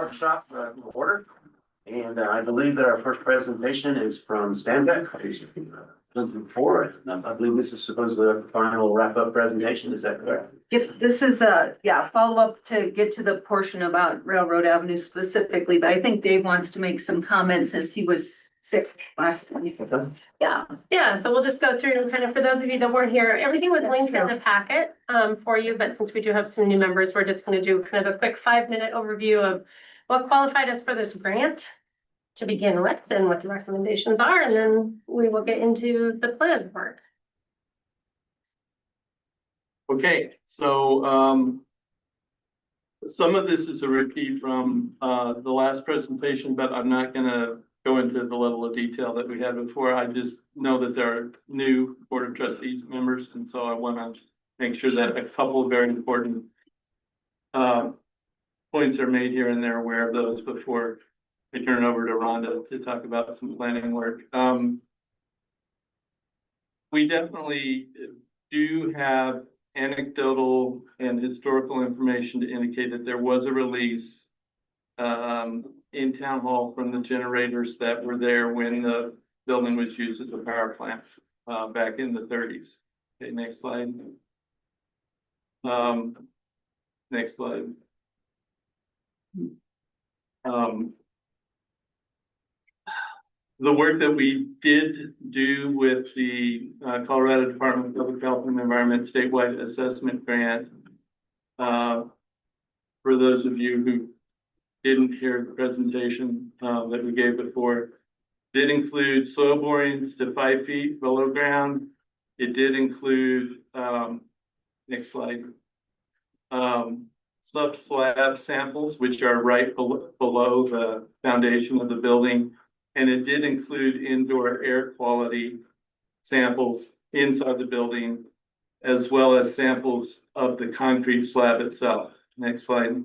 Workshop order, and I believe that our first presentation is from Stanback. Before, I believe this is supposedly our final wrap-up presentation. Is that correct? Yep, this is a follow-up to get to the portion about Railroad Avenue specifically, but I think Dave wants to make some comments as he was sick last week. Yeah, so we'll just go through kind of, for those of you that weren't here, everything was linked in the packet for you, but since we do have some new members, we're just gonna do kind of a quick 5-minute overview of what qualified us for this grant to begin with and what the recommendations are, and then we will get into the plan part. Okay, so some of this is a repeat from the last presentation, but I'm not gonna go into the level of detail that we had before. I just know that there are new Board of Trustees members, and so I want to make sure that a couple of very important points are made here and they're aware of those before I turn it over to Rhonda to talk about some planning work. We definitely do have anecdotal and historical information to indicate that there was a release in town hall from the generators that were there when the building was used as a power plant back in the 30s. Okay, next slide. Next slide. The work that we did do with the Colorado Department of Public Health and Environment statewide assessment grant, for those of you who didn't hear the presentation that we gave before, did include soil borings to 5 feet below ground. It did include, next slide, sub-slab samples, which are right below the foundation of the building. And it did include indoor air quality samples inside the building, as well as samples of the concrete slab itself. Next slide.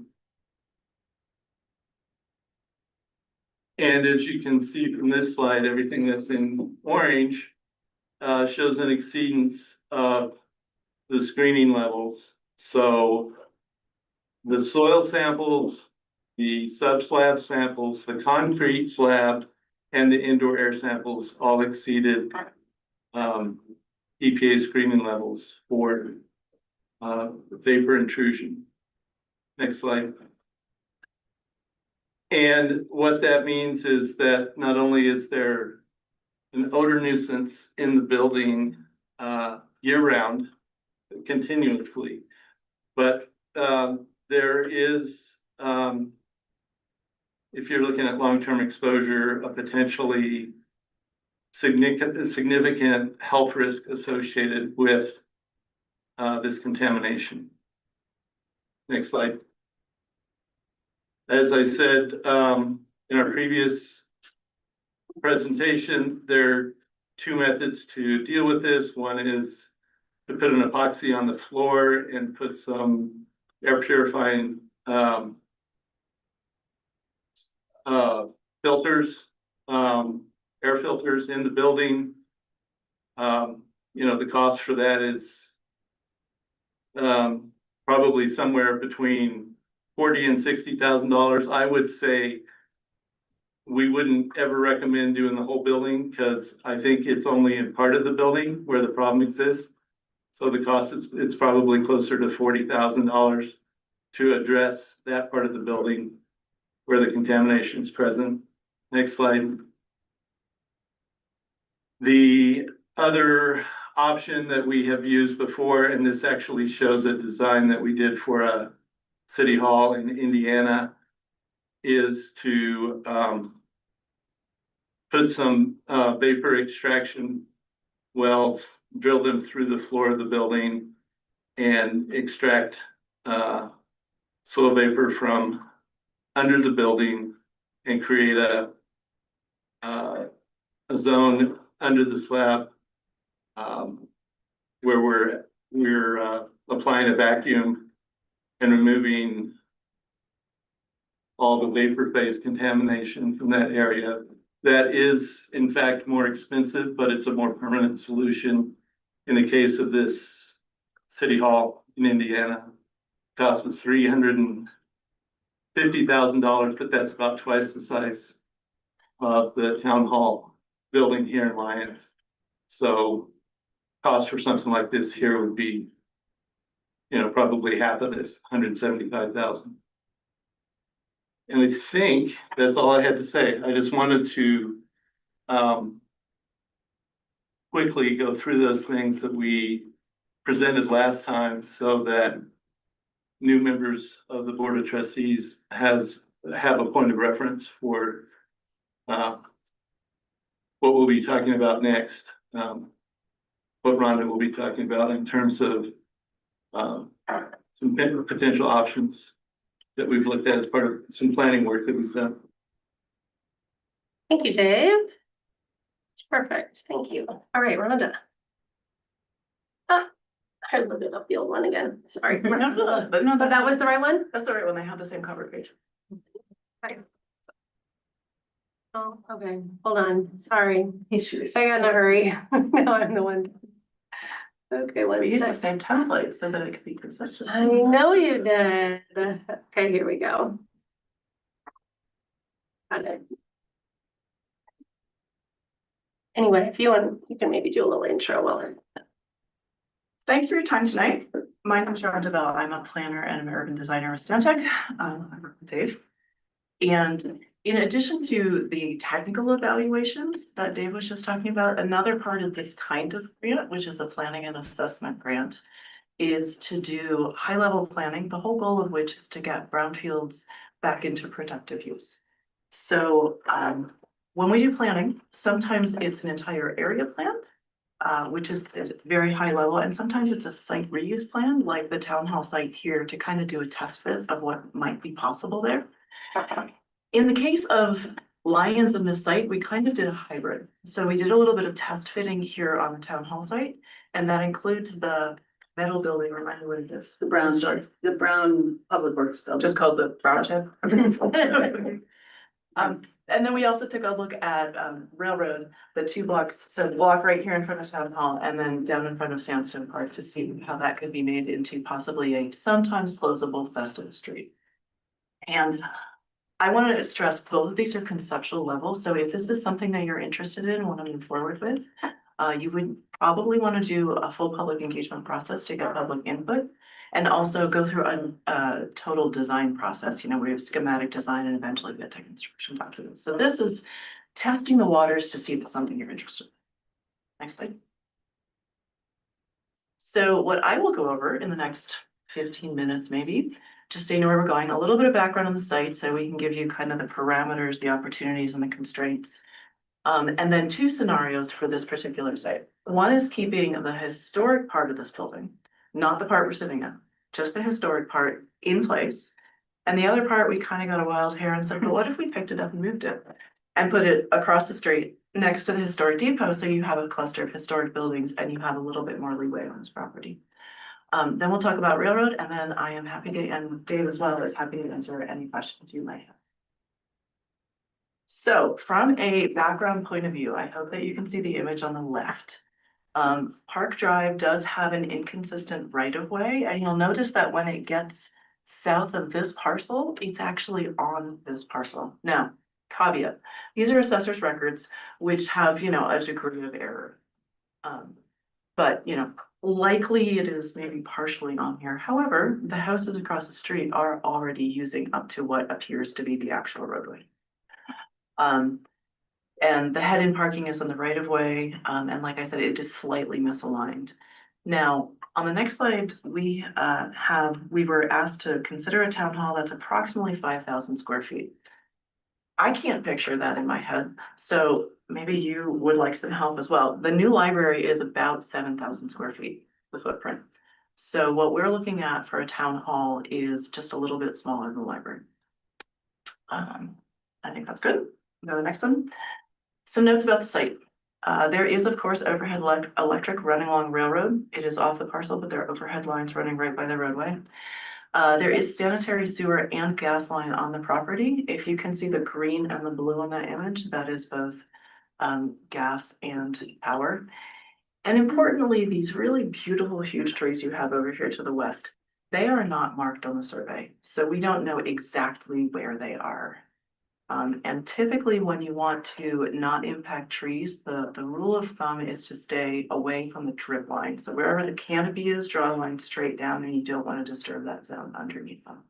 And as you can see from this slide, everything that's in orange shows an exceedance of the screening levels. So the soil samples, the sub-slab samples, the concrete slab, and the indoor air samples all exceeded EPA screening levels for vapor intrusion. Next slide. And what that means is that not only is there an odor nuisance in the building year-round, continuously, but there is, if you're looking at long-term exposure, a potentially significant health risk associated with this contamination. Next slide. As I said in our previous presentation, there are 2 methods to deal with this. One is to put an epoxy on the floor and put some air purifying filters, air filters in the building. You know, the cost for that is probably somewhere between $40,000 and $60,000. I would say we wouldn't ever recommend doing the whole building because I think it's only in part of the building where the problem exists. So the cost is, it's probably closer to $40,000 to address that part of the building where the contamination is present. Next slide. The other option that we have used before, and this actually shows a design that we did for a city hall in Indiana, is to put some vapor extraction wells, drill them through the floor of the building, and extract soil vapor from under the building and create a zone under the slab where we're applying a vacuum and removing all the vapor phase contamination from that area. That is, in fact, more expensive, but it's a more permanent solution. In the case of this city hall in Indiana, cost was $350,000 $50,000, but that's about twice the size of the town hall building here in Lyons. So cost for something like this here would be, probably half of this, $175,000. And I think that's all I had to say. I just wanted to quickly go through those things that we presented last time so that new members of the Board of Trustees have a point of reference for what we'll be talking about next. What Rhonda will be talking about in terms of some potential options that we've looked at as part of some planning work that we've done. Thank you, Dave. Perfect, thank you. All right, Rhonda. I looked it up the old one again, sorry. No, But that was the right one? That's the right one. I have the same cover page. Oh, okay, hold on, sorry. Issues. I got in a hurry. No, I'm the one. Okay, We use the what's same template so that it could be consistent. I know you did. Okay, here we go. Got it. Anyway, if you want, you can maybe do a little intro while Thanks for your time tonight. My name is Rhonda Bell. I'm a planner and an urban designer with Stantec. I work with Dave. And in addition to the technical evaluations that Dave was just talking about, another part of this kind of grant, which is a planning and assessment grant, is to do high-level planning, the whole goal of which is to get brownfields back into productive use. So when we do planning, sometimes it's an entire area plan, which is very high level, and sometimes it's a site reuse plan, like the town hall site here, to kind of do a test fit of what might be possible there. In the case of Lyons and this site, we kind of did a hybrid. So we did a little bit of test fitting here on the town hall site, and that includes the metal building, remind me what it is. The brown public works building. Just called the brown shed. And then we also took a look at Railroad, the 2 blocks, so the block right here in front of Town Hall and then down in front of Sandstone Park to see how that could be made into possibly a sometimes closable festive street. And I want to stress both of these are conceptual levels, so if this is something that you're interested in and want to move forward with, you would probably want to do a full public engagement process to get public input. And also go through a total design process, we have schematic design and eventually get to construction documents. So this is testing the waters to see if it's something you're interested in. Next slide. So what I will go over in the next 15 minutes, maybe, just so you know where we're going, a little bit of background on the site so we can give you kind of the parameters, the opportunities and the constraints. And then 2 scenarios for this particular site. One is keeping the historic part of this building, not the part we're sitting in, just the historic part in place. And the other part, we kind of got a wild hair and said, but what if we picked it up and moved it and put it across the street next to the historic depot? So you have a cluster of historic buildings and you have a little bit more leeway on this property. Then we'll talk about Railroad, and then I am happy to, and Dave as well is happy to answer any questions you might have. So from a background point of view, I hope that you can see the image on the left. Park Drive does have an inconsistent right of way, and you'll notice that when it gets south of this parcel, it's actually on this parcel. Now, caveat, these are assessor's records, which have, a degree of error. But, likely it is maybe partially on here. However, the houses across the street are already using up to what appears to be the actual roadway. And the head-in parking is on the right of way, and like I said, it is slightly misaligned. Now, on the next slide, we were asked to consider a town hall that's approximately 5,000 square feet. I can't picture that in my head, so maybe you would like some help as well. The new library is about 7,000 square feet, the footprint. So what we're looking at for a town hall is just a little bit smaller than the library. I think that's good. Go to the next one. Some notes about the site. There is, of course, overhead electric running along Railroad. It is off the parcel, but there are overhead lines running right by the roadway. There is sanitary sewer and gas line on the property. If you can see the green and the blue on that image, that is both gas and power. And importantly, these really beautiful, huge trees you have over here to the west, They are not marked on the survey, so we don't know exactly where they are. And typically when you want to not impact trees, the rule of thumb is to stay away from the drip line. So wherever the canopy is, draw a line straight down, and you don't want to disturb that zone underneath them.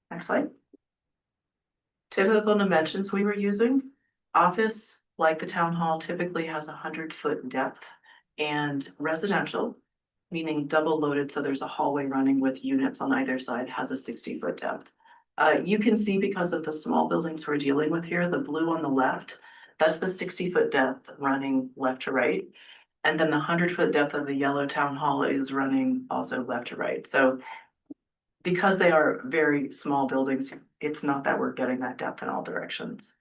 Next slide. Typical dimensions we were using. Office, like the town hall, typically has 100-foot depth, and residential, meaning double loaded, so there's a hallway running with units on either side, has a 60-foot depth. You can see because of the small buildings we're dealing with here, the blue on the left, that's the 60-foot depth running left to right. And then the 100-foot depth of the yellow town hall is running also left to right. So because they are very small buildings, it's not that we're getting that depth in all directions.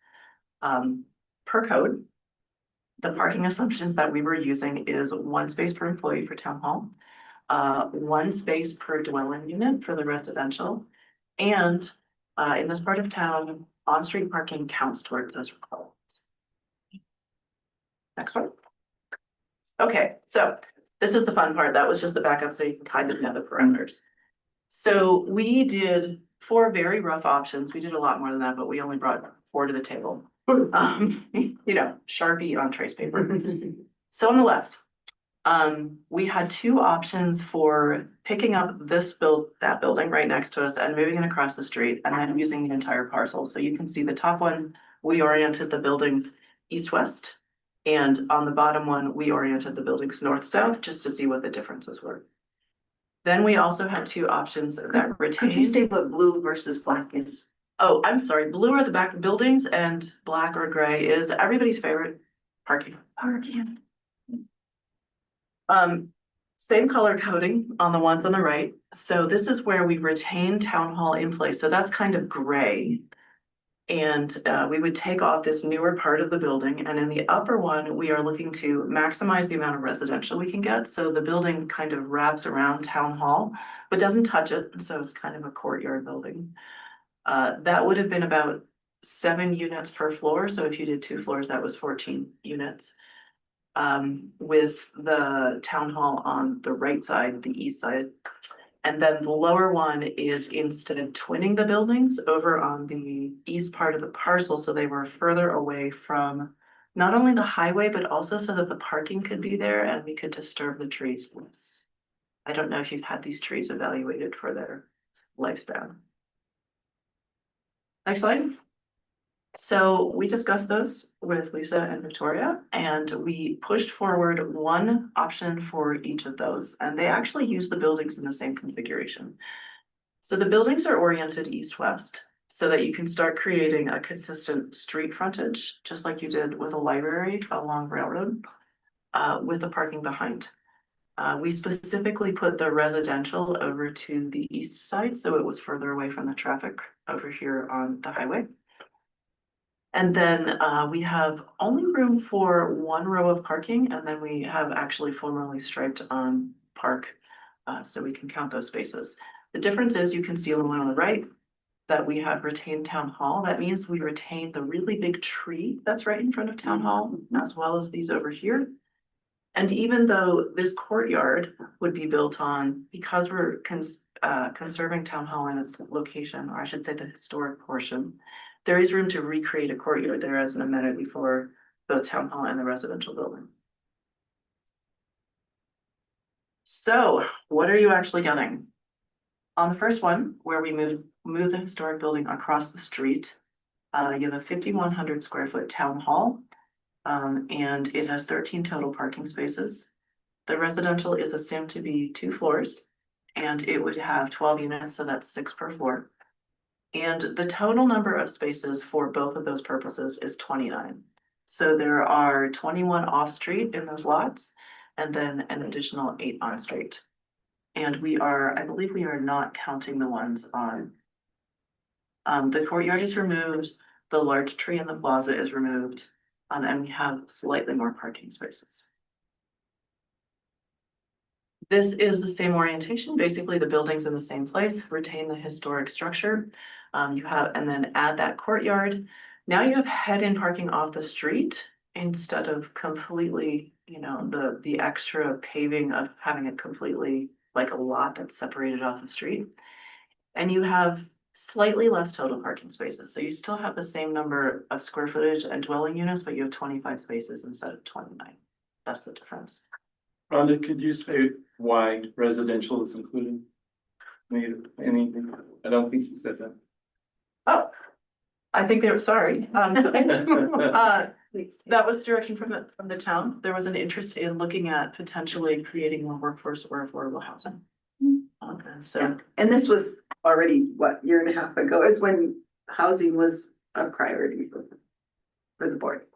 Per code, the parking assumptions that we were using is 1 space per employee for town hall, 1 space per dwelling unit for the residential, and in this part of town, on-street parking counts towards those requirements. Next one. Okay, so this is the fun part. That was just the backup, so you can kind of know the parameters. So we did 4 very rough options. We did a lot more than that, but we only brought 4 to the table. You know, Sharpie on trace paper. So on the left, we had 2 options for picking up that building right next to us and moving it across the street and then using the entire parcel. So you can see the top one, we oriented the buildings east-west. And on the bottom one, we oriented the buildings north-south just to see what the differences were. Then we also had 2 options that Could you retained. say what blue versus black is? Oh, I'm sorry, blue are the back buildings and black or gray is everybody's favorite parking. Parking. Same color coding on the ones on the right. So this is where we retain town hall in place. So that's kind of gray. And we would take off this newer part of the building, and in the upper one, we are looking to maximize the amount of residential we can get. So the building kind of wraps around town hall, but doesn't touch it. So it's kind of a courtyard building. That would have been about 7 units per floor. So if you did 2 floors, that was 14 units. With the town hall on the right side, the east side. And then the lower one is instead of twinning the buildings over on the east part of the parcel, so they were further away from not only the highway, but also so that the parking could be there and we could disturb the trees less. I don't know if you've had these trees evaluated for their lifespan. Next slide. So we discussed those with Lisa and Victoria, and we pushed forward 1 option for each of those, and they actually use the buildings in the same configuration. So the buildings are oriented east-west so that you can start creating a consistent street frontage, just like you did with a library along Railroad, with the parking behind. We specifically put the residential over to the east side, so it was further away from the traffic over here on the highway. And then we have only room for 1 row of parking, and then we have actually formerly striped on park, so we can count those spaces. The difference is you can see on the one on the right that we have retained town hall. That means we retain the really big tree that's right in front of town hall, as well as these over here. And even though this courtyard would be built on, because we're conserving town hall in its location, or I should say the historic portion, there is room to recreate a courtyard there as an amenity for both town hall and the residential building. So what are you actually getting? On the first one, where we move the historic building across the street, you have a 5,100 square foot town hall, and it has 13 total parking spaces. The residential is assumed to be 2 floors, and it would have 12 units, so that's 6 per floor. And the total number of spaces for both of those purposes is 29. So there are 21 off-street in those lots, and then an additional 8 on-street. And I believe we are not counting the ones on. The courtyard is removed, the large tree in the plaza is removed, and we have slightly more parking spaces. This is the same orientation. Basically, the building's in the same place, retain the historic structure. And then add that courtyard. Now you have head-in parking off the street instead of completely, the extra paving of having it completely like a lot that's separated off the street. And you have slightly less total parking spaces, so you still have the same number of square footage and dwelling units, but you have 25 spaces instead of 29. That's the difference. Rhonda, could you say why residential is included? Anything? I don't think you said that. Oh, I think they were sorry. That was direction from the town. There was an interest in looking at potentially creating more workforce or affordable housing. And so, And this was already, what, year and a half ago is when housing was a priority for the board.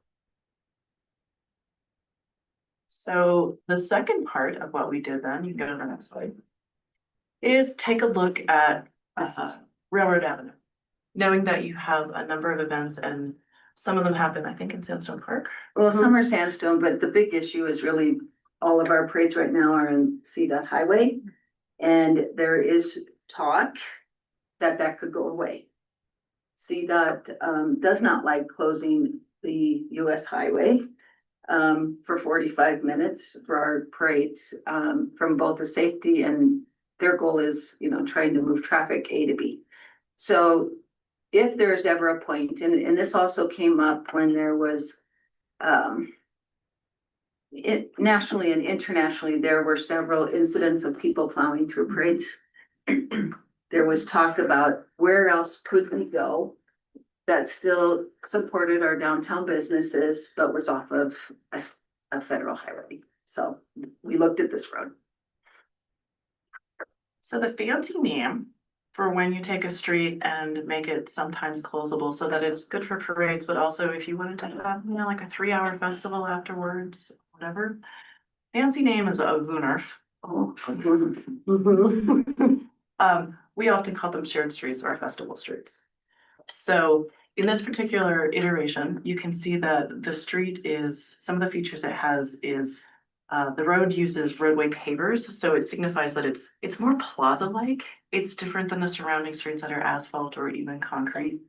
so the second part of what we did then, you can go to the next slide, is take a look at Railroad Avenue. Knowing that you have a number of events and some of them happen, I think, in Sandstone Park. Well, some are sandstone, but the big issue is really all of our parades right now are in CDOT highway. And there is talk that that could go away. CDOT does not like closing the US highway for 45 minutes for our parades from both the safety and their goal is, you know, trying to move traffic A to B. So if there's ever a point, and this also came up when there was nationally and internationally, there were several incidents of people plowing through parades. There was talk about where else could we go that still supported our downtown businesses, but was off of a federal highway. So we looked at this road. So the fancy name for when you take a street and make it sometimes closable so that it's good for parades, but also if you wanted to have, you know, like a 3-hour festival afterwards, whatever. Fancy name is a Wunarf. Oh. We often call them shared streets or festival streets. So in this particular iteration, you can see that the street is, some of the features it has is the road uses roadway pavers, so it signifies that it's more plaza-like. It's different than the surrounding streets that are asphalt or even concrete.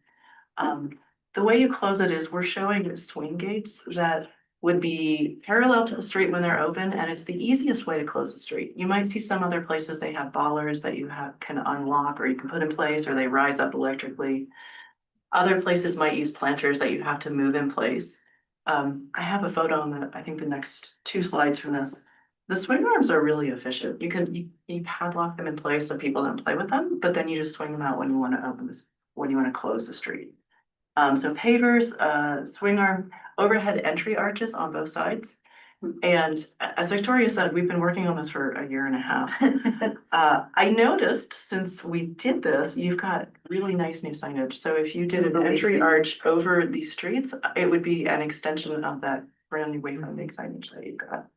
The way you close it is we're showing swing gates that would be parallel to the street when they're open, and it's the easiest way to close the street. You might see some other places they have ballers that you can unlock or you can put in place, or they rise up electrically. Other places might use planters that you have to move in place. I have a photo on I think the next 2 slides from this. The swing arms are really efficient. You padlock them in place so people don't play with them, but then you just swing them out when you want to open this, when you want to close the street. So pavers, swing arm, overhead entry arches on both sides. And as Victoria said, we've been working on this for a year and a half. I noticed since we did this, you've got really nice new signage. So if you did an entry arch over these streets, it would be an extension of that brand new wayfinding signage that you've got.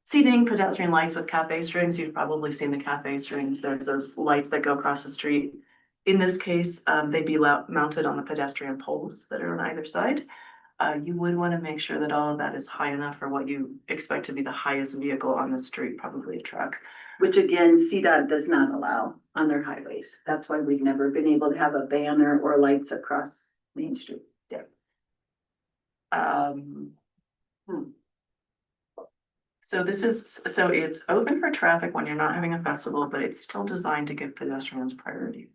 Seating, pedestrian lights with cafe strings. You've probably seen the cafe strings. There's those lights that go across the street. In this case, they'd be mounted on the pedestrian poles that are on either side. You would want to make sure that all of that is high enough for what you expect to be the highest vehicle on the street, probably a truck. Which again, CDOT does not allow on their highways. That's why we've never been able to have a banner or lights across Main Street. So it's open for traffic when you're not having a festival, but it's still designed to give pedestrians priority.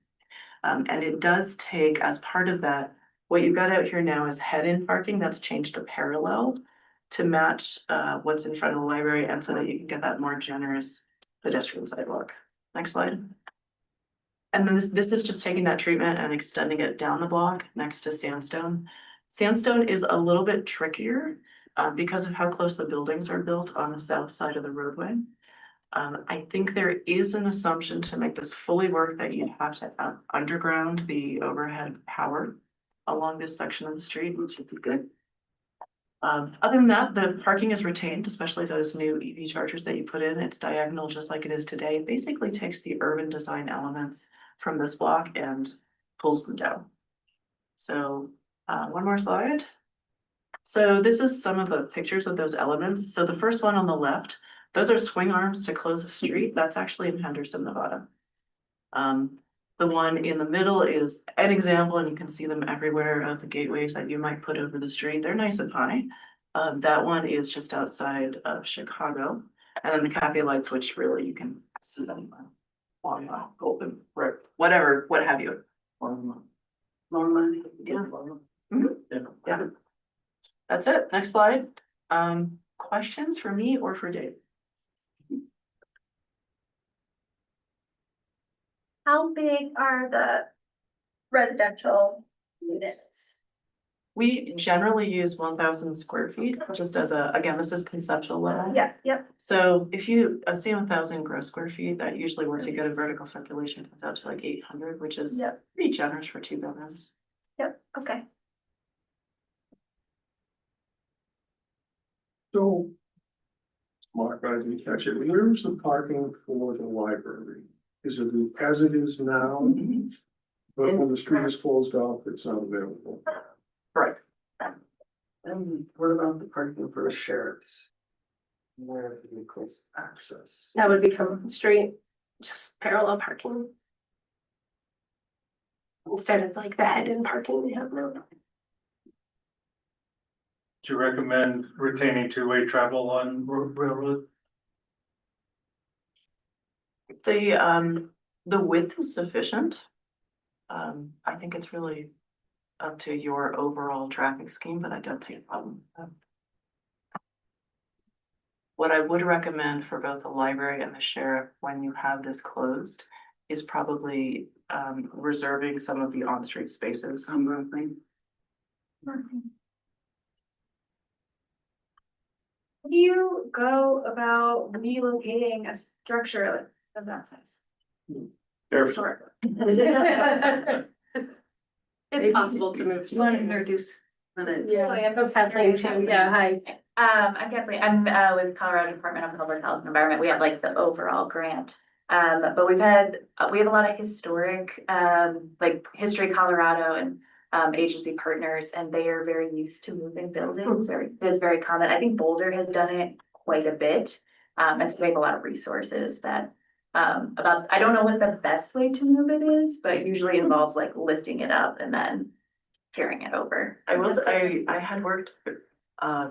And it does take, as part of that, what you've got out here now is head-in parking that's changed to parallel to match what's in front of the library, and so that you can get that more generous pedestrian sidewalk. Next slide. And then this is just taking that treatment and extending it down the block next to Sandstone. Sandstone is a little bit trickier because of how close the buildings are built on the south side of the roadway. I think there is an assumption to make this fully work that you have to underground the overhead power along this section of the street, which would be good. Other than that, the parking is retained, especially those new EV chargers that you put in. It's diagonal just like it is today. It basically takes the urban design elements from this block and pulls them down. So one more slide. So this is some of the pictures of those elements. So the first one on the left, those are swing arms to close a street. That's actually in Henderson, Nevada. The one in the middle is an example, and you can see them everywhere of the gateways that you might put over the street. They're nice and high. That one is just outside of Chicago. And then the cafe lights, which really you can see them on Golden, right, whatever, what have you. More money, yeah. Yeah. That's it. Next slide. Questions for me or for Dave? How big are the residential units? We generally use 1,000 square feet, just as a, again, this is conceptual level. Yeah, yep, So if you assume 1,000 gross square feet, that usually once you get a vertical circulation comes out to like 800, which is yep, pretty generous for 2 buildings. yep, okay. So. Mark, I didn't catch it. Where's the parking for the library? Is it as it is now? But when the street is closed off, it's not available. Right. And what about the parking for the sheriffs? Where do we close access? That would become straight, just parallel parking. Instead of like the head-in parking we have now. Do you recommend retaining two-way travel on railroad? The width is sufficient. I think it's really up to your overall traffic scheme, but I don't see a problem. What I would recommend for both the library and the sheriff, when you have this closed, is probably reserving some of the on-street spaces. How do you go about relocating a structure of that size? Historically. It's possible to move. You want to introduce? Yeah, that's Kathleen too. Yeah, hi. I'm Kathleen, I'm with Colorado Department of Public Health and Environment. We have like the overall grant. But we have a lot of historic, like History Colorado and agency partners, and they are very used to moving buildings. It's very common. I think Boulder has done it quite a bit. And so they have a lot of resources that I don't know what the best way to move it is, but usually involves like lifting it up and then carrying it over. I had worked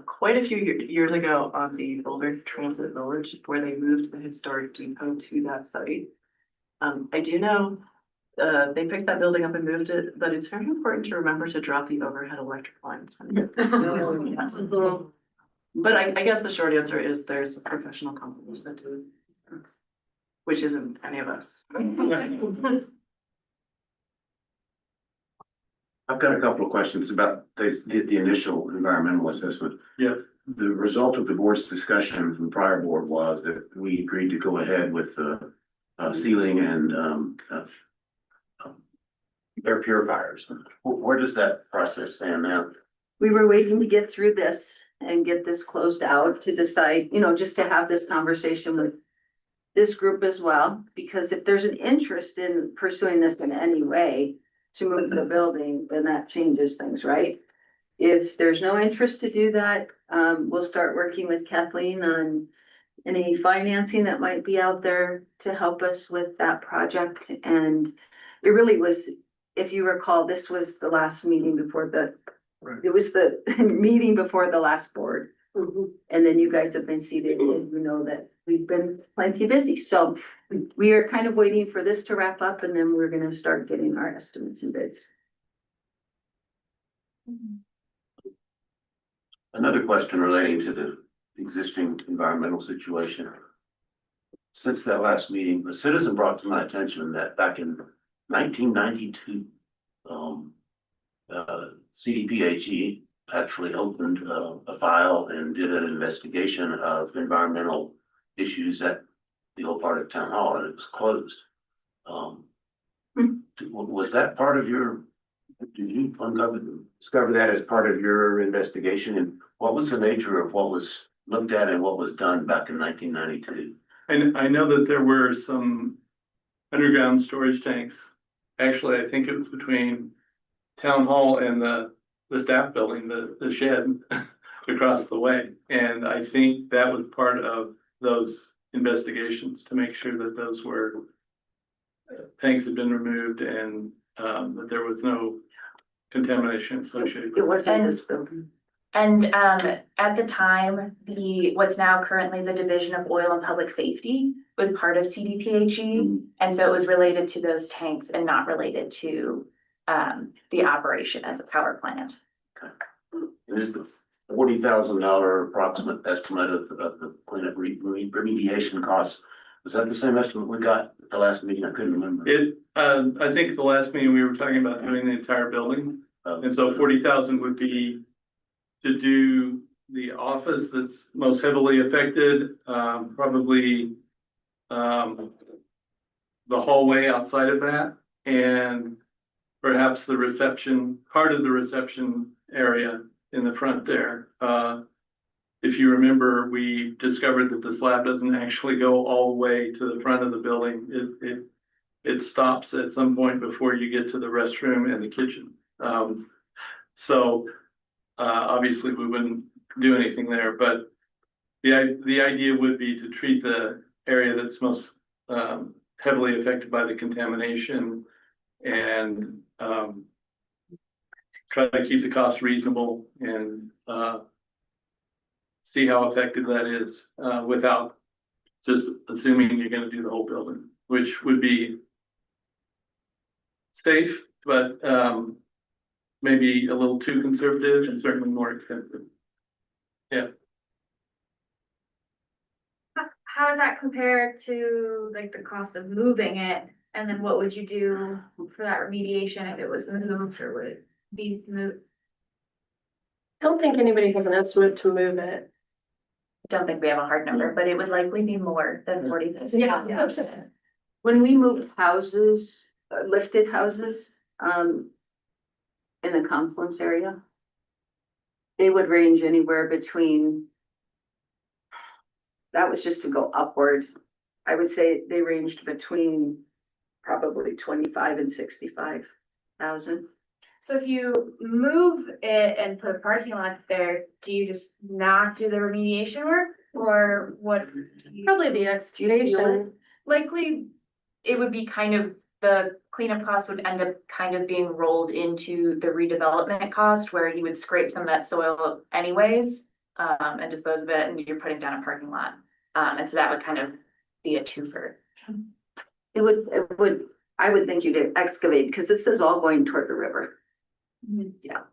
quite a few years ago on the Boulder Transit Village where they moved the historic depot to that site. I do know they picked that building up and moved it, but it's very important to remember to drop the overhead electric lines. But I guess the short answer is there's professional companies that do it, which isn't any of us. I've got a couple of questions about the initial environmental assessment. Yeah. The result of the board's discussion from the prior board was that we agreed to go ahead with the ceiling and air purifiers. Where does that process stand now? We were waiting to get through this and get this closed out to decide, just to have this conversation with this group as well, because if there's an interest in pursuing this in any way to move the building, then that changes things, right? If there's no interest to do that, we'll start working with Kathleen on any financing that might be out there to help us with that project. And it really was, if you recall, this was the last meeting before it was the meeting before the last board. And then you guys have been seated and you know that we've been plenty busy. So we are kind of waiting for this to wrap up and then we're gonna start getting our estimates and bids. Another question relating to the existing environmental situation. Since that last meeting, a citizen brought to my attention that back in 1992, CDPHE actually opened a file and did an investigation of environmental issues at the old part of town hall, and it was closed. Was that part of your, did you discover that as part of your investigation? And what was the nature of what was looked at and what was done back in 1992? And I know that there were some underground storage tanks. Actually, I think it was between town hall and the staff building, the shed across the way. And I think that was part of those investigations to make sure that those were tanks had been removed and that there was no contamination associated. It wasn't this building. And at the time, what's now currently the Division of Oil and Public Safety was part of CDPHE. And so it was related to those tanks and not related to the operation as a power plant. It is the $40,000 approximate estimate of the cleanup remediation costs. Was that the same estimate we got at the last meeting? I couldn't remember. I think the last meeting we were talking about doing the entire building. And so 40,000 would be to do the office that's most heavily affected, probably the hallway outside of that, and perhaps the reception, part of the reception area in the front there. If you remember, we discovered that the slab doesn't actually go all the way to the front of the building. It stops at some point before you get to the restroom and the kitchen. Obviously we wouldn't do anything there, but the idea would be to treat the area that's most heavily affected by the contamination and try to keep the cost reasonable and see how effective that is without just assuming you're gonna do the whole building, which would be safe, but maybe a little too conservative and certainly more expensive. How does that compare to like the cost of moving it? And then what would you do for that remediation if it was moved or would it be moved? Don't think anybody has an estimate to move it. Don't think we have a hard number, but it would likely be more than 40,000. Yeah. When we moved houses, lifted houses, in the confluence area, they would range anywhere between, that was just to go upward. I would say they ranged between probably 25 and 65,000. So if you move it and put a parking lot there, do you just not do the remediation work or what? Probably the excavation. Likely, it would be kind of, the cleanup cost would end up kind of being rolled into the redevelopment cost where you would scrape some of that soil anyways, and dispose of it, and you're putting down a parking lot. And so that would kind of be a twofer. I would think you'd excavate, because this is all going toward the river. Yeah,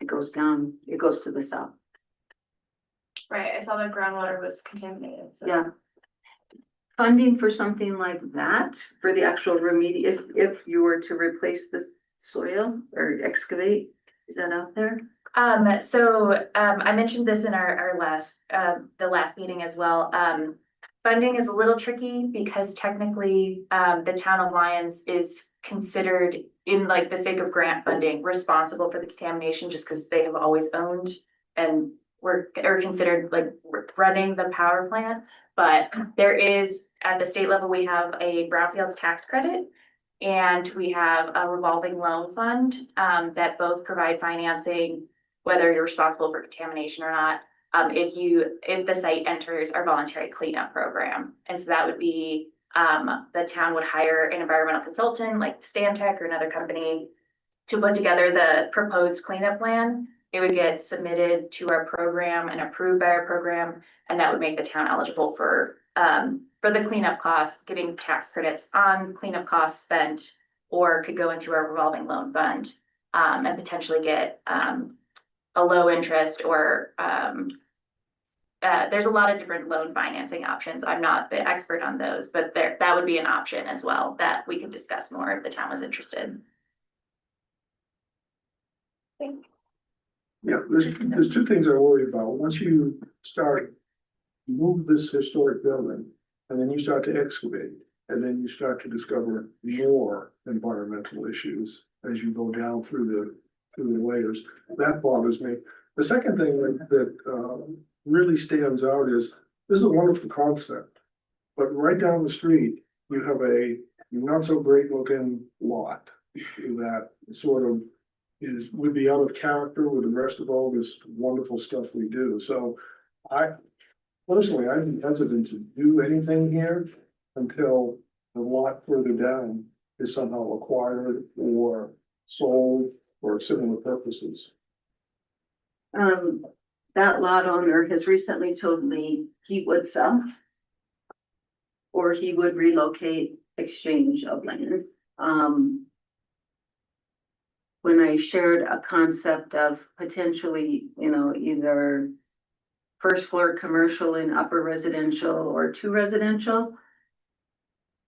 it goes down, it goes to the south. Right, I saw the groundwater was contaminated, so. Yeah. Funding for something like that, for the actual remediation, if you were to replace the soil or excavate, is that out there? I mentioned this in our last, the last meeting as well. Funding is a little tricky because technically, the town of Lyons is considered, in like the sake of grant funding, responsible for the contamination just because they have always owned and are considered like running the power plant. But there is, at the state level, we have a brownfields tax credit and we have a revolving loan fund that both provide financing, whether you're responsible for contamination or not, if the site enters our voluntary cleanup program. And so that would be, the town would hire an environmental consultant like Stantec or another company to put together the proposed cleanup plan. It would get submitted to our program and approved by our program, and that would make the town eligible for the cleanup costs, getting tax credits on cleanup costs spent, or could go into our revolving loan fund and potentially get a low interest or there's a lot of different loan financing options. I'm not the expert on those, but that would be an option as well that we could discuss more if the town was interested. Yeah, there's two things I worry about. Once you move this historic building, and then you start to excavate, and then you start to discover more environmental issues as you go down through the layers. That bothers me. The second thing that really stands out is, this is a wonderful concept, but right down the street, you have a not so great looking lot that sort of would be out of character with the rest of all this wonderful stuff we do. So I'm hesitant to do anything here until the lot further down is somehow acquired or sold for similar purposes. That lot owner has recently told me he would sell. Or he would relocate, exchange of land. When I shared a concept of potentially, either first floor commercial and upper residential or two residential.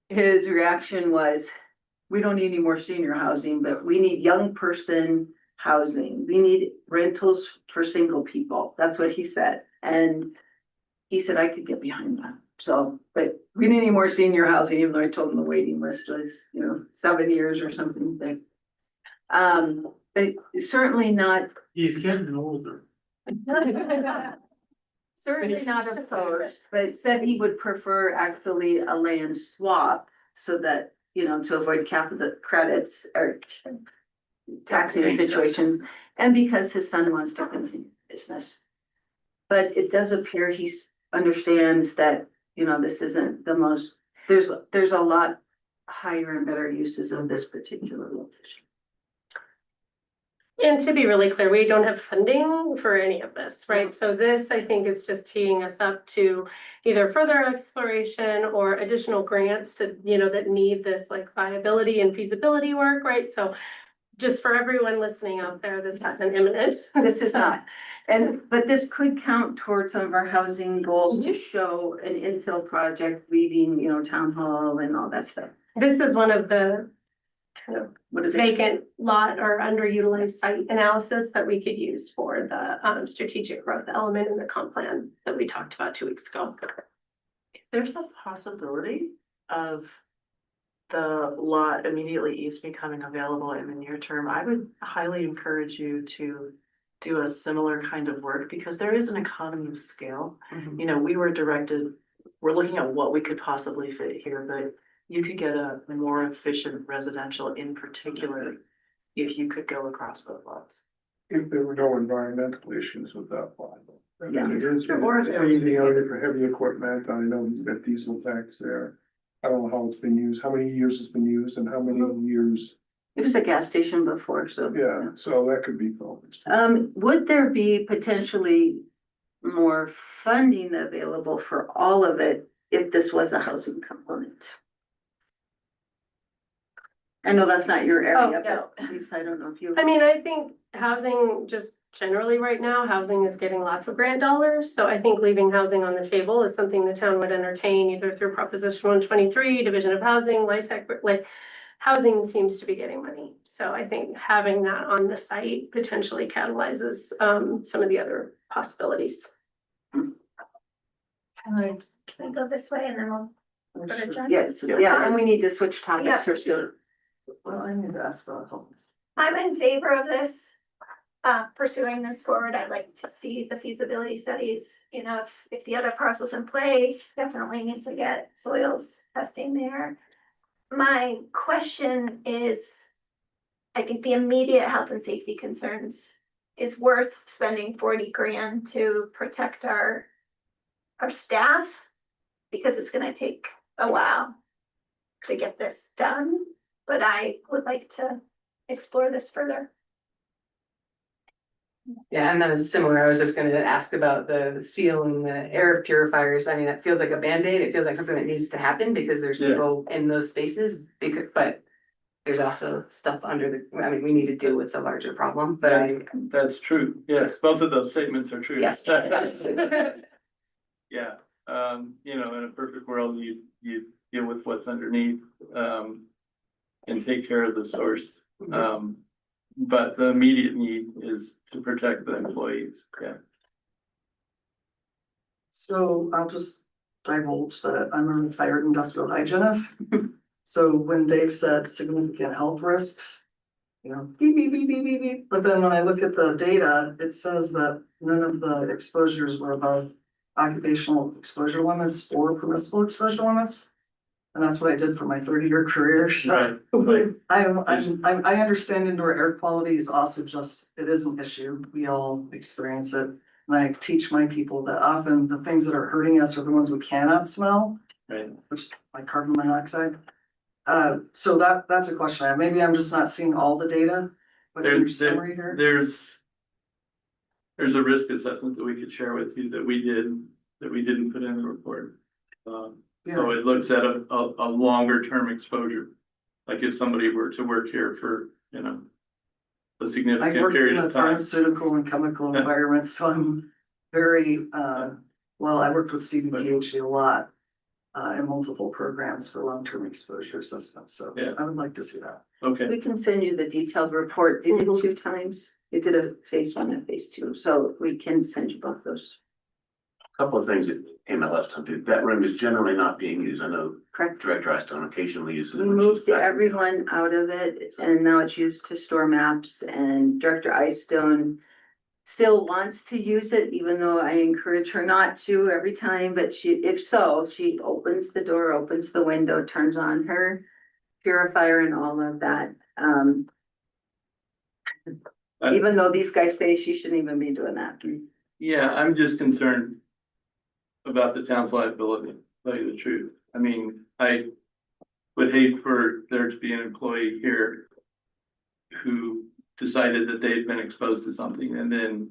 His reaction was, we don't need any more senior housing, but we need young person housing. We need rentals for single people. That's what he said. And he said, I could get behind that. So, but we need any more senior housing, even though I told him the waiting list was, 7 years or something. But certainly not, He's getting older. certainly not opposed, but said he would prefer actually a land swap so that, to avoid capital credits or taxing situations, and because his son wants to continue business. But it does appear he understands that, this isn't the most, there's a lot higher and better uses of this particular location. And to be really clear, we don't have funding for any of this, right? So this, I think, is just teeing us up to either further exploration or additional grants to, that need this like viability and feasibility work, right? So just for everyone listening out there, this isn't imminent. This is not. But this could count towards some of our housing goals to show an infill project leaving, town hall and all that stuff. This is one of the kind of What if it, vacant lot or underutilized site analysis that we could use for the strategic growth element in the comp plan that we talked about 2 weeks ago. There's a possibility of the lot immediately east becoming available in the near term. I would highly encourage you to do a similar kind of work because there is an economy of scale. We're looking at what we could possibly fit here, but you could get a more efficient residential in particular if you could go across both lots. If there were no environmental issues with that lot. I Yeah. mean, it is, it's anything out there for heavy equipment, I know he's got diesel tanks there. I don't know how it's been used, how many years it's been used and how many years, it was a gas station before, so. yeah, so that could be focused. Would there be potentially more funding available for all of it if this was a housing component? I know that's not your area, but at least I don't know if you. I mean, I think housing just generally right now, housing is getting lots of grant dollars. So I think leaving housing on the table is something the town would entertain either through Proposition 123, Division of Housing, LIHTC, like housing seems to be getting money. So I think having that on the site potentially catalyzes some of the other possibilities. Can I go this way and then we'll go to Jen? Yeah, and we need to switch topics here soon. Well, I need to ask about homes. I'm in favor of this, pursuing this forward. I'd like to see the feasibility studies, if the other parcels in play, definitely need to get soils testing there. My question is, I think the immediate health and safety concerns is worth spending 40 grand to protect our staff, because it's gonna take a while to get this done, but I would like to explore this further. Yeah, and that was similar. I was just gonna ask about the seal and the air purifiers. I mean, that feels like a Band-Aid. It feels like something that needs to happen because there's Yeah. people in those spaces. But there's also stuff we need to deal with the larger problem, but That's true. Yes, both of those statements are true. yes. Yeah, in a perfect world, you deal with what's underneath, and take care of the source. But the immediate need is to protect the employees, yeah. So I'll just divulge that I'm a retired industrial hygienist. So when Dave said significant health risks, beep, beep, beep, beep, beep, beep. But then when I look at the data, it says that none of the exposures were above occupational exposure limits or permissible exposure limits. And that's what I did for my 30-year career. So Right. I understand indoor air quality is also it is an issue. We all experience it. And I teach my people that often the things that are hurting us are the ones we cannot smell, Right. which is like carbon monoxide. So that's a question. Maybe I'm just not seeing all the data, but in your summary here. there's a risk assessment that we could share with you that we did, that we didn't put in the report. So it looks at a longer term exposure. Like if somebody were to work here for, you know, a I significant work period in a of time. pharmaceutical and chemical environment, so I'm very, well, I worked with CDPHE a lot. In multiple programs for long-term exposure assessment, so Yeah. I would like to see that. Okay, We can send you the detailed report. They did 2 times. They did a phase 1 and phase 2, so we can send you both those. Couple of things that came out last time, too. That room is generally not being used. I know Correct. Director Easton occasionally uses it. We when she's moved back. everyone out of it and now it's used to store maps, and Director Eystone still wants to use it, even though I encourage her not to every time, but she opens the door, opens the window, turns on her purifier and all of that. Even though these guys say she shouldn't even be doing that. yeah, I'm just concerned about the town's liability, to tell you the truth. I mean, I would hate for there to be an employee here who decided that they'd been exposed to something, and then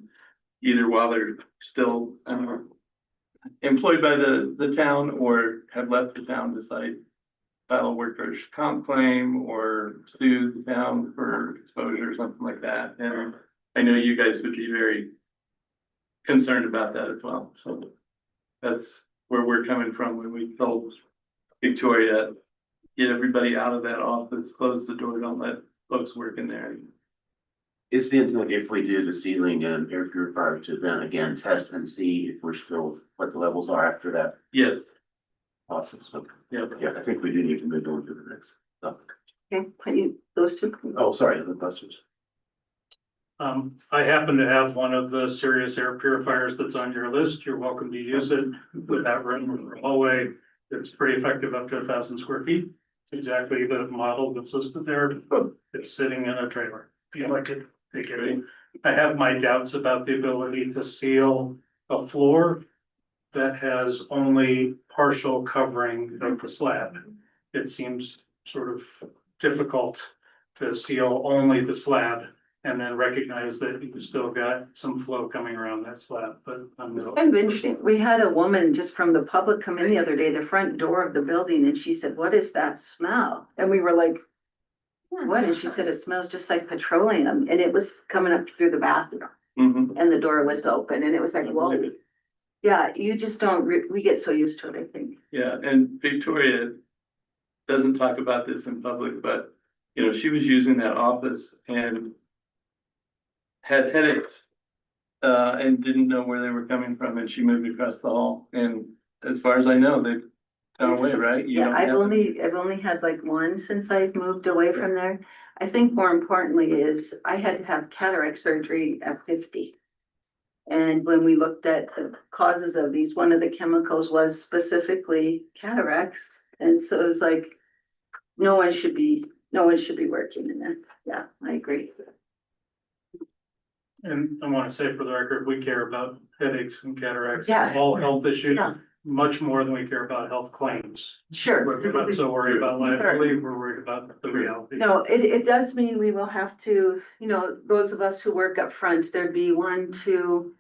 either while they're still employed by the town or have left the town, decide file a workers' comp claim or sue the town for exposure or something like that. And I know you guys would be very concerned about that as well. So that's where we're coming from when we told Victoria, get everybody out of that office, close the door, don't let folks work in there. Is the intent, if we do the ceiling and air purifier, to then again test and see if we're still, what the levels are after that Yes, process? So, yeah. yeah, I think we do need to move on to the next topic. Okay, put you, those 2. Oh, sorry, other questions? I happen to have one of the serious air purifiers that's on your list. You're welcome to use it with that room or hallway. It's pretty effective up to 1,000 square feet. It's exactly the model that's listed there. It's sitting in a trailer. If you like it, take it. I have my doubts about the ability to seal a floor that has only partial covering of the slab. It seems sort of difficult to seal only the slab and then recognize that you've still got some flow coming around that slab, but I'm It's kind of interesting. We had a woman just from the public come in the other day, the front door of the building, and she said, "What is that smell?" And we were like, "What?" And she said, "It smells just like petroleum." And it was coming up through the bathroom Mhm. and the door was open and it was like, whoa. Yeah, you just don't, we get so used to it, I think. Yeah, and Victoria doesn't talk about this in public, but you know, she was using that office and had headaches. And didn't know where they were coming from, and she moved across the hall, and as far as I know, they've gone away, right? You Yeah, don't I've have only had like one since I've moved away from there. I think more importantly is I had to have cataract surgery at 50. And when we looked at the causes of these, one of the chemicals was specifically cataracts. And so it was like, no one should be working in there. Yeah, I agree. And I want to say for the record, we care about headaches and cataracts, Yeah. all health issues, Yeah. much more than we care about health claims. Sure. We're not so worried about liability, we're worried about the reality. No, it does mean we will have to, those of us who work up front, there'd be 1, 2,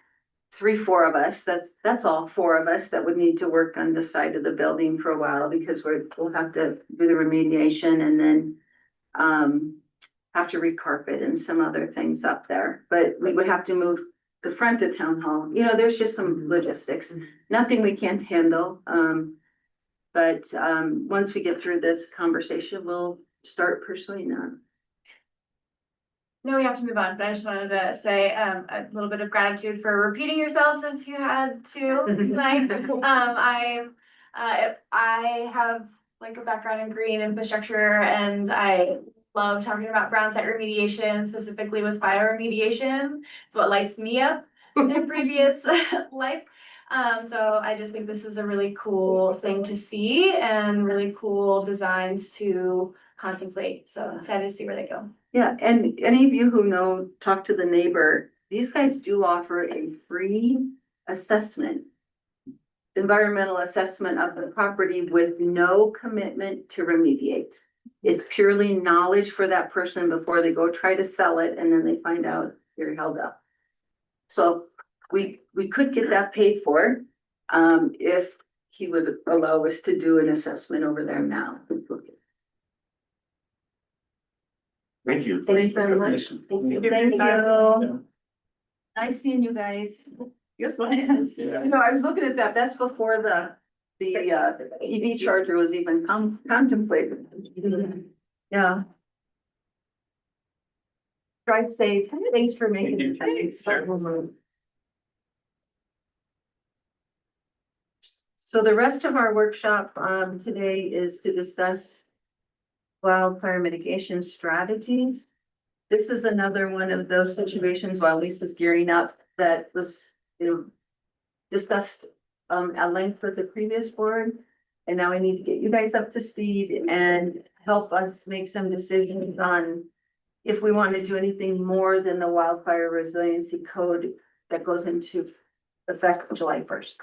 3, 4 of us. That's all 4 of us that would need to work on the side of the building for a while because we'll have to do the remediation and then have to recarpet and some other things up there. But we would have to move the front of town hall. There's just some logistics, nothing we can't handle. But once we get through this conversation, we'll start pursuing that. No, we have to move on, but I just wanted to say a little bit of gratitude for repeating yourselves if you had to tonight. I have like a background in green infrastructure and I love talking about brown site remediation, specifically with fire remediation. It's what lights me up in previous life. So I just think this is a really cool thing to see and really cool designs to contemplate. So I'm excited to see where they go. Yeah, and any of you who talk to the neighbor, these guys do offer a free assessment, environmental assessment of the property with no commitment to remediate. It's purely knowledge for that person before they go try to sell it and then they find out you're held up. So we could get that paid for. If he would allow us to do an assessment over there now. Thank you. Thank you very much. Thank you. Thank you. Nice seeing you guys. Yes, what? No, I was looking at that, that's before the EV charger was even contemplated. Yeah. Drive safe, thanks for making it. Thanks. So the rest of our workshop today is to discuss wildfire mitigation strategies. This is another one of those situations while Lisa's gearing up that was, discussed at length with the previous board. And now I need to get you guys up to speed and help us make some decisions on if we want to do anything more than the wildfire resiliency code that goes into effect July 1st.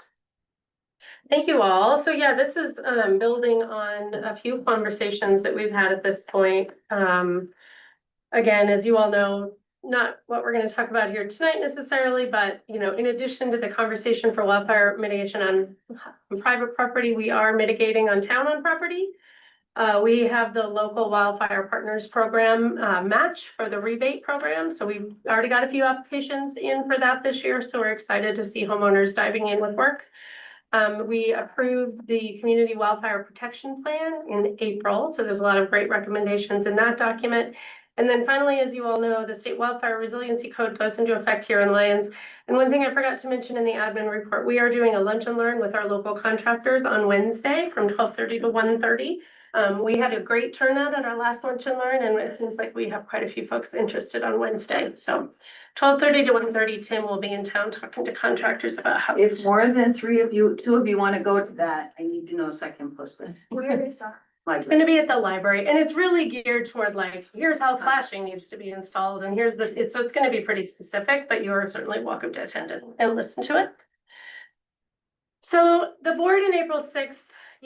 Thank you all. So yeah, this is building on a few conversations that we've had at this point. Again, as you all know, not what we're going to talk about here tonight necessarily, but in addition to the conversation for wildfire mitigation on private property, we are mitigating on town-owned property. We have the local wildfire partners program match for the rebate program. So we've already got a few applications in for that this year. So we're excited to see homeowners diving in with work. We approved the community wildfire protection plan in April. So there's a lot of great recommendations in that document. And then finally, as you all know, the state wildfire resiliency code goes into effect here in Lyons. And one thing I forgot to mention in the admin report, we are doing a lunch and learn with our local contractors on Wednesday from 12:30 to 1:30. We had a great turnout at our last lunch and learn, and it seems like we have quite a few folks interested on Wednesday. So 12:30 to 1:30, Tim will be in town talking to contractors about how. If more than two of you want to go to that, I need to know so I can post it. Where is that? It's gonna be at the library, and it's really geared toward like, here's how flashing needs to be installed, and here's so it's gonna be pretty specific, but you are certainly welcome to attend it and listen to it. So the board in April 6th,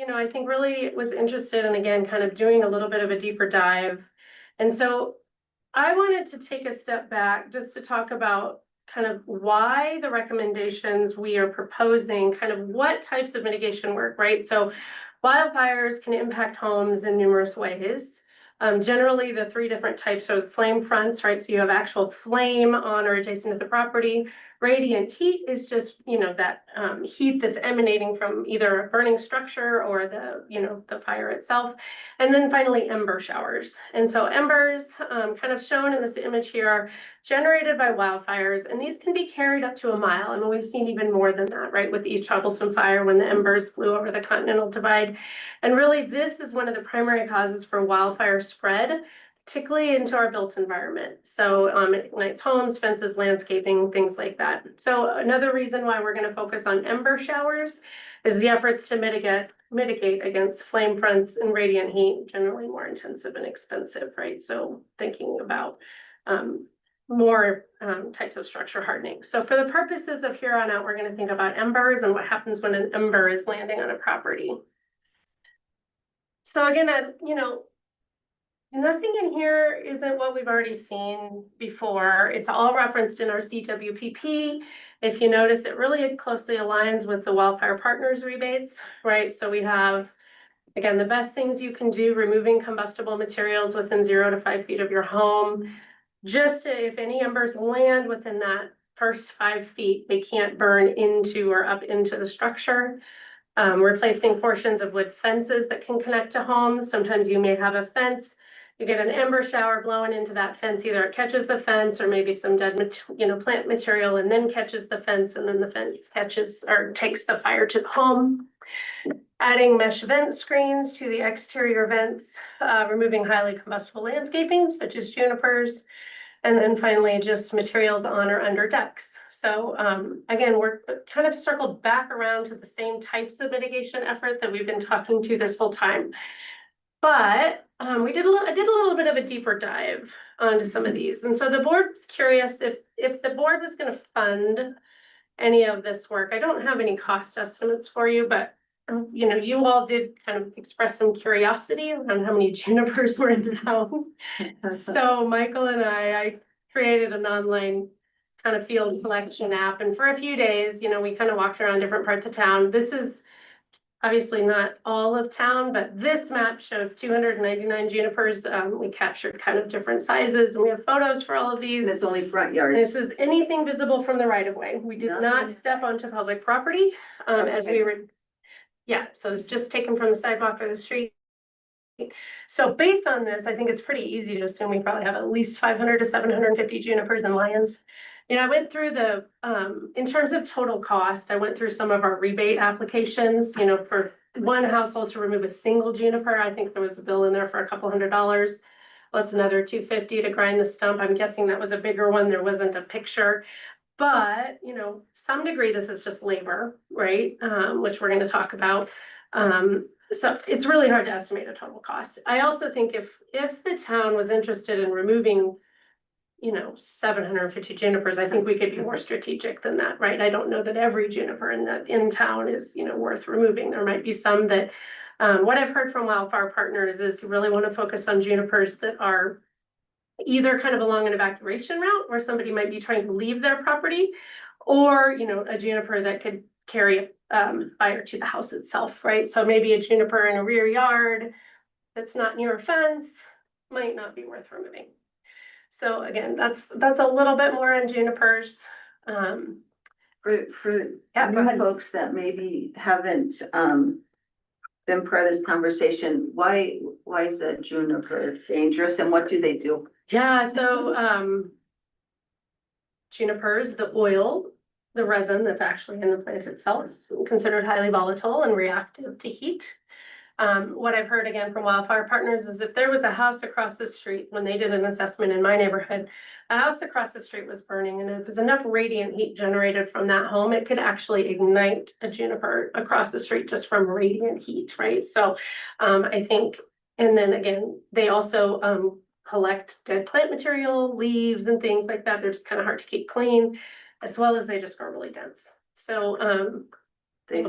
I think really was interested in, again, kind of doing a little bit of a deeper dive. And so I wanted to take a step back just to talk about kind of why the recommendations we are proposing, kind of what types of mitigation work, right? So wildfires can impact homes in numerous ways. Generally, the three different types are flame fronts, right? So you have actual flame on or adjacent to the property. Radiant heat is just, that heat that's emanating from either a burning structure or the fire itself. And then finally, ember showers. And so embers, kind of shown in this image here, are generated by wildfires, and these can be carried up to a mile. I mean, we've seen even more than that, right? With each troublesome fire when the embers flew over the Continental Divide. And really, this is one of the primary causes for wildfire spread, particularly into our built environment. So it ignites homes, fences, landscaping, things like that. So another reason why we're going to focus on ember showers is the efforts to mitigate against flame fronts and radiant heat, generally more intensive and expensive, right? So thinking about more types of structure hardening. So for the purposes of here on out, we're going to think about embers and what happens when an ember is landing on a property. So again, nothing in here isn't what we've already seen before. It's all referenced in our CWPP. If you notice, it really closely aligns with the wildfire partners rebates, right? So we have, again, the best things you can do, removing combustible materials within 0 to 5 feet of your home. Just if any embers land within that first 5 feet, they can't burn into or up into the structure. Replacing portions of wood fences that can connect to homes. Sometimes you may have a fence, you get an ember shower blowing into that fence, either it catches the fence or maybe some dead, plant material and then catches the fence, and then the fence catches or takes the fire to the home. Adding mesh vent screens to the exterior vents, removing highly combustible landscaping such as junipers, and then finally just materials on or under decks. So again, we're kind of circled back around to the same types of mitigation effort that we've been talking to this whole time. But I did a little bit of a deeper dive onto some of these. And so the board was curious if the board was going to fund any of this work. I don't have any cost estimates for you, but you all did kind of express some curiosity around how many junipers were in town. So Michael and I created an online kind of field collection app, and for a few days, you know, we kind of walked around different parts of town. This is obviously not all of town, but this map shows 299 junipers. We captured kind of different sizes, and we have photos for all of these. And it's only front And yards. this is anything visible from the right of way. We did Nothing. not step onto public property, as we Okay. were. Yeah, so it's just taken from the sidewalk or the street. So based on this, I think it's pretty easy to assume we probably have at least 500 to 750 junipers and lions. You know, I went through the, in terms of total cost, I went through some of our rebate applications, you know, for one household to remove a single juniper. I think there was a bill in there for a couple $100, plus another $250 to grind the stump. I'm guessing that was a bigger one. There wasn't a picture. But, you know, some degree, this is just labor, right? Which we're gonna talk about. So it's really hard to estimate a total cost. I also think if the town was interested in removing, you know, 750 junipers, I think we could be more strategic than that, right? I don't know that every juniper in town is, you know, worth removing. There might be some that, what I've heard from Wildfire Partners is you really want to focus on junipers that are either kind of along an evacuation route where somebody might be trying to leave their property, or, you know, a juniper that could carry fire to the house itself, right? So maybe a juniper in a rear yard that's not near a fence might not be worth removing. So again, that's a little bit more on junipers. For Yeah, go new ahead. folks that maybe haven't been part of this conversation, why is a juniper dangerous and what do they do? Yeah, so junipers, the oil, the resin that's actually in the plant itself, considered highly volatile and reactive to heat. What I've heard again from Wildfire Partners is if there was a house across the street, when they did an assessment in my neighborhood, a house across the street was burning, and if there's enough radiant heat generated from that home, it could actually ignite a juniper across the street just from radiant heat, right? So I think, and then again, they also collect dead plant material, leaves and things like that. They're just kind of hard to keep clean, as well as they just grow really dense. So They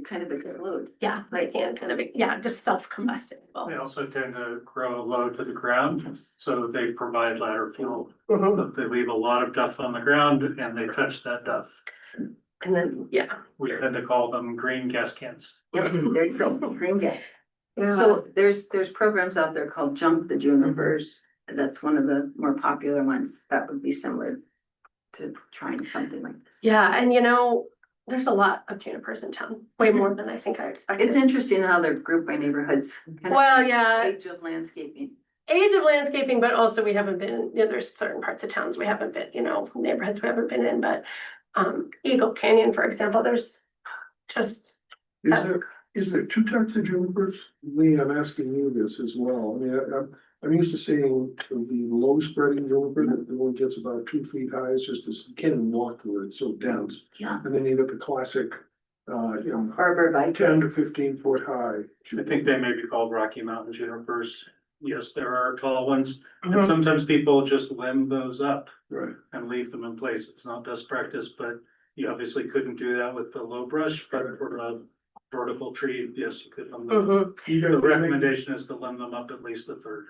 kind of explode. yeah, they can kind of, yeah, just self-combustible. They also tend to grow low to the ground, so they provide ladder fuel. Mhm. But they leave a lot of duff on the ground and they touch that duff. And then, yeah. We tend to call them green gas cans. Yep, there you go, green gas. So there's programs out there called Jump the Junipers. That's one of the more popular ones. That would be similar to trying something like this. Yeah, and you know, there's a lot of junipers in town, way more than I think I expected. It's interesting how they're grouped by neighborhoods. kind of Well, yeah, Age of landscaping. age of landscaping, but also we haven't been, you know, there's certain parts of towns we haven't been, you know, neighborhoods we haven't been in, but Eagle Canyon, for example, there's just. Is there two types of junipers? Lee, I'm asking you this as well. I mean, I'm used to seeing the low spreading juniper that only gets about 2 feet high. It's just as, you can't even walk through it. It's so dense. Yeah. And then you got the classic, you know, Arbor 10 to 15 foot high. I think they may be called Rocky Mountain junipers. Yes, there are tall ones, and Mhm. sometimes people just limb those up Right. and leave them in place. It's not best practice, but you obviously couldn't do that with the low brush, but for a vertical tree, yes, you could limb them. Mhm. You The got recommendation is to limb them up at least a third.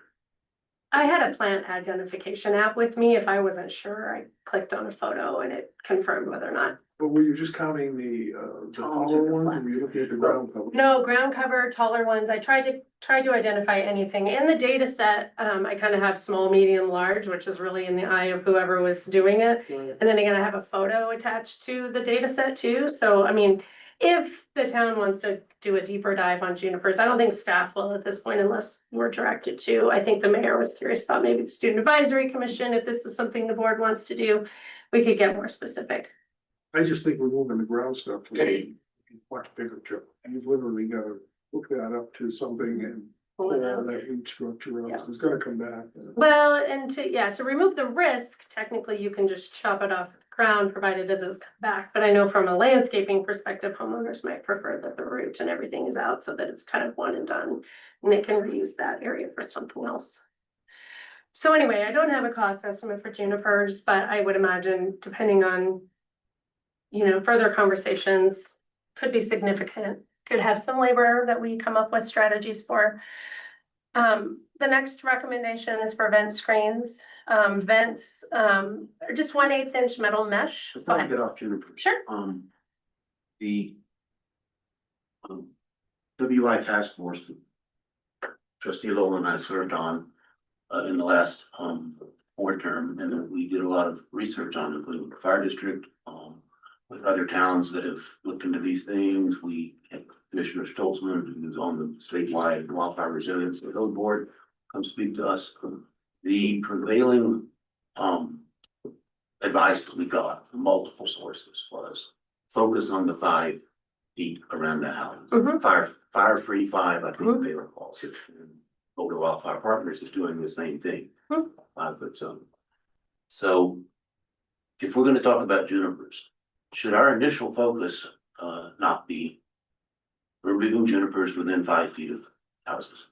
I had a plant identification app with me. If I wasn't sure, I clicked on a photo and it confirmed whether or not. But were you just counting the taller ones, or were you looking at the ground cover? No, ground cover, taller ones. I tried to identify anything. In the data set, I kind of have small, medium, large, which is really in the eye of whoever was doing it. Right. And then again, I have a photo attached to the data set too. So I mean, if the town wants to do a deeper dive on junipers, I don't think staff will at this point unless we're directed to. I think the mayor was curious about maybe the Student Advisory Commission, if this is something the board wants to do, we could get more specific. I just think removing the ground stuff to a much bigger job. You've literally got to hook that up to something and pull all that root structure Yeah. out. It's gonna come back. Well, and to remove the risk, technically you can just chop it off the ground, provided it doesn't come back. But I know from a landscaping perspective, homeowners might prefer that the root and everything is out so that it's kind of one and done. And they can reuse that area for something else. So anyway, I don't have a cost estimate for junipers, but I would imagine depending on, you know, further conversations could be significant, could have some labor that we come up with strategies for. The next recommendation is for vent screens. Vents, are just 1/8 inch metal mesh. Before we get off juniper. Sure. The WI task force, that trustee Lowell and I served on, in the last, board term, and then we did a lot of research on, including the fire district, with other towns that have looked into these things. We had Commissioner Stoltzman, who's on the statewide wildfire resilience code board, come speak to us. The prevailing, advice that we got from multiple sources was focus on the 5 feet around the house. Mhm. Fire free 5, I think Baylor calls it. And Boulder Wildfire Partners is doing the same thing. Mhm. 5 foot zone. So if we're gonna talk about junipers, should our initial focus, not be removing junipers within 5 feet of houses?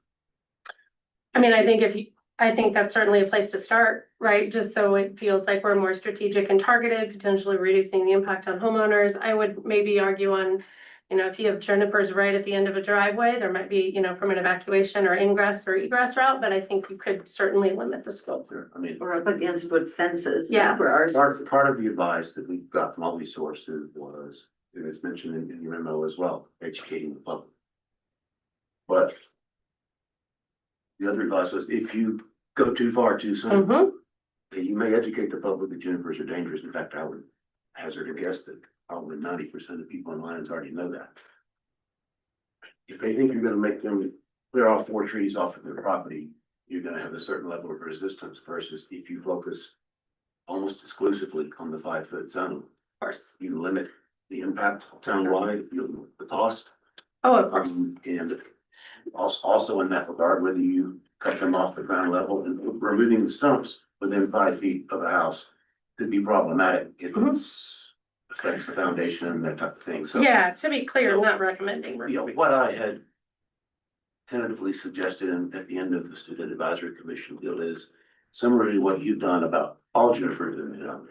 I mean, I think that's certainly a place to start, right? Just so it feels like we're more strategic and targeted, potentially reducing the impact on homeowners. I would maybe argue on, if you have junipers right at the end of a driveway, there might be, from an evacuation or ingress or egress route, but I think you could certainly limit the scope. I mean, Or up against wood fences. Yeah. That's where ours. part of the advice that we got from all these sources was, and it's mentioned in your memo as well, educating the public. But the other advice was if you go too far too soon, Mm-hmm. then you may educate the public that junipers are dangerous. In fact, I would hazard a guess that probably 90% of people in Lyons already know that. If they think you're gonna make them clear off 4 trees off of their property, you're gonna have a certain level of resistance versus if you focus almost exclusively on the 5 foot zone, Of course. you limit the impact townwide, you limit the cost. Oh, of course. And also in that regard, whether you cut them off the ground level and removing the stumps within 5 feet of a house could be problematic if it's affects the foundation and that type of thing. So, Yeah, to be clear, I'm not recommending. what I had tentatively suggested at the end of the student advisory commission deal is similar to what you've done about all junipers in the town.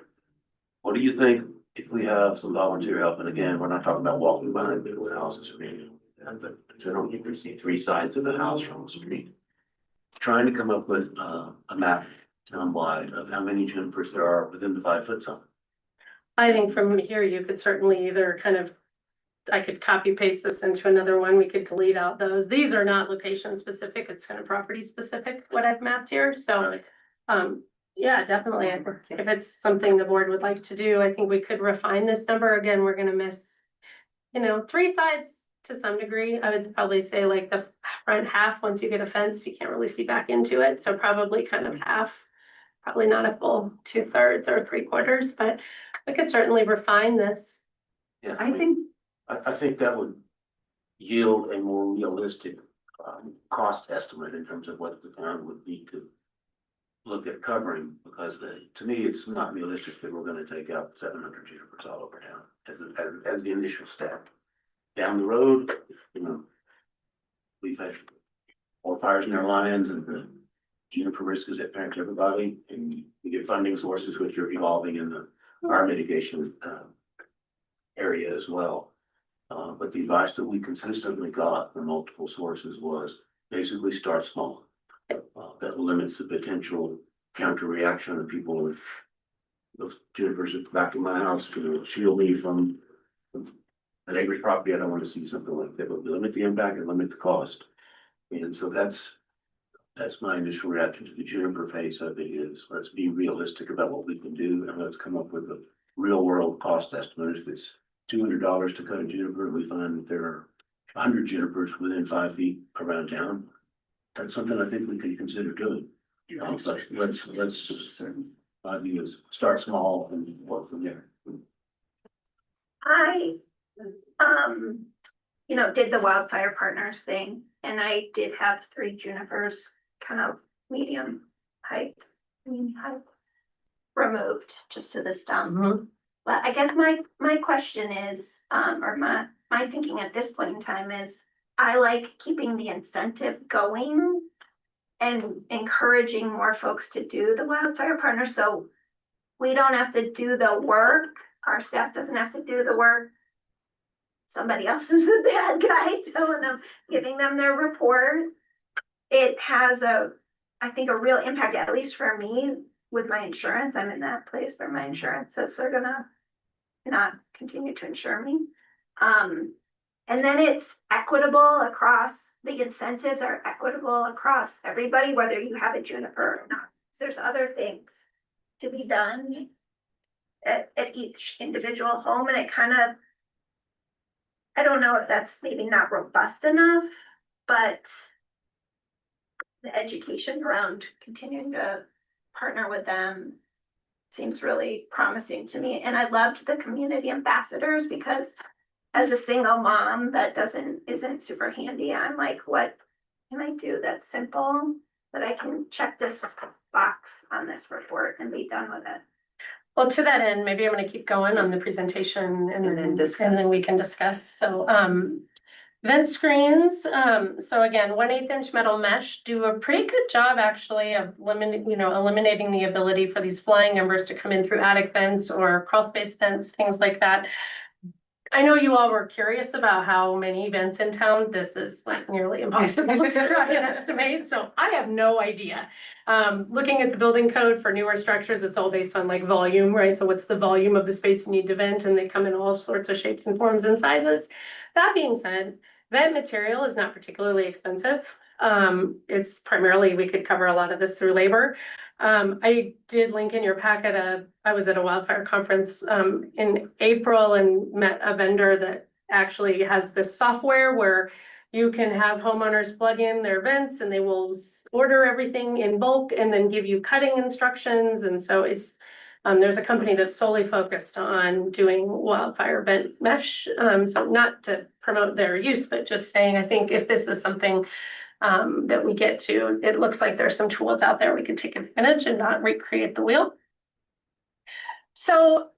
What do you think if we have some volunteer help? And again, we're not talking about walking behind big houses or anything, but generally you can see 3 sides of the house from the street. Trying to come up with a map townwide of how many junipers there are within the 5 foot zone. I think from here, you could certainly either I could copy paste this into another one. We could delete out those. These are not location specific. It's kind of property specific, what I've mapped here. So, yeah, definitely. If it's something the board would like to do, I think we could refine this number. Again, we're gonna miss, 3 sides to some degree. I would probably say like the front half, once you get a fence, you can't really see back into it. So probably kind of half, probably not a full 2/3 or 3/4, but we could certainly refine this. Yeah, I think, I think that would yield a more realistic cost estimate in terms of what the town would need to look at covering, because to me, it's not realistic that we're gonna take out 700 junipers all over town as the initial step. Down the road, we've had more fires in our Lyons and the juniper risk is apparent to everybody, and we get funding sources which are evolving in the fire mitigation area as well. But the advice that we consistently got from multiple sources was basically start small. That limits the potential counter reaction of people with those junipers at the back of my house to shield me from a neighbor's property. I don't want to see something like that, but we limit the impact and limit the cost. And so that's my initial reaction to the juniper phase of it is let's be realistic about what we can do and let's come up with a real world cost estimate. If it's $200 to cut a juniper, and we find that there are 100 junipers within 5 feet around town, that's something I think we can consider doing. But let's my view is start small and work from there. I, did the wildfire partners thing, and I did have 3 junipers, kind of medium height, removed just to the stump. But I guess my question is, or my thinking at this point in time is, I like keeping the incentive going and encouraging more folks to do the wildfire partner, so we don't have to do the work, our staff doesn't have to do the work. Somebody else is a bad guy telling them, giving them their report. it has I think a real impact, at least for me, with my insurance. I'm in that place where my insurance says they're gonna not continue to insure me. And then it's equitable across, the incentives are equitable across everybody, whether you have a juniper or not. There's other things to be done at each individual home, and it kind of, I don't know if that's maybe not robust enough, but the education around continuing to partner with them seems really promising to me. And I loved the community ambassadors, because as a single mom that isn't super handy, I'm like, what can I do that's simple, that I can check this box on this report and be done with it? Well, to that end, maybe I'm gonna keep going on the presentation and then we can discuss. So, vent screens, so again, 1/8 inch metal mesh do a pretty good job actually of eliminating the ability for these flying embers to come in through attic vents or crawl space vents, things like that. I know you all were curious about how many vents in town. This is like nearly impossible to try and estimate, so I have no idea. Looking at the building code for newer structures, it's all based on like volume, right? So what's the volume of the space you need to vent, and they come in all sorts of shapes and forms and sizes. That being said, vent material is not particularly expensive. It's primarily, we could cover a lot of this through labor. I did link in your packet, I was at a wildfire conference in April and met a vendor that actually has this software where you can have homeowners plug in their vents and they will order everything in bulk and then give you cutting instructions. And so it's, there's a company that's solely focused on doing wildfire vent mesh. So not to promote their use, but just saying, I think if this is something that we get to, it looks like there's some tools out there we could take advantage and not recreate the wheel. So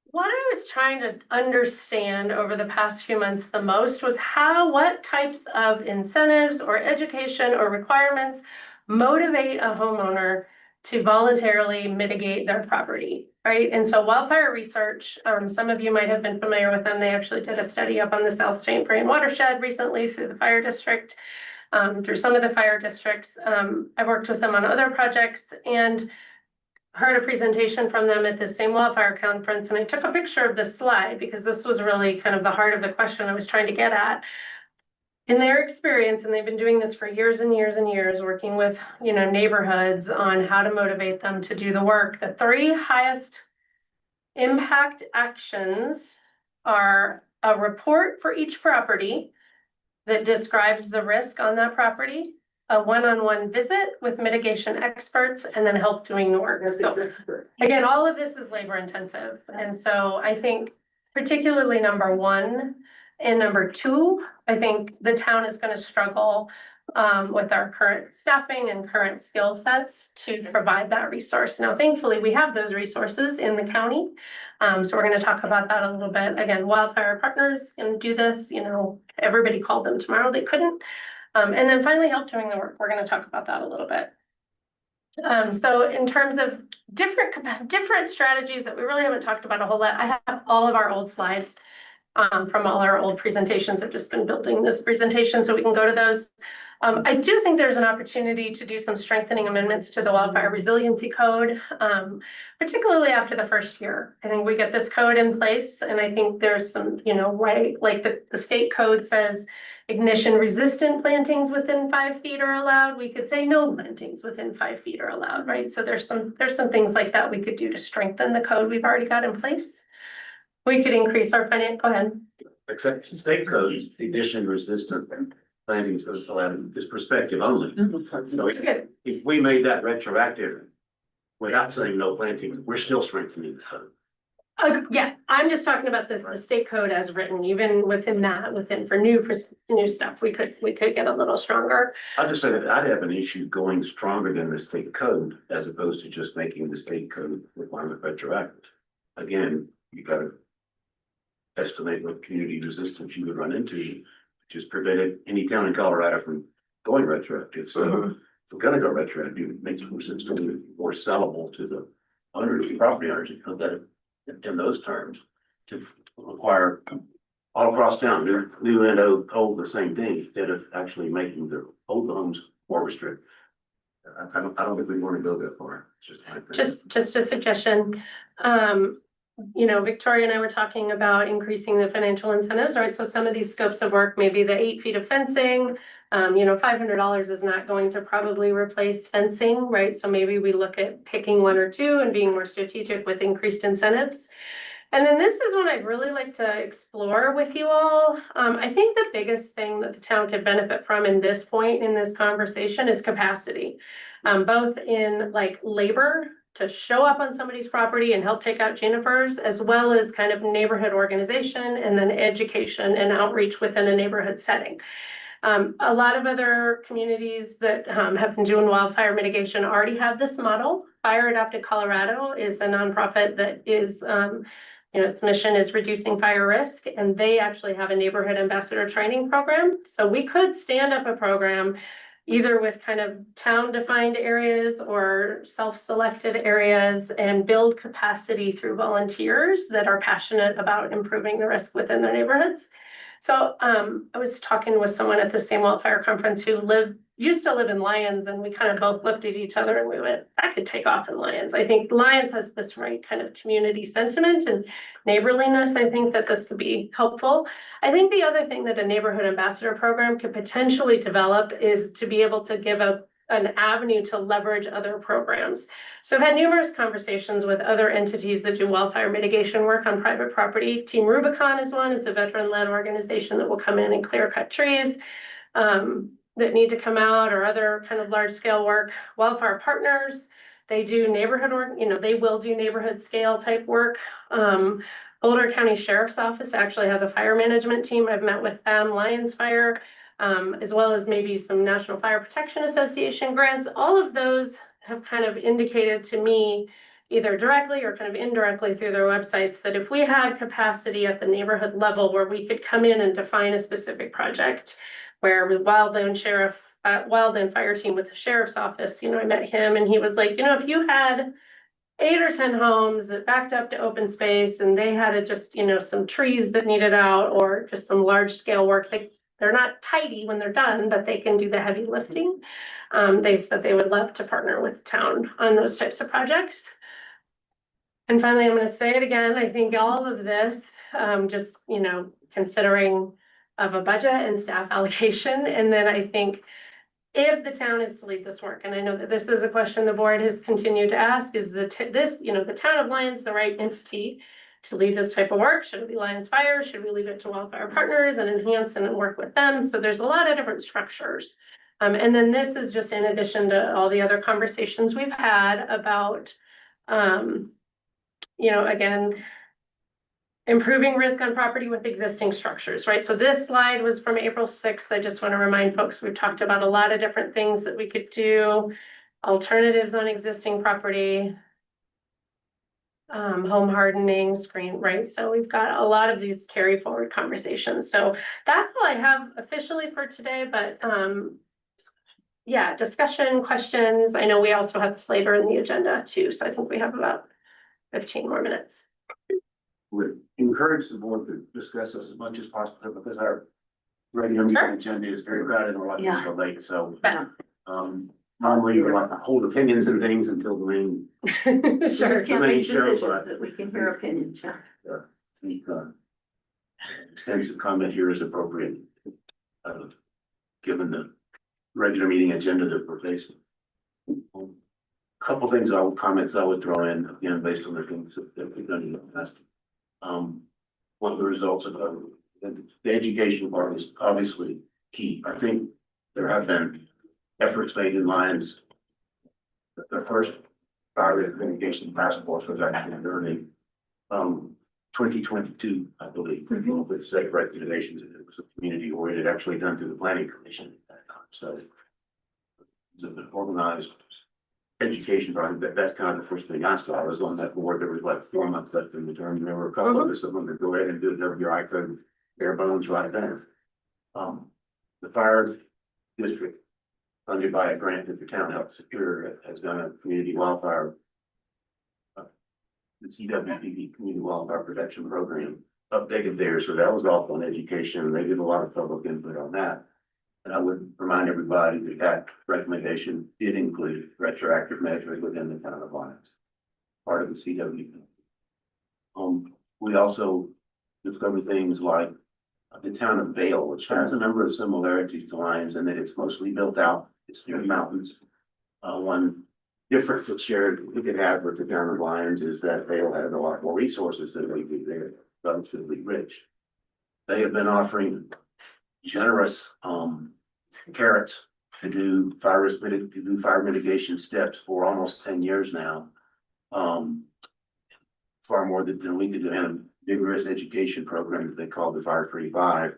what I was trying to understand over the past few months the most was what types of incentives or education or requirements motivate a homeowner to voluntarily mitigate their property, right? And so Wildfire Research, some of you might have been familiar with them. They actually did a study up on the South St. Vrain watershed recently through the fire district, through some of the fire districts. I've worked with them on other projects and heard a presentation from them at the same wildfire conference. And I took a picture of this slide because this was really kind of the heart of the question I was trying to get at. In their experience, and they've been doing this for years and years and years, working with, neighborhoods on how to motivate them to do the work. The 3 highest impact actions are a report for each property that describes the risk on that property, a one-on-one visit with mitigation experts, and then help doing the work. So again, all of this is labor intensive. And so I think particularly number 1 and number 2, I think the town is going to struggle with our current staffing and current skill sets to provide that resource. Now, thankfully, we have those resources in the county. So we're going to talk about that a little bit. Again, Wildfire Partners can do this. Everybody called them tomorrow. They couldn't. And then finally, help doing the work. We're going to talk about that a little bit. So in terms of different strategies that we really haven't talked about a whole lot, I have all of our old slides from all our old presentations. I've just been building this presentation so we can go to those. I do think there's an opportunity to do some strengthening amendments to the Wildfire Resiliency Code, particularly after the first year. I think we get this code in place, and I think there's some, right, like the state code says ignition resistant plantings within 5 feet are allowed. We could say no plantings within 5 feet are allowed, right? So there's some things like that we could do to strengthen the code we've already got in place. We could increase our finance, go ahead. Except state codes, ignition resistant planting is allowed, is perspective only. So if we made that retroactive without saying no planting, we're still strengthening the code. Yeah, I'm just talking about the state code as written, even within that, for new stuff, we could get a little stronger. I'll just say that I'd have an issue going stronger than the state code as opposed to just making the state code requirement retroactive. Again, you gotta estimate what community resistance you would run into, which has prevented any town in Colorado from going retroactive. So if we're gonna go retroactive, it makes more sense to do it more sellable to the owners, property owners, if you put that in those terms, to require all across town, new and old, the same thing, instead of actually making the old homes more restricted. I don't think we want to go that far. It's just my opinion. Just a suggestion. Victoria and I were talking about increasing the financial incentives, right? So some of these scopes of work, maybe the 8 feet of fencing, $500 is not going to probably replace fencing, right? So maybe we look at picking 1 or 2 and being more strategic with increased incentives. And then this is one I'd really like to explore with you all. I think the biggest thing that the town could benefit from in this point in this conversation is capacity. Both in like labor to show up on somebody's property and help take out junipers, as well as kind of neighborhood organization and then education and outreach within a neighborhood setting. A lot of other communities that have been doing wildfire mitigation already have this model. Fire Adopted Colorado is the nonprofit that is, its mission is reducing fire risk, and they actually have a neighborhood ambassador training program. So we could stand up a program either with kind of town-defined areas or self-selected areas and build capacity through volunteers that are passionate about improving the risk within their neighborhoods. So I was talking with someone at the same wildfire conference who used to live in Lyons, and we kind of both looked at each other and we went, I could take off in Lyons. I think Lyons has this right kind of community sentiment and neighborliness. I think that this could be helpful. I think the other thing that a neighborhood ambassador program could potentially develop is to be able to give an avenue to leverage other programs. So I've had numerous conversations with other entities that do wildfire mitigation work on private property. Team Rubicon is one. It's a veteran-led organization that will come in and clear cut trees that need to come out, or other kind of large scale work. Wildfire Partners, they do neighborhood work, they will do neighborhood scale type work. Boulder County Sheriff's Office actually has a fire management team. I've met with them, Lions Fire, as well as maybe some National Fire Protection Association grants. All of those have kind of indicated to me, either directly or kind of indirectly through their websites, that if we had capacity at the neighborhood level where we could come in and define a specific project, where with Wildland Fire Team with the sheriff's office, I met him and he was like, if you had 8 or 10 homes that backed up to open space and they had just, some trees that needed out, or just some large scale work, they're not tidy when they're done, but they can do the heavy lifting. They said they would love to partner with the town on those types of projects. And finally, I'm going to say it again. I think all of this, just, considering of a budget and staff allocation. And then I think if the town is to lead this work, and I know that this is a question the board has continued to ask, is the town of Lyons the right entity to lead this type of work? Should it be Lyons Fire? Should we leave it to Wildfire Partners and enhance and work with them? So there's a lot of different structures. And then this is just in addition to all the other conversations we've had about, again, improving risk on property with existing structures, right? So this slide was from April 6th. I just want to remind folks, we've talked about a lot of different things that we could do, alternatives on existing property, home hardening, screen, right? So we've got a lot of these carry forward conversations. So that's all I have officially for today, but yeah, discussion, questions. I know we also have this later in the agenda too. So I think we have about 15 more minutes. Would encourage the board to discuss this as much as possible, because our regular meeting agenda is very crowded and a lot of people are late, so. Normally we like to hold opinions and things until the main. We just can't Main make show, decisions, but- but we can hear opinions, yeah. I think, extensive comment here is appropriate. Given the regular meeting agenda that we're facing. Couple things comments I would throw in, again, based on the things that we've done in the past. One of the results of the education part is obviously key. I think there have been efforts made in Lyons. The first fire mitigation task force was actually during 2022, I believe, with safe recommendations. It was a community oriented, actually done through the planning commission at that time. So it's an organized education project. That's kind of the first thing I saw. I was on that board. There was like 4 months left in the term. There were a couple of us that wanted to go ahead and do it every I could, bare bones right there. The fire district, funded by a grant that the town helped secure, has done a community wildfire, the CWPP Community Wildfire Protection Program updated theirs, so that was all on education, they did a lot of public input on that. And I would remind everybody that that recommendation did include retroactive measures within the town of Lyons, part of the CW. We also discovered things like the town of Vale, which has a number of similarities to Lyons, and that it's mostly built out, it's near the mountains. One difference that's shared we could have with the town of Lyons is that Vale has a lot more resources than we do there, relatively rich. They have been offering generous carrots to do fire mitigation steps for almost 10 years now. Far more than we could do, and a vigorous education program that they call the Fire Free 5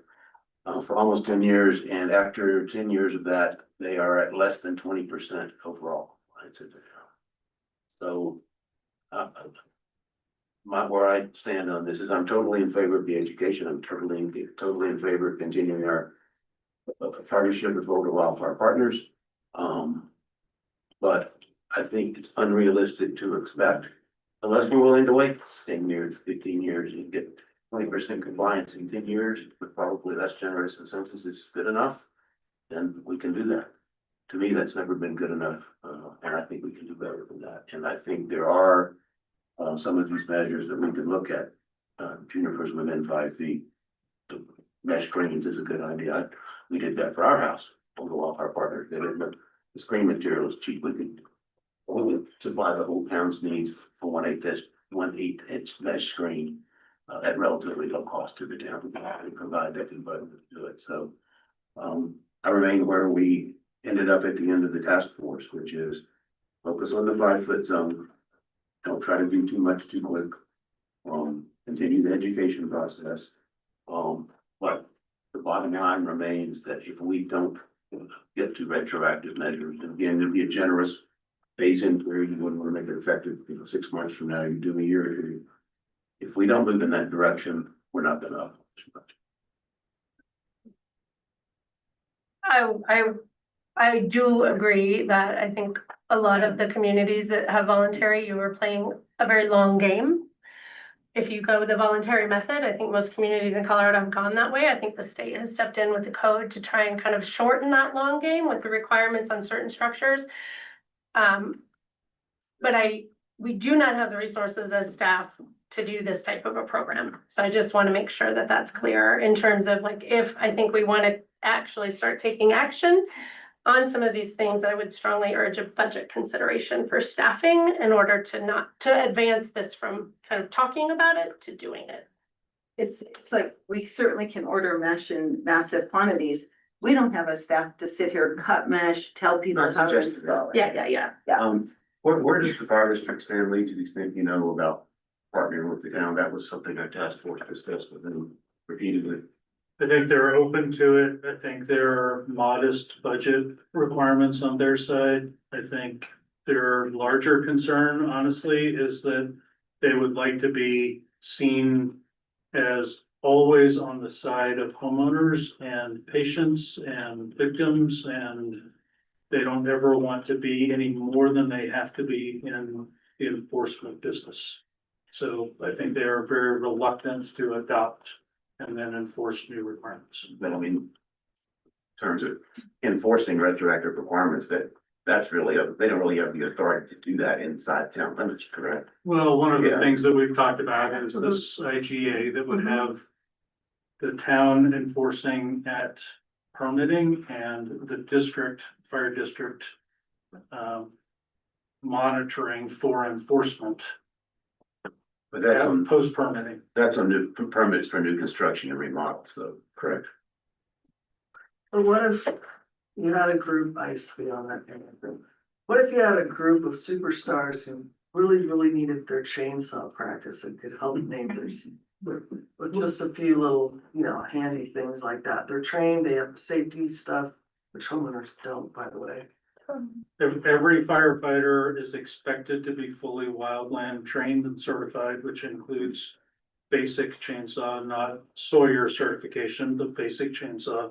for almost 10 years. And after 10 years of that, they are at less than 20% overall compliance in the town. So where I stand on this is I'm totally in favor of the education. I'm totally in favor of continuing our partnership with Boulder Wildfire Partners. But I think it's unrealistic to expect, unless we're willing to wait 10 years, 15 years, and get 20% compliance in 10 years, with probably less generous incentives is good enough, then we can do that. To me, that's never been good enough, and I think we can do better than that. And I think there are some of these measures that we can look at. Junipers within 5 feet. The mesh screens is a good idea. We did that for our house. Both of our partners did it, but the screen material is cheap. We could supply the whole town's needs for 1/8 inch mesh screen at relatively low cost to the town. We provide that and budget to do it. So I remain where we ended up at the end of the task force, which is focus on the 5-foot zone. Don't try to do too much too quick. Continue the education process. But the bottom line remains that if we don't get to retroactive measures, and again, there'd be a generous phase-in period, you wouldn't want to make it effective, 6 months from now, you do a year or two. If we don't move in that direction, we're not gonna accomplish much. I do agree that I think a lot of the communities that have voluntary, you were playing a very long game. If you go the voluntary method, I think most communities in Colorado have gone that way. I think the state has stepped in with the code to try and kind of shorten that long game with the requirements on certain structures. But we do not have the resources as staff to do this type of a program. So I just want to make sure that that's clear in terms of like, if I think we want to actually start taking action on some of these things, I would strongly urge a budget consideration for staffing in order to advance this from kind of talking about it to doing it. It's like, we certainly can order mesh in massive quantities. We don't have a staff to sit here, cut mesh, tell people Not how to suggesting install it. Yeah. Where does the fire district stand, Lee, to the extent you know about partnering with the town? That was something our task force discussed with them repeatedly. I think they're open to it. I think there are modest budget requirements on their side. I think their larger concern, honestly, is that they would like to be seen as always on the side of homeowners and patients and victims, and they don't ever want to be any more than they have to be in the enforcement business. So I think they are very reluctant to adopt and then enforce new requirements. But I mean, in terms of enforcing retroactive requirements, that's really, they don't really have the authority to do that inside town limits, correct? Well, one of the Yeah. things that we've talked about is this IGA that would have the town enforcing at permitting and the fire district monitoring for enforcement. But that's on, Post permitting. that's on new permits for new construction and remodels, though, correct? But what if you had a group, I used to be on that group. What if you had a group of superstars who really needed their chainsaw practice and could help neighbors? With just a few little, handy things like that. They're trained, they have safety stuff, which homeowners don't, by the way. Every firefighter is expected to be fully wildland trained and certified, which includes basic chainsaw, not Sawyer certification, but basic chainsaw.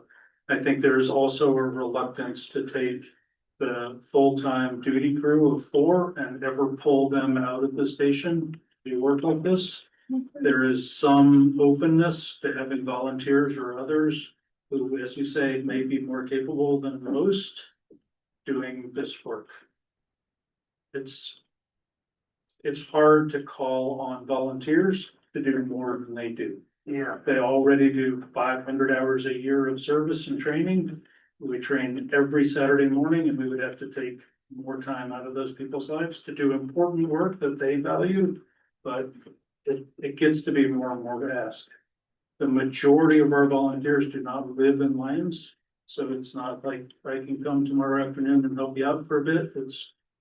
I think there's also a reluctance to take the full-time duty crew of 4 and ever pull them out of the station to do work like this. There is some openness to having volunteers or others who, as you say, may be more capable than most doing this work. It's hard to call on volunteers to do more than they do. Yeah. They already do 500 hours a year of service and training. We train every Saturday morning, and we would have to take more time out of those people's lives to do important work that they value. But it gets to be more and more asked. The majority of our volunteers do not live in Lyons, so it's not like I can come tomorrow afternoon and help you out for a bit.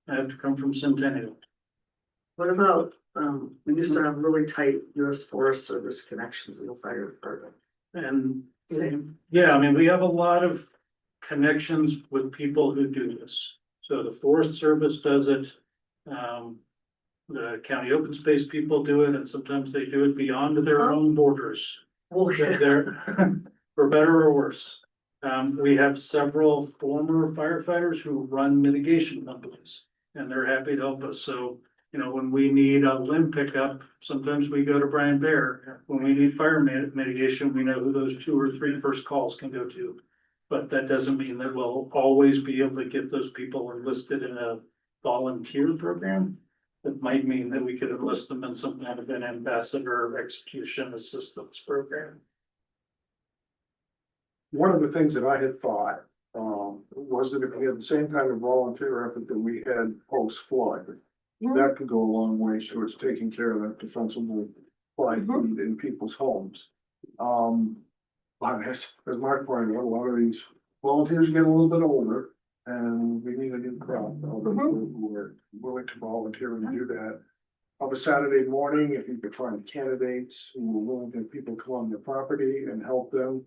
I have to come from Centennial. What about, we used to have really tight US Forest Service connections in the fire department. And yeah, I mean, we have a lot of connections with people who do this. So the Forest Service does it. The county open space people do it, and sometimes they do it beyond their own borders. They're for better or worse. We have several former firefighters who run mitigation companies, and they're happy to help us. So, you know, when we need a limb pickup, sometimes we go to Brian Bear. When we need fire mitigation, we know who those 2 or 3 first calls can go to. But that doesn't mean that we'll always be able to get those people enlisted in a volunteer program. That might mean that we could enlist them in some kind of an ambassador execution assistance program. One of the things that I had thought, was that if we had the same kind of volunteer effort that we had post-flood, that could go a long way towards taking care of that defensible flood in people's homes. But as Mark pointed out, a lot of these volunteers get a little bit older, and we need a new crop of people who are willing to volunteer and do that. Of a Saturday morning, if you could find candidates who were willing to have people come on their property and help them.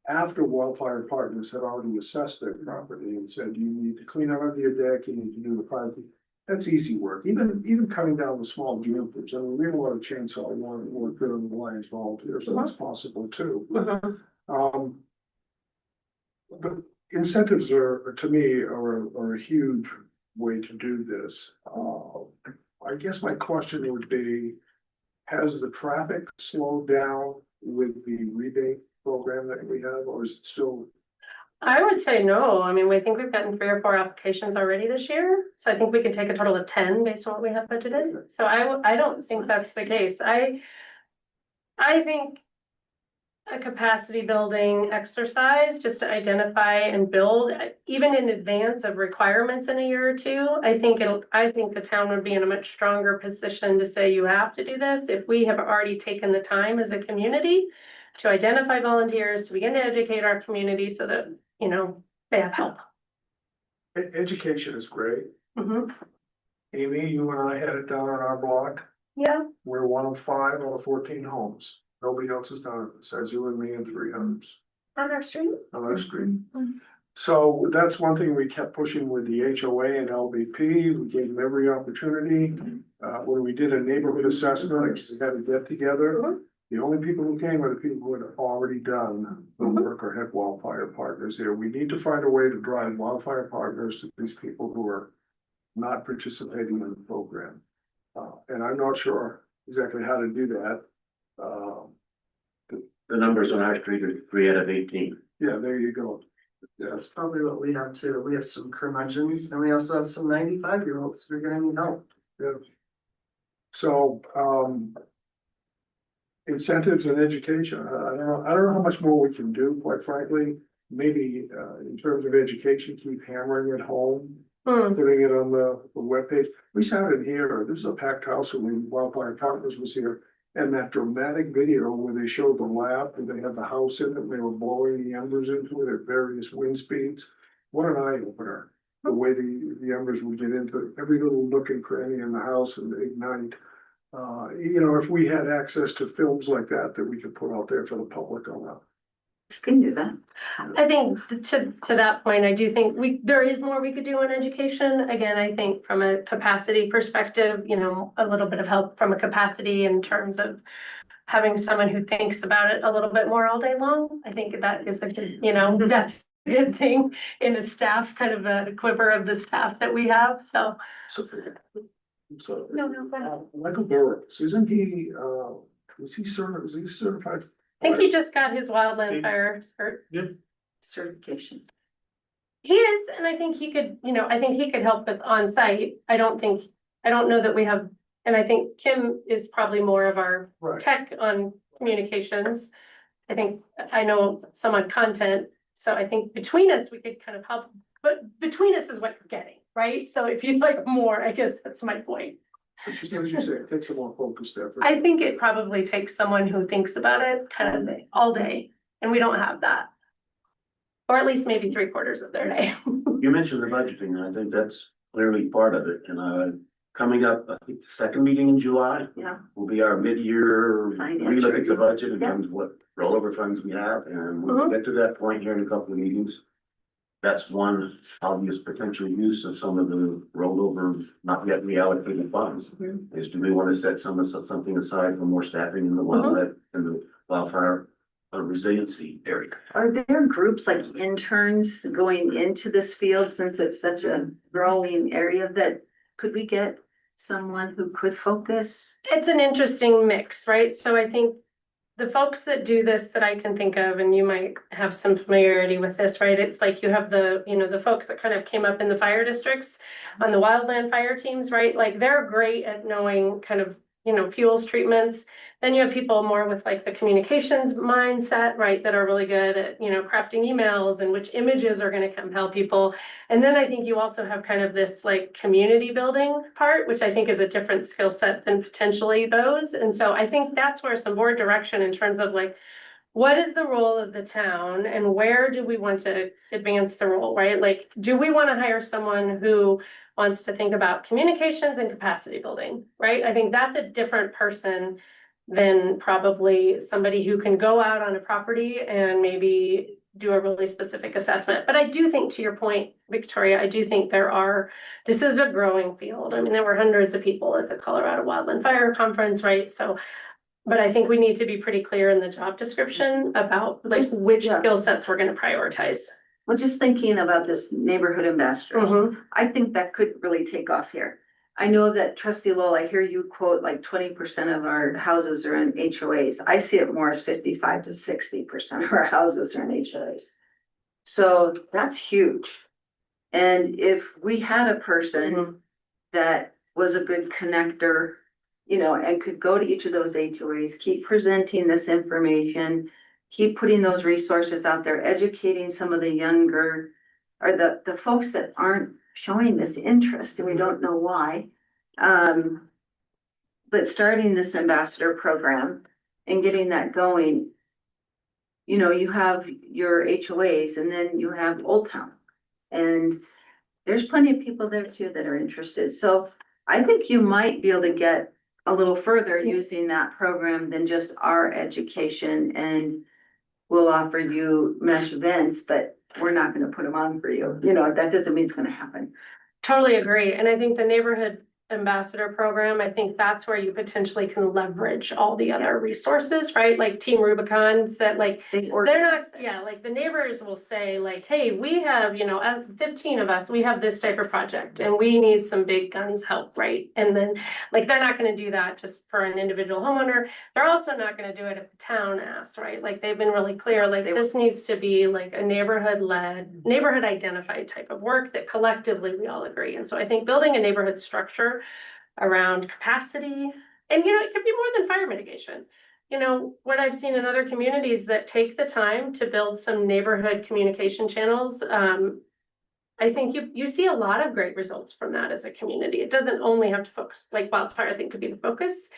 After wildfire partners had already assessed their property and said, you need to clean out under your deck, you need to do the project. That's easy work, even cutting down the small junipers. I mean, we have a lot of chainsaw work good on the Lions volunteers, so that's possible too. The incentives are, to me, are a huge way to do this. I guess my question would be, has the traffic slowed down with the rebate program that we have, or is it still? I would say no. I mean, we think we've gotten 3 or 4 applications already this year. So I think we can take a total of 10 based on what we have budgeted. So I don't think that's the case. I think a capacity building exercise just to identify and build, even in advance of requirements in a year or 2, I think the town would be in a much stronger position to say you have to do this if we have already taken the time as a community to identify volunteers, to begin to educate our community so that, you know, they have help. Education is great. Mhm. Amy, you and I had it down on our block. Yeah. We're one of 5 out of 14 homes. Nobody else has done it besides you and me and 3 others On our street? on our street. So that's one thing we kept pushing with the HOA and LVP. We gave them every opportunity. When we did a neighborhood assessment, we had to get together. The only people who came are the people who had already done the work or had wildfire partners there. We need to find a way to drive wildfire partners to these people who are not participating in the program. And I'm not sure exactly how to do that. The numbers on our street are 3 out of 18. Yeah, there you go. That's probably what we have too. We have some curmudgeons and we also have some 95-year-olds who are gonna need help. Yeah. So, incentives and education, I don't know how much more we can do, quite frankly. Maybe, in terms of education, keep hammering it home, putting it on the webpage. We sat in here, this is a packed house when Wildfire Partners was here. And that dramatic video where they showed the lab and they had the house in it and they were blowing the embers into it at various wind speeds. What an eye opener, the way the embers would get into every little nook and cranny in the house and ignite. You know, if we had access to films like that we could put out there for the public on that. You can do that. I think to that point, I do think there is more we could do on education. Again, I think from a capacity perspective, you know, a little bit of help from a capacity in terms of having someone who thinks about it a little bit more all day long. I think that is that's a good thing in the staff, kind of a quiver of the staff that we have. So So No, go ahead. Michael Burrows, isn't he, is he certified? I think he just got his wildland fire cert. Certification. He is, and I think he could, I think he could help with on-site. I don't know that we have, and I think Kim is probably more of our Right. tech on communications. I know some on content, so I think between us, we could kind of help, but between us is what you're getting, right? So if you'd like more, I guess that's my point. As you say, it takes a more focused effort. I think it probably takes someone who thinks about it kind of all day, and we don't have that. Or at least maybe 3/4 of their day. You mentioned the budgeting, and I think that's clearly part of it, and coming up, I think the second meeting in July. Yeah. Will be our mid-year Finance relook at the review. budget in Yeah. terms of what rollover funds we have, and we'll get to that point here in a couple of meetings. That's one obvious potential use of some of the rollover, not yet reallocated funds. Is do we want to set something aside for more staffing in the wildlife and the wildfire resiliency area? Are there groups like interns going into this field since it's such a growing area that could we get someone who could focus? It's an interesting mix, right? So I think the folks that do this that I can think of, and you might have some familiarity with this, right? It's like you have the folks that kind of came up in the fire districts on the wildland fire teams, right? Like they're great at knowing kind of, fuels treatments. Then you have people more with like the communications mindset, right? That are really good at, crafting emails and which images are going to compel people. And then I think you also have kind of this like community building part, which I think is a different skill set than potentially those. And so I think that's where some more direction in terms of like, what is the role of the town and where do we want to advance the role, right? Like, do we want to hire someone who wants to think about communications and capacity building, right? I think that's a different person than probably somebody who can go out on a property and maybe do a really specific assessment. But I do think, to your point, Victoria, I do think this is a growing field. I mean, there were hundreds of people at the Colorado Wildland Fire Conference, right? So, but I think we need to be pretty clear in the job description about like which skill sets we're going to prioritize. Well, just thinking about this neighborhood ambassador, I think that could really take off here. I know that Trustee Lowell, I hear you quote like 20% of our houses are in HOAs. I see it more as 55 to 60% of our houses are in HOAs. So that's huge. And if we had a person that was a good connector, and could go to each of those HOAs, keep presenting this information, keep putting those resources out there, educating some of the younger or the folks that aren't showing this interest and we don't know why. But starting this ambassador program and getting that going, you have your HOAs and then you have Old Town. And there's plenty of people there too that are interested. So I think you might be able to get a little further using that program than just our education, and we'll offer you mesh events, but we're not gonna put them on for you. That doesn't mean it's gonna happen. Totally agree. And I think the neighborhood ambassador program, I think that's where you potentially can leverage all the other resources, right? Like Team Rubicon said, like, they're not, like the neighbors will say like, hey, we have, as 15 of us, we have this type of project and we need some big guns help, right? And then like, they're not gonna do that just for an individual homeowner. They're also not gonna do it if the town asks, right? Like they've been really clear, like this needs to be like a neighborhood-led, neighborhood identified type of work that collectively we all agree. And so I think building a neighborhood structure around capacity, and it could be more than fire mitigation. What I've seen in other communities that take the time to build some neighborhood communication channels, I think you see a lot of great results from that as a community. It doesn't only have to focus, like wildfire I think could be the focus,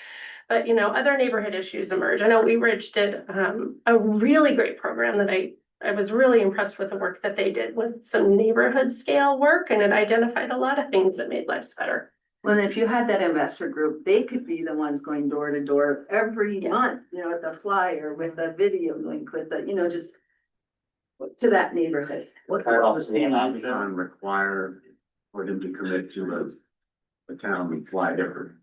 but other neighborhood issues emerge. I know We Ridge did a really great program that I was really impressed with the work that they did with some neighborhood scale work, and it identified a lot of things that made lives better. Well, if you had that investor group, they could be the ones going door to door every month, with a flyer, with a video link, with just to that neighborhood. What does the Rubicon require for them to commit to a town-wide effort?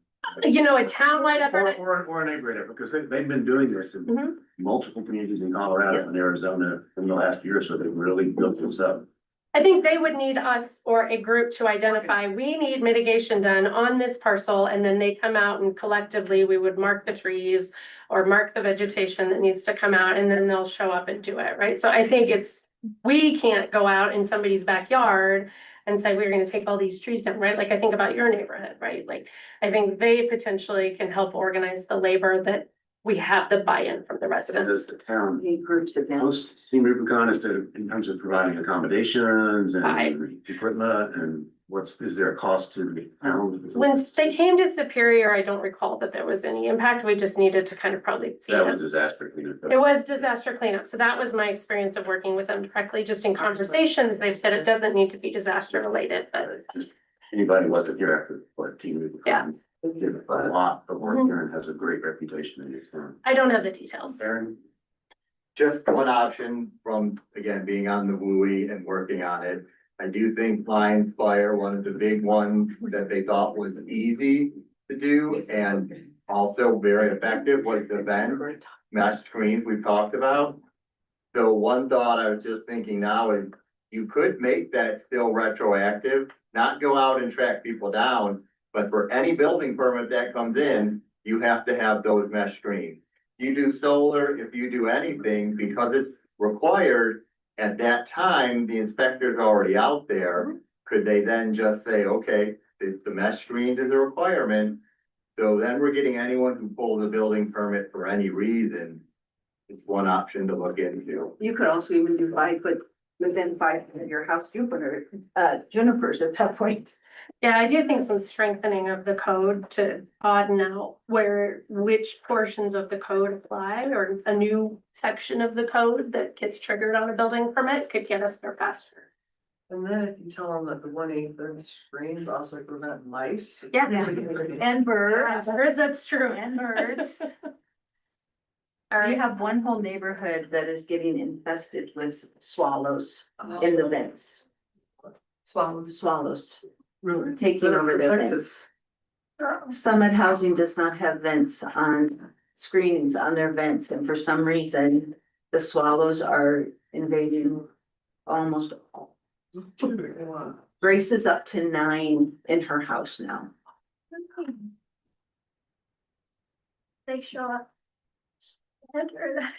A townwide effort. Or a neighborhood effort, because they've been doing this in multiple communities in Colorado and Arizona in the last year, so they've really built this up. I think they would need us or a group to identify, we need mitigation done on this parcel, and then they come out and collectively we would mark the trees or mark the vegetation that needs to come out, and then they'll show up and do it, right? So I think we can't go out in somebody's backyard and say, we're gonna take all these trees down, right? Like I think about your neighborhood, right? Like, I think they potentially can help organize the labor that we have the buy-in from the And does residents. the town Need groups of them. host Team Rubicon in terms of providing accommodations and equipment and is there a cost to the town? When they came to Superior, I don't recall that there was any impact. We just needed to kind of probably. That was disaster cleanup. It was disaster cleanup. So that was my experience of working with them directly, just in conversations. They've said it doesn't need to be disaster related, but Anybody who wasn't here after what Team Rubicon. Yeah. Did a lot of work here and has a great reputation in this town. I don't have the details. Aaron? Just one option from, again, being on the WUI and working on it. I do think Lions Fire, one of the big ones that they thought was easy to do and also very effective was the vent mesh screens we talked about. So one thought I was just thinking now is you could make that still retroactive, not go out and track people down, but for any building permit that comes in, you have to have those mesh screens. You do solar, if you do anything, because it's required, at that time, the inspector's already out there. Could they then just say, okay, the mesh screens is a requirement? So then we're getting anyone who pulls a building permit for any reason. It's one option to look into. You could also even do 5 foot, within 5 feet of your house, junipers at that point. Yeah, I do think some strengthening of the code to broaden out which portions of the code apply, or a new section of the code that gets triggered on a building permit could get us there faster. And then if you tell them that the 1/8 screens also prevent mice. Yeah. And birds. I heard that's true. And birds. All We right, have one whole neighborhood that is getting infested with swallows in the vents. Swallows. Taking over the vents. Summit Housing does not have vents on screens on their vents, and for some reason, the swallows are invading almost all. Grace is up to 9 in her house now. They show up. Enter that.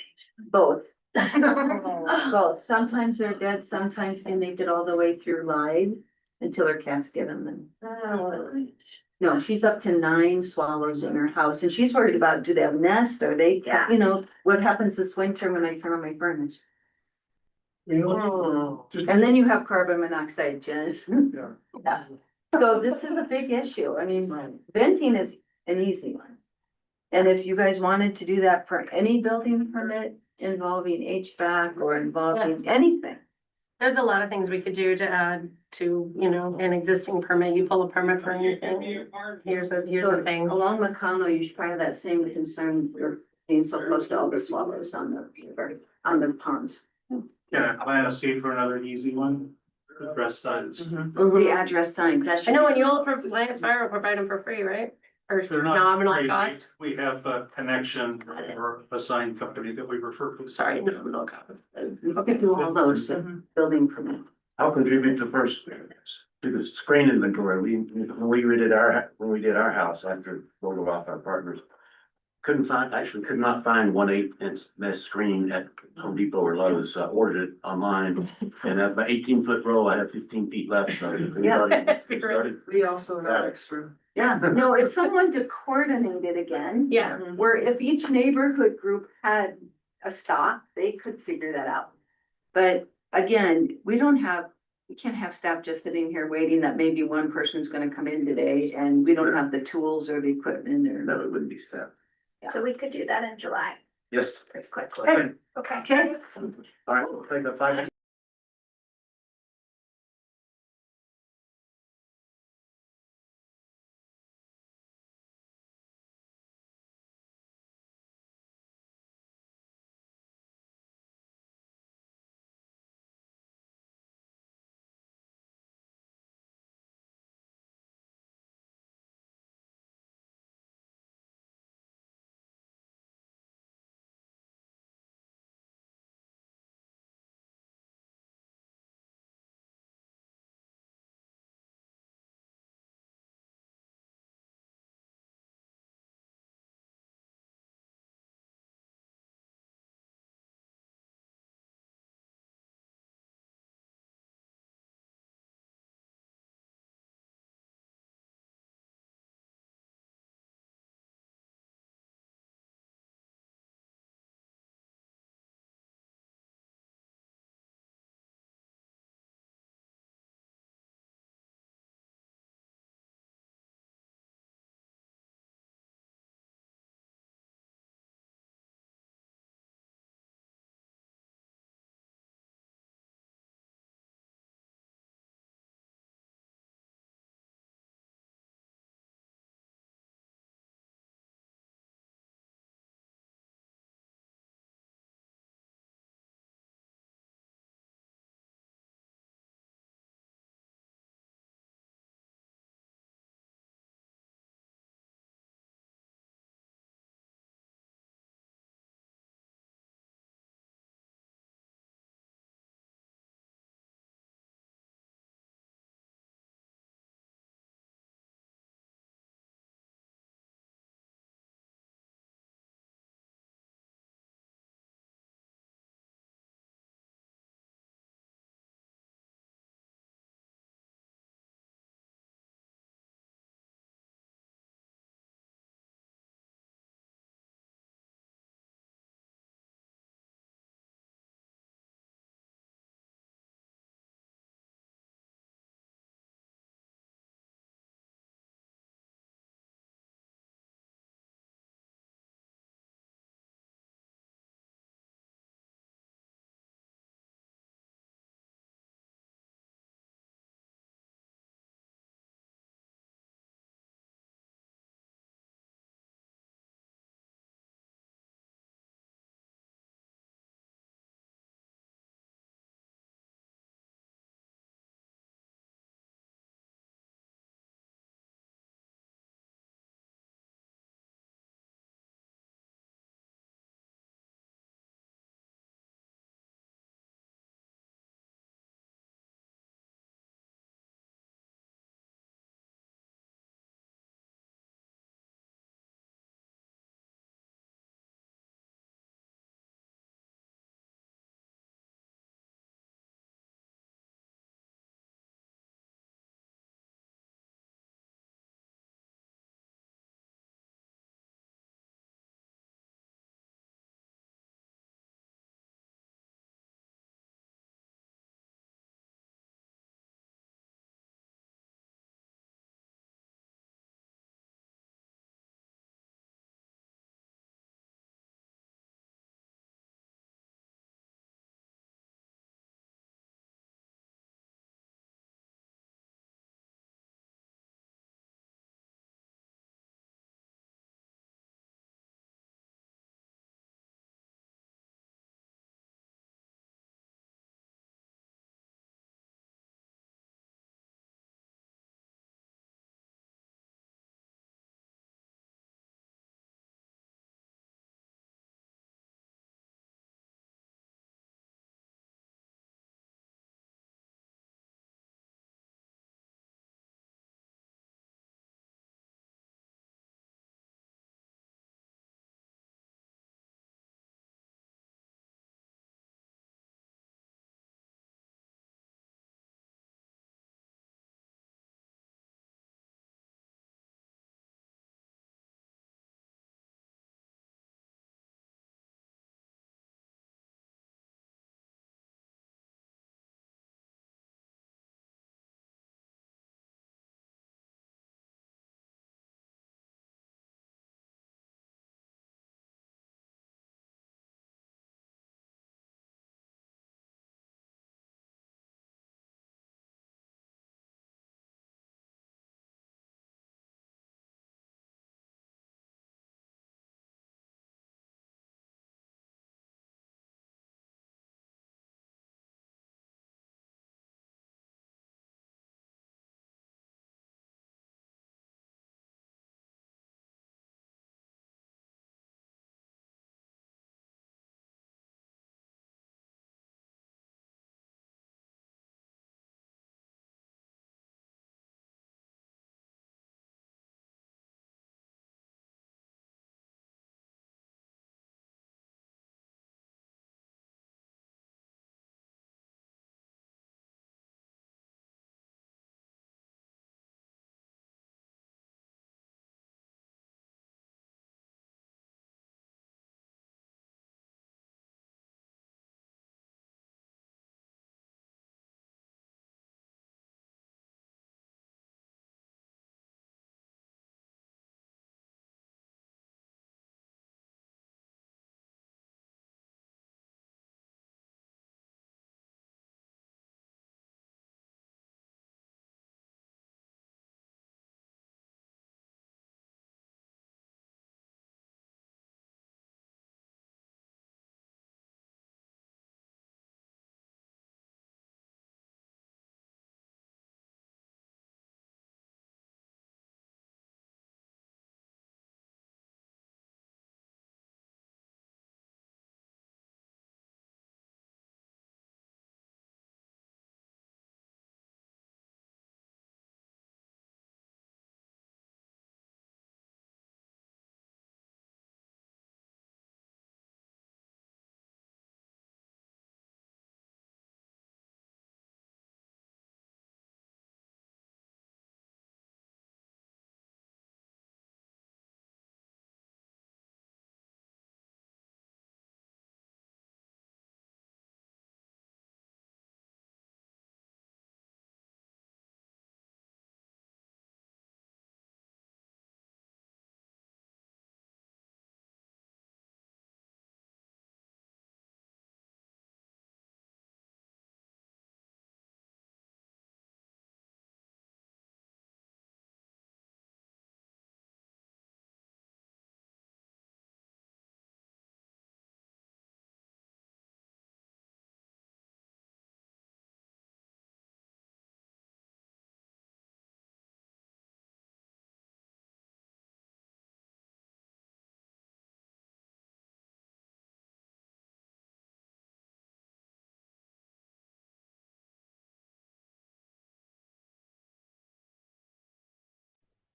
Both. Both. Sometimes they're dead, sometimes they make it all the way through live until her cats get them and. No, she's up to 9 swallows in her house and she's worried about, do they have nests? Are they, Yeah. you know, what happens this winter when I turn on my furnace? And then you have carbon monoxide, Jen. Yeah. Yeah. So this is a big issue. I mean, venting is an easy one. And if you guys wanted to do that for any building permit involving HVAC or involving anything. there's a lot of things we could do to add to, an existing permit. You pull a permit for anything. Here's the thing. Along McConnell, you should probably have that same concern for being so close to all the swallows on the ponds. Can I plant a seed for another easy one? Address signs. The address signs, that I should. know when you all Lions Fire will provide them for free, right? Or They're not nominal free. cost? We have a connection or a sign company that we refer to. Sorry, nominal cost. You can do all those, building permit. I'll contribute to first, to the screen inventory. When we did our house after rolled off our partners. Could not find 1/8 inch mesh screen at Home Depot or Lowe's. So I ordered it online. And at my 18-foot roll, I have 15 feet left. So if anybody started, We also have extra. Yeah, no, it's someone to coordinate it again. Yeah, Where if each neighborhood group had a stock, they could figure that out. But again, we can't have staff just sitting here waiting that maybe one person's gonna come in today and we don't have the tools or the equipment or. no, it wouldn't be staff. So we could do that in July. Yes. Quickly. Okay. Okay. Okay. All right, we'll take a 5 minute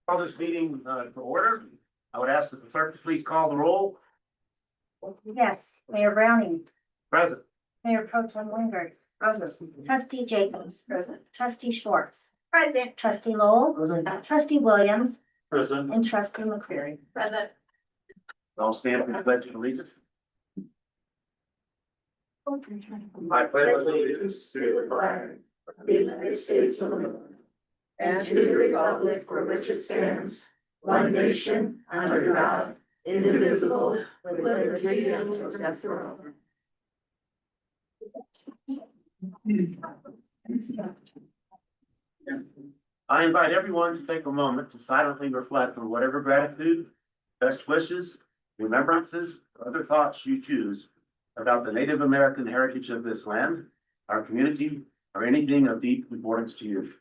Call this meeting to order. I would ask that the clerk to please call the roll. Yes, Mayor Browning, Present. Mayor Pro Tem Wingert. Present. Trustee Jacobs. Present. Trustee Schwartz. Present. Trustee Lowell. Trustee Williams Present. and Trustee McCreary. Present. All stand for the pledge of allegiance. I pledge allegiance to the flag of the United States of America and to the republic for which it stands, one nation, under God, indivisible, with liberty and justice for all. I invite everyone to take a moment to silently reflect on whatever gratitude, best wishes, remembrances, or other thoughts you choose about the Native American heritage of this land, our community, or anything of deep importance to you.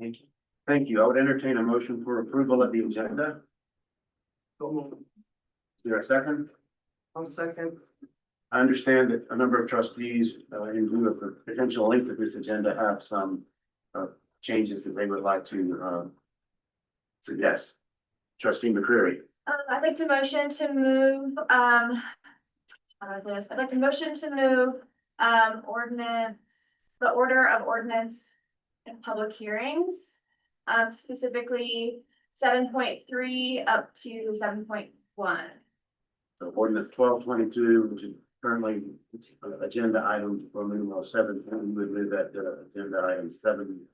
Thank you. Thank you. I would entertain a motion for approval of the agenda. Is there a second? I'll second. I understand that a number of trustees, in view of the potential length of this agenda, have some changes that they would like to suggest. Trustee McCreary. I'd like to motion to move, I'd like to motion to move, ordinance, the order of ordinance and public hearings. Specifically 7.3 up to 7.1. So ordinance 1222, which is currently agenda item for number 7, we would move that agenda item 7.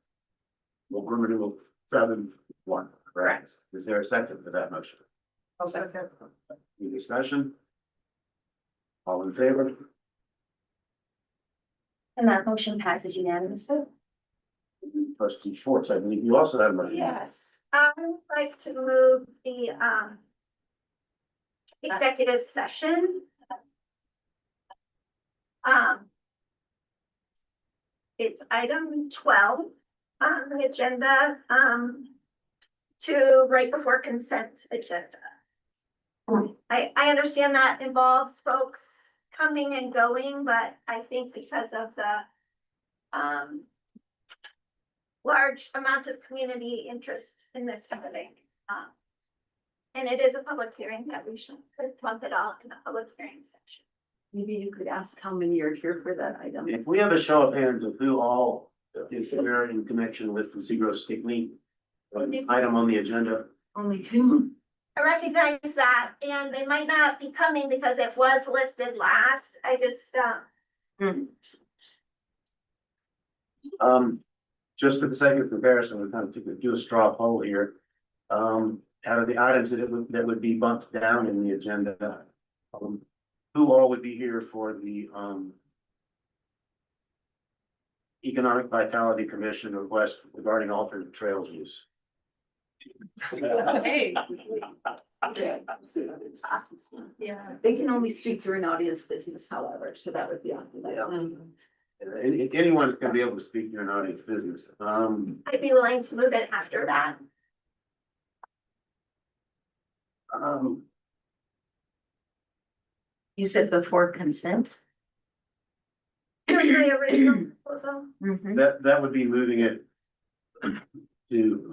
Well, we're going to move 7.1. Correct. Is there a second for that motion? I'll second. Any discussion? All in favor? And that motion passes unanimously. Trustee Schwartz, I believe you also have a motion. Yes, I would like to move the executive session. It's item 12 on the agenda, to right before consent agenda. I understand that involves folks coming and going, but I think because of the large amount of community interest in this topic. And it is a public hearing that we should lump it all in the public hearing section. Maybe you could ask how many are here for that item. If we have a show of hands of who all is here in connection with the Zero Stickney item on the agenda. Only 2. I recognize that, and they might not be coming because it was listed last. I just, Just for the sake of comparison, we kind of do a straw poll here. Out of the items that would be bumped down in the agenda, who all would be here for the Economic Vitality Commission request regarding alternate trails use? Hey. Yeah, they can only speak to an audience business, however, so that would be on. Anyone can be able to speak to an audience business. I'd be willing to move it after that. You said before consent? Here's my original proposal. That would be moving it to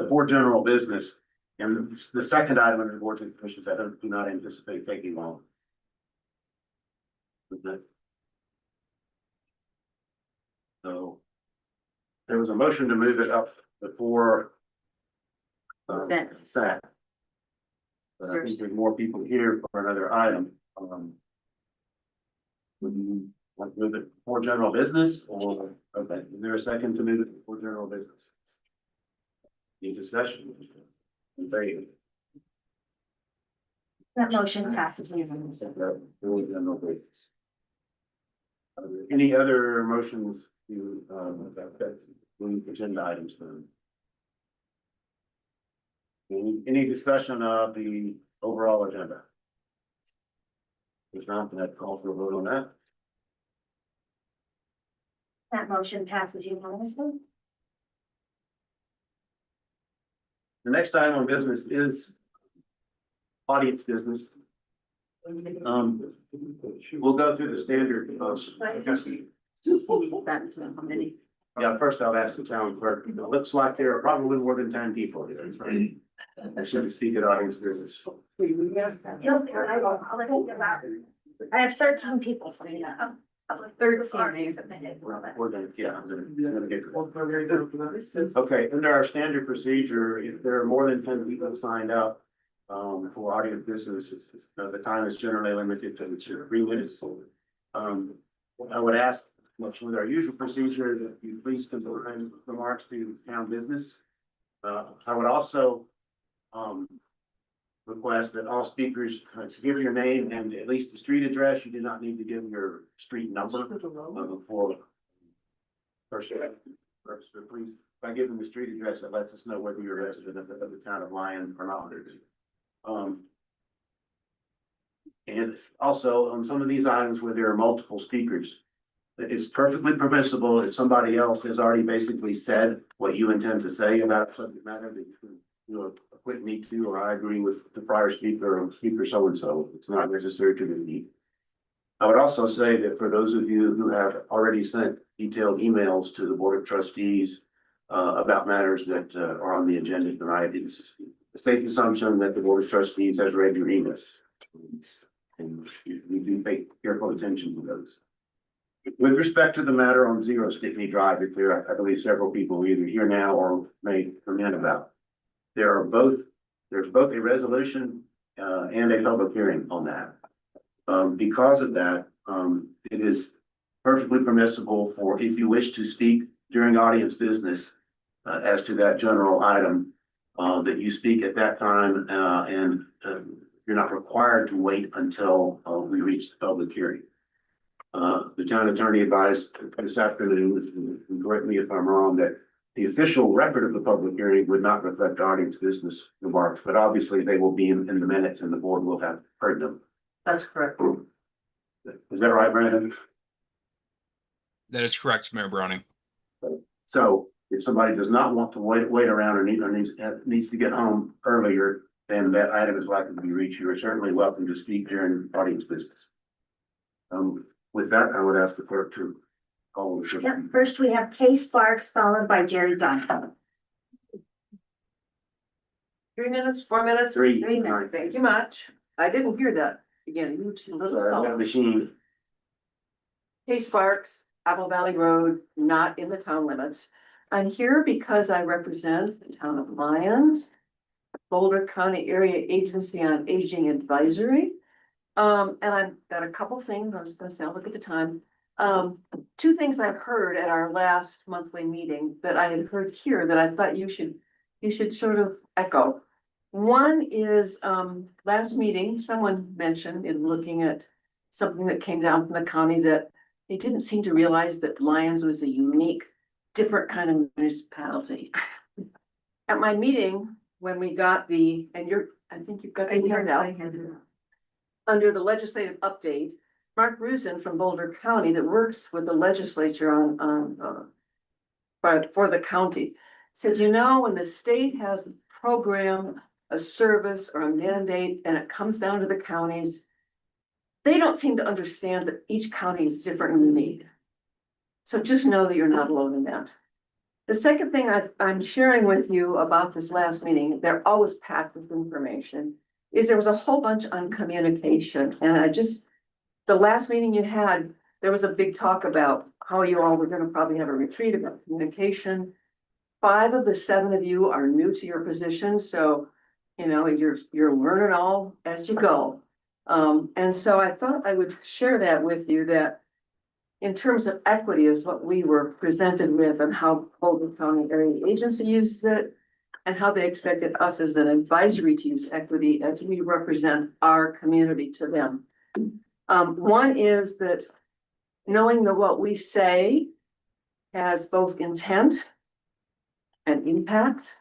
for general business. And the second item under the boards and commissions, I do not anticipate taking long. So there was a motion to move it up before consent. But I think there's more people here for another item. Would you like to move it for general business or, okay, is there a second to move it for general business? Any discussion? Very good. That motion passes unanimously. Any other motions to, move agenda items then? Any discussion of the overall agenda? If not, then I'd call for a vote on that. That motion passes unanimously. The next item on business is audience business. We'll go through the standard. Yeah, first I'll ask the town clerk. It looks like there are probably more than 10 people here. That's right. I shouldn't speak at audience business. I have 13 people, so yeah. 13. We're gonna, yeah, I'm gonna get. Okay, under our standard procedure, if there are more than 10 people signed up for audience business, the time is generally limited to 3 minutes. I would ask, much with our usual procedure, that you please confine remarks to town business. I would also request that all speakers to give your name and at least the street address. You do not need to give your street number before. First, please, by giving the street address, that lets us know whether you're a resident of the town of Lyon or not. And also on some of these items where there are multiple speakers, it's perfectly permissible if somebody else has already basically said what you intend to say about subject matter, that you know, quit me too, or I agree with the prior speaker or speaker so-and-so. It's not necessary to repeat. I would also say that for those of you who have already sent detailed emails to the Board of Trustees about matters that are on the agenda tonight, it's a safe assumption that the Board of Trustees has read your emails. And we do pay careful attention to those. With respect to the matter on 0 Stickney Drive, it's clear, I believe several people either here now or may comment about. There's both a resolution and a public hearing on that. Because of that, it is perfectly permissible for, if you wish to speak during audience business as to that general item, that you speak at that time, and you're not required to wait until we reach the public hearing. The town attorney advised this afternoon, and correct me if I'm wrong, that the official record of the public hearing would not reflect audience business remarks, but obviously they will be in the minutes and the board will have heard them. That's correct. Is that right, Brandon? That is correct, Mayor Browning. So if somebody does not want to wait around or needs to get home earlier, then that item is likely to be reached. You are certainly welcome to speak during audience business. With that, I would ask the clerk to call the. Yep, first we have Kay Sparks, followed by Jerry Johnson. 3 minutes, 4 minutes? 3 3 minutes. minutes. Thank you much. I didn't hear that. Again, you just. Sorry, I've got a machine. Hey Sparks, Apple Valley Road, not in the town limits. I'm here because I represent the town of Lyons, Boulder County Area Agency on Aging Advisory. And I've got a couple things, I was gonna say, I'll look at the time. 2 things I've heard at our last monthly meeting that I had heard here that I thought you should sort of echo. One is, last meeting, someone mentioned in looking at something that came down from the county that they didn't seem to realize that Lyons was a unique, different kind of municipality. At my meeting, when we got I think you've got the handout. Under the legislative update, Mark Rusin from Boulder County that works with the legislature for the county said, you know, when the state has a program, a service or a mandate, and it comes down to the counties, they don't seem to understand that each county is different and unique. So just know that you're not alone in that. The second thing I'm sharing with you about this last meeting, they're always packed with information, is there was a whole bunch on communication. And the last meeting you had, there was a big talk about how you all were gonna probably have a retreat about communication. 5 of the 7 of you are new to your position, so you know, you're learning all as you go. And so I thought I would share that with you, that in terms of equity is what we were presented with and how Boulder County Area Agency uses it and how they expected us as an advisory to use equity as we represent our community to them. One is that knowing that what we say has both intent and impact,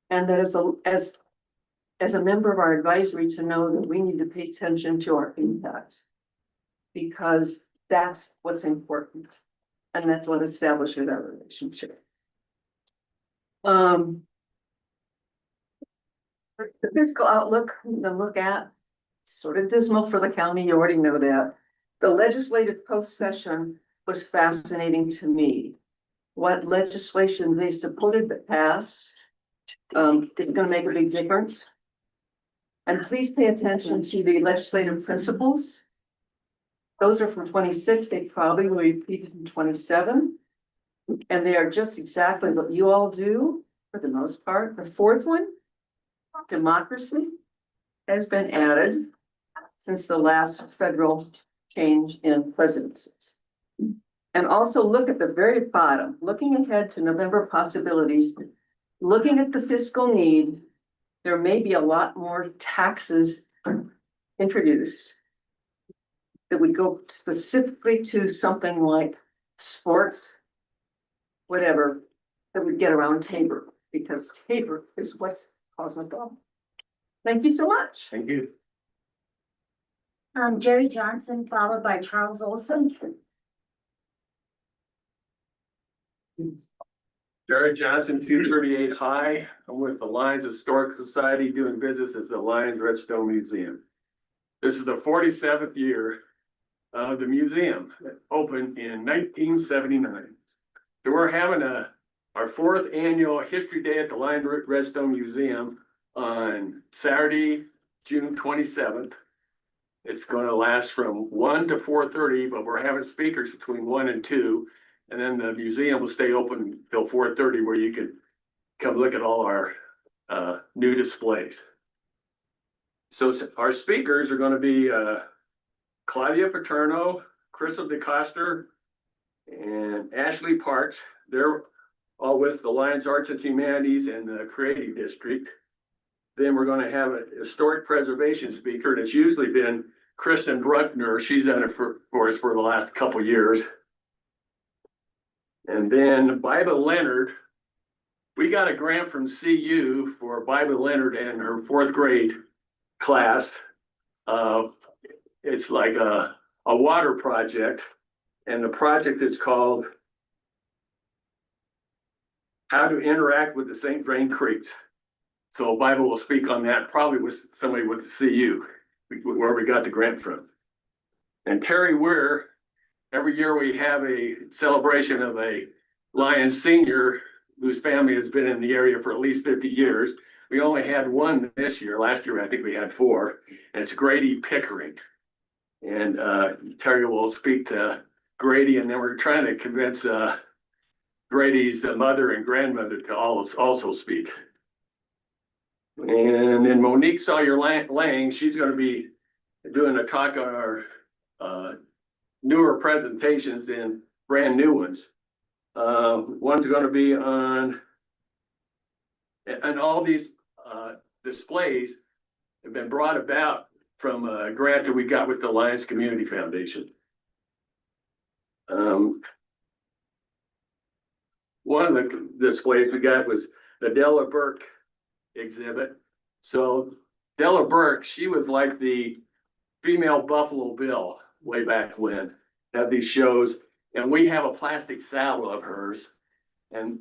and that as a member of our advisory to know that we need to pay attention to our impact, because that's what's important, and that's what establishes our relationship. The fiscal outlook to look at, sort of dismal for the county, you already know that. The legislative post-session was fascinating to me. What legislation they supported that passed is gonna make a big difference. And please pay attention to the legislative principles. Those are from 26, they probably will repeat in 27. And they are just exactly what you all do for the most part. The fourth one, democracy, has been added since the last federal change in presidencies. And also look at the very bottom, looking ahead to November possibilities, looking at the fiscal need, there may be a lot more taxes introduced that would go specifically to something like sports, whatever, that would get around Tabor, because Tabor is what's causing the problem. Thank you so much. Thank you. Jerry Johnson, followed by Charles Olson. Jared Johnson, 238 High. I'm with the Lions Historic Society doing business as the Lions Redstone Museum. This is the 47th year of the museum. It opened in 1979. So we're having our 4th annual History Day at the Lions Redstone Museum on Saturday, June 27th. It's going to last from 1 to 4:30, but we're having speakers between 1 and 2. And then the museum will stay open till 4:30, where you can come look at all our new displays. So our speakers are going to be Claudia Paterno, Crystal DeCoster, and Ashley Parks. They're all with the Lions Arts and Humanities and the Creative District. Then we're going to have a historic preservation speaker, and it's usually been Kristen Bruckner. She's done it for us for the last couple years. And then Biba Leonard, we got a grant from CU for Biba Leonard and her 4th grade class. It's like a water project, and the project is called How to Interact with the St. Vrain Creeks. So Biba will speak on that, probably with somebody with the CU, where we got the grant from. And Terry Weir, every year we have a celebration of a Lions senior whose family has been in the area for at least 50 years. We only had one this year. Last year, I think we had 4, and it's Grady Pickering. And Terry will speak to Grady, and then we're trying to convince Grady's mother and grandmother to also speak. And then Monique Sawyer-Lang, she's going to be doing a talk on our newer presentations and brand new ones. One's going to be on, and all these displays have been brought about from a grant that we got with the Lions Community Foundation. One of the displays we got was the Della Burke exhibit. So Della Burke, she was like the female Buffalo Bill way back when, had these shows, and we have a plastic saddle of hers. And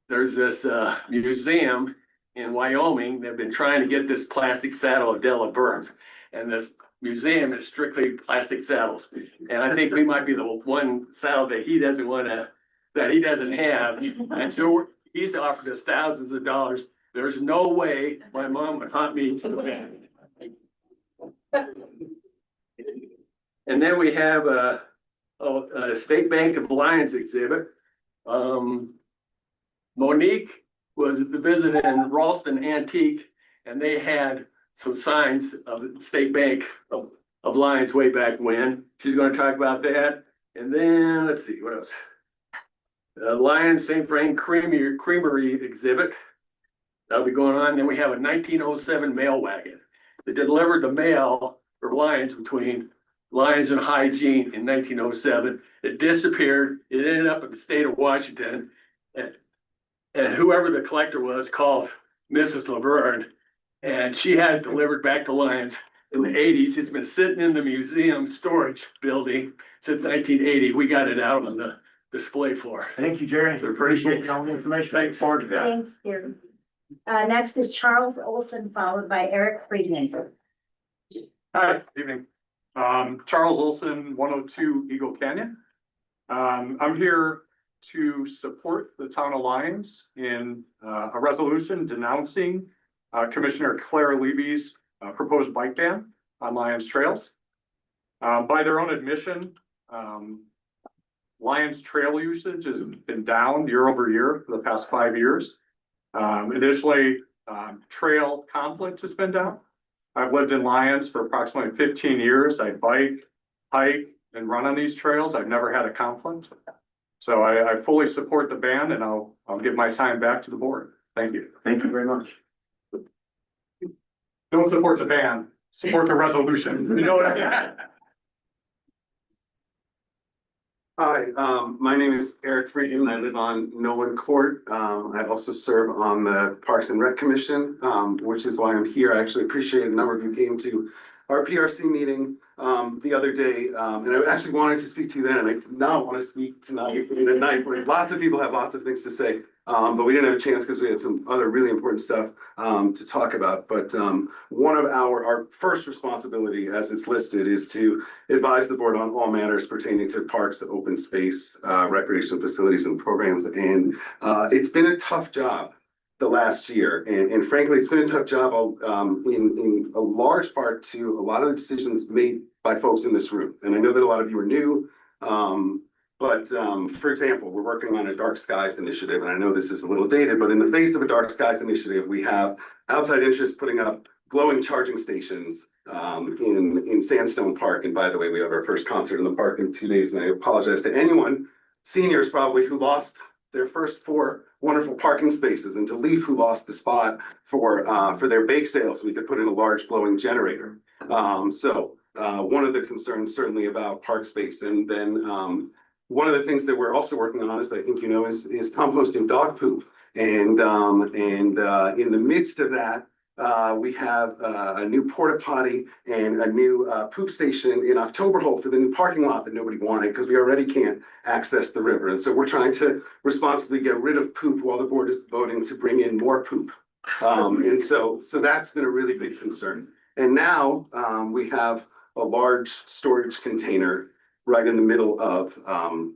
there's this museum in Wyoming. They've been trying to get this plastic saddle of Della Burke's, and this museum is strictly plastic saddles. And I think we might be the one saddle that he doesn't want to, that he doesn't have. And so he's offered us thousands of dollars. There's no way my mom would hunt me to that. And then we have a State Bank of Lions exhibit. Monique was visited in Ralston Antique, and they had some signs of the State Bank of Lions way back when. She's going to talk about that. And then let's see what else. Lions St. Vrain Creamery exhibit. That'll be going on. Then we have a 1907 mail wagon that delivered the mail for Lions between Lions and Hygiene in 1907. It disappeared. It ended up in the state of Washington. And whoever the collector was called Mrs. Laverne, and she had it delivered back to Lions in the 80s. It's been sitting in the museum storage building since 1980. We got it out on the display floor. Thank you, Jerry. So pretty cool. Appreciate all the information. Thanks forward to that. Thanks, Jerry. Next is Charles Olson, followed by Eric Friedman. Hi, evening. Charles Olson, 102 Eagle Canyon. I'm here to support the town of Lyons in a resolution denouncing Commissioner Claire Levy's proposed bike ban on Lyons trails. By their own admission, Lyons trail usage has been down year over year for the past 5 years. Additionally, trail conflict has been down. I've lived in Lyons for approximately 15 years. I bike, hike, and run on these trails. I've never had a conflict. So I fully support the ban, and I'll give my time back to the board. Thank you. Thank you very much. Don't support the ban, support the resolution. You know what I mean? Hi, my name is Eric Friedman. I live on Nolan Court. I also serve on the Parks and Rec Commission, which is why I'm here. I actually appreciate a number of you came to our PRC meeting the other day. And I actually wanted to speak to you then, and I did not want to speak tonight in the night where lots of people have lots of things to say. But we didn't have a chance because we had some other really important stuff to talk about. But one of our first responsibility, as it's listed, is to advise the board on all matters pertaining to parks, open space, recreation facilities and programs. And it's been a tough job the last year. And frankly, it's been a tough job in a large part to a lot of the decisions made by folks in this room. And I know that a lot of you are new. But for example, we're working on a dark skies initiative, and I know this is a little dated, but in the face of a dark skies initiative, we have outside interests putting up glowing charging stations in Sandstone Park. And by the way, we have our first concert in the park in 2 days, and I apologize to anyone, seniors probably, who lost their first 4 wonderful parking spaces, and to Leaf, who lost the spot for their bake sale, so we could put in a large glowing generator. One of the concerns certainly about park space, and then one of the things that we're also working on, as I think you know, is composting dog poop. And in the midst of that, we have a new porta potty and a new poop station in October Hole for the new parking lot that nobody wanted because we already can't access the river. And so we're trying to responsibly get rid of poop while the board is voting to bring in more poop. And so that's been a really big concern. And now we have a large storage container right in the middle of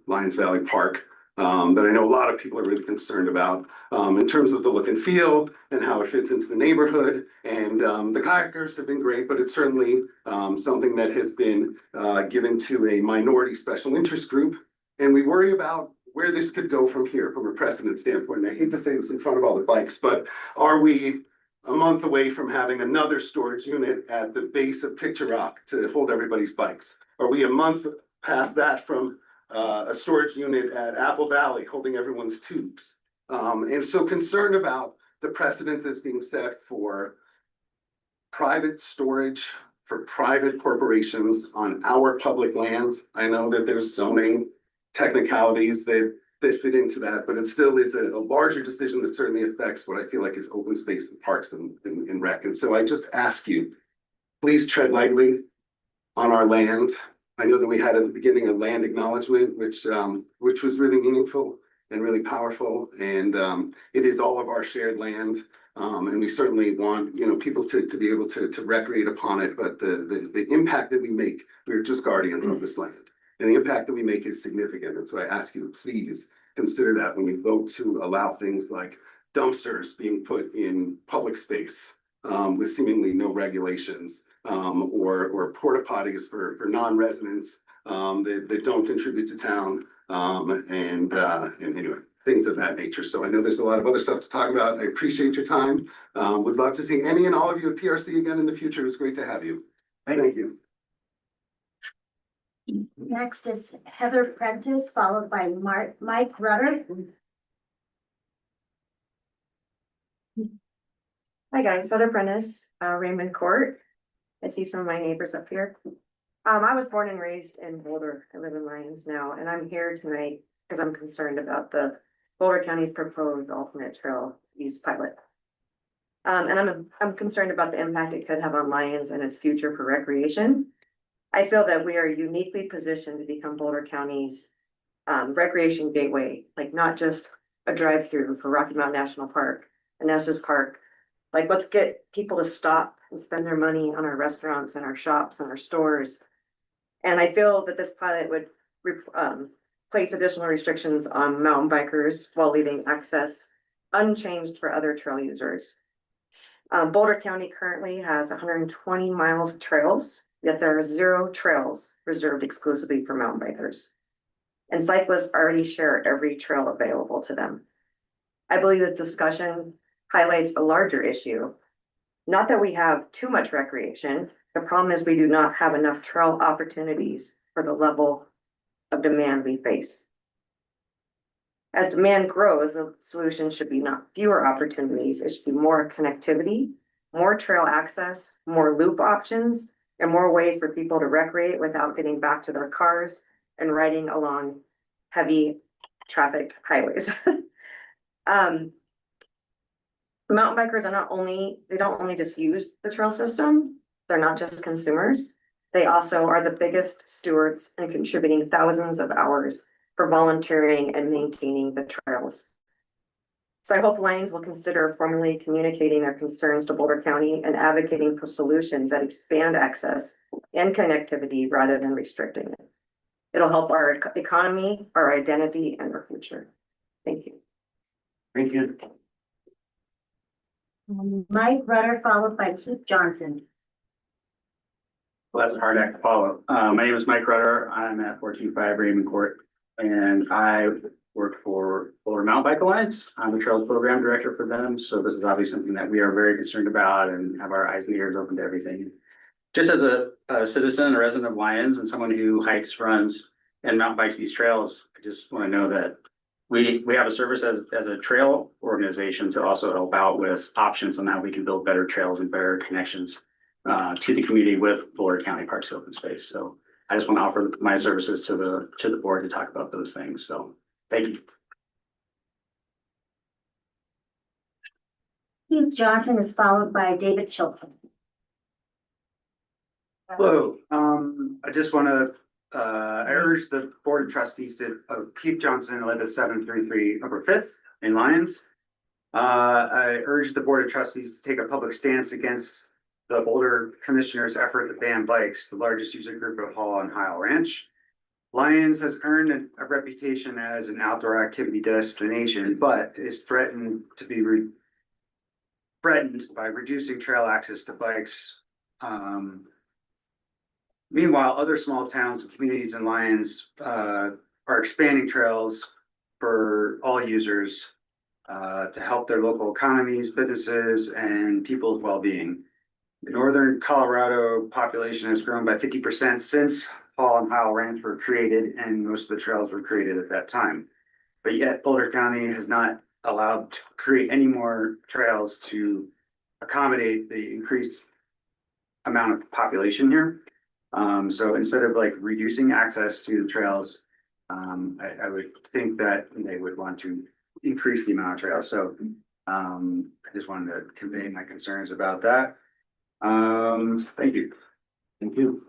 Lyons Valley Park that I know a lot of people are really concerned about in terms of the look and feel and how it fits into the neighborhood. And the kayakers have been great, but it's certainly something that has been given to a minority special interest group. And we worry about where this could go from here from a precedent standpoint. And I hate to say this in front of all the bikes, but are we a month away from having another storage unit at the base of Picture Rock to hold everybody's bikes? Are we a month past that from a storage unit at Apple Valley holding everyone's tubes? And so concerned about the precedent that's being set for private storage for private corporations on our public lands. I know that there's zoning technicalities that fit into that, but it still is a larger decision that certainly affects what I feel like is open space and parks and rec. And so I just ask you, please tread lightly on our land. I know that we had at the beginning a land acknowledgement, which was really meaningful and really powerful. And it is all of our shared land. And we certainly want, people to be able to recreate upon it. But the impact that we make, we're just guardians of this land. And the impact that we make is significant. And so I ask you to please consider that when you vote to allow things like dumpsters being put in public space with seemingly no regulations. Or porta potties for non-residents that don't contribute to town, and anyway, things of that nature. So I know there's a lot of other stuff to talk about. I appreciate your time. Would love to see any and all of you at PRC again in the future. It was great to have you. Thank you. Next is Heather Prentice, followed by Mike Rutter. Hi guys, Heather Prentice, Raymond Court. I see some of my neighbors up here. I was born and raised in Boulder. I live in Lyons now, and I'm here tonight because I'm concerned about the Boulder County's proposed alternate trail use pilot. And I'm concerned about the impact it could have on Lyons and its future for recreation. I feel that we are uniquely positioned to become Boulder County's recreation gateway, like not just a drive-through for Rocky Mountain National Park, and Estes Park. Like, let's get people to stop and spend their money on our restaurants and our shops and our stores. And I feel that this pilot would place additional restrictions on mountain bikers while leaving access unchanged for other trail users. Boulder County currently has 120 miles of trails, yet there are 0 trails reserved exclusively for mountain bikers. And cyclists already share every trail available to them. I believe this discussion highlights a larger issue. Not that we have too much recreation, the problem is we do not have enough trail opportunities for the level of demand we face. As demand grows, the solution should be not fewer opportunities, it should be more connectivity, more trail access, more loop options, and more ways for people to recreate without getting back to their cars and riding along heavy traffic highways. Mountain bikers are they don't only just use the trail system, they're not just consumers. They also are the biggest stewards and contributing thousands of hours for volunteering and maintaining the trails. So I hope Lions will consider formally communicating their concerns to Boulder County and advocating for solutions that expand access and connectivity rather than restricting it. It'll help our economy, our identity, and our future. Thank you. Thank you. Mike Rutter, followed by Keith Johnson. Well, that's a hard act to follow. My name is Mike Rutter. I'm at 14.5 Raymond Court, and I work for Boulder Mountain Bike Alliance. I'm the Trails Program Director for them. So this is obviously something that we are very concerned about and have our eyes and ears open to everything. Just as a citizen, a resident of Lyons, and someone who hikes, runs, and mountain bikes these trails, I just want to know that we have a service as a trail organization to also help out with options on how we can build better trails and better connections to the community with Boulder County Parks and Open Space. So I just want to offer my services to the board to talk about those things. So thank you. Keith Johnson is followed by David Chilton. Hello, I just want to, I urge the Board of Trustees to, Keith Johnson, I live at 733 Upper Fifth in Lyons. I urge the Board of Trustees to take a public stance against the Boulder Commissioner's effort to ban bikes, the largest user group of Hall and Heil Ranch. Lyons has earned a reputation as an outdoor activity destination, but is threatened to be threatened by reducing trail access to bikes. Meanwhile, other small towns and communities in Lyons are expanding trails for all users to help their local economies, businesses, and people's well-being. The northern Colorado population has grown by 50% since Hall and Heil Ranch were created, and most of the trails were created at that time. But yet Boulder County has not allowed to create any more trails to accommodate the increased amount of population here. So instead of like reducing access to the trails, I would think that they would want to increase the amount of trails. So I just wanted to convey my concerns about that. Thank you. Thank you.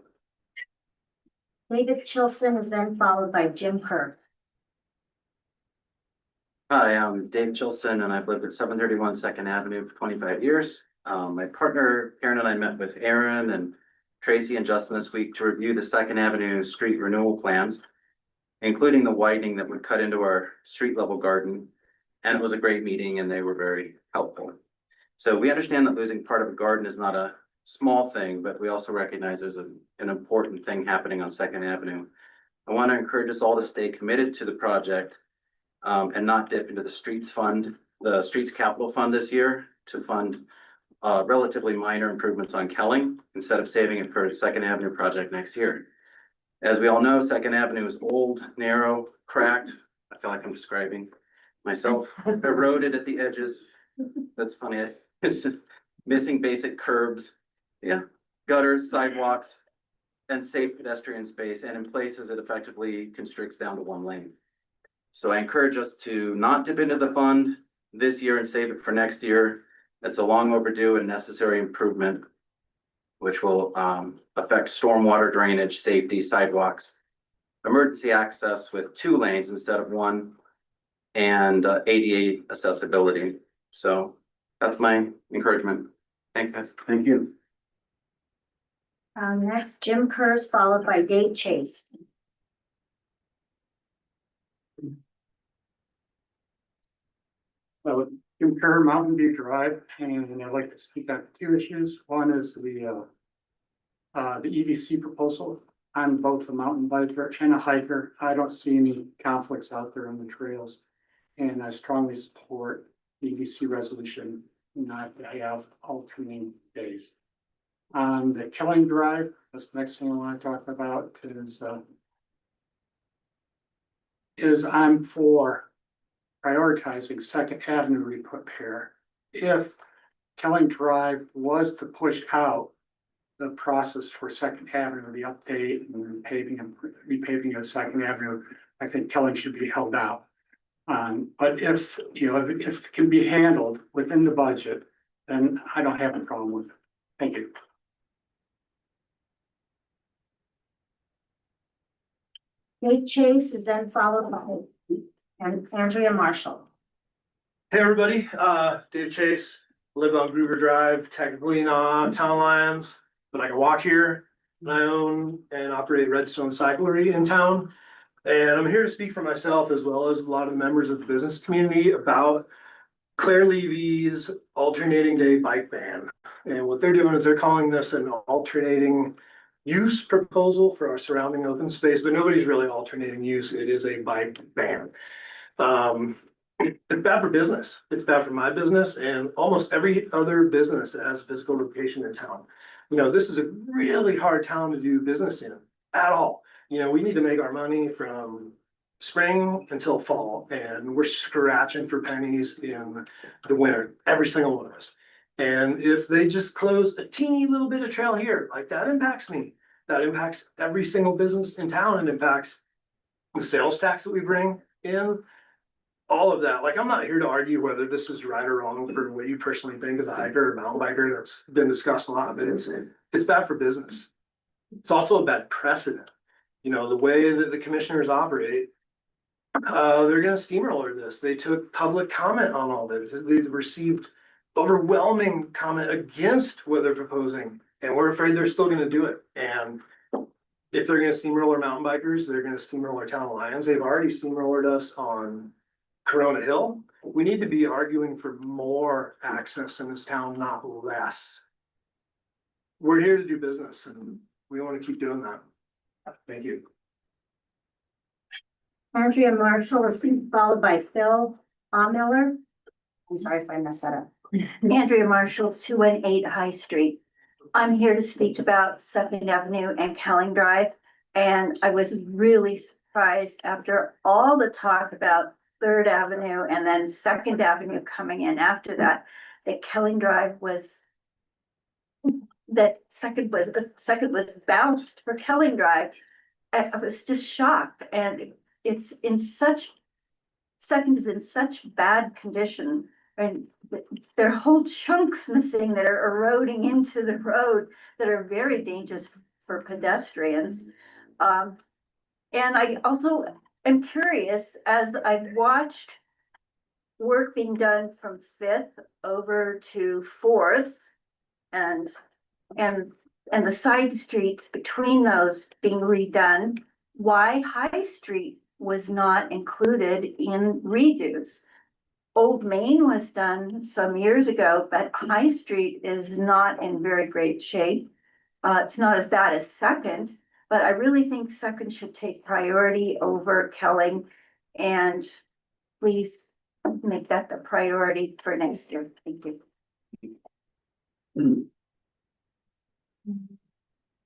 David Chilson is then followed by Jim Hurd. Hi, I'm Dave Chilson, and I've lived at 731 2nd Avenue for 25 years. My partner Karen and I met with Aaron and Tracy and Justin this week to review the 2nd Avenue street renewal plans, including the widening that would cut into our street level garden. And it was a great meeting, and they were very helpful. So we understand that losing part of a garden is not a small thing, but we also recognize there's an important thing happening on 2nd Avenue. I want to encourage us all to stay committed to the project and not dip into the streets capital fund this year to fund relatively minor improvements on Kelling instead of saving it for the 2nd Avenue project next year. As we all know, 2nd Avenue is old, narrow, cracked. I feel like I'm describing myself, eroded at the edges. That's funny. It's missing basic curbs, gutters, sidewalks, and safe pedestrian space. And in places it effectively constricts down to 1 lane. So I encourage us to not dip into the fund this year and save it for next year. It's a long overdue and necessary improvement, which will affect stormwater drainage, safety, sidewalks, emergency access with 2 lanes instead of 1, and ADA accessibility. So That's my encouragement. Thanks, guys. Thank you. Next, Jim Kerrs, followed by Dave Chase. Jim Kerr, Mountain View Drive, and I'd like to speak on two issues. One is the EDC proposal. I'm both a mountain biker and a hiker. I don't see any conflicts out there on the trails. And I strongly support the EDC resolution, not to have alternating days. On the Killing Drive, that's the next thing I want to talk about is I'm for prioritizing Second Avenue repair. If Killing Drive was to push out the process for Second Avenue, the update and repaving of Second Avenue, I think Killing should be held out. But if it can be handled within the budget, then I don't have a problem with it. Thank you. Dave Chase is then followed by Andrea Marshall. Hey, everybody, Dave Chase, live on Groover Drive, technically not town lines, but I can walk here. And I own and operate Redstone Cyclery in town. And I'm here to speak for myself as well as a lot of the members of the business community about Claire Levy's alternating day bike ban. And what they're doing is they're calling this an alternating use proposal for our surrounding open space, but nobody's really alternating use. It is a bike ban. It's bad for business. It's bad for my business and almost every other business that has a physical location in town. You know, this is a really hard town to do business in at all. You know, we need to make our money from spring until fall, and we're scratching for pennies in the winter, every single one of us. And if they just close a teeny little bit of trail here, like that impacts me. That impacts every single business in town and impacts the sales tax that we bring in. All of that. Like, I'm not here to argue whether this is right or wrong for what you personally think as a hiker or mountain biker. That's been discussed a lot, but it's bad for business. It's also a bad precedent. You know, the way that the commissioners operate, they're gonna steamroller this. They took public comment on all this. They received overwhelming comment against what they're proposing, and we're afraid they're still gonna do it. And if they're gonna steamroller mountain bikers, they're gonna steamroller town lions. They've already steamrollered us on Corona Hill. We need to be arguing for more access in this town, not less. We're here to do business and we want to keep doing that. Thank you. Andrea Marshall is followed by Phil Miller. I'm sorry if I messed that up. Andrea Marshall, 218 High Street. I'm here to speak about Second Avenue and Kelling Drive. And I was really surprised after all the talk about Third Avenue and then Second Avenue coming in after that, that Kelling Drive was, that second was bounced for Kelling Drive. I was just shocked, and it's in such, second is in such bad condition. And there are whole chunks missing that are eroding into the road that are very dangerous for pedestrians. And I also am curious, as I've watched work being done from Fifth over to Fourth and the side streets between those being redone, why High Street was not included in redos. Old Main was done some years ago, but High Street is not in very great shape. It's not as bad as Second, but I really think Second should take priority over Kelling. And please make that the priority for next year. Thank you.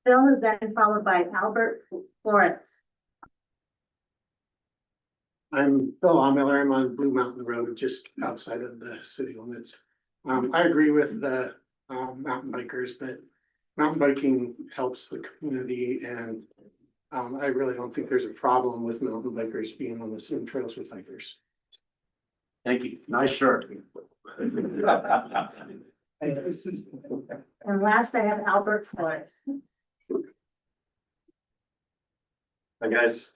Phil is then followed by Albert Florence. I'm Phil Miller. I'm on Blue Mountain Road, just outside of the city limits. I agree with the mountain bikers that mountain biking helps the community, and I really don't think there's a problem with mountain bikers being on the same trails with hikers. Thank you. Nice shirt. And last I have Albert Flores. Hi, guys.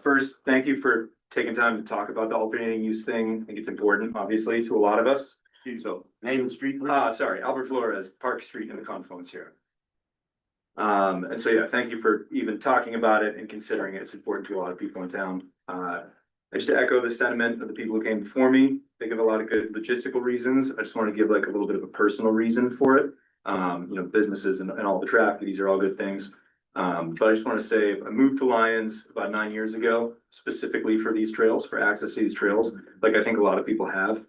First, thank you for taking time to talk about the alternating use thing. I think it's important, obviously, to a lot of us. So, name and street, please. Sorry, Albert Flores, Park Street in the confluence here. And so, yeah, thank you for even talking about it and considering it. It's important to a lot of people in town. Just to echo the sentiment of the people who came before me, think of a lot of good logistical reasons. I just want to give like a little bit of a personal reason for it. Businesses and all the traffic, these are all good things. But I just want to say, I moved to Lyons about 9 years ago, specifically for these trails, for access to these trails, like I think a lot of people have.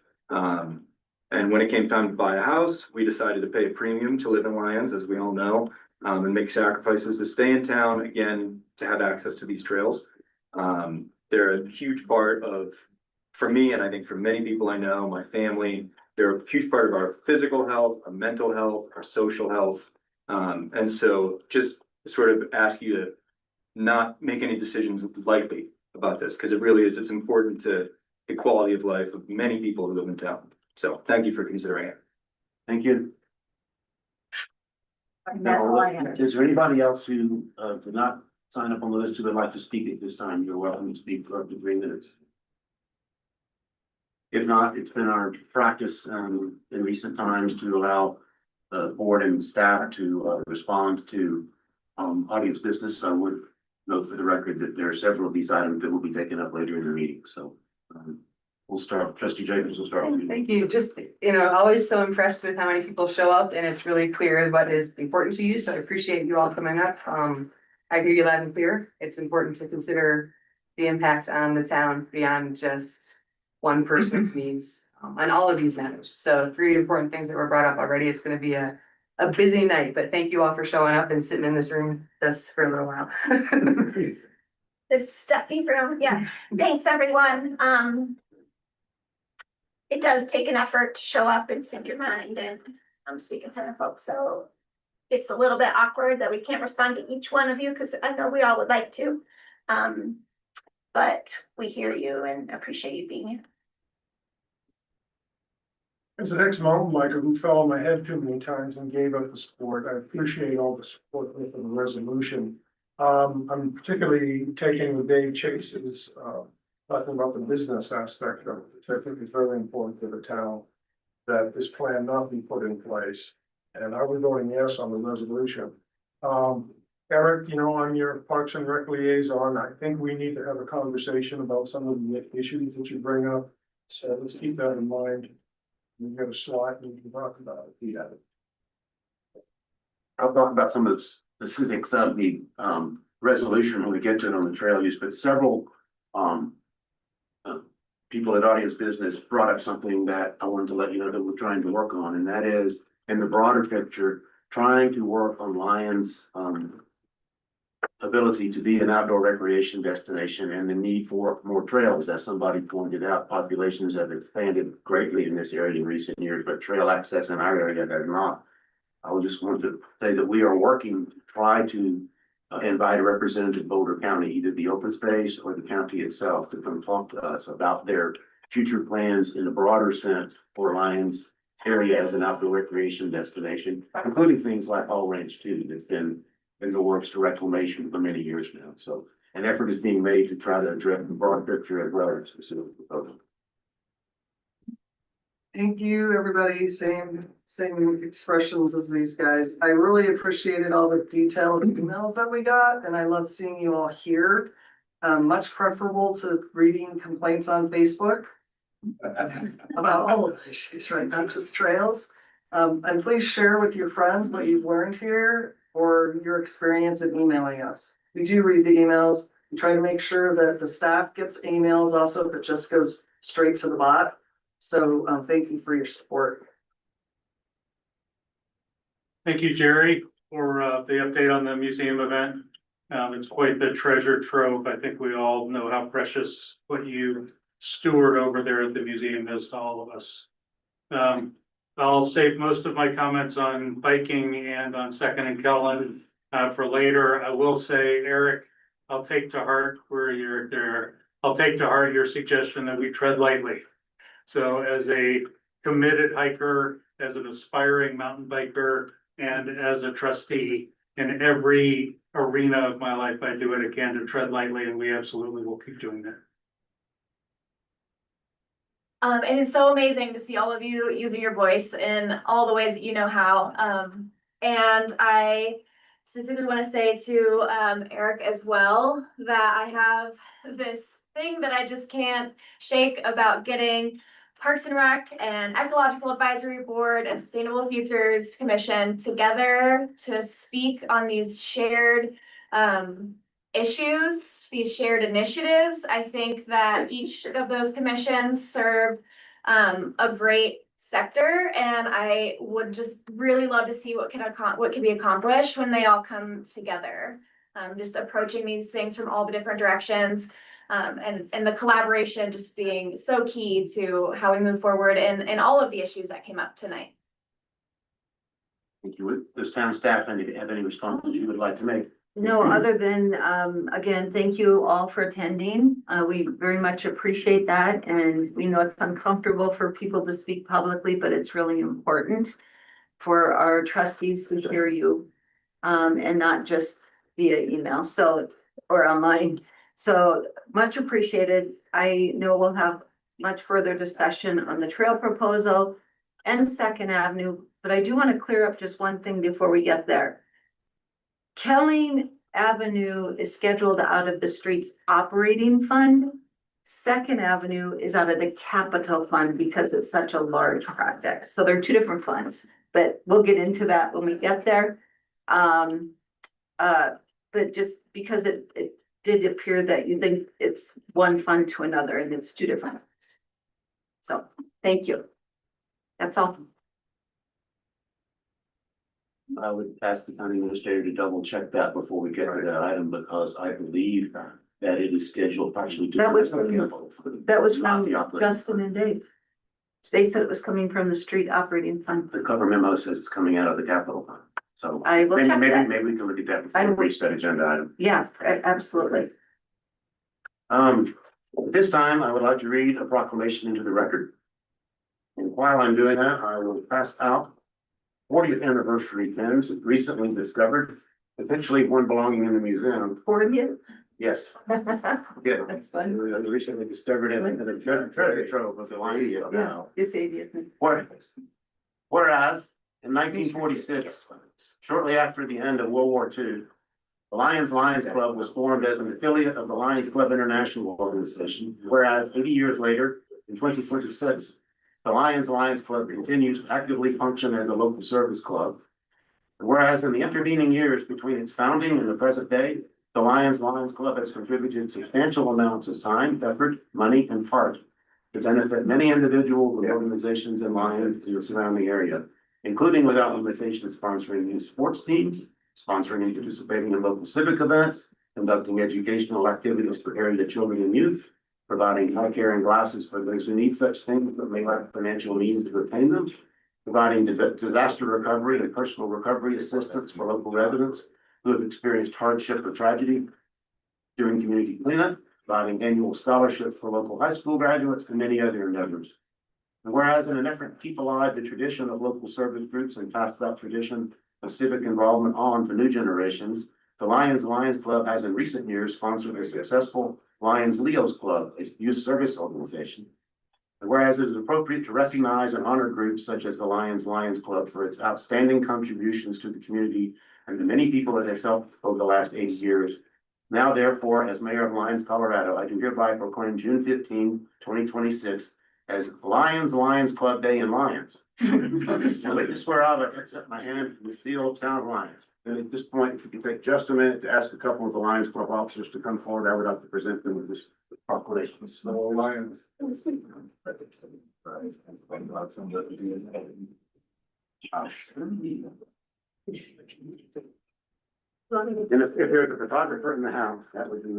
And when it came time to buy a house, we decided to pay a premium to live in Lyons, as we all know, and make sacrifices to stay in town, again, to have access to these trails. They're a huge part of, for me, and I think for many people I know, my family, they're a huge part of our physical health, our mental health, our social health. And so just sort of ask you to not make any decisions lightly about this, because it really is, it's important to the quality of life of many people who live in town. So thank you for considering it. Thank you. Is there anybody else who did not sign up on the list who would like to speak at this time? You're welcome to speak for up to 3 minutes. If not, it's been our practice in recent times to allow the board and staff to respond to audience business. I would note for the record that there are several of these items that will be taken up later in the meeting. So we'll start, Trustee Jacobs, we'll start with you. Thank you. Just, always so impressed with how many people show up, and it's really clear what is important to you. So I appreciate you all coming up. I hear you loud and clear. It's important to consider the impact on the town beyond just one person's needs on all of these matters. So 3 important things that were brought up already. It's going to be a busy night, but thank you all for showing up and sitting in this room just for a little while. This stuffy room, yeah. Thanks, everyone. It does take an effort to show up and speak your mind, and I'm speaking for the folks, so it's a little bit awkward that we can't respond to each one of you, because I know we all would like to. But we hear you and appreciate you being here. As an ex-mountain biker who fell on my head too many times and gave up the sport, I appreciate all the support for the resolution. I'm particularly taking with Dave Chase's, talking about the business aspect of it, which I think is very important to the town, that this plan not be put in place. And I was voting yes on the resolution. Eric, on your Parks and Rec liaison, I think we need to have a conversation about some of the issues that you bring up. So let's keep that in mind. We've got a slot and we can talk about it. Yeah. I'll talk about some of the specifics of the resolution when we get to it on the trail use, but several people at audience business brought up something that I wanted to let you know that we're trying to work on, and that is in the broader picture, trying to work on Lyons ability to be an outdoor recreation destination and the need for more trails. As somebody pointed out, populations have expanded greatly in this area in recent years, but trail access in our area has not. I just want to say that we are working to try to invite a representative of Boulder County, either the open space or the county itself, to come talk to us about their future plans in a broader sense for Lyons area as an outdoor recreation destination, including things like All Ranch too, that's been in the works to reclamation for many years now. So an effort is being made to try to address the broad picture as well as specific proposal. Thank you, everybody. Same expressions as these guys. I really appreciated all the detailed emails that we got, and I love seeing you all here. Much preferable to reading complaints on Facebook about all of the issues, right? Not just trails. And please share with your friends what you've learned here or your experience in emailing us. We do read the emails. We try to make sure that the staff gets emails also, if it just goes straight to the bot. So thank you for your support. Thank you, Jerry, for the update on the museum event. It's quite the treasure trove. I think we all know how precious what you steward over there at the museum is to all of us. I'll save most of my comments on biking and on Second and Kellen for later. I will say, Eric, I'll take to heart where you're there. I'll take to heart your suggestion that we tread lightly. So as a committed hiker, as an aspiring mountain biker, and as a trustee, in every arena of my life, I do what I can to tread lightly, and we absolutely will keep doing that. And it's so amazing to see all of you using your voice in all the ways that you know how. And I specifically want to say to Eric as well that I have this thing that I just can't shake about getting Parks and Rec and Ecological Advisory Board and Sustainable Futures Commission together to speak on these shared issues, these shared initiatives. I think that each of those commissions serve a great sector, and I would just really love to see what can be accomplished when they all come together. Just approaching these things from all the different directions, and the collaboration just being so key to how we move forward in all of the issues that came up tonight. Thank you. Does town staff have any responses you would like to make? No, other than, again, thank you all for attending. We very much appreciate that. And we know it's uncomfortable for people to speak publicly, but it's really important for our trustees to hear you, and not just via email, or online. So much appreciated. I know we'll have much further discussion on the trail proposal and Second Avenue, but I do want to clear up just one thing before we get there. Kelling Avenue is scheduled out of the streets operating fund. Second Avenue is out of the capital fund because it's such a large project. So they're two different funds, but we'll get into that when we get there. But just because it did appear that you think it's one fund to another and it's two different funds. So thank you. That's all. I would ask the county administrator to double check that before we get to that item, because I believe that it is scheduled actually. That was from Justin and Dave. They said it was coming from the street operating fund. The cover memo says it's coming out of the capital fund, so I will check that. maybe we can look at that before we reach that agenda item. Yeah, absolutely. At this time, I would like to read a proclamation into the record. And while I'm doing that, I will pass out 40th anniversary pins recently discovered, potentially one belonging in the museum. 40th? Yes. Yeah. That's fun. Recently discovered in the treasure trove of the Lions Club now. It's 80th. Whereas in 1946, shortly after the end of World War II, the Lions Club was formed as an affiliate of the Lions Club International Organization. Whereas 80 years later, in 2026, the Lions Club continues to actively function as a local service club. Whereas in the intervening years between its founding and the present day, the Lions Club has contributed substantial amounts of time, effort, money, and heart to benefit many individuals and organizations in Lyons and the surrounding area, including without limitation sponsoring youth sports teams, sponsoring and participating in local civic events, conducting educational activities for area children and youth, providing eye care and glasses for those who need such things but may lack financial means to obtain them, providing disaster recovery and personal recovery assistance for local residents who have experienced hardship or tragedy during community cleanup, providing annual scholarships for local high school graduates, and many other endeavors. And whereas in an effort to keep alive the tradition of local service groups and pass that tradition of civic involvement on to new generations, the Lions Club has in recent years sponsored a successful Lions Leos Club, a youth service organization. And whereas it is appropriate to recognize and honor groups such as the Lions Club for its outstanding contributions to the community and the many people it has helped over the last 8 years. Now therefore, as Mayor of Lyons, Colorado, I do hereby proclaim June 15, 2026 as Lions Club Day in Lyons. So witness whereof I accept my hand in the seal of Town of Lyons. And at this point, if you could take just a minute to ask a couple of the Lions Club officers to come forward, I would like to present them with this proclamation. So Lions. And if there's a photographer in the house, that would be.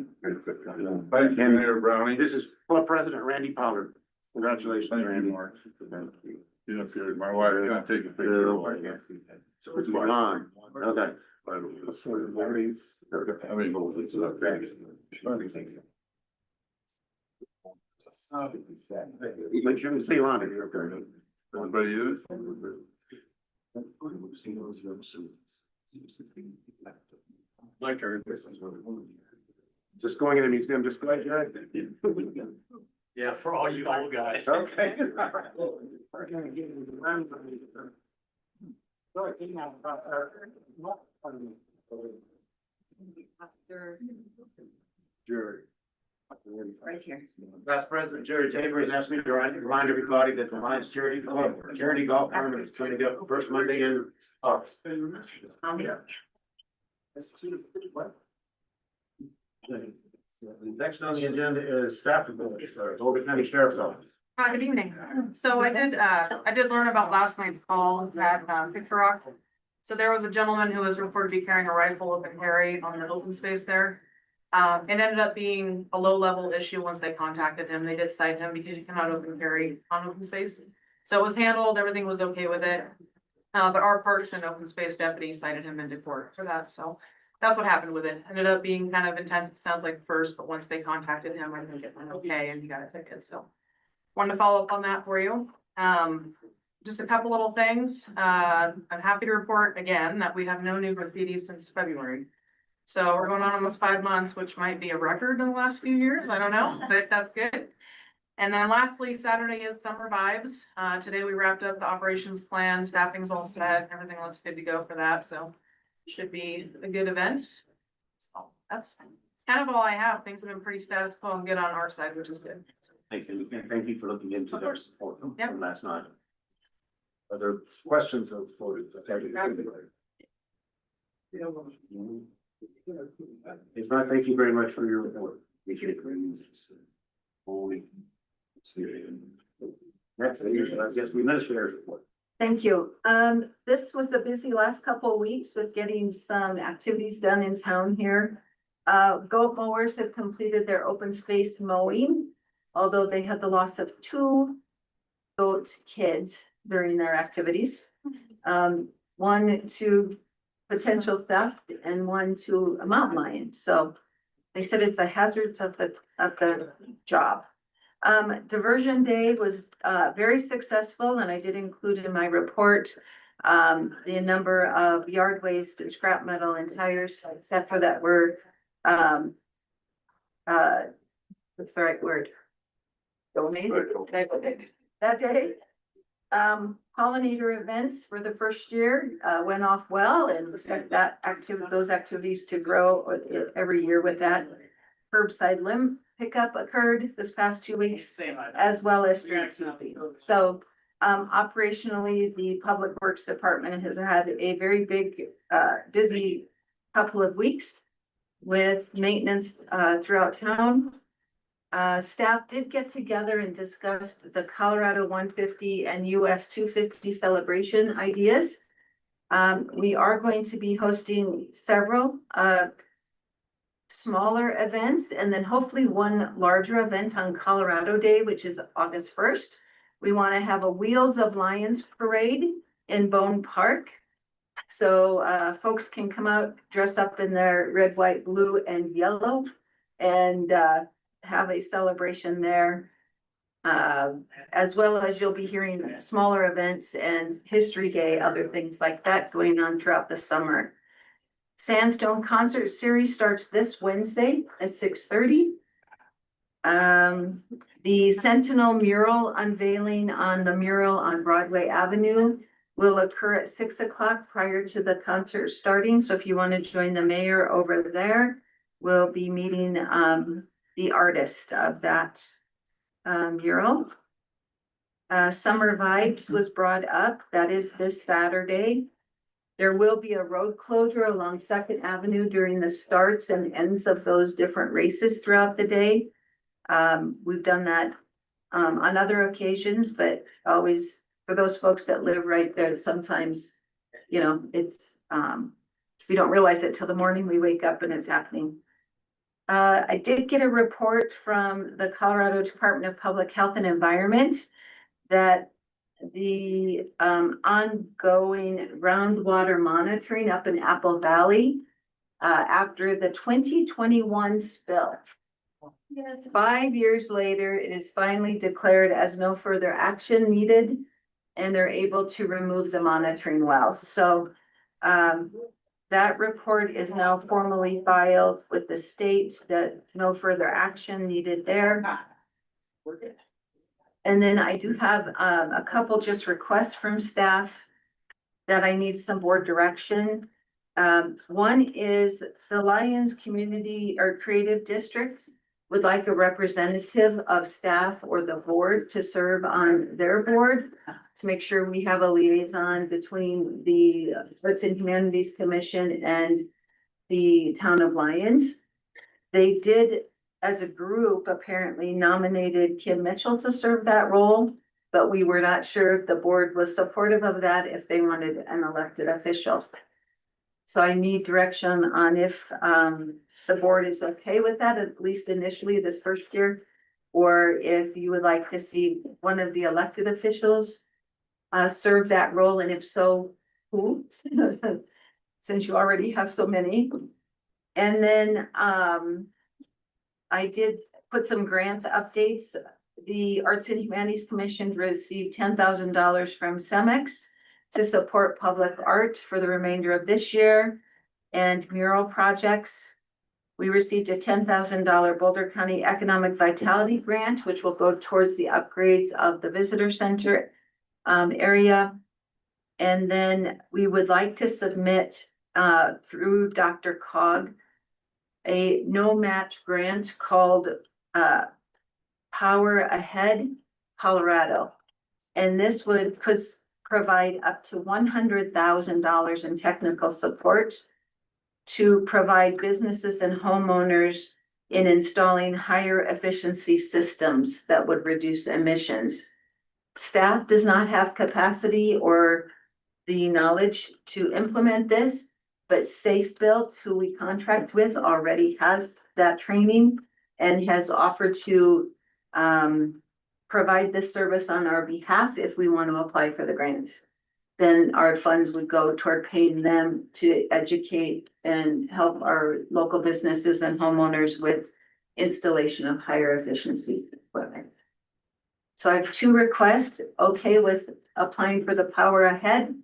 Take a picture. Thank you, Mayor Browning. This is Club President Randy Pollard. Congratulations, Randy. Yeah, my wife didn't take a picture. It's on. Okay. Make sure you see Lonnie. Okay. Everybody use? Like her. Just going in a museum, just like that. Yeah, for all you old guys. Okay. Jury. Right here. Past President Jerry Tabor has asked me to remind everybody that the Lions Charity Club, Charity Golf Tournament is coming up first Monday in August. Next on the agenda is staff report, Boulder County Sheriff's Office. Hi, good evening. So I did learn about last night's call at Picture Rock. So there was a gentleman who was reported to be carrying a rifle open carry on the open space there. It ended up being a low level issue once they contacted him. They did cite him because you cannot open carry on open space. So it was handled, everything was okay with it. But our parks and open space deputy cited him into court for that, so that's what happened with it. Ended up being kind of intense, it sounds like first, but once they contacted him, I think it went okay and he got a ticket, so. Wanted to follow up on that for you. Just a couple little things. I'm happy to report again that we have no new graffiti since February. So we're going on almost 5 months, which might be a record in the last few years. I don't know, but that's good. And then lastly, Saturday is Summer Vibes. Today we wrapped up the operations plan, staffing's all set, everything looks good to go for that, so should be a good event. So that's kind of all I have. Things have been pretty status quo and good on our side, which is good. Thank you, and thank you for looking into Of that course. report Yep. from last night. Are there questions of for? If not, thank you very much for your report. Appreciate it. Holy. Next, I guess the administrator's report. Thank you. This was a busy last couple of weeks with getting some activities done in town here. Goat mowers have completed their open space mowing, although they had the loss of 2 goat kids during their activities. One to potential theft and one to a mountain lion. So they said it's a hazard of the job. Diversion day was very successful, and I did include in my report the number of yard waste and scrap metal and tires, etc. that were what's the right word? Donated that day. Pollinator events for the first year went off well, and expect those activities to grow every year with that. Curbside limb pickup occurred this past 2 weeks, as well as street sweeping. So operationally, the Public Works Department has had a very big, busy couple of weeks with maintenance throughout town. Staff did get together and discussed the Colorado 150 and US 250 celebration ideas. We are going to be hosting several smaller events, and then hopefully one larger event on Colorado Day, which is August 1st. We want to have a Wheels of Lions parade in Bone Park. So folks can come out, dress up in their red, white, blue, and yellow, and have a celebration there. As well as you'll be hearing smaller events and History Day, other things like that going on throughout the summer. Sandstone Concert Series starts this Wednesday at 6:30. The Sentinel mural unveiling on the mural on Broadway Avenue will occur at 6 o'clock prior to the concert starting. So if you want to join the mayor over there, we'll be meeting the artist of that mural. Summer Vibes was brought up. That is this Saturday. There will be a road closure along Second Avenue during the starts and ends of those different races throughout the day. We've done that on other occasions, but always for those folks that live right there, sometimes, you know, it's, we don't realize it till the morning we wake up and it's happening. I did get a report from the Colorado Department of Public Health and Environment that the ongoing groundwater monitoring up in Apple Valley after the 2021 spill. 5 years later, it is finally declared as no further action needed, and they're able to remove the monitoring wells. So That report is now formally filed with the state that no further action needed there. And then I do have a couple just requests from staff that I need some board direction. One is the Lions Community or Creative District would like a representative of staff or the board to serve on their board to make sure we have a liaison between the Arts and Humanities Commission and the Town of Lyons. They did, as a group, apparently nominated Kim Mitchell to serve that role, but we were not sure if the board was supportive of that, if they wanted an elected official. So I need direction on if the board is okay with that, at least initially this first year, or if you would like to see one of the elected officials serve that role, and if so, who? Since you already have so many. And then I did put some grant updates. The Arts and Humanities Commission received $10,000 from CEMEX to support public art for the remainder of this year and mural projects. We received a $10,000 Boulder County Economic Vitality Grant, which will go towards the upgrades of the visitor center area. And then we would like to submit through Dr. Cog a no match grant called Power Ahead Colorado. And this could provide up to $100,000 in technical support to provide businesses and homeowners in installing higher efficiency systems that would reduce emissions. Staff does not have capacity or the knowledge to implement this, but Safe Built, who we contract with, already has that training and has offered to provide this service on our behalf if we want to apply for the grant. Then our funds would go toward paying them to educate and help our local businesses and homeowners with installation of higher efficiency equipment. So I have two requests, okay with applying for the Power Ahead,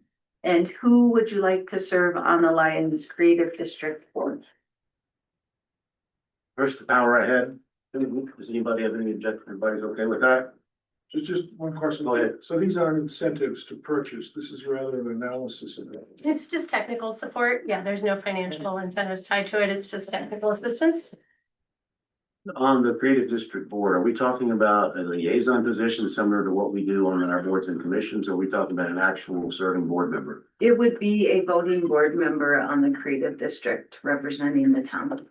and who would you like to serve on the Lions Creative District Board? First, the Power Ahead. Does anybody have any objection? Everybody's okay with that? Just one question. Go ahead. So these aren't incentives to purchase. This is rather an analysis of it. It's just technical support. Yeah, there's no financial incentives tied to it. It's just technical assistance. On the Creative District Board, are we talking about a liaison position similar to what we do on our boards and commissions? Or are we talking about an actual serving board member? It would be a voting board member on the Creative District representing the town.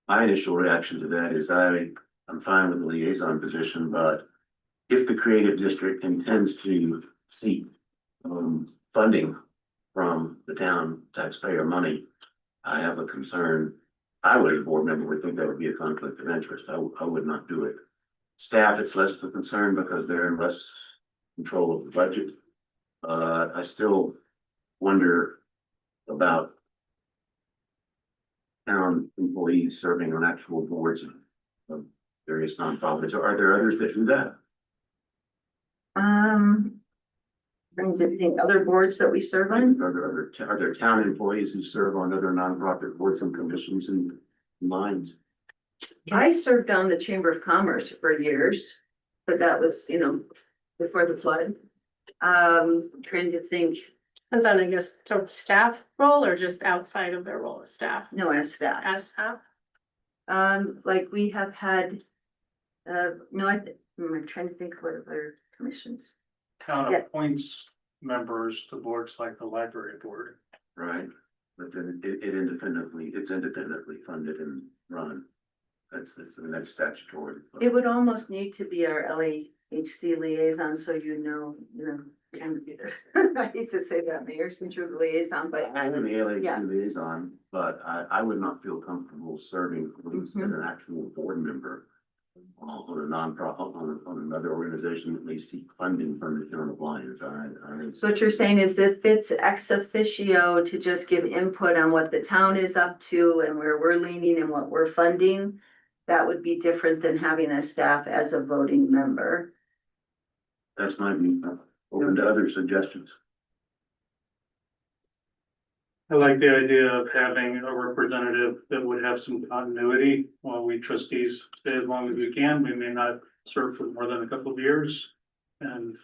My initial reaction to that is I'm fine with the liaison position, but if the Creative District intends to seek funding from the town taxpayer money, I have a concern. I would, as a board member, would think that would be a conflict of interest. I would not do it. Staff, it's less of a concern because they're in less control of the budget. I still wonder about town employees serving on actual boards of various nonprofits. Are there others that do that? Trying to think other boards that we serve on. Are there town employees who serve on other nonprofit boards and commissions and lines? I served on the Chamber of Commerce for years, but that was, before the flood. Trying to think. Depends on, I guess, so staff role or just outside of their role as staff? No, as staff. As staff? Like we have had, no, I'm trying to think what other commissions. Town Yeah. appoints members to boards like the library board. Right, but then it's independently funded and run. That's statutory. It would almost need to be our LAHC liaison, so and I hate to say that, Mayor, since you're the liaison, but. I am the LAHC Yeah. liaison, but I would not feel comfortable serving as an actual board member on a nonprofit, on another organization that may seek funding from the town of Lyons. So what you're saying is if it's ex officio to just give input on what the town is up to and where we're leaning and what we're funding, that would be different than having a staff as a voting member. That's my view. Open to other suggestions. I like the idea of having a representative that would have some continuity while we trustees stay as long as we can. We may not serve for more than a couple of years. And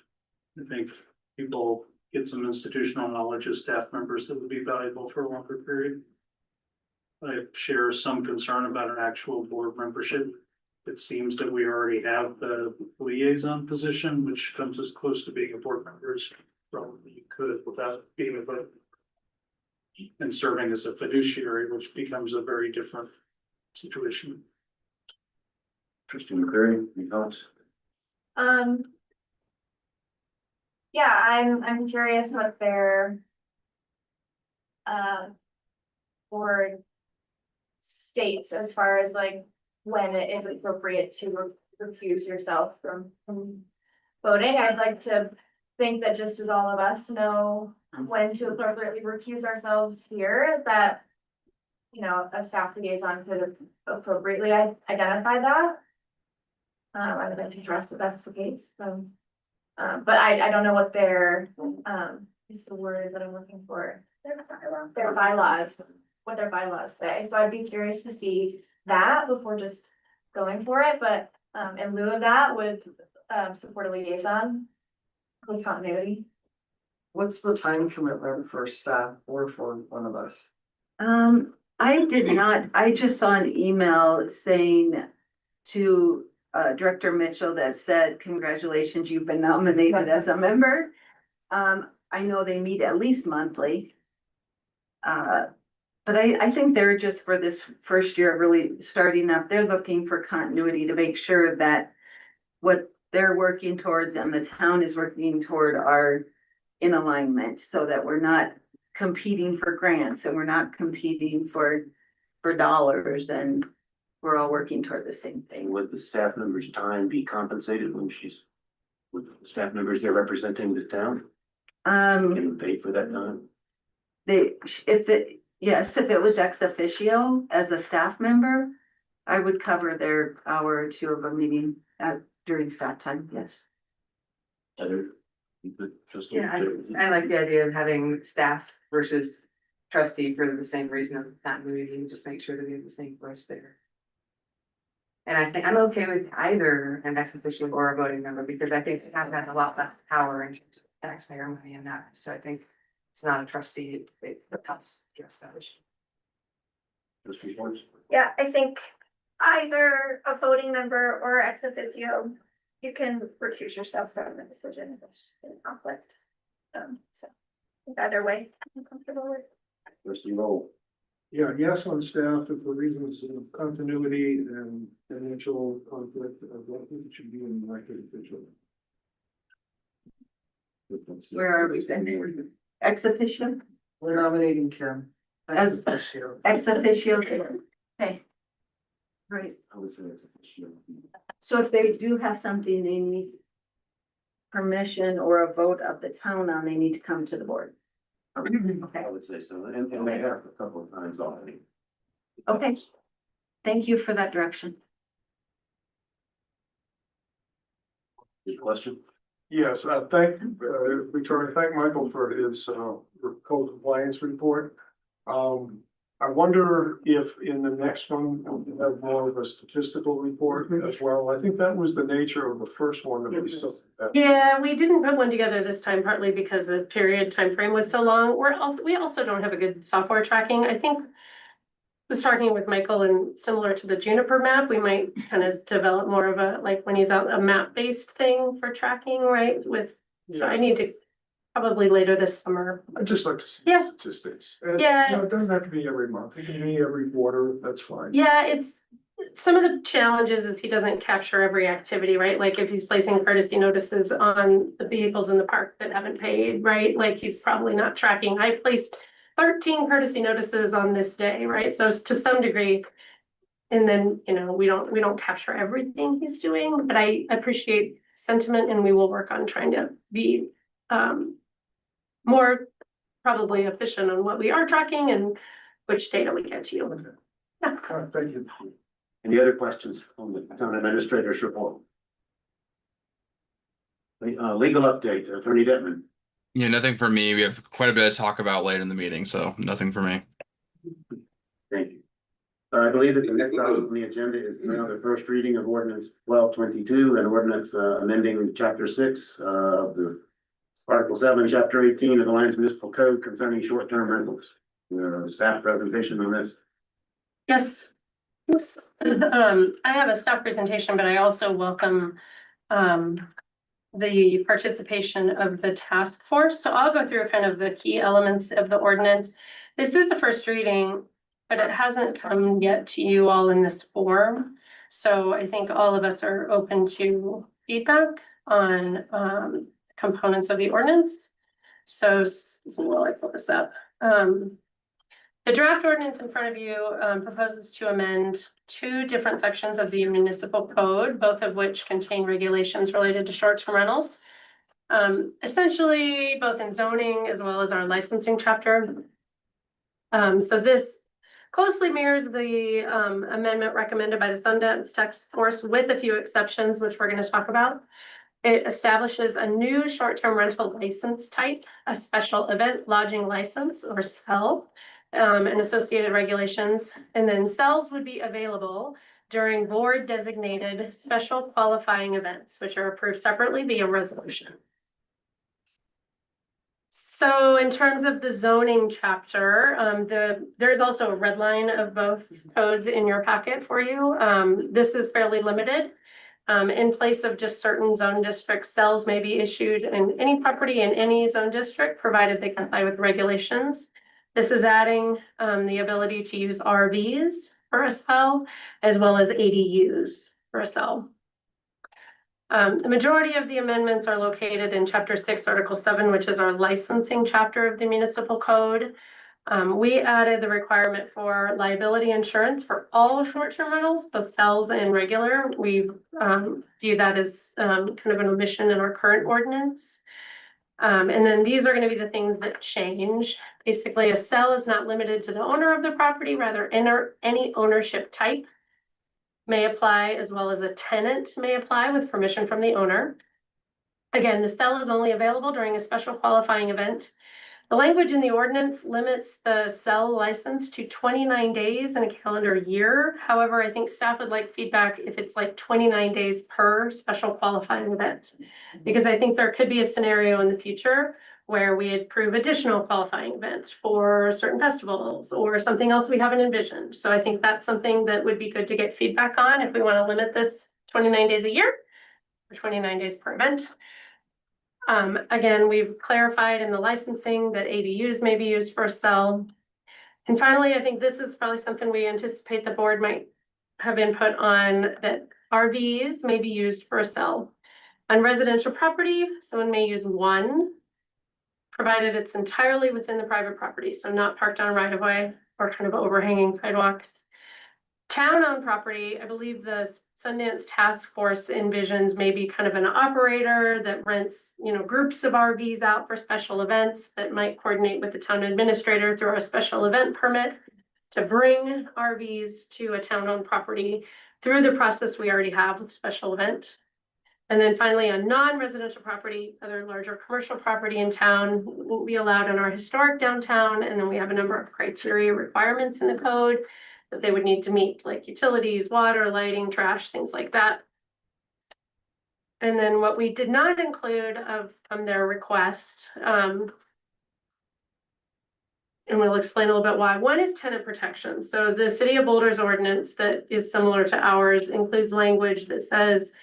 I think people get some institutional knowledge as staff members that would be valuable for a longer period. I share some concern about an actual board membership. It seems that we already have the liaison position, which comes as close to being a board member as probably you could without being a vote. And serving as a fiduciary, which becomes a very different situation. Trustee McCleary, any thoughts? Yeah, I'm curious what their board states as far as like when it is appropriate to recuse yourself from voting. I'd like to think that just as all of us know when to appropriately recuse ourselves here, that, you know, a staff liaison could appropriately identify that. I would like to trust that that's the case, so, but I don't know what their, is the word that I'm looking for. Their bylaws, what their bylaws say, so I'd be curious to see that before just going for it, but, in lieu of that, would, support a liaison with continuity. What's the time commitment for staff or for one of us? I did not, I just saw an email saying to Director Mitchell that said, congratulations, you've been nominated as a member. I know they meet at least monthly. But I think they're just for this first year really starting up, they're looking for continuity to make sure that what they're working towards and the town is working toward are in alignment, so that we're not competing for grants and we're not competing for dollars, and we're all working toward the same thing. Would the staff member's time be compensated when with the staff members there representing the town? Getting paid for that time? Yes, if it was ex officio as a staff member, I would cover their hour or two of a meeting during staff time, yes. Heather, you could just. Yeah, I like the idea of having staff versus trustee for the same reason of continuity, and just make sure that we have the same voice there. And I think I'm okay with either an ex officio or a voting member, because I think I've got a lot less power in terms of taxpayer money in that, so I think it's not a trustee, it helps address that issue. Trustee Schwartz? Yeah, I think either a voting member or ex officio, you can recuse yourself from the decision if it's in conflict. So either way, I'm comfortable with. Trustee Roll? Yeah, yes on staff if for reasons of continuity and financial conflict, I don't think it should be an elected official. Where are we then? Ex officio? We're nominating Kim. As officio. Ex officio, okay. Right, I would say it's official. so if they do have something they need permission or a vote of the town on, they need to come to the board. I would say so, and they have a couple of times already. Okay, thank you for that direction. Good question? Yes, Victoria, thank Michael for his code compliance report. I wonder if in the next one, we'll have more of a statistical report as well. I think that was the nature of the first one that we still. Yeah, we didn't put one together this time, partly because the period time frame was so long. We also don't have a good software tracking. I think was talking with Michael, and similar to the Juniper map, we might kind of develop more of a, like when he's out, a map-based thing for tracking, right? So I need to probably later this summer. I'd just like to see Yeah. statistics. Yeah. You know, it doesn't have to be every month. It can be every quarter. That's fine. Yeah, it's, some of the challenges is he doesn't capture every activity, right? Like if he's placing courtesy notices on the vehicles in the park that haven't paid, right? Like he's probably not tracking. I placed 13 courtesy notices on this day, right? So to some degree, and then, you know, we don't capture everything he's doing, but I appreciate sentiment, and we will work on trying to be more probably efficient on what we are tracking and which data we get to you. Okay. Yeah. All right, thank you. Any other questions on the town administrator's report? Legal update, Attorney Detman. Yeah, nothing for me. We have quite a bit to talk about later in the meeting, so nothing for me. Thank you. I believe that the next item on the agenda is now the first reading of ordinance 1222 and ordinance amending chapter 6 of the Article 7, chapter 18 of the Lions Municipal Code concerning short-term rentals. Staff presentation on this. Yes. Yes. I have a staff presentation, but I also welcome the participation of the task force. So I'll go through kind of the key elements of the ordinance. This is the first reading, but it hasn't come yet to you all in this form. So I think all of us are open to feedback on components of the ordinance. So while I pull this up. The draft ordinance in front of you proposes to amend 2 different sections of the municipal code, both of which contain regulations related to short-term rentals. Essentially, both in zoning as well as our licensing chapter. So this closely mirrors the amendment recommended by the Sundance Task Force with a few exceptions, which we're going to talk about. It establishes a new short-term rental license type, a special event lodging license or SEL, and associated regulations. And then SELs would be available during board designated special qualifying events, which are approved separately via resolution. So in terms of the zoning chapter, there's also a red line of both codes in your packet for you. This is fairly limited. In place of just certain zone districts, SELs may be issued in any property in any zone district, provided they comply with regulations. This is adding the ability to use RVs for a SEL, as well as ADUs for a SEL. The majority of the amendments are located in Chapter 6, Article 7, which is our licensing chapter of the municipal code. We added the requirement for liability insurance for all short-term rentals, both SELs and regular. We view that as kind of an omission in our current ordinance. And then these are going to be the things that change. Basically, a SEL is not limited to the owner of the property, rather any ownership type may apply, as well as a tenant may apply with permission from the owner. Again, the SEL is only available during a special qualifying event. The language in the ordinance limits the SEL license to 29 days in a calendar year. However, I think staff would like feedback if it's like 29 days per special qualifying event. Because I think there could be a scenario in the future where we approve additional qualifying event for certain festivals or something else we haven't envisioned. So I think that's something that would be good to get feedback on if we want to limit this 29 days a year or 29 days per event. Again, we've clarified in the licensing that ADUs may be used for a SEL. And finally, I think this is probably something we anticipate the board might have input on, that RVs may be used for a SEL. On residential property, someone may use one, provided it's entirely within the private property, so not parked on right of way or kind of overhanging sidewalks. Town-owned property, I believe the Sundance Task Force envisions maybe kind of an operator that rents, groups of RVs out for special events that might coordinate with the town administrator through a special event permit to bring RVs to a town-owned property through the process we already have with special event. And then finally, a non-residential property, other larger commercial property in town will be allowed in our historic downtown. And then we have a number of criteria requirements in the code that they would need to meet, like utilities, water, lighting, trash, things like that. And then what we did not include from their request, and we'll explain a little bit why. One is tenant protection. So the City of Boulder's ordinance that is similar to ours includes language that says,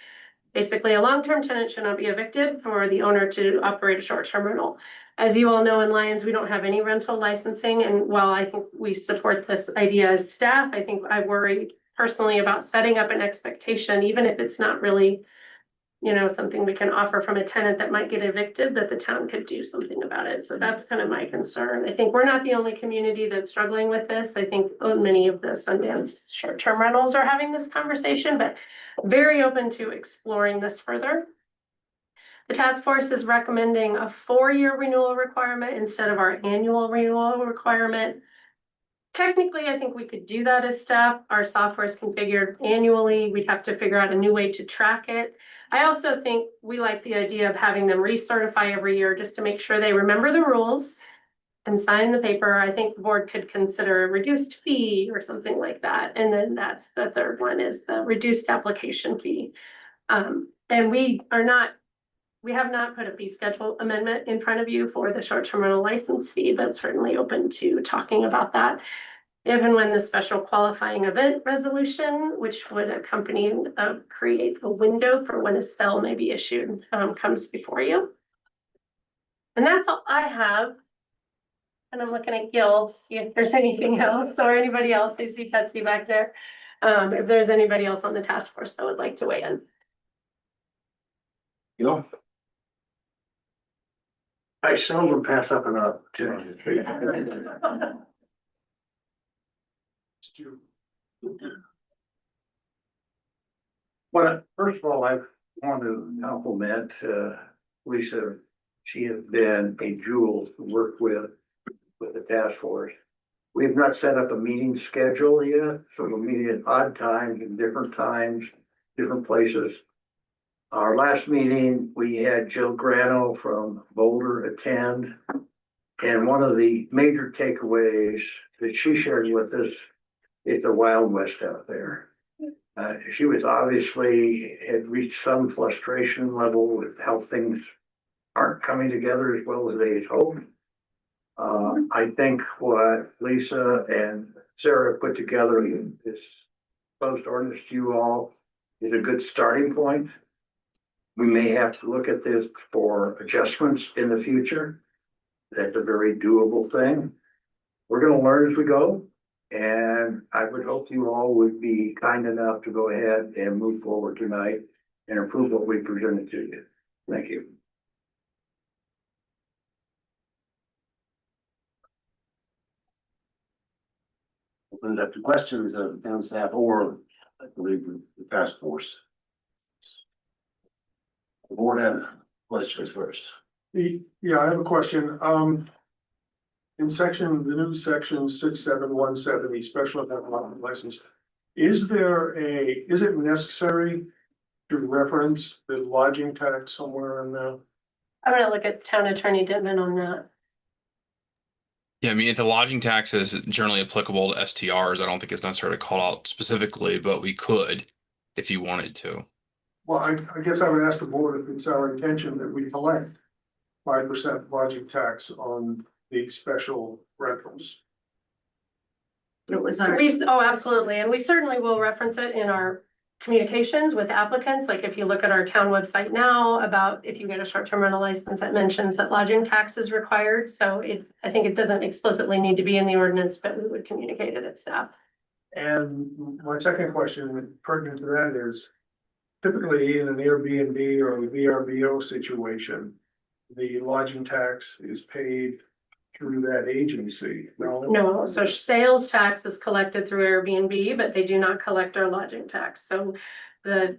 basically, a long-term tenant should not be evicted for the owner to operate a short-term rental. As you all know, in Lyons, we don't have any rental licensing. And while I think we support this idea as staff, I think I worry personally about setting up an expectation, even if it's not really, something we can offer from a tenant that might get evicted, that the town could do something about it. So that's kind of my concern. I think we're not the only community that's struggling with this. I think many of the Sundance short-term rentals are having this conversation, but very open to exploring this further. The task force is recommending a 4-year renewal requirement instead of our annual renewal requirement. Technically, I think we could do that as staff. Our software is configured annually. We'd have to figure out a new way to track it. I also think we like the idea of having them recertify every year just to make sure they remember the rules and sign the paper. I think the board could consider a reduced fee or something like that. And then that's the third one is the reduced application fee. And we have not put a fee schedule amendment in front of you for the short-term rental license fee, but certainly open to talking about that. Even when the special qualifying event resolution, which would accompany, create a window for when a sale may be issued, comes before you. And that's all I have. And I'm looking at Gil to see if there's anything else or anybody else. I see Betsy back there. If there's anybody else on the task force that would like to weigh in. You know, I seldom pass up an opportunity. Well, first of all, I want to compliment Lisa. She has been a jewel to work with the task force. We have not set up a meeting schedule yet, so we'll meet at odd times and different times, different places. Our last meeting, we had Jill Grano from Boulder attend. And one of the major takeaways that she shared with us is the Wild West out there. She was obviously had reached some frustration level with how things aren't coming together as well as they had hoped. I think what Lisa and Sarah put together in this post ordinance to you all is a good starting point. We may have to look at this for adjustments in the future. That's a very doable thing. We're going to learn as we go. And I would hope you all would be kind enough to go ahead and move forward tonight and approve what we presented to you. Thank you. open it up to questions of town staff or I believe the task force. The board have questions first. Yeah, I have a question. In the new section 67170, special event license, is it necessary to reference the lodging tax somewhere in there? I'm gonna look at town attorney Denman on that. Yeah, I mean, if the lodging tax is generally applicable to STRs, I don't think it's necessary to call out specifically, but we could if you wanted to. Well, I guess I would ask the board if it's our intention that we collect 5% lodging tax on the special rentals. It was Absolutely, and we certainly will reference it in our communications with applicants. Like if you look at our town website now about if you get a short-term rental license, it mentions that lodging tax is required. So I think it doesn't explicitly need to be in the ordinance, but we would communicate it at staff. And my second question pertinent to that is typically in an Airbnb or a VRBO situation, the lodging tax is paid through that agency. No, so sales tax is collected through Airbnb, but they do not collect our lodging tax. So the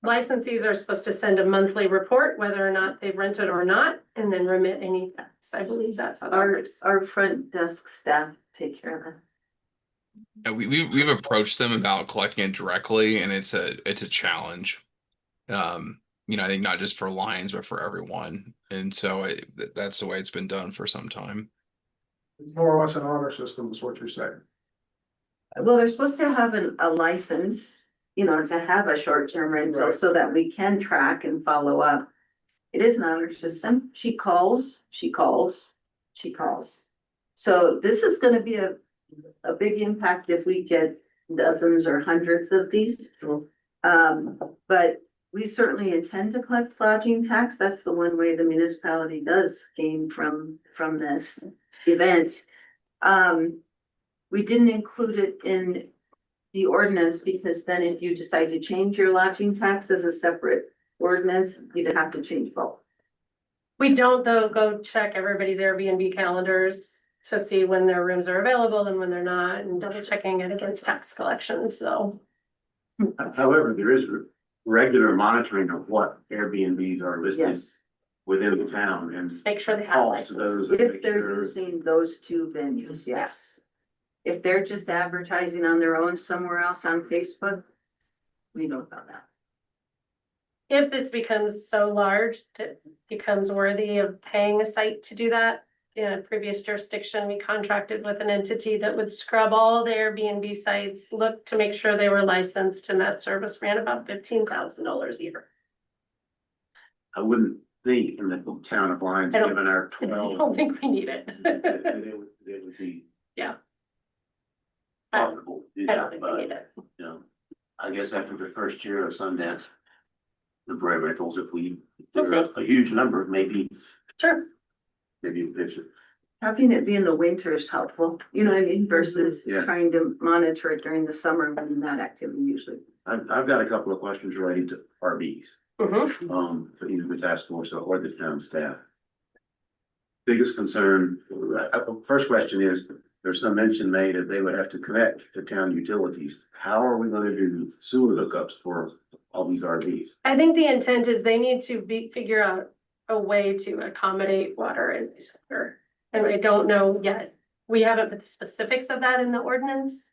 licensees are supposed to send a monthly report, whether or not they've rented or not, and then remit any tax. I believe that's how that works. Our front desk staff take care of that. We've approached them about collecting it directly, and it's a challenge. I think not just for Lions, but for everyone. And so that's the way it's been done for some time. It's more or less an honor system is what you're saying. Well, they're supposed to have a license, to have a short-term rental Right. so that we can track and follow up. It is an honor system. She calls. So this is gonna be a big impact if we get dozens or hundreds of these. But we certainly intend to collect lodging tax. That's the one way the municipality does gain from this event. We didn't include it in the ordinance because then if you decide to change your lodging tax as a separate ordinance, you'd have to change both. We don't though go check everybody's Airbnb calendars to see when their rooms are available and when they're not, and double checking it against tax collection, so. However, there is regular monitoring of what Airbnbs are listed Yes, within the town and Make sure they have calls to license. those. to if make they're sure- using those two venues, yes. If they're just advertising on their own somewhere else on Facebook, we know about that. If this becomes so large that it becomes worthy of paying a site to do that. In a previous jurisdiction, we contracted with an entity that would scrub all the Airbnb sites, look to make sure they were licensed, and that service ran about $15,000 a year. I wouldn't think in the town of Lyons, I don't- given our I 12. don't think we need it. It would be. Yeah. Profitable. I don't think we But, need it. you know, I guess after the first year of Sundance, the Brave rentals, if We'll there's a huge number, maybe Sure. they should. Having it be in the winter is helpful, you know what I mean, versus Yeah. trying to monitor it during the summer when that activity usually. I've got a couple of questions related to RVs, for either the task force or the town staff. Biggest concern, first question is, there's some mention made that they would have to connect to town utilities. How are we gonna do sewer hookups for all these RVs? I think the intent is they need to figure out a way to accommodate water and wastewater. And I don't know yet. We haven't put the specifics of that in the ordinance.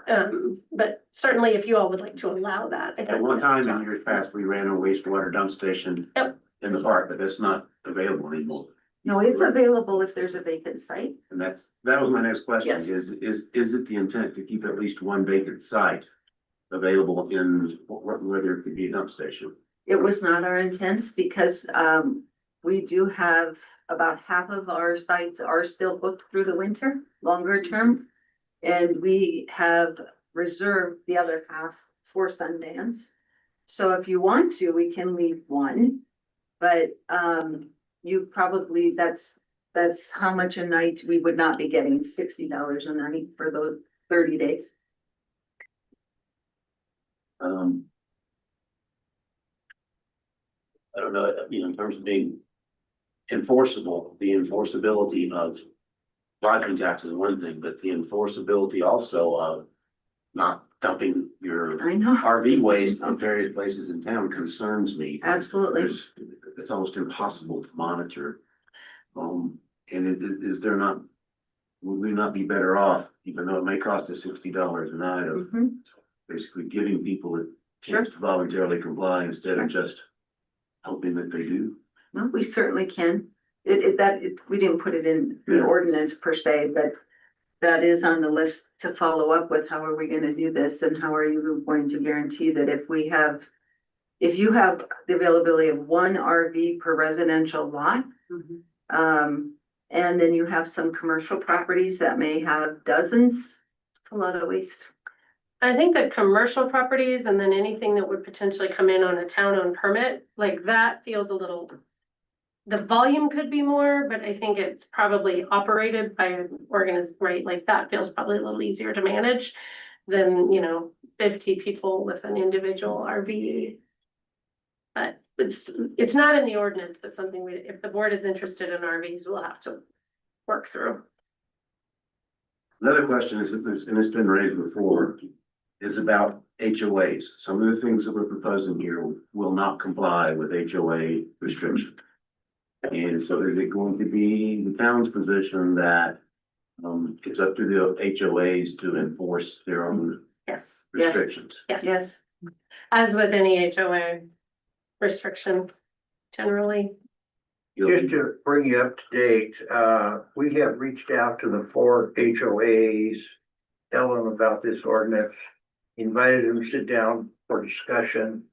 But certainly if you all would like to allow that. I At think one we have to time in talk. years past, we ran a wastewater dump station. Yep. In the park, but that's not available anymore. No, it's available if there's a vacant site. And that was my next question, Yes. is it the intent to keep at least one vacant site available in, whether it could be a dump station? It was not our intent because we do have about half of our sites are still booked through the winter, longer term. And we have reserved the other half for Sundance. So if you want to, we can leave one. But you probably, that's how much a night we would not be getting, $60 a night for those 30 days. I don't know, in terms of being enforceable, the enforceability of lodging tax is one thing, but the enforceability also of not dumping your I know. RV waste on various places in town concerns me. Absolutely. It's almost impossible to monitor. And is there not, would we not be better off, even though it may cost us $60 a night of Mhm. basically giving people a chance to voluntarily comply instead of just hoping that they do? No, we certainly can. We didn't put it in the ordinance per se, but that is on the list to follow up with. How are we gonna do this and how are you going to guarantee that if you have the availability of one RV per residential lot, and then you have some commercial properties that may have dozens, it's a lot of waste. I think that commercial properties and then anything that would potentially come in on a town-owned permit, like that feels a little. The volume could be more, but I think it's probably operated by an organization, right? Like that feels probably a little easier to manage than, 50 people with an individual RV. But it's not in the ordinance, but something if the board is interested in RVs, we'll have to work through. Another question is, and it's been raised before, is about HOAs. Some of the things that we're proposing here will not comply with HOA restrictions. And so is it going to be the town's position that it's up to the HOAs to enforce their own Yes. restrictions? Yes. As with any HOA restriction, generally. Just to bring you up to date, we have reached out to the 4 HOAs, tell them about this ordinance, invited them to sit down for discussion.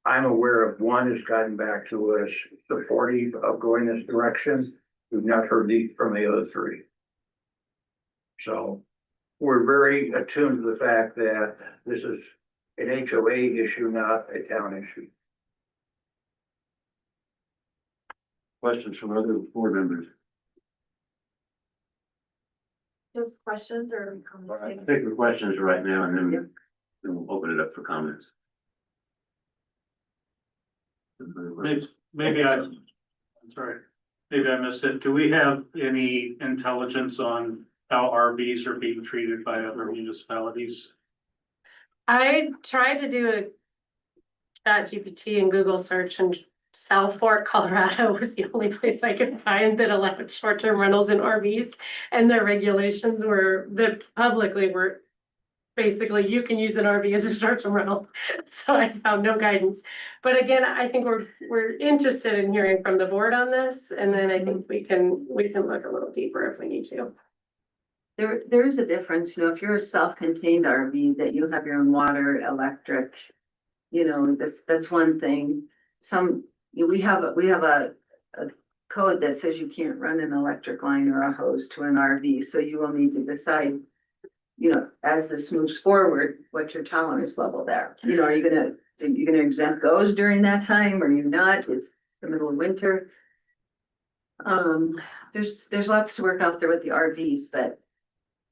I'm aware of one has gotten back to us supportive of going this direction. We've not heard from the other 3. So we're very attuned to the fact that this is an HOA issue, not a town issue. Questions from other board members? Just questions or All right, comments? take the questions right now and then we'll open it up for comments. Maybe I'm sorry, maybe I missed it. Do we have any intelligence on how RVs are being treated by other municipalities? I tried to do a ChatGPT and Google search and South Fork, Colorado was the only place I could find that allowed short-term rentals and RVs. And their regulations were, that publicly were basically you can use an RV as a short-term rental. So I found no guidance. But again, I think we're interested in hearing from the board on this. And then I think we can look a little deeper if we need to. There is a difference, if you're a self-contained RV that you have your own water, electric, that's one thing. We have a code that says you can't run an electric line or a hose to an RV, so you will need to decide, as this moves forward, what's your tolerance level there? Are you gonna exempt those during that time, or you not? It's the middle of winter. There's lots to work out there with the RVs, but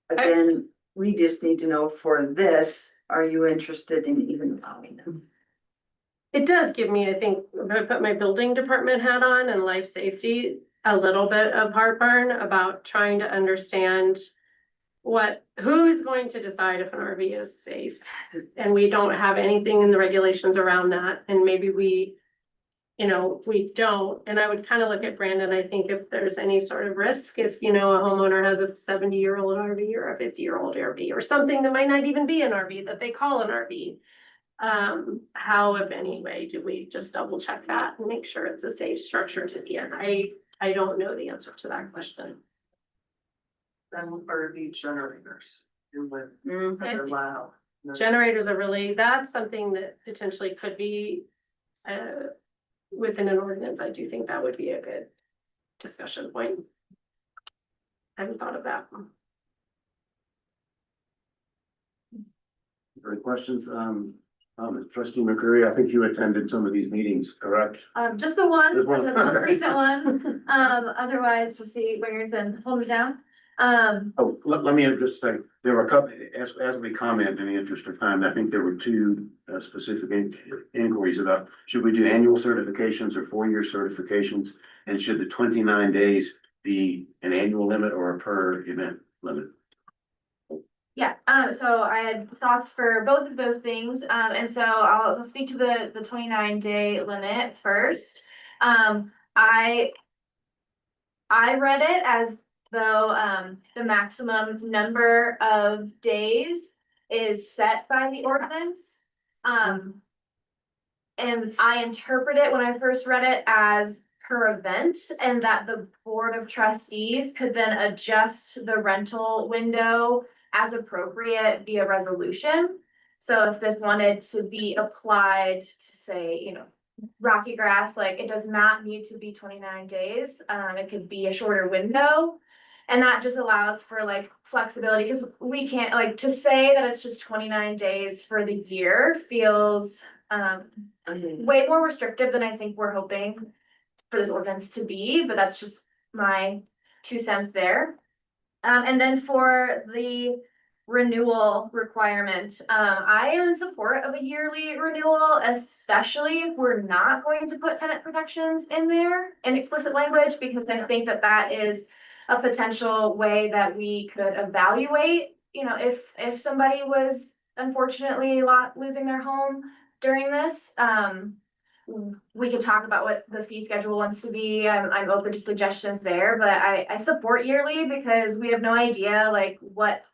again, we just need to know for this, are you interested in even allowing them? It does give me, I think, if I put my building department hat on and life safety, a little bit of heartburn about trying to understand who is going to decide if an RV is safe? And we don't have anything in the regulations around that, and maybe we don't, and I would kind of look at Brandon, I think if there's any sort of risk, if, a homeowner has a 70-year-old RV or a 50-year-old RV or something that might not even be an RV that they call an RV. How, if any way, do we just double check that and make sure it's a safe structure to be in? I don't know the answer to that question. Then RV generators, you would allow. Generators are that's something that potentially could be, within an ordinance. I do think that would be a good discussion point. I haven't thought of that. Any questions? Trustee McCurry, I think you attended some of these meetings, correct? Just the one, Just one. the most recent one. Otherwise, trustee Wayer's been holding me down. Let me just say, there were a couple, as we comment in the interest of time, I think there were two specific inquiries about, should we do annual certifications or 4-year certifications? And should the 29 days be an annual limit or a per event limit? Yeah, so I had thoughts for both of those things, and so I'll speak to the 29-day limit first. I read it as though the maximum number of days is set by the ordinance. And I interpret it when I first read it as per event, and that the board of trustees could then adjust the rental window as appropriate via resolution. So if this wanted to be applied to, say, Rocky Grass, like, it does not need to be 29 days. It could be a shorter window. And that just allows for flexibility, because we can't, to say that it's just 29 days for the year feels way more restrictive than I think we're hoping for this ordinance to be, but that's just my 2 cents there. And then for the renewal requirement, I am in support of a yearly renewal, especially if we're not going to put tenant protections in there in explicit language, because I think that is a potential way that we could evaluate, if somebody was unfortunately losing their home during this. We could talk about what the fee schedule wants to be. I'm open to suggestions there, but I support yearly because we have no idea what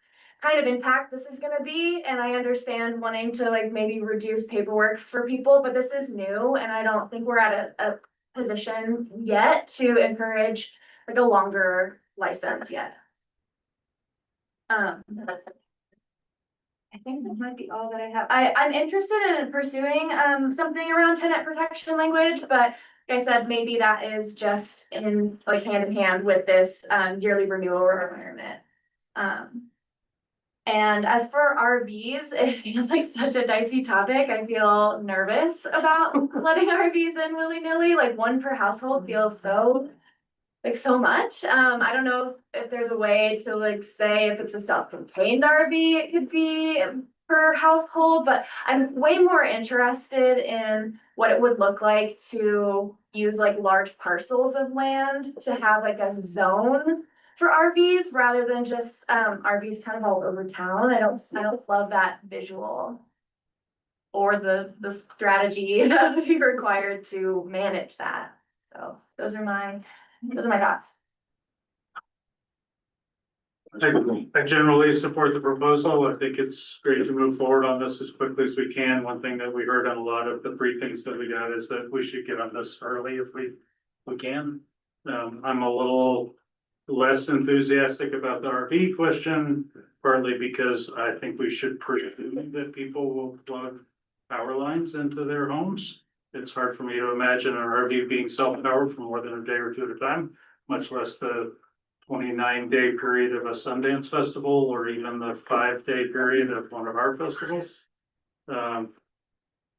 kind of impact this is gonna be. And I understand wanting to maybe reduce paperwork for people, but this is new and I don't think we're at a position yet to encourage a longer license yet. I think that might be all that I have. I'm interested in pursuing something around tenant protection language, but like I said, maybe that is just in hand in hand with this yearly renewal requirement. And as for RVs, it feels like such a dicey topic. I feel nervous about letting RVs in willy-nilly. One per household feels so much. I don't know if there's a way to say if it's a self-contained RV, it could be per household, but I'm way more interested in what it would look like to use large parcels of land to have a zone for RVs rather than just RVs kind of all over town. I don't love that visual. or the strategy that would be required to manage that. So those are my thoughts. I generally support the proposal. I think it's great to move forward on this as quickly as we can. One thing that we heard on a lot of the briefings that we got is that we should get on this early if we can. I'm a little less enthusiastic about the RV question, partly because I think we should presume that people will plug power lines into their homes. It's hard for me to imagine an RV being self-powered for more than a day or two at a time, much less the 29-day period of a Sundance festival, or even the 5-day period of one of our festivals.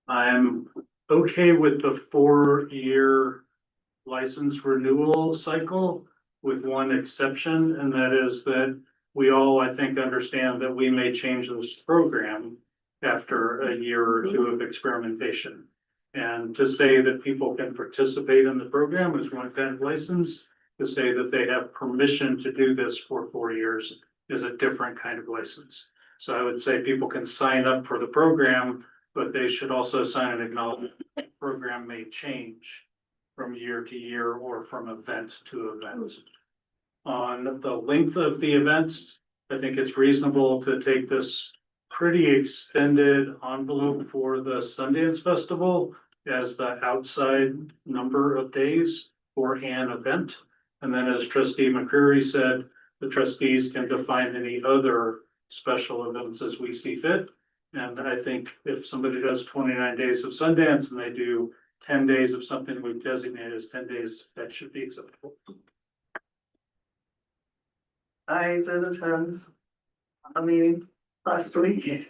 I'm okay with the 4-year license renewal cycle, with one exception, and that is that we all, I think, understand that we may change this program after a year or two of experimentation. And to say that people can participate in the program is one kind of license. To say that they have permission to do this for 4 years is a different kind of license. So I would say people can sign up for the program, but they should also sign an acknowledgement that the program may change from year to year or from event to event. On the length of the events, I think it's reasonable to take this pretty extended envelope for the Sundance Festival as the outside number of days for an event. And then, as Trustee McCreary said, the trustees can define any other special events as we see fit. And I think if somebody does 29 days of Sundance and they do 10 days of something we've designated as 10 days, that should be acceptable. I did attend a meeting last week.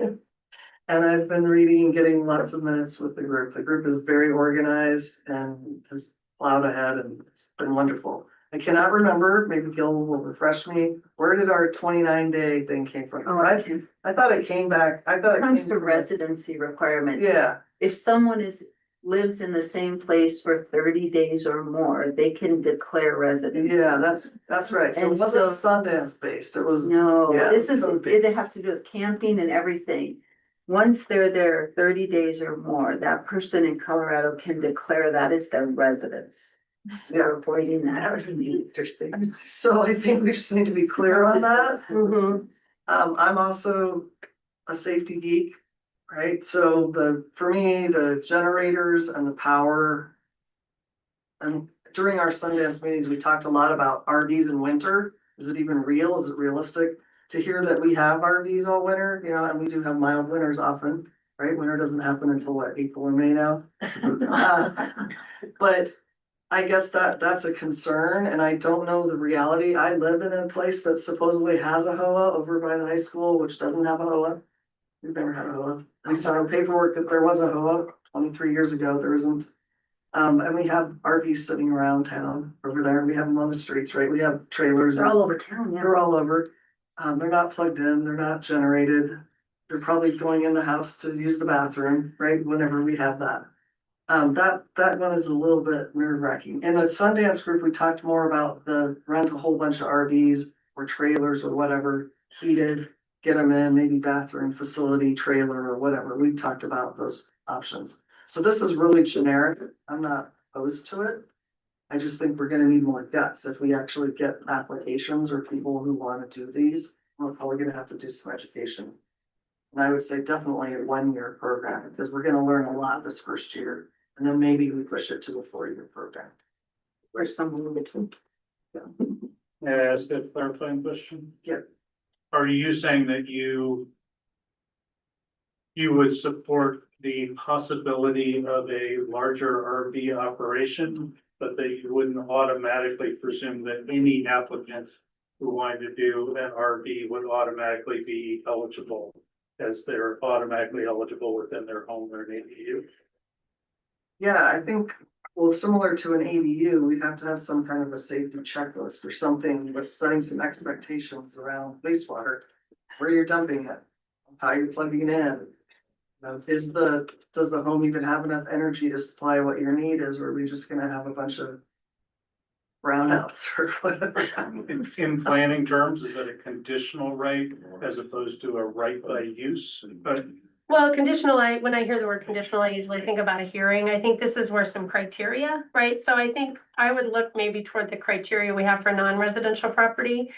And I've been reading, getting lots of minutes with the group. The group is very organized and has plowed ahead, and it's been wonderful. I cannot remember, maybe Gil will refresh me, where did our 29-day thing came from? I thought it came back, I thought It it comes came to from. residency requirements. Yeah, If someone lives in the same place for 30 days or more, they can declare residency. yeah, that's right. So it And wasn't so- Sundance based, it was. No, Yeah, this is, code-based. it has to do with camping and everything. Once they're there 30 days or more, that person in Colorado can declare that as their residence. They're avoiding that. That would be interesting. So I think we just need to be clear on that. Mhm. I'm also a safety geek, right? So for me, the generators and the power. And during our Sundance meetings, we talked a lot about RVs in winter. Is it even real? Is it realistic? To hear that we have RVs all winter, and we do have mild winters often, right? Winter doesn't happen until what, April or May now? But I guess that's a concern, and I don't know the reality. I live in a place that supposedly has a HOA over by the high school, which doesn't have a HOA. We've never had a HOA. We saw in paperwork that there was a HOA 23 years ago. There isn't. And we have RVs sitting around town over there. We have them on the streets, right? We have trailers. They're all over town, yeah. They're all over. They're not plugged in, they're not generated. They're probably going in the house to use the bathroom, right? Whenever we have that. That one is a little bit nerve wracking. In the Sundance group, we talked more about the rent a whole bunch of RVs or trailers or whatever, heated, get them in, maybe bathroom facility, trailer or whatever. We talked about those options. So this is really generic. I'm not opposed to it. I just think we're gonna need more guts if we actually get applications or people who wanna do these. We're probably gonna have to do some education. And I would say definitely a 1-year program, because we're gonna learn a lot this first year. And then maybe we push it to a 4-year program. Or someone in between. May I ask a clarifying question? Yeah. Are you saying that you would support the possibility of a larger RV operation, but that you wouldn't automatically presume that any applicant who wanted to do an RV would automatically be eligible, as they're automatically eligible within their home or an ADU? Yeah, I think, well, similar to an ADU, we have to have some kind of a safety checklist or something with setting some expectations around wastewater. Where you're dumping it, how you're plugging it in. Does the home even have enough energy to supply what your need is, or are we just gonna have a bunch of brownouts or whatever? In planning terms, is that a conditional right as opposed to a right by use? But Well, conditional, when I hear the word conditional, I usually think about a hearing. I think this is where some criteria, right? So I think I would look maybe toward the criteria we have for non-residential property.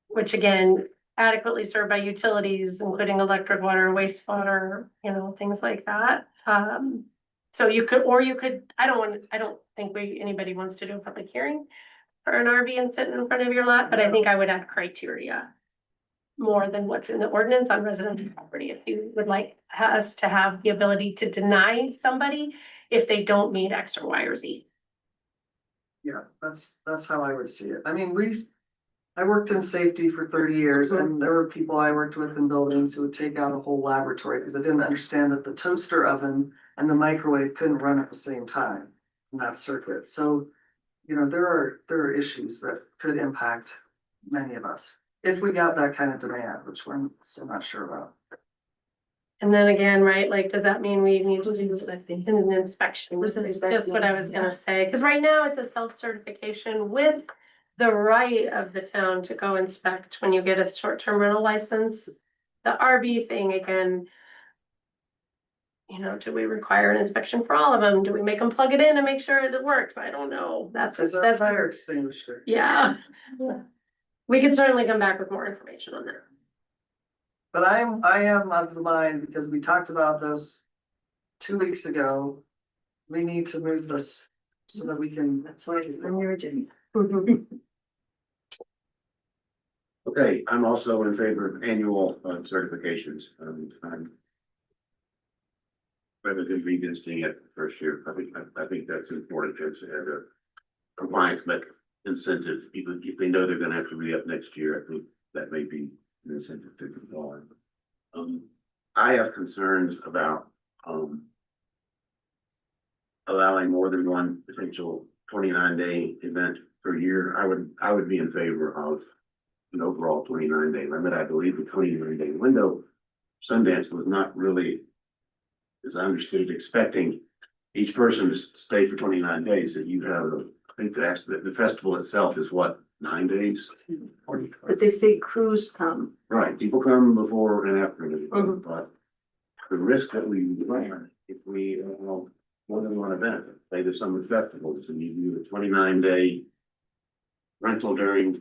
Which again, adequately served by utilities, including electric, water, wastewater, things like that. So you could, I don't think anybody wants to do a public hearing for an RV and sit in front of your lot, but I think I would add criteria more than what's in the ordinance on residential property. If you would like us to have the ability to deny somebody if they don't meet X or Y or Z. Yeah, that's how I would see it. I mean, I worked in safety for 30 years and there were people I worked with in buildings who would take out a whole laboratory because they didn't understand that the toaster oven and the microwave couldn't run at the same time in that circuit. So, there are issues that could impact many of us if we got that kind of demand, which we're still not sure about. And then again, right, like, does that mean we need to do an inspection? This is just what I was gonna say, because right now it's a self-certification with the right of the town to go inspect when you get a short-term rental license. The RV thing, again, do we require an inspection for all of them? Do we make them plug it in and make sure it works? I don't know. That's fire extinguisher. Yeah. We can certainly come back with more information on that. But I am of the mind, because we talked about this 2 weeks ago, we need to move this so that we can. That's why it's on your agenda. Okay, I'm also in favor of annual certifications. I'm rather than revisiting it the first year. I think that's important as a compliance incentive. Even if they know they're gonna have to re-up next year, I think that may be an incentive to comply. I have concerns about allowing more than one potential 29-day event per year. I would be in favor of an overall 29-day limit. I believe the 29-day window, Sundance was not really, as I understood it, expecting each person to stay for 29 days. That you have, I think the festival itself is what, 9 days? But they say crews come. Right, people come before and after, but the risk that we run if we more than one event, say there's some festivals and you do a 29-day rental during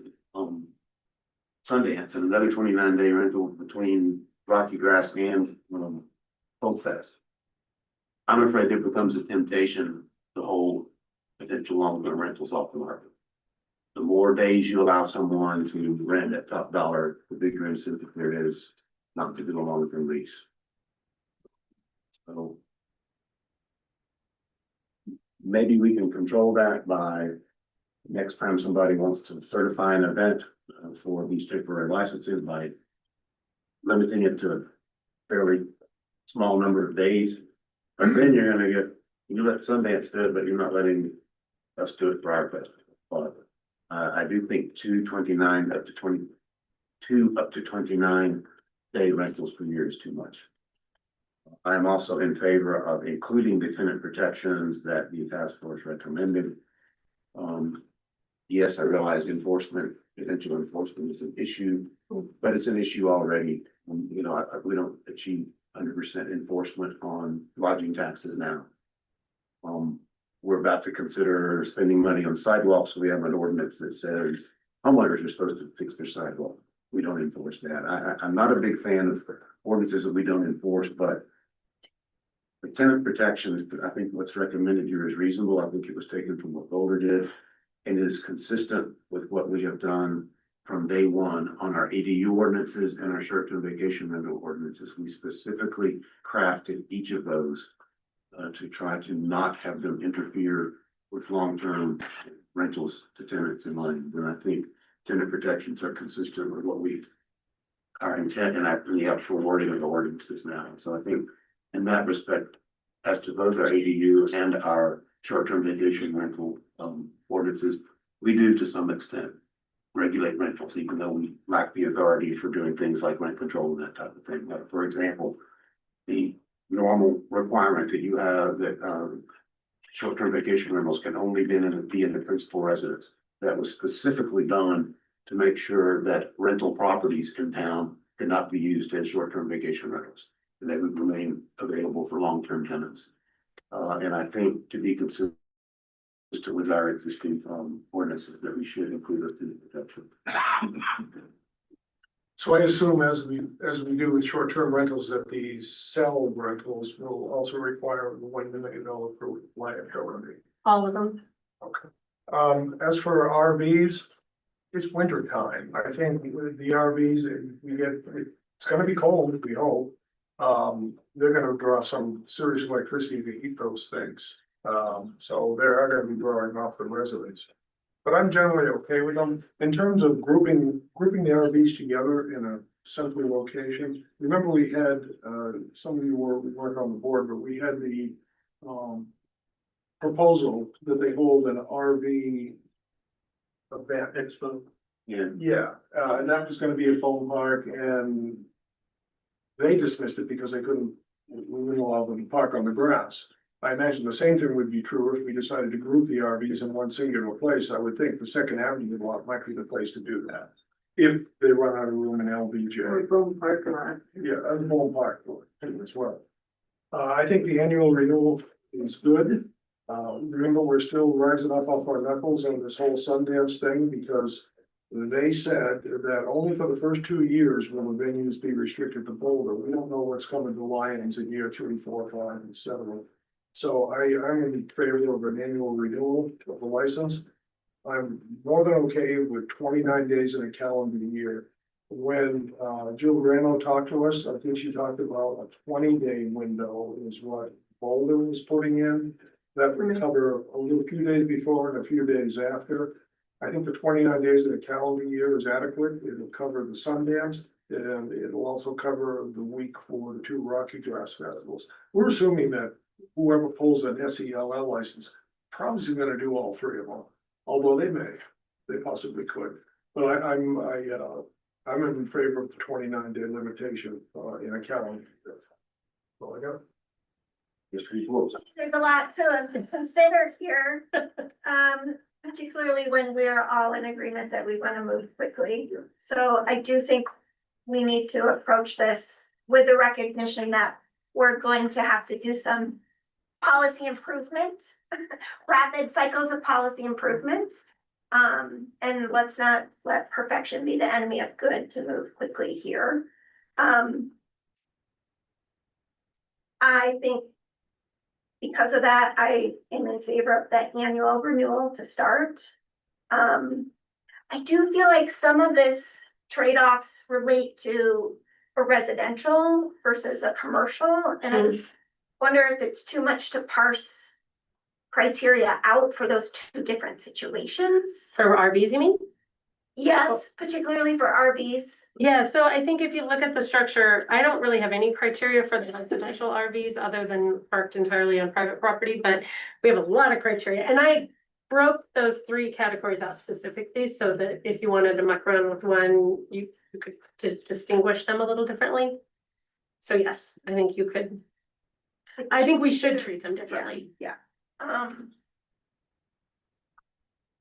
Sundance and another 29-day rental between Rocky Grass and Folk Fest. I'm afraid there becomes a temptation to hold potential long-term rentals off the market. The more days you allow someone to rent at top dollar, the bigger incentive there is not to do a long-term lease. So maybe we can control that by next time somebody wants to certify an event for these temporary licenses by limiting it to a fairly small number of days. But then you're gonna you let Sundance do it, but you're not letting us do it for our festival. But I do think 29 up to 29 day rentals per year is too much. I am also in favor of including the tenant protections that the task force recommended. Yes, I realize potential enforcement is an issue, but it's an issue already. We don't achieve 100% enforcement on lodging taxes now. We're about to consider spending money on sidewalks. We have an ordinance that says homeowners are supposed to fix their sidewalk. We don't enforce that. I'm not a big fan of ordinances that we don't enforce, but the tenant protections, I think what's recommended here is reasonable. I think it was taken from what Boulder did and is consistent with what we have done from day one on our ADU ordinances and our short-term vacation rental ordinances. We specifically crafted each of those to try to not have them interfere with long-term rentals to tenants in line. And I think tenant protections are consistent with what our intent and the actual wording of the ordinances now. So I think in that respect, as to both our ADU and our short-term vacation rental ordinances, we do to some extent regulate rentals, even though we lack the authority for doing things like rent control and that type of thing. Like, for example, the normal requirement that you have that short-term vacation rentals can only be in the principal residence. That was specifically done to make sure that rental properties in town cannot be used as short-term vacation rentals. And they would remain available for long-term tenants. And I think to be consistent with our existing ordinances, that we should include those in the protection. So I assume as we do with short-term rentals, that these cell rentals will also require the $1 million approved liability. All of them. Okay. As for RVs, it's winter time. I think with the RVs, it's gonna be cold, we hope. They're gonna draw some serious electricity to heat those things. So they are gonna be drawing off the residents. But I'm generally okay with them. In terms of grouping the RVs together in a central location. Remember we had, some of you weren't on the board, but we had the, proposal that they hold an RV event expo. Yeah. Yeah, and that was gonna be a phone park and they dismissed it because we wouldn't allow them to park on the grass. I imagine the same thing would be true if we decided to group the RVs in one singular place. I would think the Second Avenue lot might be the place to do that. If they run out of room in LBJ. Boom parking lot. Yeah, and the whole park as well. I think the annual renewal is good. Remember, we're still rising up off our knuckles on this whole Sundance thing because they said that only for the first 2 years will the venues be restricted to Boulder. We don't know what's coming to Lions in year 3, 4, 5, and 7. So I'm in favor of an annual renewal of the license. I'm more than okay with 29 days in a calendar year. When Jill Grano talked to us, I think she talked about a 20-day window is what Boulder was putting in. That would cover a few days before and a few days after. I think the 29 days in a calendar year is adequate. It'll cover the Sundance and it'll also cover the week for the 2 Rocky Grass festivals. We're assuming that whoever pulls an SELL license probably is gonna do all 3 of them, although they possibly could. But I'm in favor of the 29-day limitation in a calendar. So I got. There's a lot to consider here, particularly when we're all in agreement that we want to move quickly. So I do think we need to approach this with the recognition that we're going to have to do some policy improvement, rapid cycles of policy improvements. And let's not let perfection be the enemy of good to move quickly here. I think because of that, I am in favor of that annual renewal to start. I do feel like some of this trade-offs relate to a residential versus a commercial, and I wonder if it's too much to parse criteria out for those 2 different situations. For RVs, you mean? Yes, particularly for RVs. Yeah, so I think if you look at the structure, I don't really have any criteria for the residential RVs other than parked entirely on private property, but we have a lot of criteria. And I broke those 3 categories out specifically so that if you wanted to muck around with one, you could distinguish them a little differently. So yes, I think you could. I think we should treat them differently. Yeah.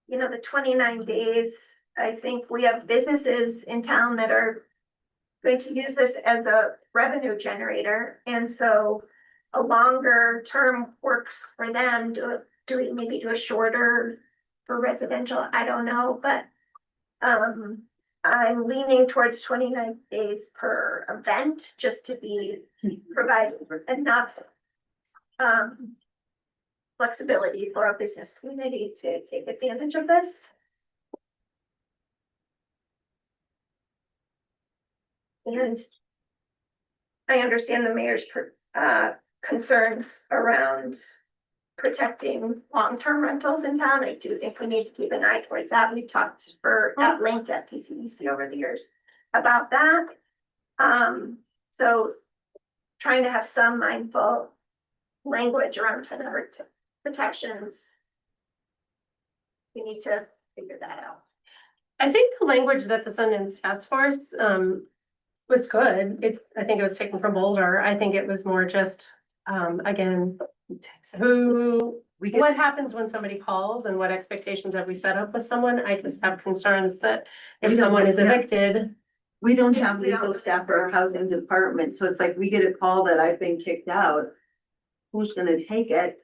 You know, the 29 days, I think we have businesses in town that are going to use this as a revenue generator. And so a longer term works for them. Maybe do a shorter for residential. I don't know, but I'm leaning towards 29 days per event just to provide enough flexibility for our business community to take advantage of this. And I understand the mayor's concerns around protecting long-term rentals in town. I do think we need to keep an eye towards that. We talked at length at PCDC over the years about that. So trying to have some mindful language around tenant protections. We need to figure that out. I think the language that the Sundance Task Force was good. I think it was taken from Boulder. I think it was more just again, what happens when somebody calls and what expectations have we set up with someone? I just have concerns that if someone is evicted, We don't Yeah, have we don't. legal staff for our housing department, so it's like we get a call that I've been kicked out. Who's gonna take it?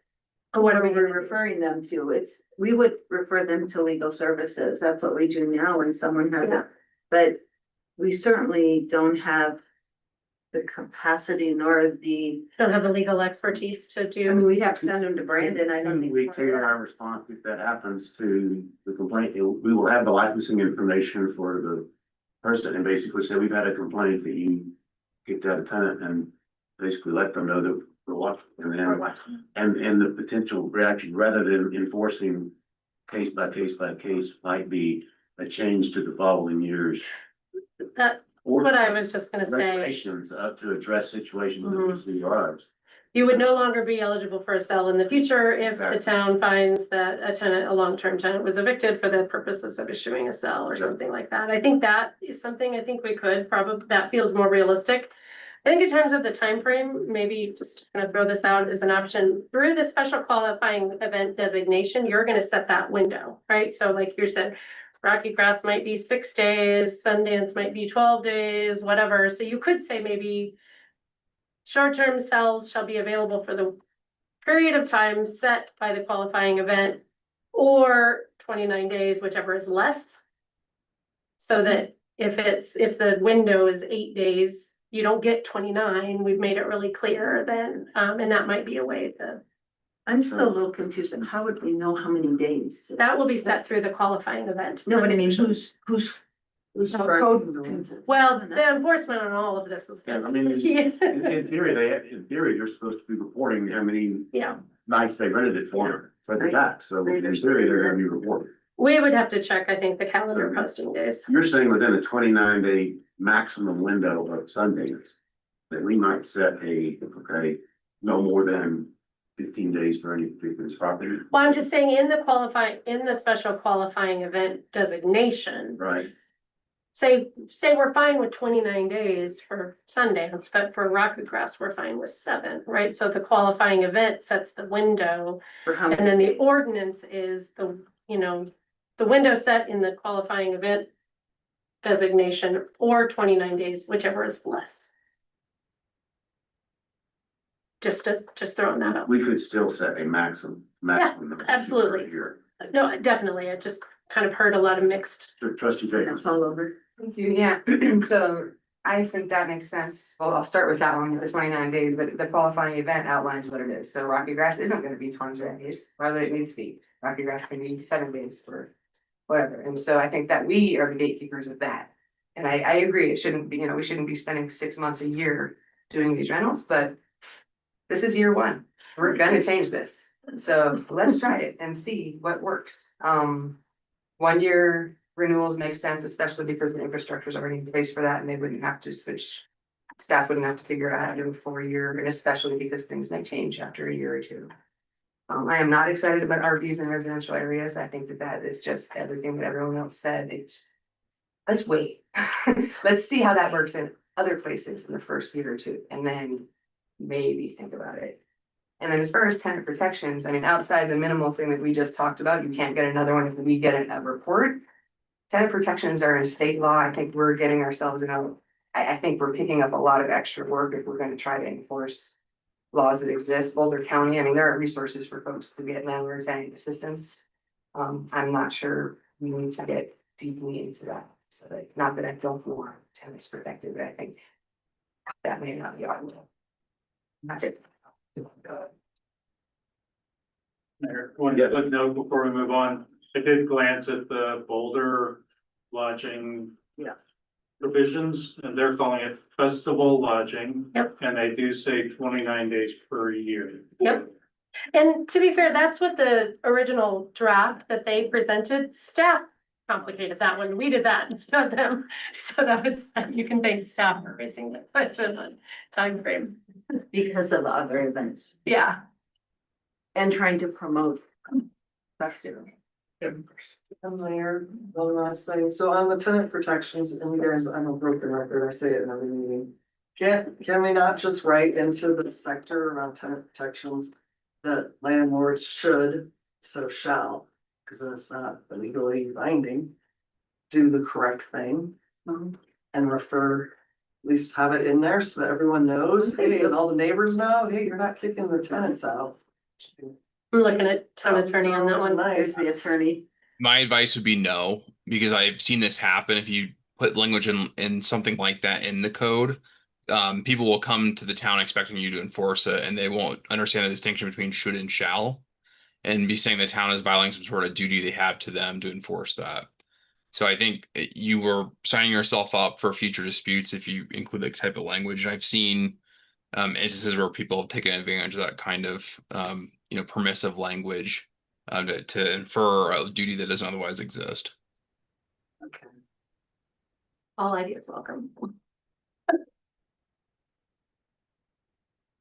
What are we referring them to? We would refer them to legal services. That's what we do now when someone has Yeah. it. But we certainly don't have the capacity nor the, Don't have the legal expertise to I mean, do. we'd have to send them to Brandon. I don't And think. we tailor our response if that happens to the complaint. We will have the licensing information for the person and basically say, we've had a complaint that you kicked out a tenant, and basically let them know that we're watching. And the potential reaction, rather than enforcing case by case by case, might be a change to the following years. That's what I was just gonna say. Regulations to address situations that we see arise. You would no longer be eligible for a sale in the future if the Exactly. town finds that a tenant, a long-term tenant was evicted for the purposes of issuing a sale or Yeah. something like that. I think that is something I think we could probably, that feels more realistic. I think in terms of the time frame, maybe just gonna throw this out as an option, through the special qualifying event designation, you're gonna set that window, right? So like you said, Rocky Grass might be 6 days, Sundance might be 12 days, whatever. So you could say maybe short-term sales shall be available for the period of time set by the qualifying event, or 29 days, whichever is less. So that if the window is 8 days, you don't get 29, we've made it really clear then, and that might be a way to. I'm still a little confused. And how would we know how many days? That will be set through the qualifying event. No, but I mean, who's code? Well, the enforcement on all of this is Yeah, I gonna mean, be. in theory, they're supposed to be reporting how many Yeah, nights they rented it for the tax. So in theory, they're gonna be reporting. we would have to check, I think, the calendar posting days. You're saying within a 29-day maximum window of Sundance, that we might set no more than 15 days for any particular property. Well, I'm just saying in the special qualifying event designation, Right. say we're fine with 29 days for Sundance, but for Rocky Grass, we're fine with 7, right? So the qualifying event sets the window. For how And many then the days? ordinance is the window set in the qualifying event designation, or 29 days, whichever is less. Just throwing that out. We could still set a maximum. Number absolutely. per year. No, definitely. I just kind of heard a lot of mixed. Trustee Jacobs. It's all over. Thank you, yeah, so I think that makes sense. Well, I'll start with that one, the 29 days, but the qualifying event outlines what it is. So Rocky Grass isn't gonna be 29 days, rather it needs to be. Rocky Grass can be 7 days or whatever, and so I think that we are the gatekeepers of that. And I agree, it shouldn't be, we shouldn't be spending 6 months a year doing these rentals, but this is year 1, we're gonna change this. So let's try it and see what works. 1 year renewals make sense, especially because the infrastructure is already in place for that and they wouldn't have to switch. Staff wouldn't have to figure out how to do a 4-year, and especially because things may change after a year or two. I am not excited about RVs in residential areas. I think that is just everything that everyone else said. Let's wait. Let's see how that works in other places in the first year or two, and then maybe think about it. And then as far as tenant protections, I mean, outside the minimal thing that we just talked about, you can't get another one if we get a report. Tenant protections are in state law. I think we're getting ourselves I think we're picking up a lot of extra work if we're gonna try to enforce laws that exist. Boulder County, I mean, there are resources for folks to get landlord tenant assistance. I'm not sure we need to get deeply into that. So not that I don't want tenants protected, but I think that may not be optimal. That's it. Mayor, one quick note before we move on. I did glance at the Boulder lodging. Yeah. Provisions, and they're calling it festival lodging. Yep. And they do say 29 days per year. Yep. And to be fair, that's what the original draft that they presented, staff complicated that one. We did that instead of them. So that was, you can thank staff for raising the question on time frame. Because of other events Yeah. and trying to promote festival. Mayor, one last thing, so on the tenant protections, and you guys, I'm a broken record, I say it in every meeting. Can we not just write into the sector around tenant protections that landlords should, so shall, because then it's not legally binding, do the correct thing? and refer, at least have it in there so that everyone knows, hey, and all the neighbors know, hey, you're not kicking the tenants out. I'm looking at town attorney on that one. Here's the attorney. My advice would be no, because I've seen this happen. If you put language in something like that in the code, people will come to the town expecting you to enforce it, and they won't understand the distinction between should and shall, and be saying the town is violating some sort of duty they have to them to enforce that. So I think you were signing yourself up for future disputes if you include that type of language. And I've seen instances where people have taken advantage of that kind of permissive language to infer a duty that doesn't otherwise exist. All ideas welcome.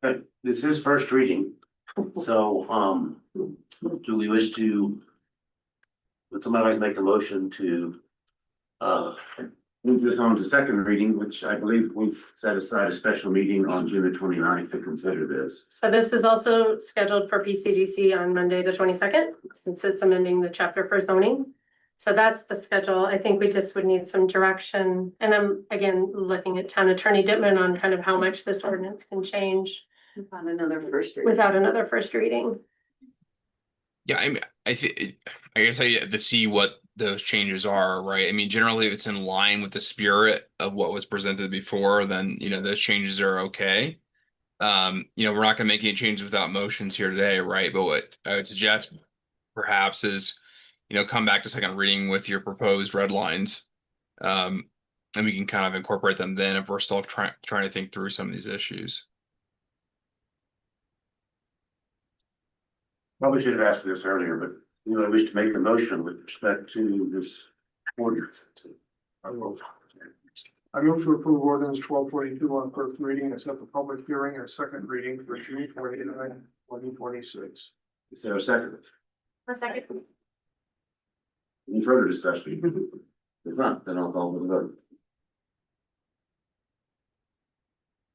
But this is first reading, so, do we wish to? Would somebody like to make a motion to, move this on to second reading, which I believe we've set aside a special meeting on June the 29th to consider this. So this is also scheduled for PCDC on Monday, the 22nd, since it's amending the chapter for zoning. So that's the schedule. I think we just would need some direction. And I'm again looking at town attorney Dittman on kind of how much this ordinance can change Without another first reading. without another first reading. Yeah, I guess I have to see what those changes are, right? I mean, generally, if it's in line with the spirit of what was presented before, then those changes are okay. We're not gonna make any changes without motions here today, right? But what I would suggest perhaps is, come back to second reading with your proposed red lines. And we can kind of incorporate them then if we're still trying to think through some of these issues. Probably should have asked this earlier, but I wish to make a motion with respect to this ordinance. I move to approve ordinance 1242 on first reading and set the public hearing and second reading for June 29, 2026. Is there a second? A second. Any further discussion? If not, then I'll call for the vote.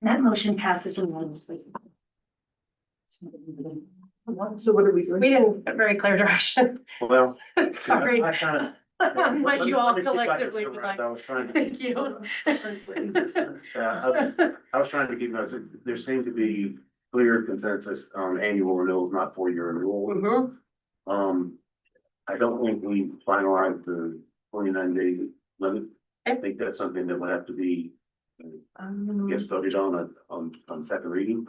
That motion passes unanimously. So what are we doing? We didn't get very clear direction. Well. Sorry. I kind of. What you all collectively would I like. was trying to. Thank you. I was trying to keep notes. There seemed to be clear consensus on annual renewals, not 4-year renewal. I don't think we finalized the 29-day limit. I think that's something that would have to be gets voted on second reading.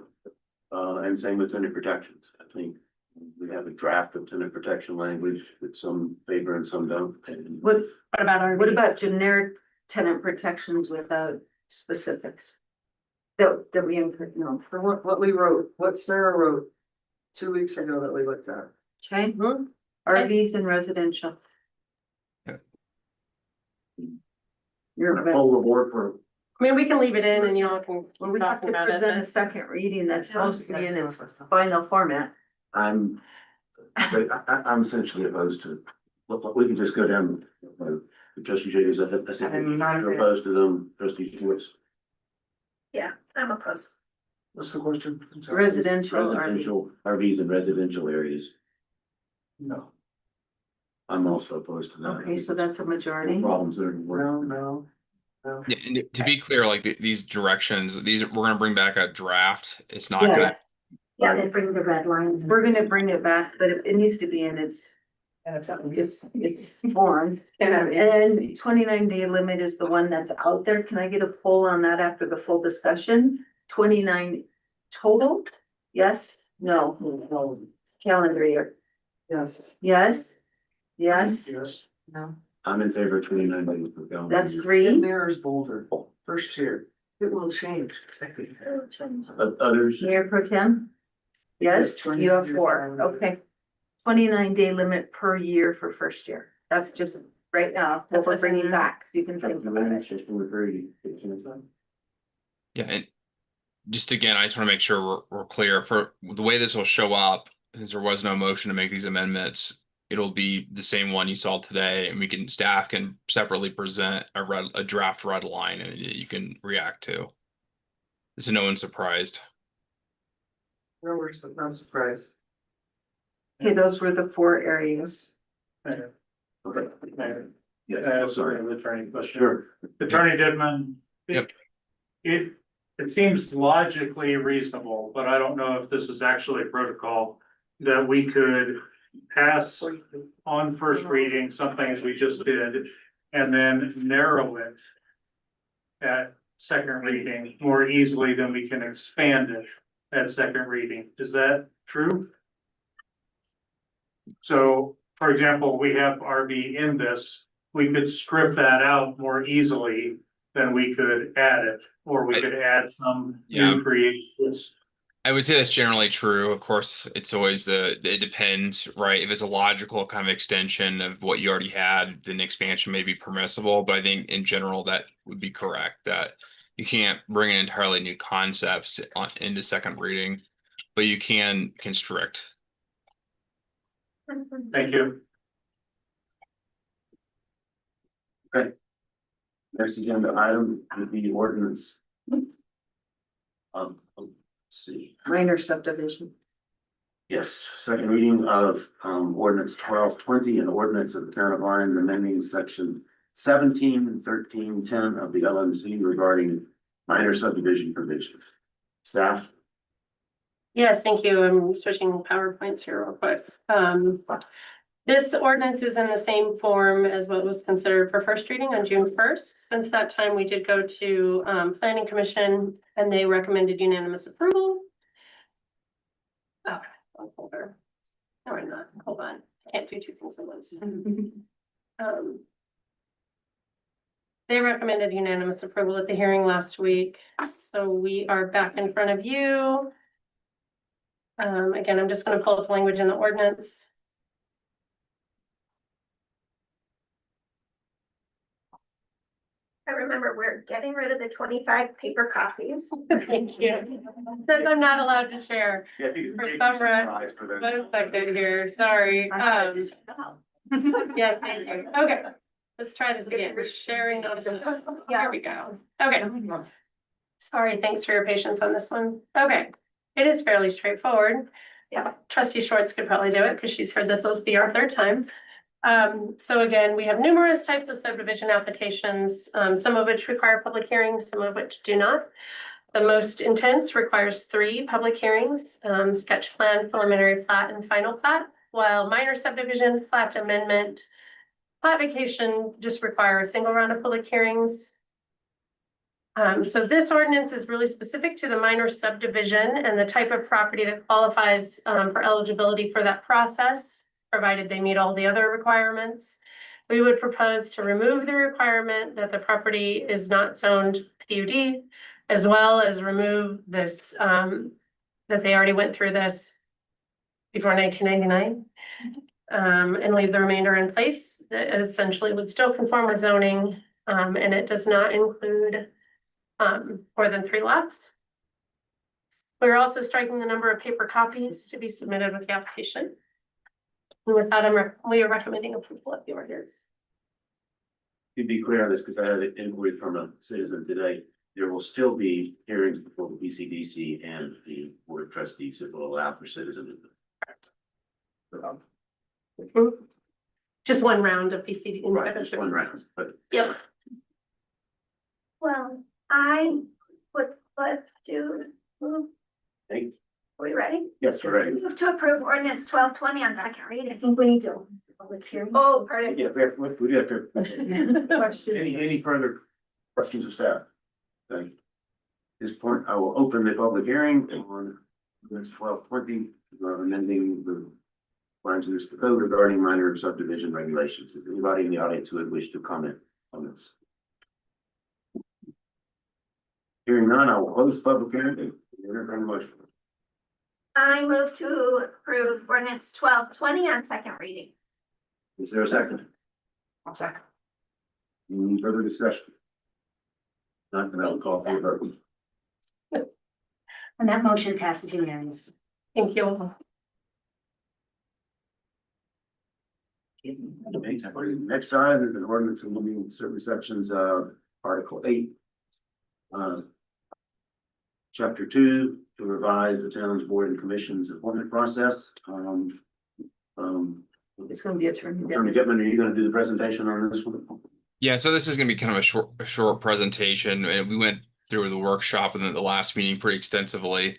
And same with tenant protections. I think we have a draft of tenant protection language that some favor and some don't. And What about our? What about generic tenant protections without specifics? That we input, no. For what we wrote, what Sarah wrote 2 weeks ago that we looked at. Okay, RVs and residential. Yeah. You're. Pull the board for. I mean, we can leave it in and you all can Well, keep we have talking to about it. present a but- second reading that's supposed to be in its final format. I'm essentially opposed to, we can just go down, trustee Jacobs, I think you're opposed to them, trustee Stewart. Yeah, I'm opposed. What's the question? Residential, RV. Residential, RVs in residential areas, No. I'm also opposed to that. Okay, so that's a majority. Problems that are. No. Yeah, and to be clear, like these directions, we're gonna bring back a draft. It's not gonna. Yes. Yeah, they bring the red lines. We're gonna bring it back, but it needs to be in its form. And 29-day limit is the one that's out there. Can I get a poll on that after the full discussion? 29 total? Yes, no, calendar year. Yes. Yes, yes, Yes. no, I'm in favor of 29 days per calendar. that's year. 3. Mayor's bolder, first year, it will change. Others, Mayor Pro Tem? Yes, Yes, you have 29 4, days. okay. 29-day limit per year for first year. That's just right now, what we're bringing back. You can think about it. Yeah, and just again, I just want to make sure we're clear for the way this will show up. Since there was no motion to make these amendments, it'll be the same one you saw today, and staff can separately present a draft red line, and you can react to. So no one's surprised. No, we're not surprised. Okay, those were the 4 areas. okay. Sorry, an attorney question. Sure. Attorney Didman. Yep. It seems logically reasonable, but I don't know if this is actually a protocol that we could pass on first reading, some things we just did, and then narrow it at second reading more easily than we can expand it at second reading. Is that true? So, for example, we have RV in this, we could strip that out more easily than we could add it, or we could add some new creations. I would say that's generally true. Of course, it's always it depends, right? If it's a logical kind of extension of what you already had, then expansion may be permissible. But I think in general that would be correct, that you can't bring in entirely new concepts into second reading, but you can constrict. Thank you. Okay. Next agenda item would be ordinance. Let's see. Minor subdivision. Yes, second reading of ordinance 1220, an ordinance of the town of Lyons amending section 17 and 1310 of the LNC regarding minor subdivision provisions. Staff? Yes, thank you. I'm switching PowerPoints here real quick. This ordinance is in the same form as what was considered for first reading on June 1st. Since that time, we did go to Planning Commission and they recommended unanimous approval. Oh, wrong folder. No, I'm not. Hold on. I can't do two things at once. They recommended unanimous approval at the hearing last week. So we are back in front of you. Again, I'm just going to pull up language in the ordinance. I remember we're getting rid of the 25 paper copies. Thank you. Says I'm not allowed to share. Yeah, if you For could some summarize for those. One second here, sorry. Yes, thank you. Okay, let's try this again. We're sharing. Here we go. Okay. Sorry, thanks for your patience on this one. Okay, it is fairly straightforward. Yeah, Trustee Shorts could probably do it because she's heard this will be our third time. So again, we have numerous types of subdivision applications, some of which require public hearings, some of which do not. The most intense requires 3 public hearings, sketch plan, preliminary plat, and final plat, while minor subdivision, plat amendment, plat vacation just require a single round of public hearings. So this ordinance is really specific to the minor subdivision and the type of property that qualifies for eligibility for that process, provided they meet all the other requirements. We would propose to remove the requirement that the property is not zoned PUD, as well as remove this, that they already went through this before 1999, and leave the remainder in place. That essentially would still conform with zoning, and it does not include more than 3 lots. We're also striking the number of paper copies to be submitted with the application. And with that, we are recommending approval of the ordinance. To be clear on this, because I had an inquiry from a citizen today, there will still be hearings before the BCDC and the Board of Trustees that will allow for citizen. Just one round of BCD. Right, just one round, but. Yep. Well, I would like to move. Hey, Are we ready? yes, we're ready. Move to approve ordinance 1220 on second I reading. think we need to. Public hearing. Oh, pardon. Yeah, we do have to. Any further questions of staff? Thank you. At this point, I will open the public hearing on ordinance 1220, amending the lines of this code regarding minor subdivision regulations. If anybody in the audience who would wish to comment on this. Hearing none, I will close the public hearing. Entertain a motion. I move to approve ordinance 1220 on second reading. Is there a second? I'll second. Any further discussion? Not gonna have a call for a vote. And that motion passes unanimously. Thank you. Next item is an ordinance amending certain sections of Article 8. Chapter 2 to revise the town's board and commission's appointment process. It's gonna be Attorney Attorney General. Gitman, are you gonna do the presentation on this one? Yeah, so this is gonna be kind of a short presentation, and we went through the workshop and the last meeting pretty extensively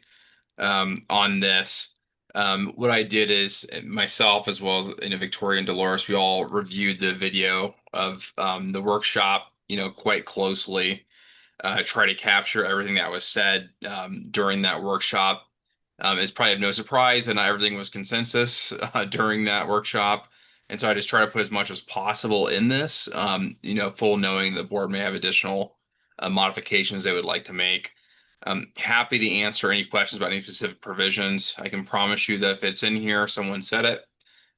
on this. What I did is myself as well as Victoria and Dolores, we all reviewed the video of the workshop, quite closely. Try to capture everything that was said during that workshop. It's probably no surprise that not everything was consensus during that workshop. And so I just try to put as much as possible in this, full knowing the board may have additional modifications they would like to make. I'm happy to answer any questions about any specific provisions. I can promise you that if it's in here, someone said it,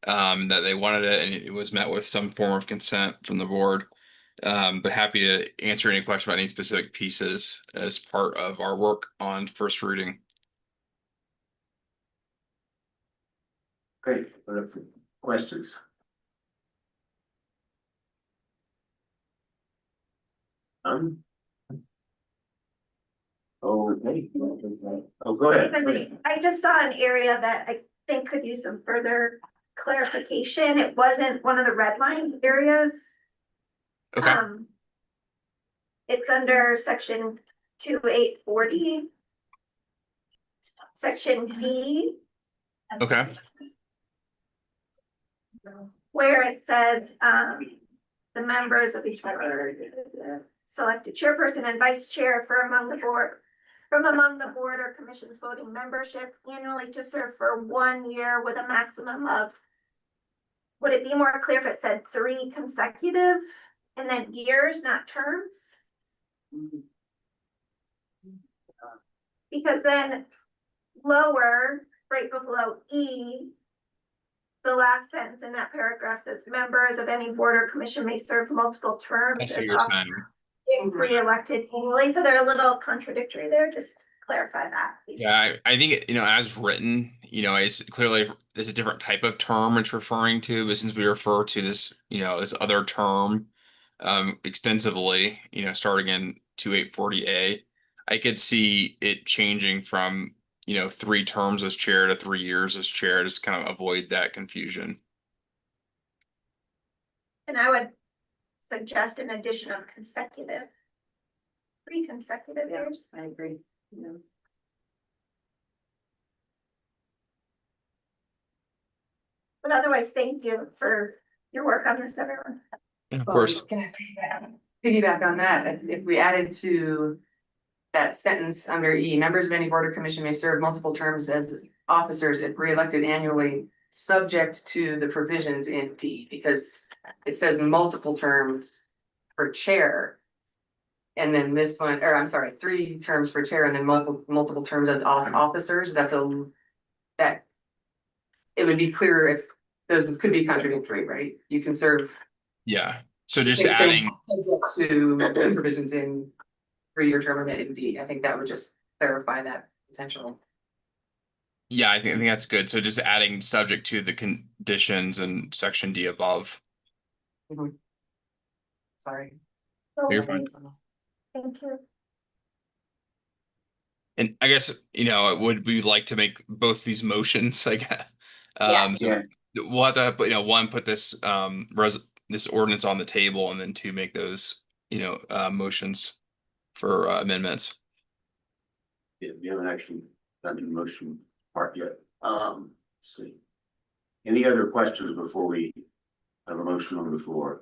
that they wanted it, and it was met with some form of consent from the board. But happy to answer any question about any specific pieces as part of our work on first reading. Great, questions? Okay. Oh, go ahead. I just saw an area that I think could use some further clarification. It wasn't one of the red line areas. Okay. It's under section 2840. Section D. Okay. Where it says, the members of each member select a chairperson and vice chair from among the board or commission's voting membership annually to serve for 1 year with a maximum of. Would it be more clear if it said 3 consecutive and then years, not terms? Because then lower, right below E, the last sentence in that paragraph says members of any board or commission may serve multiple terms I see what as you're officers saying. being re-elected annually, so they're a little contradictory there, just clarify that, please. Yeah, I think, as written, it's clearly there's a different type of term it's referring to, but since we refer to this, this other term extensively, starting in 2840A, I could see it changing from, 3 terms as chair to 3 years as chair, just kind of avoid that confusion. And I would suggest an addition of consecutive. 3 consecutive years. I agree. But otherwise, thank you for your work on this, everyone. Of course. Can I piggyback on that? If we added to that sentence under E, members of any board or commission may serve multiple terms as officers if re-elected annually, subject to the provisions in D, because it says multiple terms for chair. And then this one, or I'm sorry, 3 terms for chair and then multiple terms as officers. That it would be clearer if those could be contradictory, right? You can serve. Yeah. So just adding to the provisions in 3-year term in D. I think that would just clarify that potential. Yeah, I think that's good. So just adding subject to the conditions in section D above. Sorry. You're fine. Thank you. And I guess, would we like to make both these motions, I guess? Yeah. We'll have to put, put this this ordinance on the table, and then 2, make those, motions for amendments. Yeah, we haven't actually done the motion part yet. Let's see. Any other questions before we have a motion on the floor?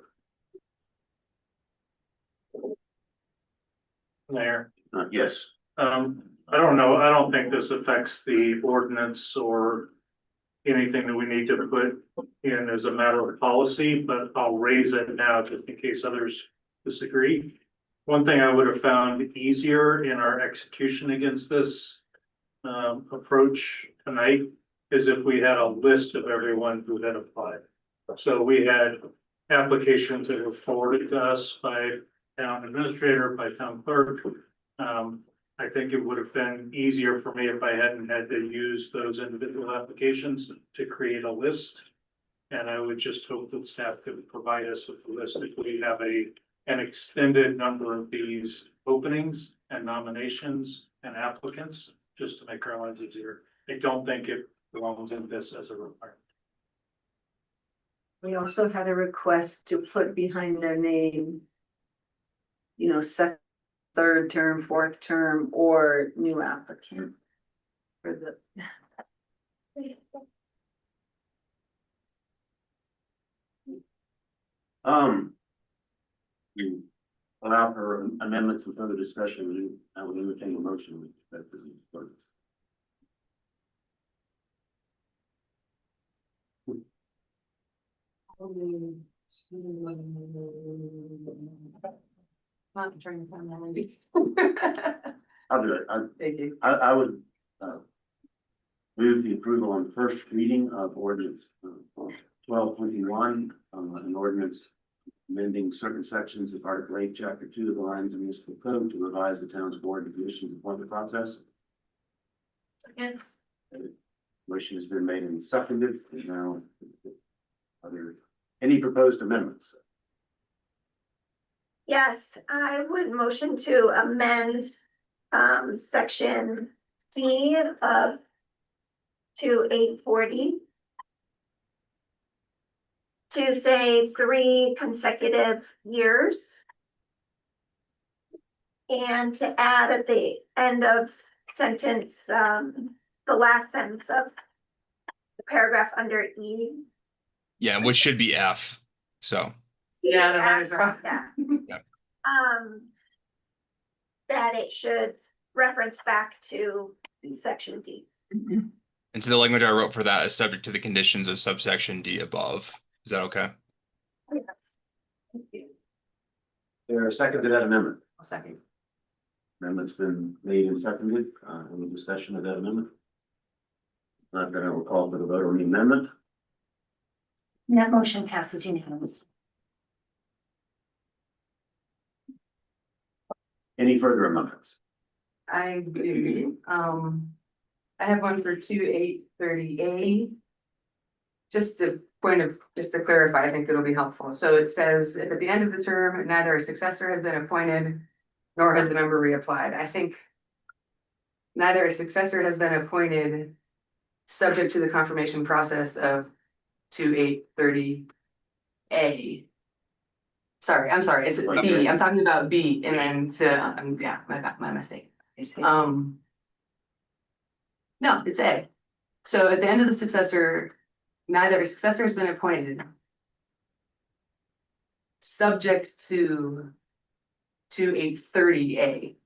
Mayor. Yes. I don't know. I don't think this affects the ordinance or anything that we need to put in as a matter of policy, but I'll raise it now just in case others disagree. One thing I would have found easier in our execution against this approach tonight is if we had a list of everyone who had applied. So we had applications that were forwarded to us by town administrator, by town clerk. I think it would have been easier for me if I hadn't had to use those individual applications to create a list. And I would just hope that staff could provide us with the list if we have an extended number of these openings and nominations and applicants, just to make our lives easier. I don't think it belongs in this as a requirement. We also had a request to put behind their name, second, third term, fourth term, or new applicant for the. You allow for amendments and further discussion, I would entertain a motion with respect to these ordinances. I'm trying to find that. I'll do it. Thank you. I would, move the approval on first reading of ordinance 1221, an ordinance amending certain sections of Article 8, Chapter 2 of the Lions Municipal Code to revise the town's board of commissions appointment process. Second. Motion has been made and seconded. And now, are there any proposed amendments? Yes, I would motion to amend section D of 2840 to say 3 consecutive years. And to add at the end of sentence, the last sentence of the paragraph under E. Yeah, which should be F, so. Yeah, the letters are. Yeah. Yep. That it should reference back to section D. And so the language I wrote for that is subject to the conditions of subsection D above. Is that okay? There a second to that amendment? I'll second. Amendment's been made and seconded. Any discussion of that amendment? Not that I will call for the vote on the amendment. And that motion passes unanimously. Any further amendments? I do, I have one for 2830A. Just to clarify, I think it'll be helpful. So it says, if at the end of the term, neither a successor has been appointed, nor has the member reapplied. I think neither a successor has been appointed, subject to the confirmation process of 2830A. Sorry, I'm sorry, it's B, I'm talking about B, and then to, yeah, my mistake. No, it's A. So at the end of the successor, neither a successor has been appointed, subject to 2830A,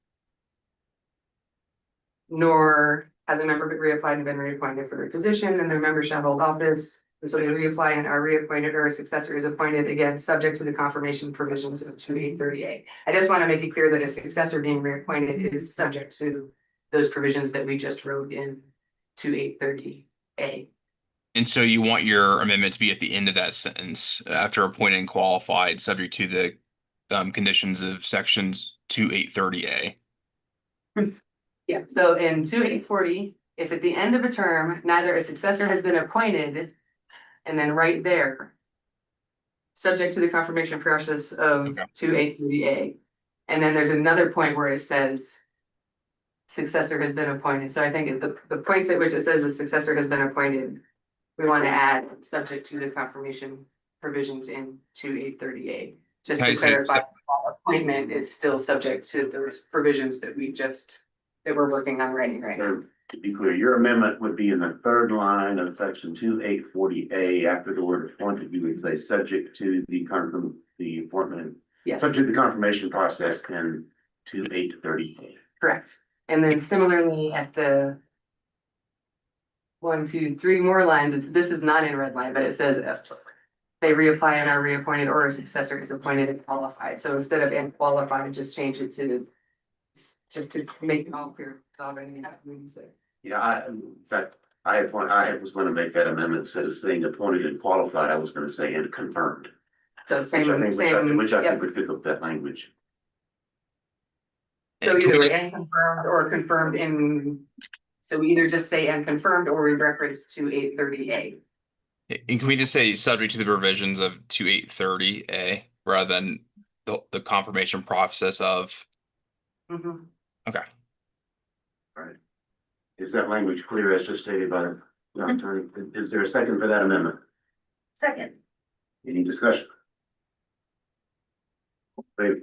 nor has a member been reapplied and been reappointed for their position, and their member shall hold office until they reapply and are reappointed, or a successor is appointed, again, subject to the confirmation provisions of 2830A. I just want to make it clear that a successor being reappointed is subject to those provisions that we just wrote in 2830A. And so you want your amendment to be at the end of that sentence, after appointed and qualified, subject to the conditions of sections 2830A. Yeah, so in 2840, if at the end of a term, neither a successor has been appointed, and then right there, subject to the confirmation process of 2830A. And then there's another point where it says successor has been appointed. So I think the points at which it says the successor has been appointed, we want to add subject to the confirmation provisions in 2830A. Just to clarify, appointment is still subject to those provisions that we're working on writing right now. To be clear, your amendment would be in the third line of section 2840A. After the word appointed, you would say subject to the appointment. Yes. Subject to the confirmation process in 2830A. Correct. And then similarly at the 1, 2, 3 more lines, this is not in red line, but it says if they reapply and are reappointed, or a successor is appointed and qualified. So instead of and qualified, just change it to just to make it all clear. Yeah, in fact, I was going to make that amendment instead of saying appointed and qualified. I was going to say and confirmed. So Which I same, think would pick up that language. So either and confirmed or confirmed in, so we either just say and confirmed or we reference 2830A. And can we just say subject to the provisions of 2830A rather than the confirmation process of? Mm-hmm. Okay. All right. Is that language clear as just stated by the attorney? Is there a second for that amendment? Second. Any discussion? Favor?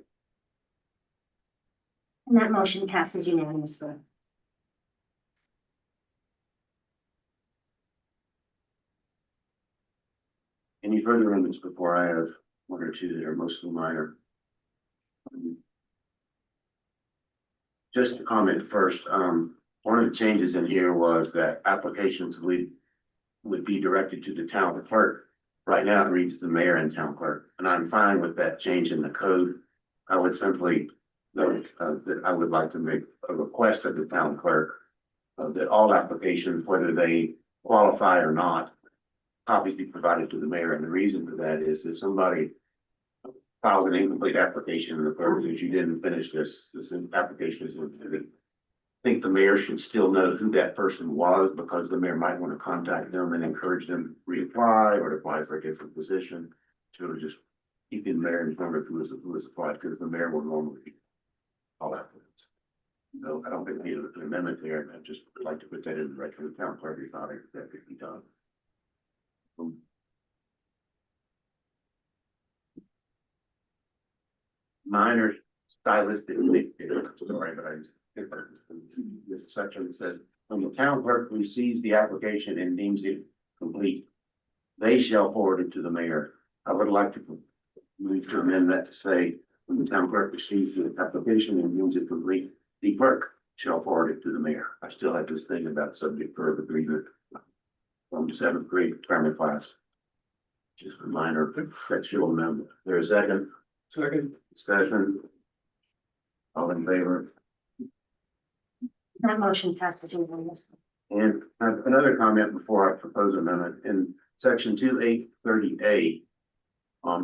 And that motion passes unanimously. Any further amendments before I have one or two that are mostly minor? Just to comment first, one of the changes in here was that applications would be directed to the town clerk. Right now it reads the mayor and town clerk, and I'm fine with that change in the code. I would simply note that I would like to make a request of the town clerk that all applications, whether they qualify or not, copies be provided to the mayor. And the reason for that is if somebody files an incomplete application and the clerk says you didn't finish this application is incomplete, I think the mayor should still know who that person was, because the mayor might want to contact them and encourage them to reapply or to apply for a different position. So just keeping the mayor informed of who was applied, because the mayor will normally be all applicants. So I don't think we need an amendment there. I just would like to put that in the record of the town clerk. If not, that could be done. Minor stylistic, sorry, but I just, this section that says, when the town clerk receives the application and deems it complete, they shall forward it to the mayor. I would like to move to amend that to say, when the town clerk receives the application and deems it complete, the clerk shall forward it to the mayor. I still have this thing about subject verb agreement from 7th grade grammar class. Just a minor textual amendment. There's a second. Second. Discussion. All in favor? That motion passes unanimously. And I have another comment before I propose amendment in section 2830A.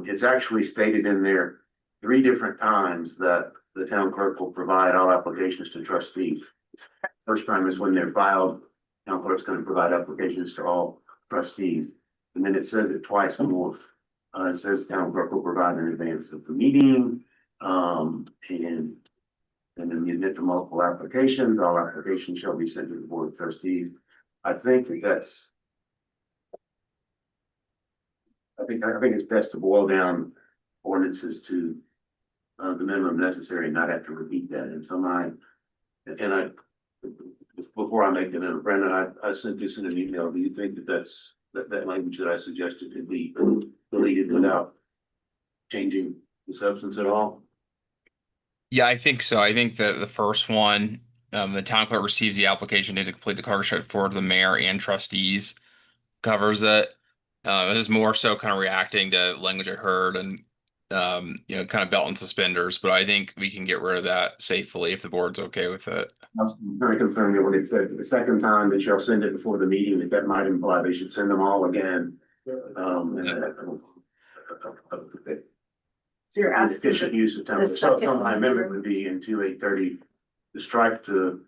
It's actually stated in there 3 different times that the town clerk will provide all applications to trustees. First time is when they're filed. Town clerk's going to provide applications to all trustees. And then it says it twice more. It says town clerk will provide in advance of the meeting. And in the event of multiple applications, all applications shall be sent to the board of trustees. I think that's. I think it's best to boil down ordinances to the minimum necessary and not have to repeat that. And so before I make the amendment, Brandon, I sent this in an email. Do you think that language that I suggested could be deleted without changing the substance at all? Yeah, I think so. I think that the first one, the town clerk receives the application to complete the clerk should forward to the mayor and trustees, covers it. It is more so kind of reacting to language I heard and kind of belt and suspenders, but I think we can get rid of that safely if the board's okay with it. I was very concerned that when it said the second time they shall send it before the meeting, that might imply they should send them all again. So you're asking Efficient use of time. the So second my one amendment here? would be in 2830, to strike the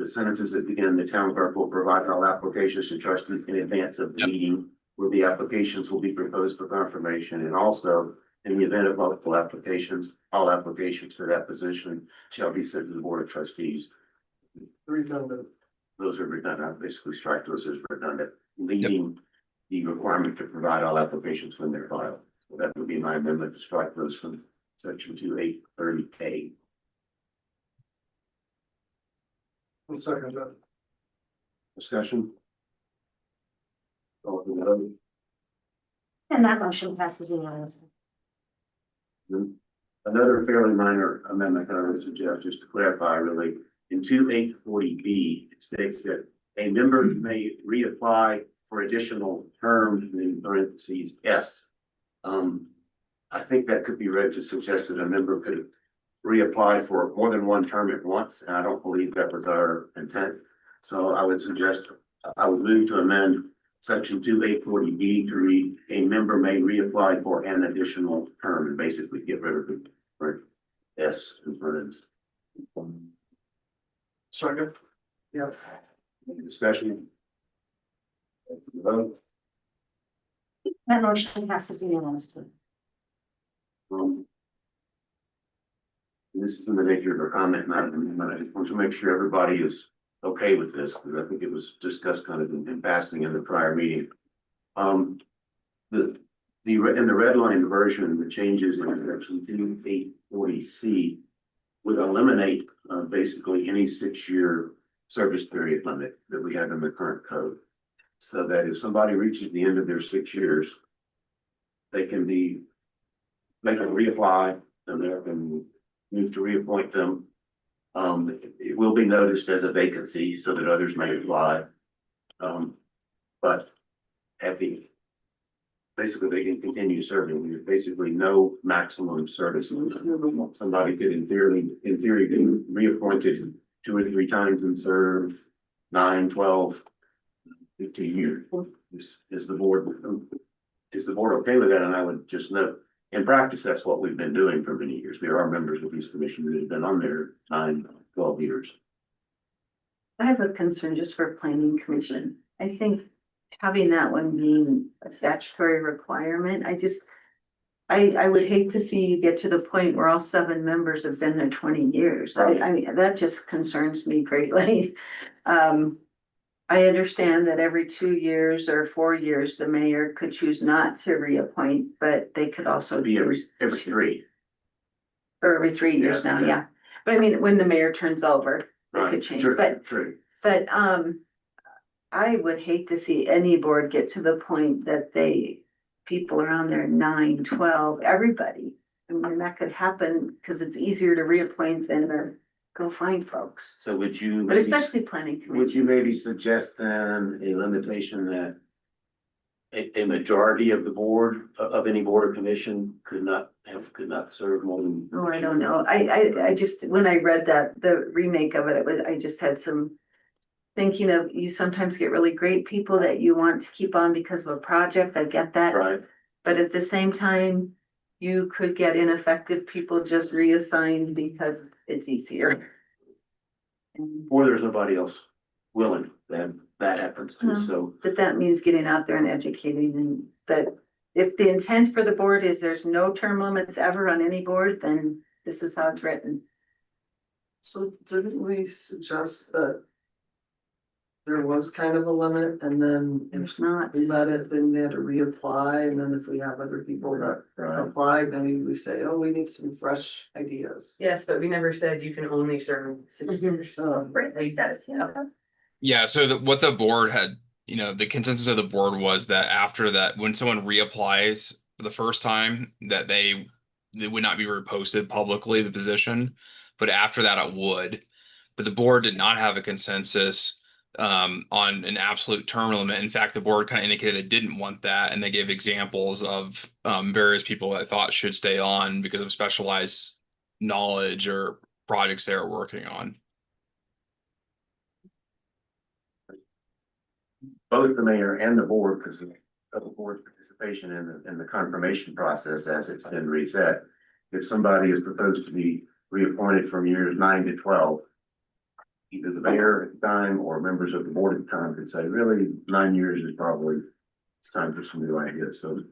sentences that begin, the town clerk will provide all applications to trustees in advance of the meeting, where the applications will be proposed for confirmation. And also, in the event of multiple applications, all applications for that position shall be sent to the board of trustees. Redundant. Those are redundant. I basically strike those as redundant, leaving the requirement to provide all applications when they're filed. So that would be my amendment to strike those from section 2830A. One second. Discussion. Call for the vote. And that motion passes unanimously. Another fairly minor amendment that I would suggest, just to clarify really, in 2840B, it states that a member may reapply for additional terms in parentheses S. I think that could be read to suggest that a member could reapply for more than one term at once, and I don't believe that was our intent. So I would move to amend section 2840B to read, a member may reapply for an additional term, and basically get rid of the word S in parentheses. Second. Yeah. Any discussion? Vote. That motion passes unanimously. This is in the nature of a comment, not an amendment. I just want to make sure everybody is okay with this, because I think it was discussed kind of in passing in the prior meeting. The In the red line version, the changes in section 2840C would eliminate basically any 6-year service period limit that we have in the current code. So that if somebody reaches the end of their 6 years, they can reapply, and they can move to reappoint them. It will be noticed as a vacancy so that others may apply. But basically they can continue serving. There's basically no maximum service. Somebody could in theory be reappointed 2 or 3 times and serve 9, 12, 15 years. Is the board okay with that? And I would just note, in practice, that's what we've been doing for many years. There are members of these commissions that have been on there 9, 12 years. I have a concern just for planning commission. I think having that one being a statutory requirement, I would hate to see you get to the point where all 7 members have been there 20 years. I mean, that just concerns me greatly. I understand that every 2 years or 4 years, the mayor could choose not to reappoint, but they could also Be every 3. or every 3 years now, yeah. But I mean, when the mayor turns over, it could change, but I would hate to see any board get to the point that people are on there 9, 12, everybody. I mean, that could happen because it's easier to reappoint than to go find folks. So would you, But especially planning commission. would you maybe suggest then a limitation that a majority of the board, of any board or commission could not serve more than? Oh, I don't know. I just, when I read that, the remake of it, I just had some thinking of, you sometimes get really great people that you want to keep on because of a project. I get that. Right. But at the same time, you could get ineffective people just reassigned because it's easier. Or there's nobody else willing, then that happens too, so. But that means getting out there and educating, and that if the intent for the board is there's no term limits ever on any board, then this is how it's written. So didn't we suggest that there was kind of a limit, and then if not, we let it, then we had to reapply, and then if we have other people that apply, then we say, oh, we need some fresh ideas. Yes, but we never said you can only serve 6 years. Yeah, so what the board had, the consensus of the board was that after that, when someone reapplies for the first time, that they would not be reposted publicly, the position, but after that it would. But the board did not have a consensus on an absolute term limit. In fact, the board kind of indicated they didn't want that, and they gave examples of various people that thought should stay on because of specialized knowledge or projects they were working on. Both the mayor and the board, because of the board's participation in the confirmation process as it's been reset. If somebody is proposed to be reappointed from years 9 to 12, either the mayor at the time or members of the board at the time could say, really, 9 years is probably, it's time for some new ideas. So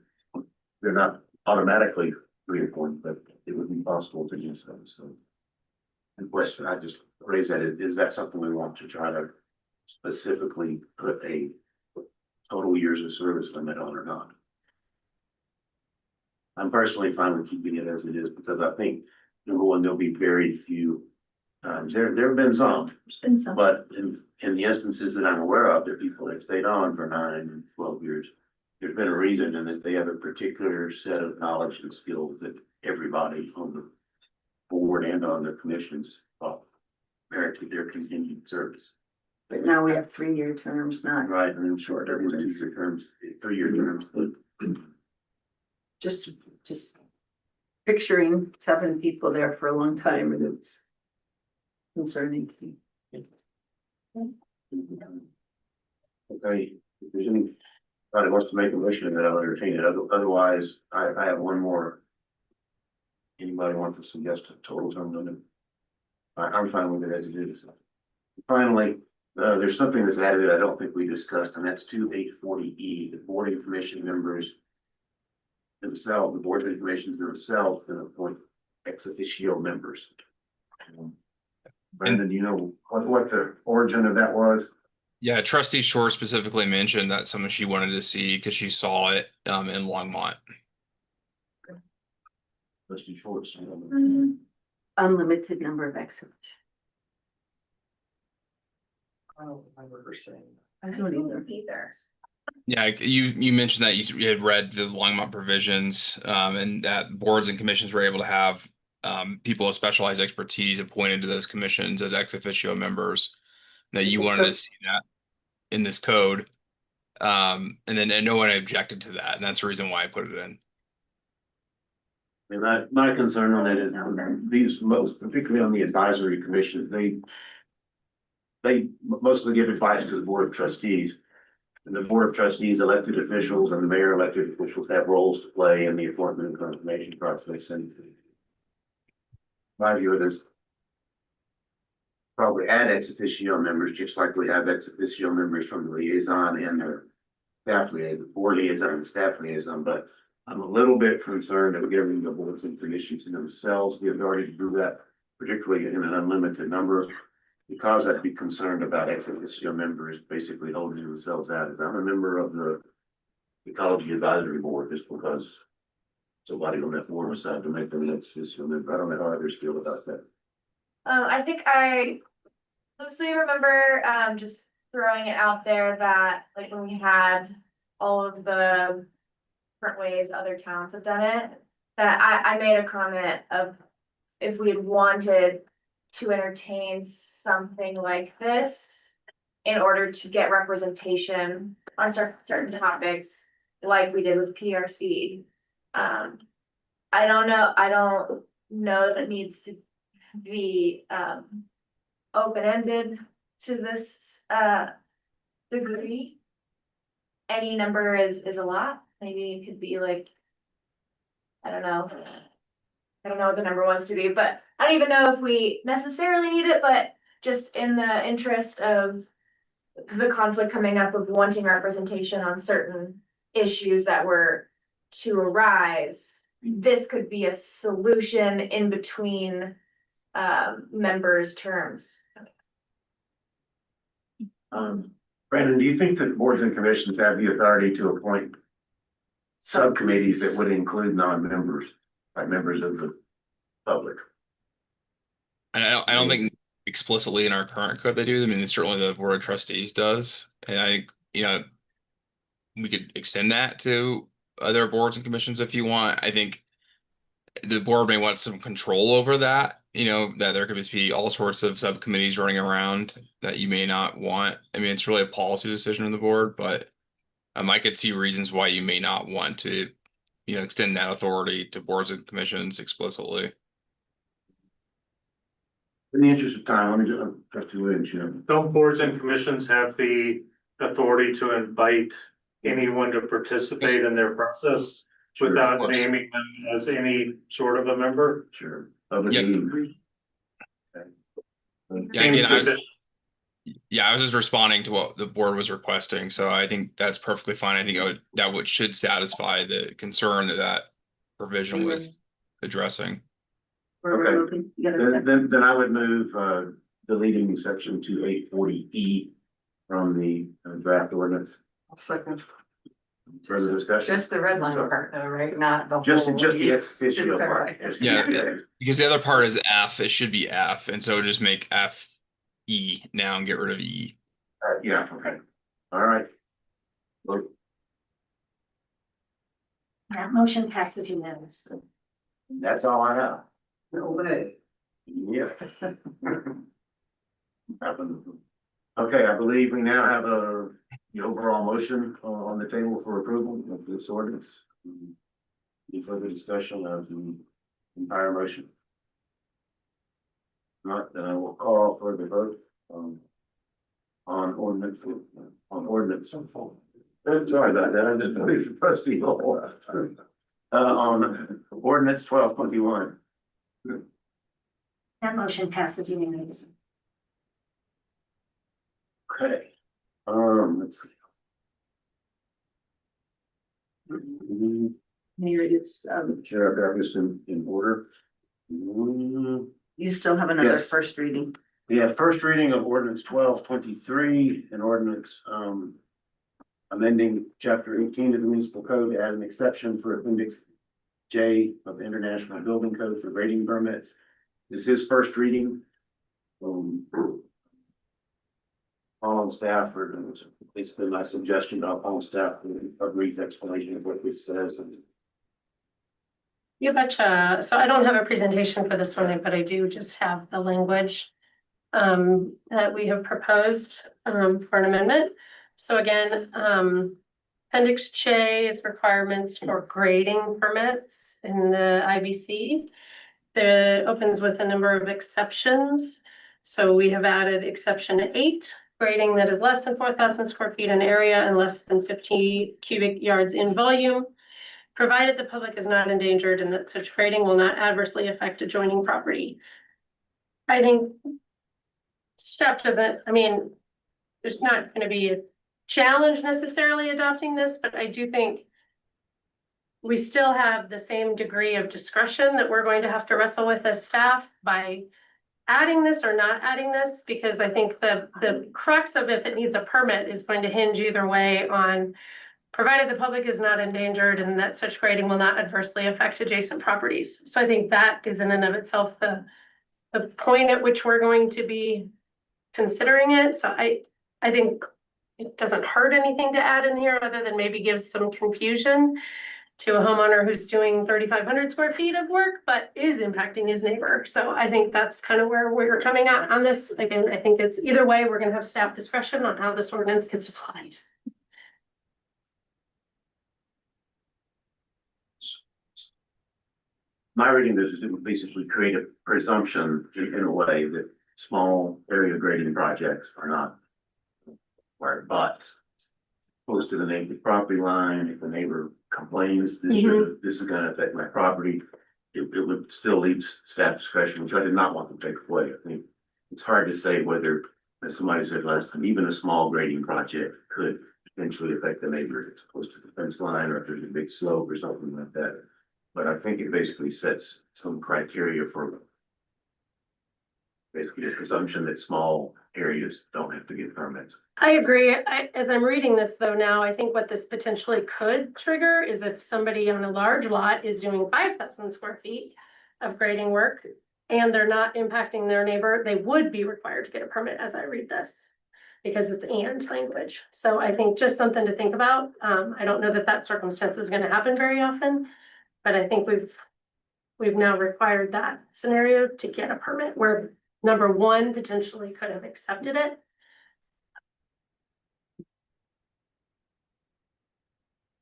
they're not automatically reappointed, but it would be possible to do so. So the question I just raised that is that something we want to try to specifically put a total years of service limit on or not? I'm personally fine with keeping it as it is because I think, number one, there'll be very few times. There have been some, but in the instances that I'm aware of, that people have stayed on for 9 and 12 years, there's been a reason, and that they have a particular set of knowledge and skills that everybody on the board and on the commissions merit their continued service. But now we have 3-year terms, not Right, and I'm sure there was 2-year terms, 3-year terms, but just picturing 7 people there for a long time, and it's concerning to me. okay, if there's anybody wants to make a motion, then I'll entertain it. Otherwise, I have one more. Anybody want to suggest a total term limit? I'm fine with it as it is. Finally, there's something that's added that I don't think we discussed, and that's 2840E. The board and commission members themselves, the boards and commissions themselves can appoint ex officio members. Brandon, do you know what the origin of that was? Yeah, Trustee Shore specifically mentioned that's something she wanted to see because she saw it in Longmont. Trustee Schwartz. Unlimited number of exits. I don't remember her saying. I don't either. Yeah, you mentioned that you had read the Longmont provisions, and that boards and commissions were able to have people of specialized expertise appointed to those commissions as ex officio members. That you wanted to see that in this code, and no one objected to that, and that's the reason why I put it in. And my concern on that is these most, particularly on the advisory commissions, they mostly give advice to the board of trustees. And the board of trustees, elected officials and the mayor elected officials have roles to play in the appointment and confirmation process. And my view of this, probably add ex officio members, just like we have ex officio members from the liaison and the staff liaison, board liaison and staff liaison, but I'm a little bit concerned of giving the boards and commissions themselves the authority to do that, particularly in an unlimited number. Because I'd be concerned about ex officio members basically holding themselves out. As I'm a member of the Ecology Advisory Board, just because somebody on that board decided to make them an ex officio member. I don't know how others feel about that. I think I loosely remember, just throwing it out there that like when we had all of the different ways other towns have done it, that I made a comment of if we had wanted to entertain something like this in order to get representation on certain topics, like we did with PRC. I don't know that it needs to be open-ended to this degree. Any number is a lot. Maybe it could be like, I don't know what the number wants to be, but I don't even know if we necessarily need it, but just in the interest of the conflict coming up of wanting representation on certain issues that were to arise, this could be a solution in between members' terms. Brandon, do you think that boards and commissions have the authority to appoint subcommittees that would include non-members, like members of the public? And I don't think explicitly in our current code they do. I mean, certainly the board of trustees does, and I we could extend that to other boards and commissions if you want. I think the board may want some control over that. That there could just be all sorts of subcommittees running around that you may not want. I mean, it's really a policy decision of the board, but I could see reasons why you may not want to, extend that authority to boards and commissions explicitly. In the interest of time, let me just Don't boards and commissions have the authority to invite anyone to participate in their process without naming them as any sort of a member? Sure. Yeah. I was just responding to what the board was requesting, so I think that's perfectly fine. I think that should satisfy the concern that provision was addressing. Okay, then I would move deleting section 2840E from the draft ordinance. Second. Further discussion? Just the red line part though, right? Not the Just whole. the ex officio part. Yeah, because the other part is F. It should be F, and so just make F E now and get rid of E. Yeah, okay. All right. Look, That motion passes unanimously. that's all I have. No way. Yeah. Okay, I believe we now have the overall motion on the table for approval of this ordinance. Any further discussion of the entire motion? Not, then I will call for the vote on ordinance. Sorry about that, I just believe the trustee Hall. On ordinance 1221. That motion passes unanimously. Okay, let's see. Mayor, it's, Chair, I've got this in order. you still have another Yes. first reading. We have first reading of ordinance 1223, an ordinance, amending chapter 18 of the municipal code to add an exception for appendix J of the International Building Code for grading permits. This is first reading. All on staff, or it's been my suggestion to all staff, a brief explanation of what this says. You betcha. So I don't have a presentation for this one, but I do just have the language that we have proposed for an amendment. So again, Appendix J is requirements for grading permits in the IBC. It opens with a number of exceptions. So we have added exception 8, grading that is less than 4,000 square feet in area and less than 50 cubic yards in volume, provided the public is not endangered and that such grading will not adversely affect adjoining property. I think staff doesn't, I mean, there's not going to be a challenge necessarily adopting this, but I do think we still have the same degree of discretion that we're going to have to wrestle with as staff by adding this or not adding this, because I think the crux of if it needs a permit is going to hinge either way on provided the public is not endangered and that such grading will not adversely affect adjacent properties. So I think that is in and of itself the point at which we're going to be considering it. So I think it doesn't hurt anything to add in here other than maybe give some confusion to a homeowner who's doing 3,500 square feet of work, but is impacting his neighbor. So I think that's kind of where we're coming at on this. Again, I think it's either way, we're gonna have staff discretion on how this ordinance gets applied. My reading is to basically create a presumption in a way that small area grading projects are not where but close to the neighbor's property line. If the neighbor complains, this is gonna affect my property, it would still leave staff discretion, which I did not want to take away. I think it's hard to say whether, as somebody said last time, even a small grading project could potentially affect the neighbor if it's close to the fence line or if there's a big slope or something like that. But I think it basically sets some criteria for basically a presumption that small areas don't have to get permits. I agree. As I'm reading this though now, I think what this potentially could trigger is if somebody on a large lot is doing 5,000 square feet of grading work and they're not impacting their neighbor, they would be required to get a permit as I read this because it's and language. So I think just something to think about. I don't know that circumstance is going to happen very often, but I think we've now required that scenario to get a permit where number one potentially could have accepted it.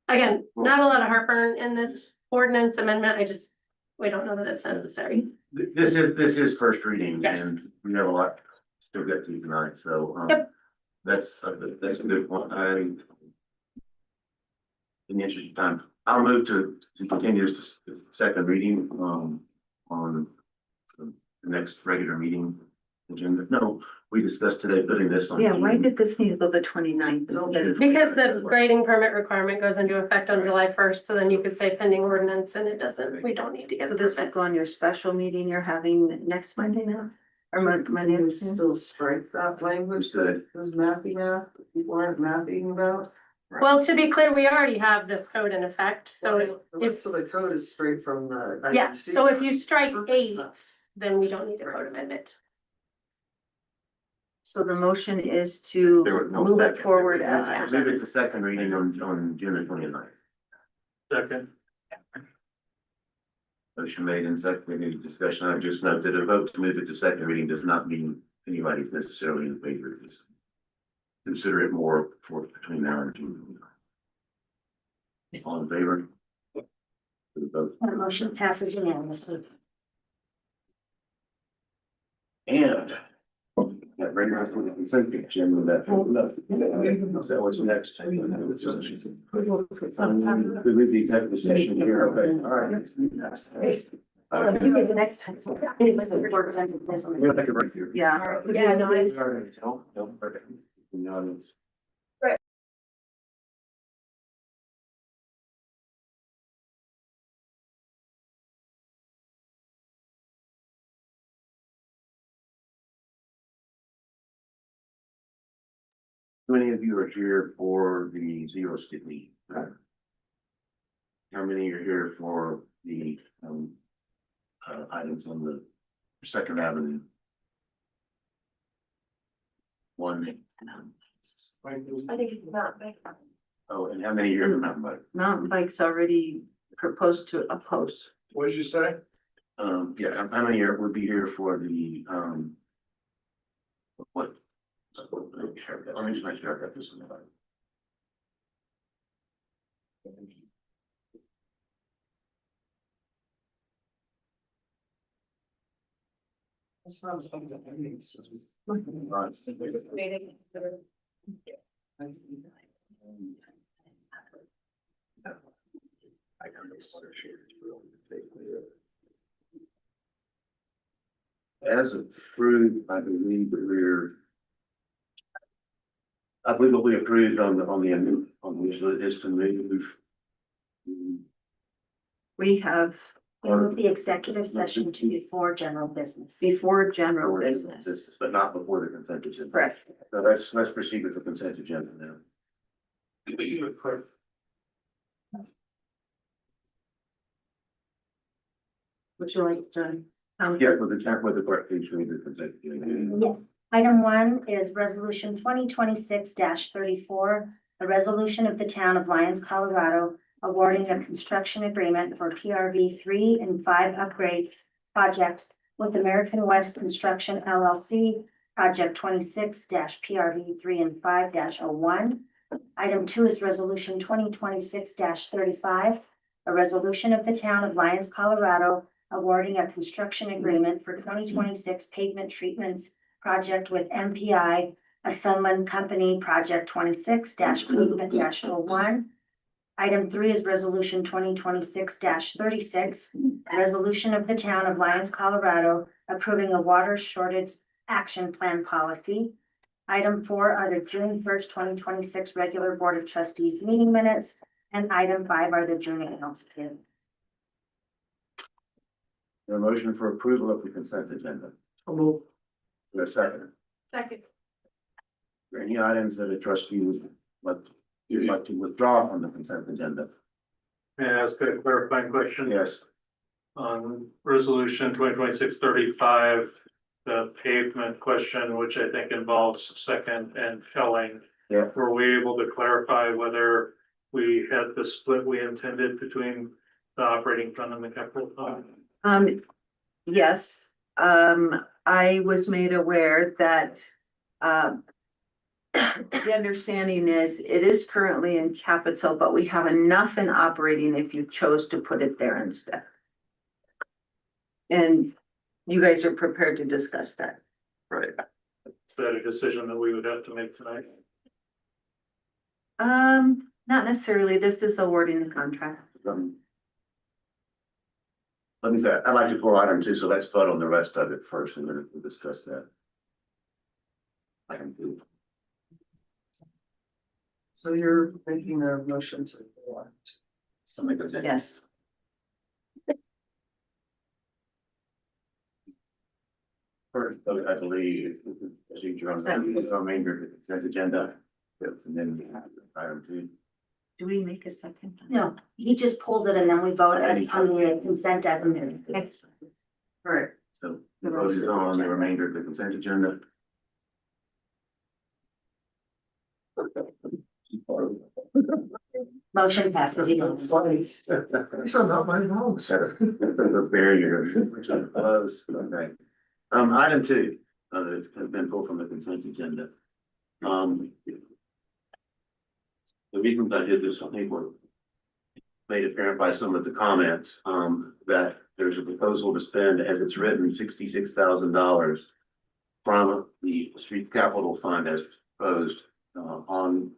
Again, not a lot of heartburn in this ordinance amendment. We don't know that it's necessary. This is first reading. Yes. And we have a lot still get to tonight, so. Yep. That's a good one. In the interest of time, I'll move to continue this second reading, on the next regular meeting agenda. No, we discussed today putting this on. Yeah, why did this need to go the 29th instead of? Because the grading permit requirement goes into effect on July 1st, so then you could say pending ordinance and it doesn't, we don't need to get So to this this. would go on your special meeting you're having next Monday now? Or Monday? Can we still strike that language that was mapping out, people aren't mapping about? Well, to be clear, we already have this code in effect, so The if, rest of the code is straight from the. yeah, IBC. so if you strike 8, then we don't need a code amendment. So the motion is to There was no move it second. forward Move as. it to second reading on June the 29th. Second. Motion made and seconded. Any discussion? I just note that a vote to move it to second reading does not mean anybody's necessarily in favor of this. Consider it more for between now and June. All in favor? For the vote. The motion passes unanimously. And that brings us to the consent agenda. That was next. We read the executive session here. Okay, all right. You get the next time. We'll take a break here. Yeah. Yeah, no, it's. No, perfect. In the audience. many of you are here for the zero sticky? How many are here for the, items on the Second Avenue? One. I think it's not big. Oh, and how many are here for mountain bike? Mountain bikes already proposed to oppose. What did you say? Yeah, how many are, would be here for the, what? Let me just make sure I got this in the. As approved, I believe that I believe that we approved on which it is to move. We have We move the executive session to before general business. before general business. But not before the consent agenda. Correct. So let's proceed with the consent agenda now. Would you like to? Yeah, with the clerk, please read the consent agenda. Yes. Item 1 is resolution 2026-34, a resolution of the town of Lyons, Colorado, awarding a construction agreement for PRV 3 and 5 upgrades project with American West Construction LLC, project 26-PRV 3 and 5-01. Item 2 is resolution 2026-35, a resolution of the town of Lyons, Colorado, awarding a construction agreement for 2026 pavement treatments project with MPI, a Sunland Company, project 26-pavement-01. Item 3 is resolution 2026-36, a resolution of the town of Lyons, Colorado, approving a water shortage action plan policy. Item 4 are the June 1st, 2026 regular Board of Trustees meeting minutes, and item 5 are the June announcement. A motion for approval of the consent agenda. A second. Second. Are there any items that a trustee would like to withdraw from the consent agenda? May I ask a clarifying question? Yes. On resolution 2026-35, the pavement question, which I think involves Second and Felling. Yeah. Were we able to clarify whether we had the split we intended between the operating fund and the capital fund? Yes, I was made aware that, the understanding is it is currently in capital, but we have enough in operating if you chose to put it there instead. And you guys are prepared to discuss that. Right. Is that a decision that we would have to make tonight? Not necessarily. This is awarding the contract. Let me say, I'd like to pull item 2, so let's vote on the rest of it first, and then we'll discuss that. Item 2. So you're making a motion to what? Somebody consent. Yes. First, I believe, procedure on the remainder of the consent agenda. Yes, and then item 2. Do we make a second? No, he just pulls it and then we vote as on the consent as amended. Right. So the vote is on the remainder of the consent agenda. Motion passes. These are not my votes. The barrier. Okay. Item 2, has been pulled from the consent agenda. The reason I did this, I think, were made apparent by some of the comments, that there's a proposal to spend, as it's written, $66,000 from the street capital fund as proposed, on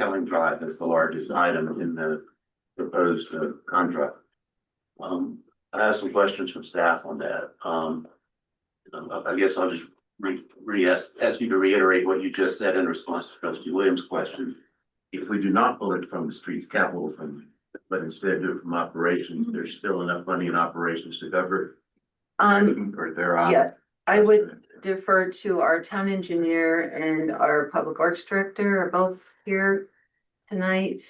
Kelling Drive. That's the largest item in the proposed contract. I have some questions from staff on that. I guess I'll just ask you to reiterate what you just said in response to Trustee Williams' question. If we do not pull it from the streets capital fund, but instead do it from operations, there's still enough money in operations to cover it. Yeah, I would, defer to our town engineer and our public works director are both here tonight.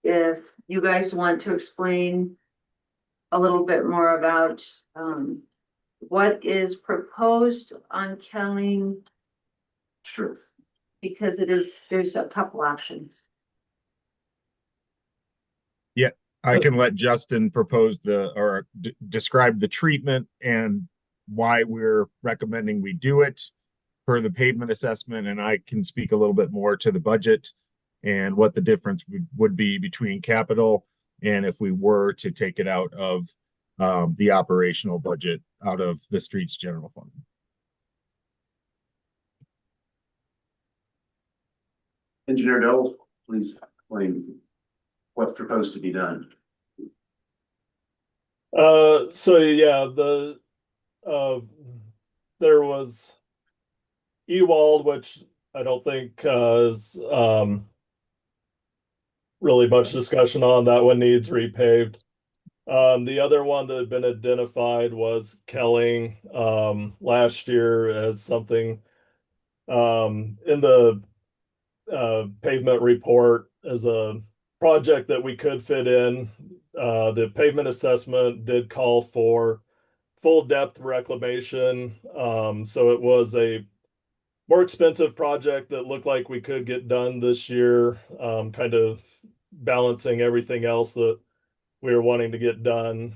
If you guys want to explain a little bit more about, what is proposed on Kelling, Sure. because there's a couple options. Yeah, I can let Justin propose describe the treatment and why we're recommending we do it for the pavement assessment, and I can speak a little bit more to the budget and what the difference would be between capital and if we were to take it out of the operational budget out of the streets general fund. Engineer Doles, please explain what's proposed to be done. So yeah, there was Ewald, which I don't think is really much discussion on. That one needs repaved. The other one that had been identified was Kelling last year as something in the pavement report as a project that we could fit in. The pavement assessment did call for full depth reclamation. So it was a more expensive project that looked like we could get done this year, kind of balancing everything else that we were wanting to get done.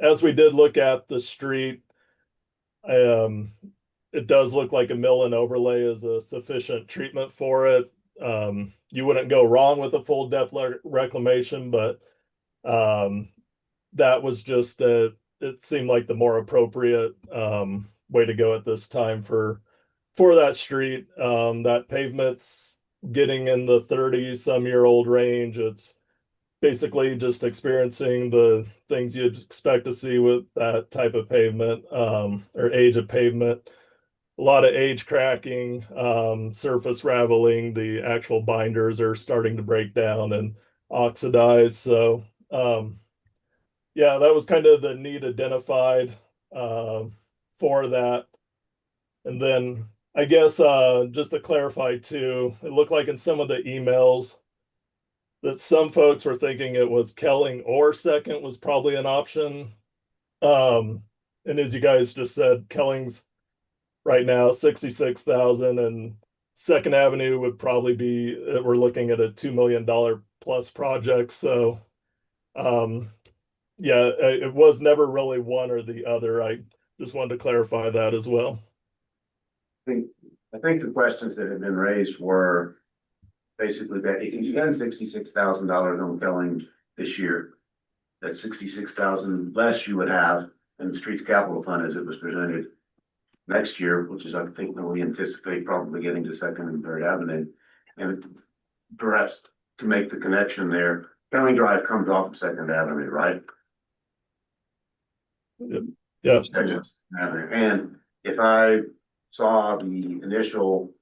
As we did look at the street, it does look like a mill and overlay is a sufficient treatment for it. You wouldn't go wrong with a full depth reclamation, but that was just it seemed like the more appropriate way to go at this time for that street. That pavement's getting in the 30-some-year-old range. It's basically just experiencing the things you'd expect to see with that type of pavement, or age of pavement. A lot of age cracking, surface raveling, the actual binders are starting to break down and oxidize. So yeah, that was kind of the need identified for that. And then I guess just to clarify too, it looked like in some of the emails that some folks were thinking it was Kelling or Second was probably an option. And as you guys just said, Kelling's right now 66,000 and Second Avenue would probably be, we're looking at a $2 million plus project. So yeah, it was never really one or the other. I just wanted to clarify that as well. I think the questions that have been raised were basically that if you spend $66,000 on Kelling this year, that's 66,000 less you would have in the streets capital fund as it was presented next year, which is I think when we anticipate probably getting to Second and Third Avenue. And perhaps to make the connection there, Kelling Drive comes off of Second Avenue, right? Yeah. And if I saw the initial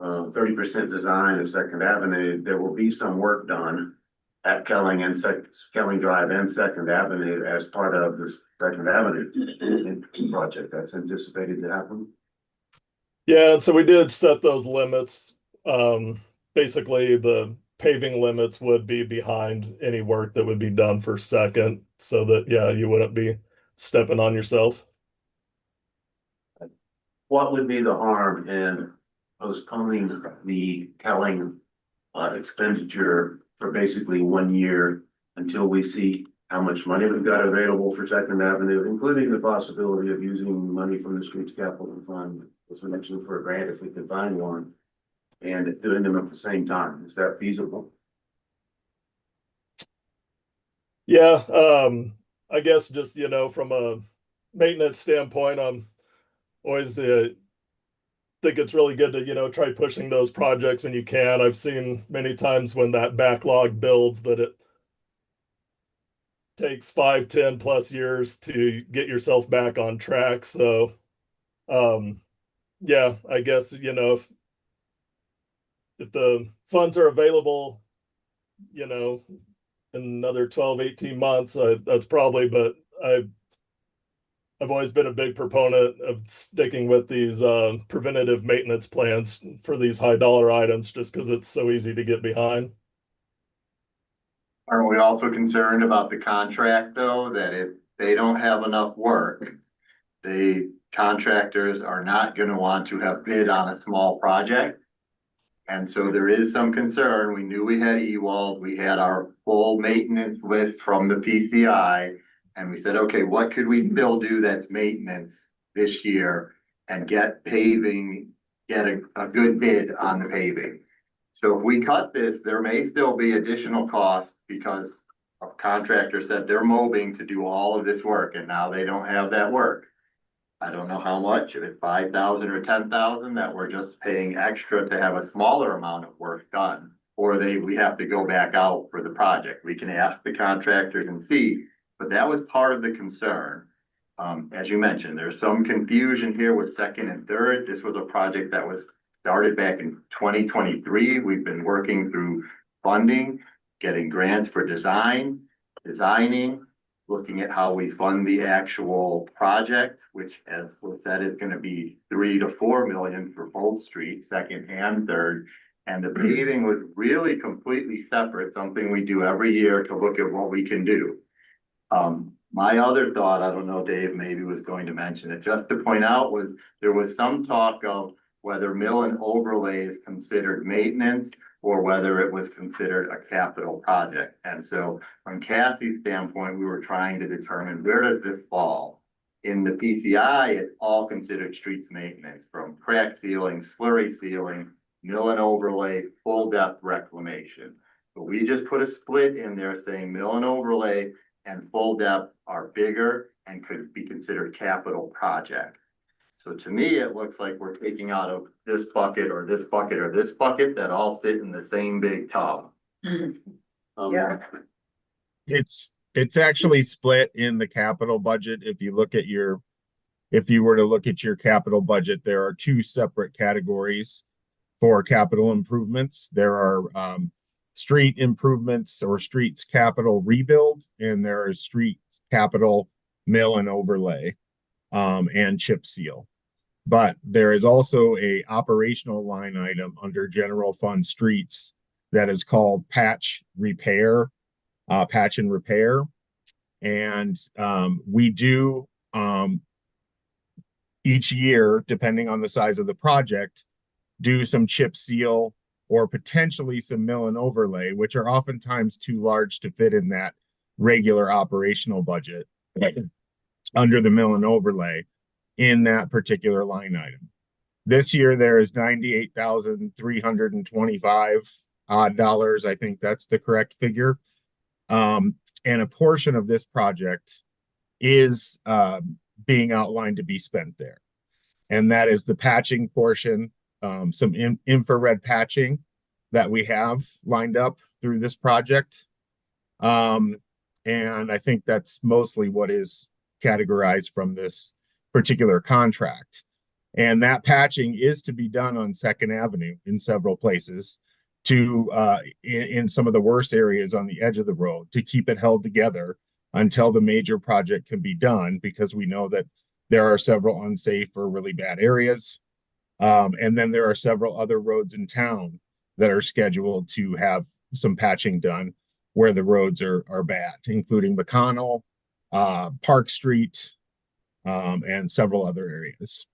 30% design of Second Avenue, there will be some work done at Kelling and Kelling Drive and Second Avenue as part of this Second Avenue project that's anticipated to happen. Yeah, and so we did set those limits. Basically, the paving limits would be behind any work that would be done for Second, so that, yeah, you wouldn't be stepping on yourself. What would be the harm in postponing the Kelling expenditure for basically 1 year until we see how much money we've got available for Second Avenue, including the possibility of using money from the streets capital fund, as we mentioned, for a grant if we can find one, and doing them at the same time? Is that feasible? Yeah, I guess just, from a maintenance standpoint, I'm always think it's really good to, try pushing those projects when you can. I've seen many times when that backlog builds that it takes 5, 10 plus years to get yourself back on track. So, yeah, I guess, if the funds are available, in another 12, 18 months, that's probably, but I've always been a big proponent of sticking with these preventative maintenance plans for these high dollar items, just because it's so easy to get behind. Aren't we also concerned about the contract though, that if they don't have enough work, the contractors are not gonna want to have bid on a small project? And so there is some concern. We knew we had Ewald, we had our full maintenance list from the PCI. And we said, okay, what could we still do that's maintenance this year and get paving, get a good bid on the paving? So if we cut this, there may still be additional costs because a contractor said they're mobbing to do all of this work and now they don't have that work. I don't know how much, if it's 5,000 or 10,000, that we're just paying extra to have a smaller amount of work done. Or we have to go back out for the project. We can ask the contractors and see, but that was part of the concern. As you mentioned, there's some confusion here with second and third. This was a project that was started back in 2023. We've been working through funding, getting grants for designing, looking at how we fund the actual project, which as was said, is gonna be 3 to 4 million for both streets, second and third. And the paving was really completely separate, something we do every year to look at what we can do. My other thought, I don't know, Dave maybe was going to mention it, just to point out was there was some talk of whether mill and overlay is considered maintenance or whether it was considered a capital project. And so from Cassie's standpoint, we were trying to determine where does this fall? In the PCI, it's all considered streets maintenance, from crack sealing, slurry sealing, mill and overlay, full depth reclamation. But we just put a split in there saying mill and overlay and full depth are bigger and could be considered capital project. So to me, it looks like we're taking out of this bucket or this bucket or this bucket that all sit in the same big tub. Yeah. It's actually split in the capital budget. If you were to look at your capital budget, there are two separate categories for capital improvements. There are street improvements or streets capital rebuild, and there are streets capital mill and overlay and chip seal. But there is also a operational line item under general fund streets that is called patch and repair. And we do each year, depending on the size of the project, do some chip seal or potentially some mill and overlay, which are oftentimes too large to fit in that regular operational budget under the mill and overlay in that particular line item. This year, there is $98,325 odd dollars. I think that's the correct figure. And a portion of this project is being outlined to be spent there. And that is the patching portion, some infrared patching that we have lined up through this project. And I think that's mostly what is categorized from this particular contract. And that patching is to be done on Second Avenue in several places in some of the worst areas on the edge of the road to keep it held together until the major project can be done, because we know that there are several unsafe or really bad areas. And then there are several other roads in town that are scheduled to have some patching done where the roads are bad, including McConnell, Park Street, and several other areas.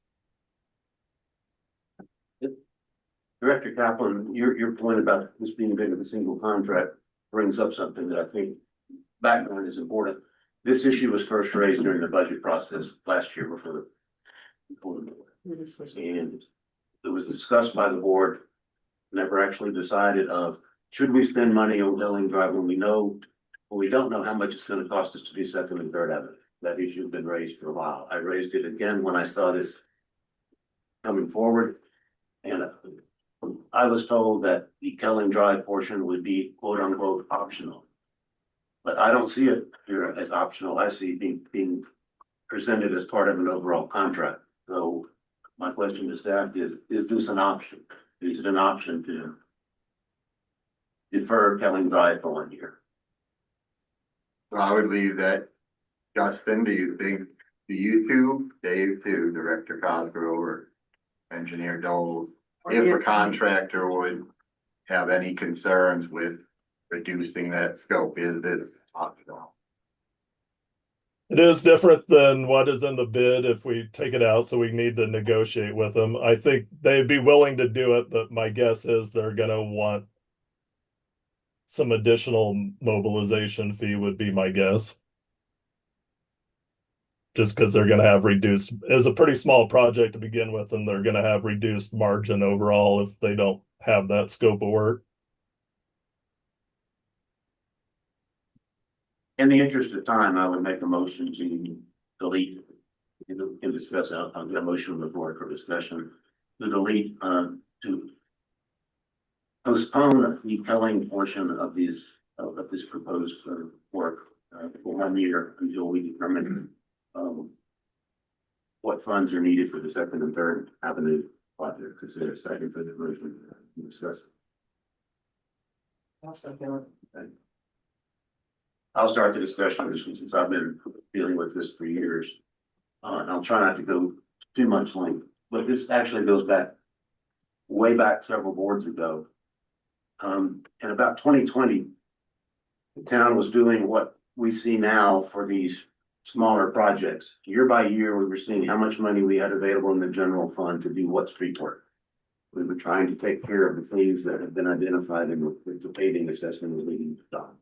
Director Kaplan, your point about this being big of a single contract brings up something that I think background is important. This issue was first raised during the budget process last year before the board. And it was discussed by the board, never actually decided of, should we spend money on Delling Drive when we don't know how much it's gonna cost us to do Second and Third Avenue. That issue has been raised for a while. I raised it again when I saw this coming forward. And I was told that the Delling Drive portion would be quote unquote optional. But I don't see it here as optional. I see it being presented as part of an overall contract. So my question to staff is this an option? Is it an option to defer Delling Drive for 1 year? So I would leave that. Justin, do you think the YouTube, Dave too, Director Cosgrove or Engineer Dole, if a contractor would have any concerns with reducing that scope, is this optional? It is different than what is in the bid if we take it out, so we need to negotiate with them. I think they'd be willing to do it, but my guess is they're gonna want some additional mobilization fee would be my guess. Just because they're gonna have reduced, it's a pretty small project to begin with, and they're gonna have reduced margin overall if they don't have that scope of work. In the interest of time, I would make a motion to delete, and discuss, I'll get a motion on the floor for discussion, to delete, to postpone the Pelling portion of these, of this proposed work for 1 year until we determine what funds are needed for the Second and Third Avenue project. Consider a second for the version to discuss. I'll start the discussion on this one since I've been dealing with this for years. And I'll try not to go too much length, but this actually goes back way back several boards ago. In about 2020, the town was doing what we see now for these smaller projects. Year by year, we were seeing how much money we had available in the general fund to do what street work. We were trying to take care of the things that have been identified in the paving assessment was leading to done.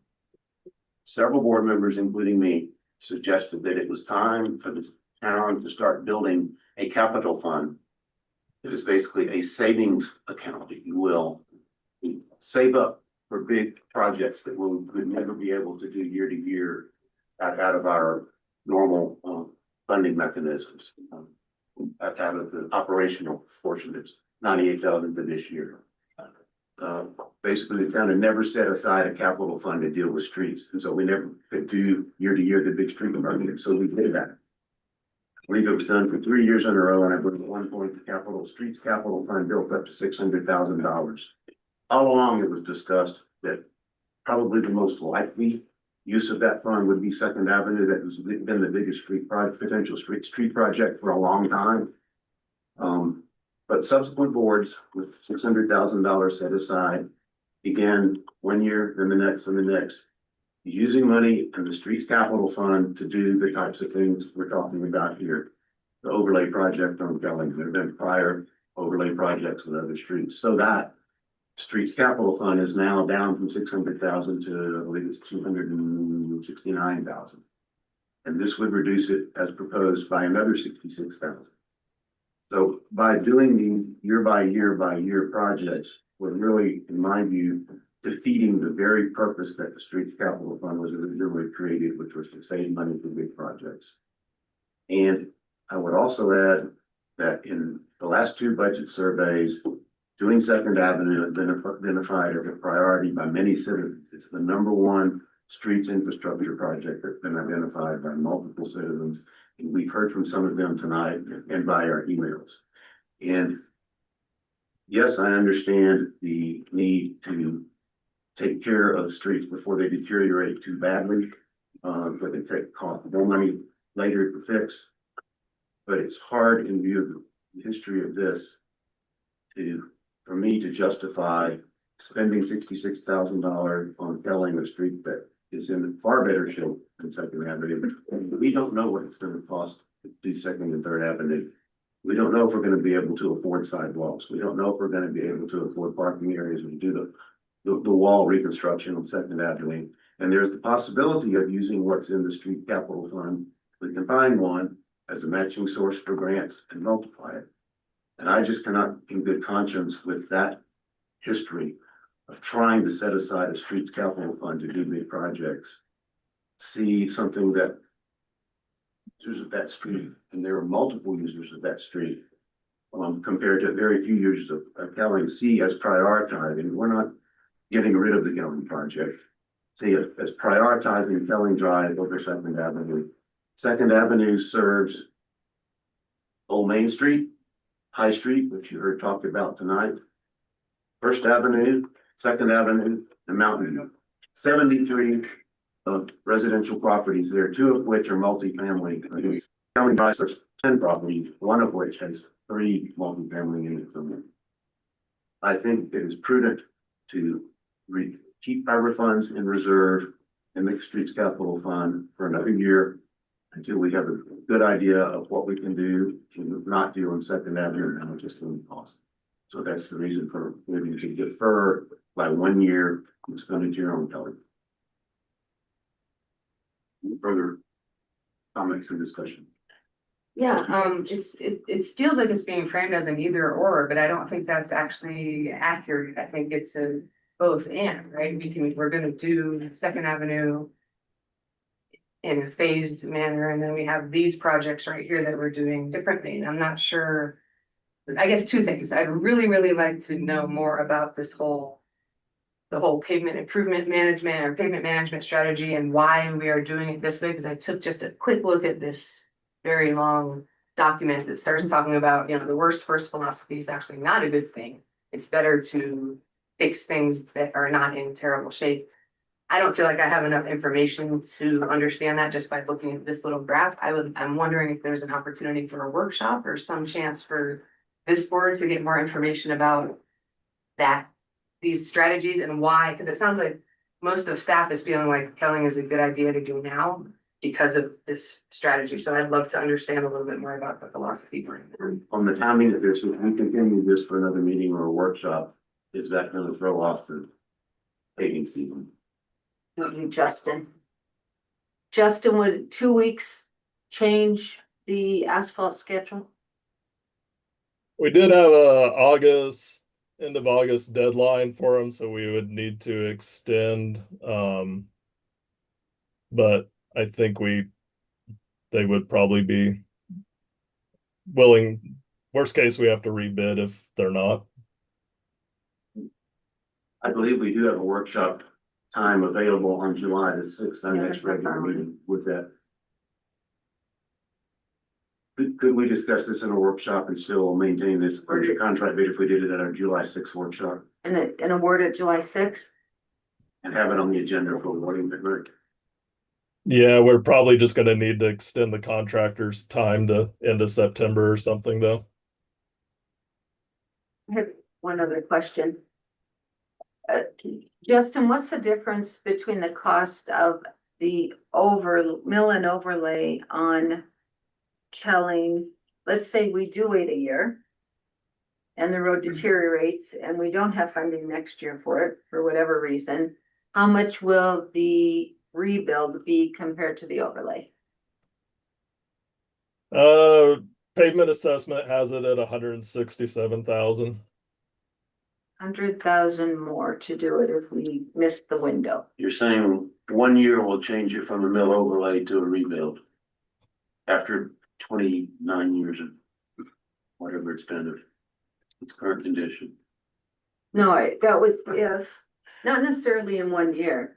Several board members, including me, suggested that it was time for the town to start building a capital fund. It is basically a savings account, if you will. Save up for big projects that we would never be able to do year to year out of our normal funding mechanisms. Out of the operational portion, it's 98,000 for this year. Basically, the town had never set aside a capital fund to deal with streets, and so we never could do year to year the big street project. So we did that. I believe it was done for 3 years in a row, and I believe at one point the capital fund built up to $600,000. All along, it was discussed that probably the most likely use of that fund would be Second Avenue. That has been the biggest potential street project for a long time. But subsequent boards with $600,000 set aside began 1 year, then the next, and the next, using money in the streets capital fund to do the types of things we're talking about here. The overlay project on Pelling, there have been prior overlay projects with other streets, so that streets capital fund is now down from 600,000 to, I believe it's 269,000. And this would reduce it as proposed by another 66,000. So by doing these year by year projects, we're really, in my view, defeating the very purpose that the streets capital fund was originally created, which was to save money for big projects. And I would also add that in the last 2 budget surveys, doing Second Avenue has been identified as a priority by many citizens. It's the #1 streets infrastructure project that's been identified by multiple citizens. And we've heard from some of them tonight and by our emails. And yes, I understand the need to take care of streets before they deteriorate too badly, but they cost more money later to fix. But it's hard in view of the history of this for me to justify spending $66,000 on Pelling a street that is in far better shape than Second Avenue. We don't know what it's going to cost to do Second and Third Avenue. We don't know if we're going to be able to afford sidewalks. We don't know if we're going to be able to afford parking areas or do the wall reconstruction on Second Avenue. And there's the possibility of using what's in the street capital fund. We can find one as a matching source for grants and multiply it. And I just cannot, in good conscience, with that history of trying to set aside a streets capital fund to do big projects, see something that users of that street, and there are multiple users of that street, compared to very few users of Pelling, see as prioritized. And we're not getting rid of the Pelling project. See as prioritizing Pelling Drive over Second Avenue. Second Avenue serves Old Main Street, High Street, which you heard talked about tonight, First Avenue, Second Avenue, and Mountain. 73 residential properties there, 2 of which are multifamily. County buys there's 10 properties, one of which has 3 multifamily units in them. I think it is prudent to keep ARPA funds in reserve in the streets capital fund for another year until we have a good idea of what we can do and not do on Second Avenue and how much it's going to cost. So that's the reason for maybe to defer by 1 year expenditure on Kelly. Further comments and discussion? Yeah, it feels like it's being framed as an either or, but I don't think that's actually accurate. I think it's a both and, right? We're gonna do Second Avenue in a phased manner, and then we have these projects right here that we're doing differently. And I'm not sure. I guess 2 things. I'd really like to know more about the whole pavement improvement management or pavement management strategy and why we are doing it this way, because I took just a quick look at this very long document that starts talking about, the worst first philosophy is actually not a good thing. It's better to fix things that are not in terrible shape. I don't feel like I have enough information to understand that just by looking at this little graph. I'm wondering if there's an opportunity for a workshop or some chance for this board to get more information about these strategies and why, because it sounds like most of staff is feeling like Kelling is a good idea to do now because of this strategy. So I'd love to understand a little bit more about the philosophy behind it. On the timing of this, if we continue this for another meeting or a workshop, is that going to throw off the paving season? Justin. Justin, would 2 weeks change the asphalt schedule? We did have a end of August deadline for them, so we would need to extend. But I think they would probably be willing. Worst case, we have to rebid if they're not. I believe we do have a workshop time available on July the 6th, our next regular meeting with that. Could we discuss this in a workshop and still maintain this contract bid if we did it at our July 6th workshop? And award it July 6th? And have it on the agenda for awarding the grant? Yeah, we're probably just gonna need to extend the contractor's time to end of September or something, though. I have one other question. Justin, what's the difference between the cost of the mill and overlay on Kelling? Let's say we do wait a year and the road deteriorates and we don't have funding next year for it, for whatever reason. How much will the rebuild be compared to the overlay? Pavement assessment has it at 167,000. 100,000 more to do it if we miss the window. You're saying 1 year will change it from a mill overlay to a rebuild after 29 years of whatever it's been of its current condition. No, that was if, not necessarily in 1 year,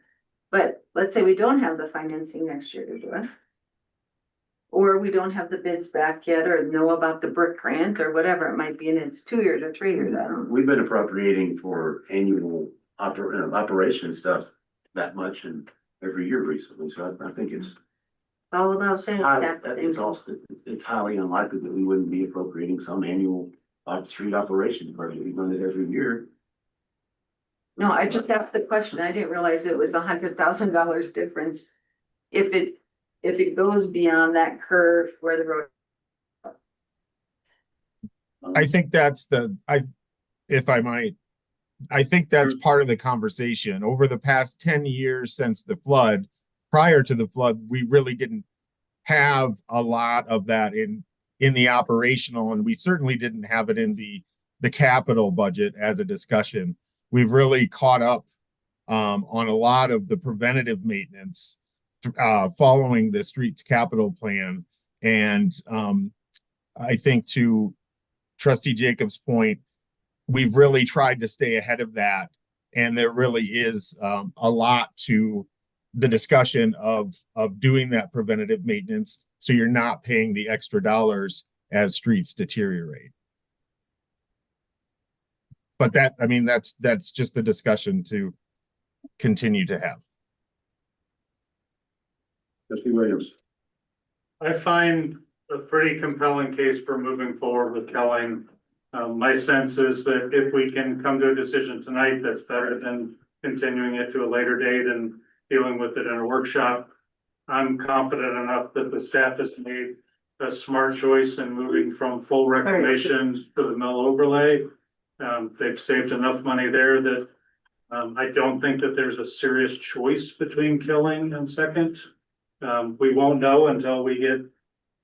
but let's say we don't have the financing next year to do it. Or we don't have the bids back yet, or know about the brick grant or whatever it might be, and it's 2 years or 3 years, I don't know. We've been appropriating for annual operation stuff that much and every year recently, so I think it's All about saying that. it's highly unlikely that we wouldn't be appropriating some annual street operations budget. We've done it every year. No, I just asked the question. I didn't realize it was $100,000 difference. If it goes beyond that curve where the road. I think that's if I might, I think that's part of the conversation. Over the past 10 years since the flood, prior to the flood, we really didn't have a lot of that in the operational, and we certainly didn't have it in the capital budget as a discussion. We've really caught up on a lot of the preventative maintenance following the streets capital plan. And I think to Trustee Jacobs' point, we've really tried to stay ahead of that. And there really is a lot to the discussion of doing that preventative maintenance, so you're not paying the extra dollars as streets deteriorate. But that's just a discussion to continue to have. Trustee Williams. I find a pretty compelling case for moving forward with Kelling. My sense is that if we can come to a decision tonight, that's better than continuing it to a later date and dealing with it in a workshop. I'm confident enough that the staff has made a smart choice in moving from full reclamation to the mill overlay. They've saved enough money there that I don't think that there's a serious choice between Killing and Second. We won't know until we get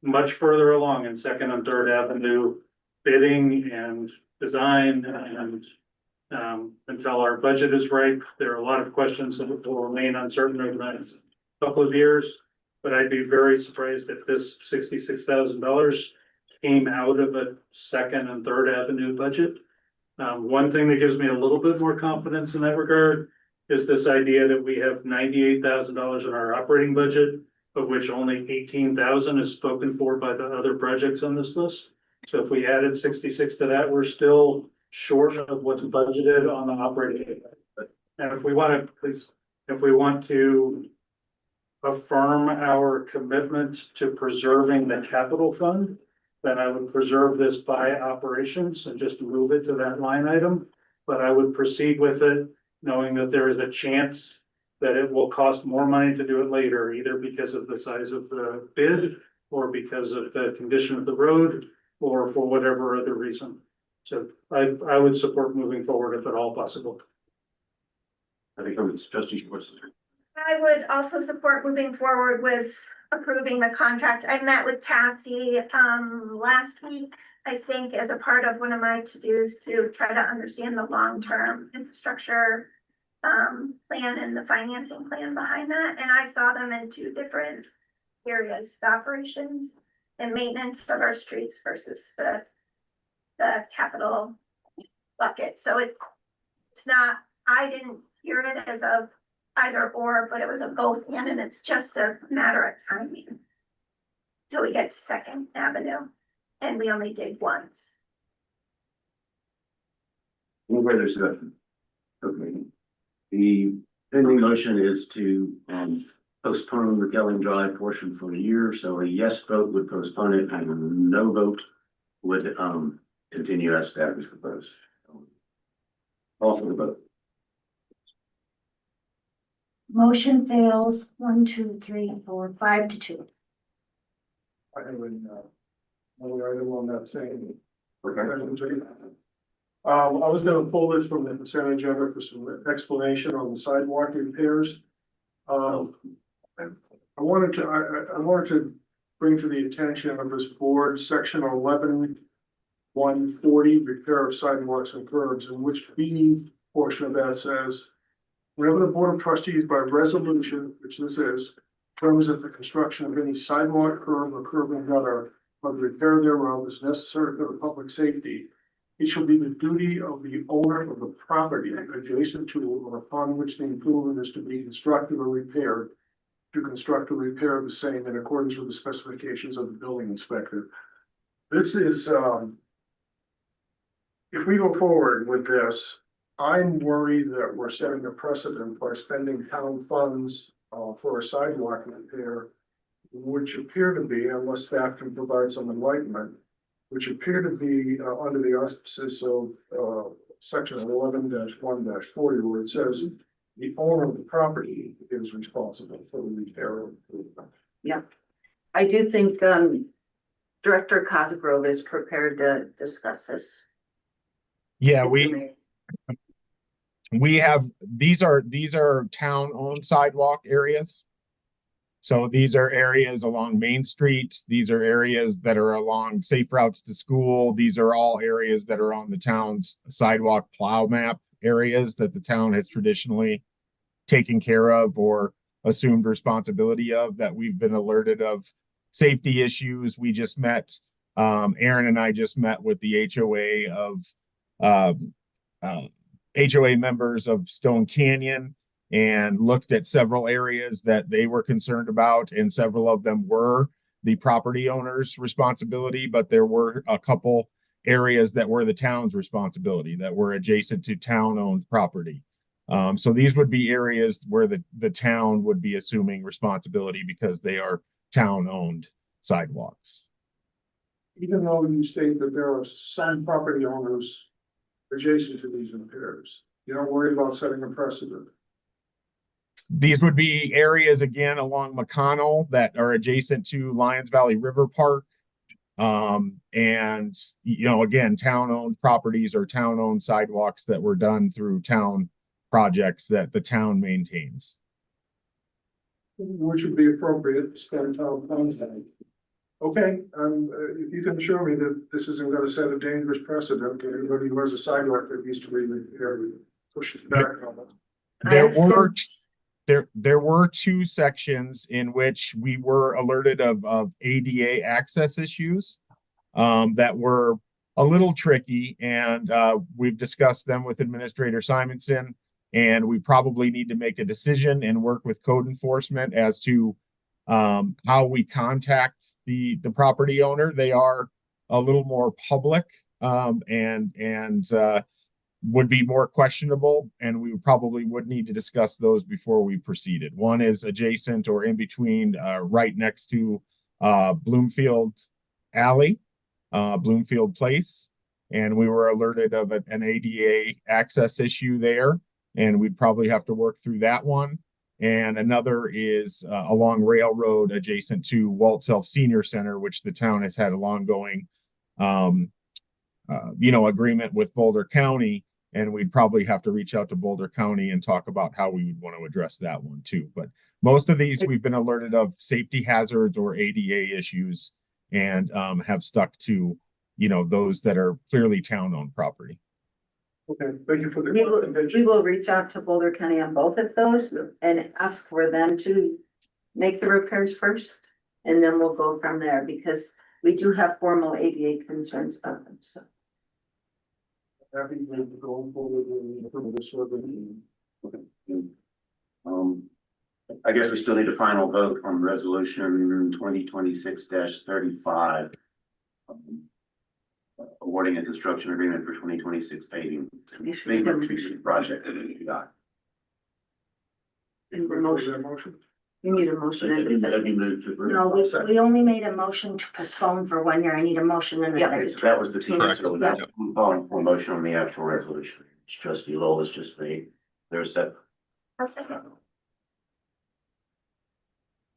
much further along in Second and Third Avenue bidding and design and until our budget is right. There are a lot of questions that will remain uncertain over the next couple of years, but I'd be very surprised if this $66,000 came out of a Second and Third Avenue budget. One thing that gives me a little bit more confidence in that regard is this idea that we have $98,000 in our operating budget, of which only 18,000 is spoken for by the other projects on this list. So if we added 66 to that, we're still short of what's budgeted on the operating. And if we want to affirm our commitment to preserving the capital fund, then I would preserve this by operations and just move it to that line item. But I would proceed with it knowing that there is a chance that it will cost more money to do it later, either because of the size of the bid or because of the condition of the road or for whatever other reason. So I would support moving forward if at all possible. I think it's Trustees Schwartz. I would also support moving forward with approving the contract. I met with Patsy last week, I think, as a part of one of my to-dos to try to understand the long-term infrastructure plan and the financing plan behind that. And I saw them in two different areas, the operations and maintenance of our streets versus the capital bucket. So it's not, I didn't hear it as a either or, but it was a both and it's just a matter of timing till we get to Second Avenue, and we only did once. Any further discussion? Okay. The pending motion is to postpone the Kelling Drive portion for a year, so a yes vote would postpone it and a no vote would continue as staff is proposed. Call for the vote. Motion fails 1, 2, 3, 4, 5 to 2. I have another item on that same. I was gonna pull this from the consent agenda for some explanation on the sidewalk repairs. I wanted to bring to the attention of this board, section 11-140, repair of sidewalks and curbs, in which B portion of that says, whenever the Board of Trustees by resolution, which this is, determines that the construction of any sidewalk, curb, or curb and gutter, or the repair thereof is necessary for the public safety, it shall be the duty of the owner of the property adjacent to or upon which the improvement is to be constructed or repaired to construct or repair the same in accordance with the specifications of the building inspector. This is, if we go forward with this, I'm worried that we're setting a precedent by spending town funds for a sidewalk repair, which appear to be, unless staff can provide some enlightenment, which appear to be under the auspices of section 11-1-40, where it says the owner of the property is responsible for the repair of improvement. Yeah, I do think Director Cosgrove is prepared to discuss this. Yeah, we have, these are town-owned sidewalk areas. So these are areas along Main Street. These are areas that are along safe routes to school. These are all areas that are on the town's sidewalk plow map areas that the town has traditionally taken care of or assumed responsibility of, that we've been alerted of safety issues. We just met, Aaron and I just met with the HOA of HOA members of Stone Canyon and looked at several areas that they were concerned about, and several of them were the property owner's responsibility, but there were a couple areas that were the town's responsibility, that were adjacent to town-owned property. So these would be areas where the town would be assuming responsibility because they are town-owned sidewalks. even though you state that there are some property owners adjacent to these repairs, you don't worry about setting a precedent. These would be areas again along McConnell that are adjacent to Lions Valley River Park. And again, town-owned properties or town-owned sidewalks that were done through town projects that the town maintains. Which would be appropriate to spend town funds on. Okay, if you can assure me that this isn't gonna set a dangerous precedent, that anybody who has a sidewalk that needs to be repaired pushes back on it. There were two sections in which we were alerted of ADA access issues that were a little tricky, and we've discussed them with Administrator Simonson, and we probably need to make a decision and work with code enforcement as to how we contact the property owner. They are a little more public and would be more questionable, and we probably would need to discuss those before we proceeded. One is adjacent or in between, right next to Bloomfield Alley, Bloomfield Place, and we were alerted of an ADA access issue there, and we'd probably have to work through that one. And another is along Railroad adjacent to Walt Self Senior Center, which the town has had a long-going agreement with Boulder County, and we'd probably have to reach out to Boulder County and talk about how we would want to address that one too. But most of these we've been alerted of safety hazards or ADA issues, and have stuck to those that are clearly town-owned property. Okay, thank you for the We clarification. will reach out to Boulder County on both of those and ask for them to make the repairs first. And then we'll go from there, because we do have formal ADA concerns of them, so. Happy with going forward with this resolution. I guess we still need a final vote on resolution 2026-35. Awarding a construction agreement for 2026 paving project. You got. And the motion. You need a motion. No, we only made a motion to postpone for 1 year. I need a motion and a Yeah. second. So that was the team, Correct. so that I'm calling for a motion on the actual resolution. Trustee Lowell has just made. There's a I'll second.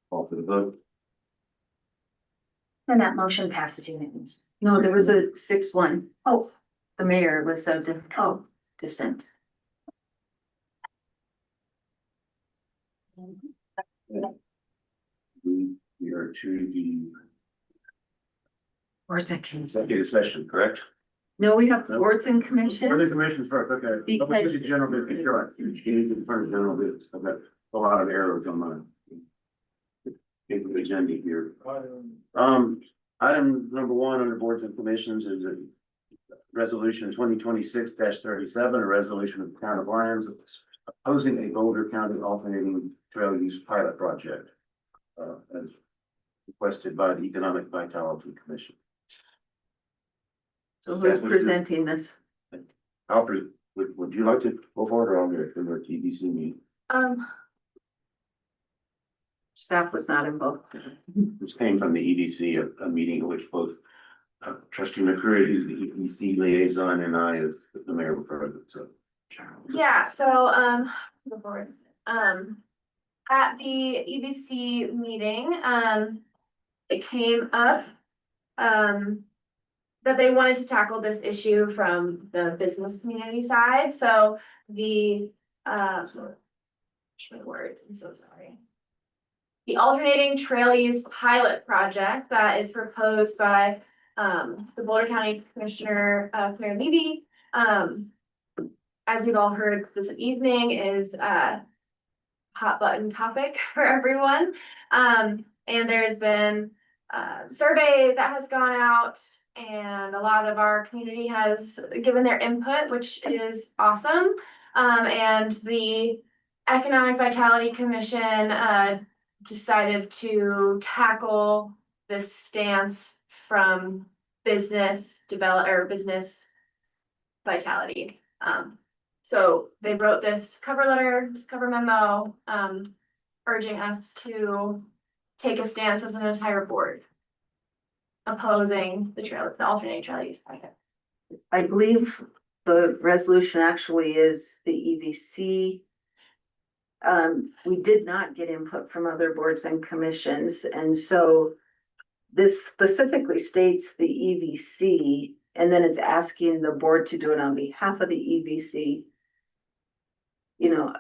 call for the vote. And that motion passes unanimously. No, there was a 6-1. Oh, The mayor was so dissent. We are to the Boards and commissions. executive session, correct? No, we have boards and Or the commissions. commissions first, okay. Because- But this is general business, you're right. You need to turn to general business. I've got a lot of errors on my agenda here. Item number 1 under boards and commissions is a resolution 2026-37, a resolution of the town of Lyons opposing a Boulder County alternating trail use pilot project. As requested by the Economic Vitality Commission. So who's presenting this? Alfred, would you like to go forward, or on your TBC meeting? Staff was not involved. This came from the EDC, a meeting in which both Trustee McCreary, who's the EDC liaison, and I, as the mayor, were present, so. Yeah, so, the board, at the EBC meeting, it came up, that they wanted to tackle this issue from the business community side, so the, my words, I'm so sorry. The alternating trail use pilot project that is proposed by, the Boulder County Commissioner, Claire Levy, as you've all heard this evening, is a hot button topic for everyone. And there's been a survey that has gone out, and a lot of our community has given their input, which is awesome. And the Economic Vitality Commission decided to tackle this stance from business vitality. So they wrote this cover letter, this cover memo, urging us to take a stance as an entire board. opposing the trail, the alternate trail use project. I believe the resolution actually is the EVC. We did not get input from other boards and commissions, and so this specifically states the EVC, and then it's asking the board to do it on behalf of the EVC. You know,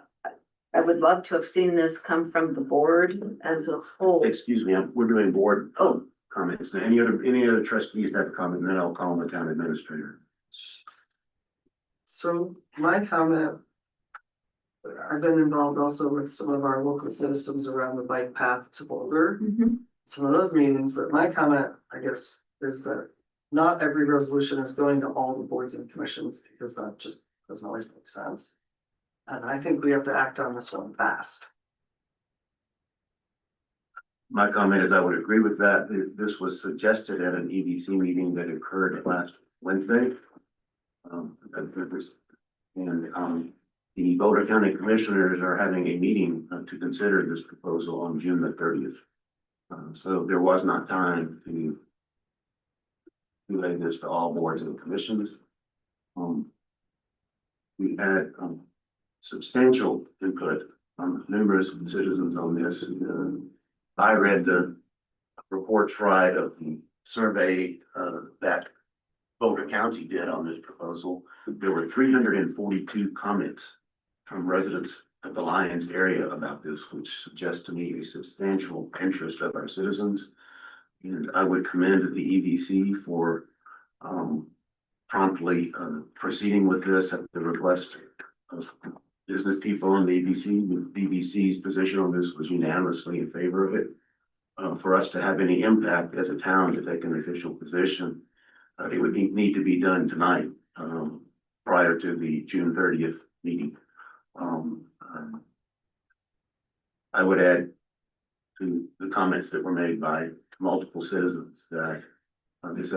I would love to have seen this come from the board as a whole. Excuse me, we're doing board comments. Any other trustees have a comment, and then I'll call the town administrator. So my comment. I've been involved also with some of our local citizens around the bike path to Boulder. Some of those meetings, but my comment, I guess, is that not every resolution is going to all the boards and commissions because that just doesn't always make sense. And I think we have to act on this one fast. My comment is I would agree with that. This was suggested at an EVC meeting that occurred last Wednesday. The Boulder County Commissioners are having a meeting to consider this proposal on June the 30th. So there was not time to relay this to all boards and commissions. We had substantial input from numerous citizens on this. I read the report Friday of the survey that Boulder County did on this proposal. There were 342 comments from residents of the Lyons area about this, which suggests to me a substantial interest of our citizens. And I would commend the EVC for promptly proceeding with this at the request of business people in the EVC. The EVC's position on this was unanimously in favor of it. For us to have any impact as a town to take an official position, it would need to be done tonight, prior to the June 30th meeting. I would add to the comments that were made by multiple citizens that this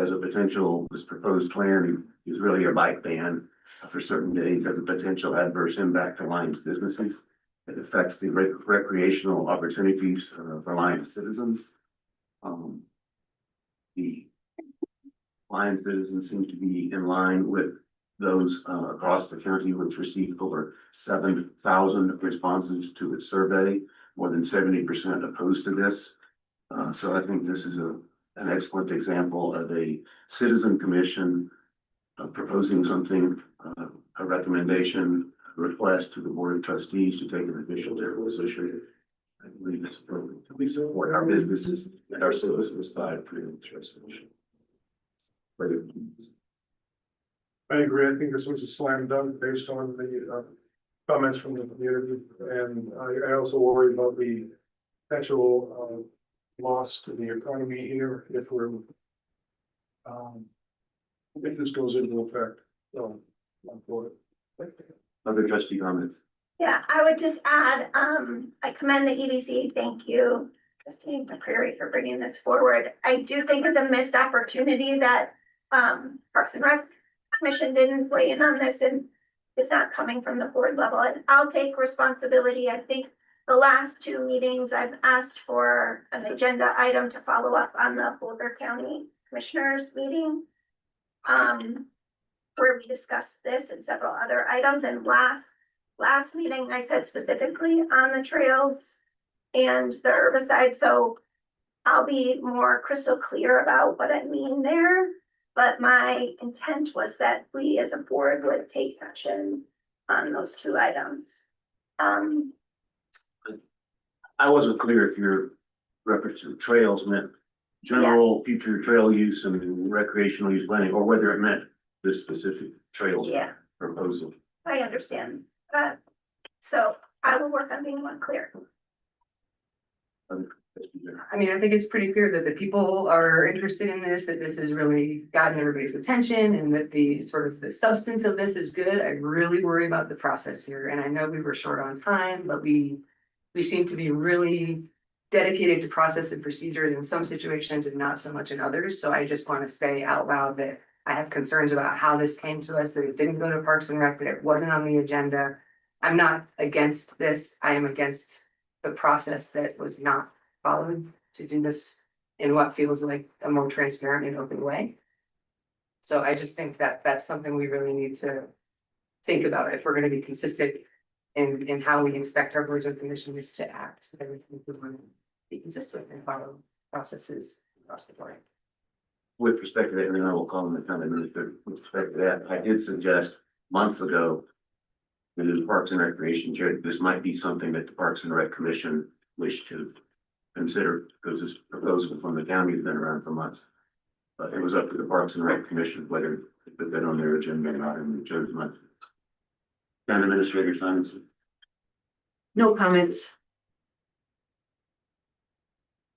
proposed plan is really a bike ban for certain days, has a potential adverse impact to Lyons businesses. It affects the recreational opportunities for Lyons citizens. The Lyons citizens seem to be in line with those across the county, which received over 7,000 responses to its survey, more than 70% opposed to this. So I think this is an excellent example of a citizen commission proposing something, a recommendation, a request to the board of trustees to take an official position. I believe it's appropriate. We support our businesses and our citizens by approving this resolution. I agree. I think this was a slam dunk based on the comments from the community. And I also worry about the potential loss to the economy here if this goes into effect. So I'm for it. Other trustee comments? Yeah, I would just add, I commend the EDC. Thank you, Christine McCreary, for bringing this forward. I do think it's a missed opportunity that Parks and Rec Commission didn't weigh in on this, and it's not coming from the board level. And I'll take responsibility. I think the last two meetings I've asked for an agenda item to follow up on the Boulder County Commissioners meeting, where we discussed this and several other items. And last meeting, I said specifically on the trails and the herbicide. So I'll be more crystal clear about what I mean there. But my intent was that we as a board would take action on those two items. I wasn't clear if your reference to trails meant general future trail use and recreational use planning, or whether it meant this specific trails proposal. I understand. So I will work on being more clear. I mean, I think it's pretty clear that the people are interested in this, that this has really gotten everybody's attention, and that the sort of the substance of this is good. I really worry about the process here, and I know we were short on time, but we seem to be really dedicated to process and procedures in some situations and not so much in others. So I just want to say out loud that I have concerns about how this came to us, that it didn't go to Parks and Rec, that it wasn't on the agenda. I'm not against this. I am against the process that was not followed to do this in what feels like a more transparent and open way. So I just think that that's something we really need to think about if we're gonna be consistent in how we expect our boards and commissions to act. So that we can be consistent and follow processes across the board. With respect to that, and then I will call on the county administrator, with respect to that, I did suggest months ago to the Parks and Recreation Chair, this might be something that the Parks and Rec Commission wish to consider, because this proposal from the county has been around for months. But it was up to the Parks and Rec Commission whether it put that on their agenda or not, and we chose not to. County Administrator Simonson, No comments.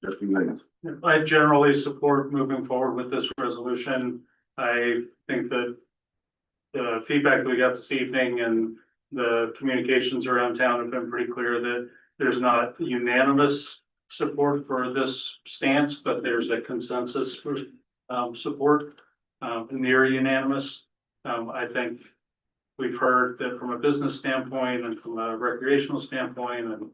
just a minute. I generally support moving forward with this resolution. I think that the feedback that we got this evening and the communications around town have been pretty clear that there's not unanimous support for this stance, but there's a consensus for support, near unanimous. I think we've heard that from a business standpoint and from a recreational standpoint and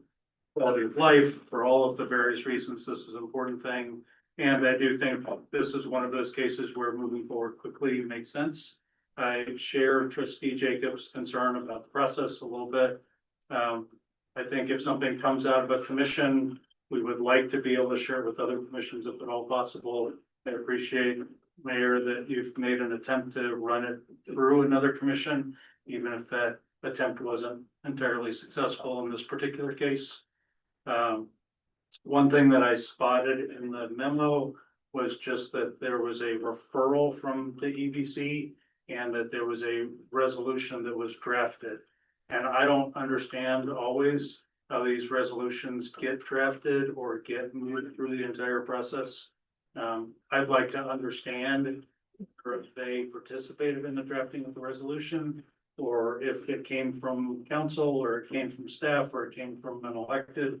quality of life, for all of the various reasons, this is an important thing. And I do think this is one of those cases where moving forward quickly makes sense. I share Trustee Jacobs' concern about the process a little bit. I think if something comes out of a commission, we would like to be able to share it with other commissions if at all possible. I appreciate, Mayor, that you've made an attempt to run it through another commission, even if that attempt wasn't entirely successful in this particular case. One thing that I spotted in the memo was just that there was a referral from the EBC and that there was a resolution that was drafted. And I don't understand always how these resolutions get drafted or get moved through the entire process. I'd like to understand if they participated in the drafting of the resolution, or if it came from council, or it came from staff, or it came from an elected,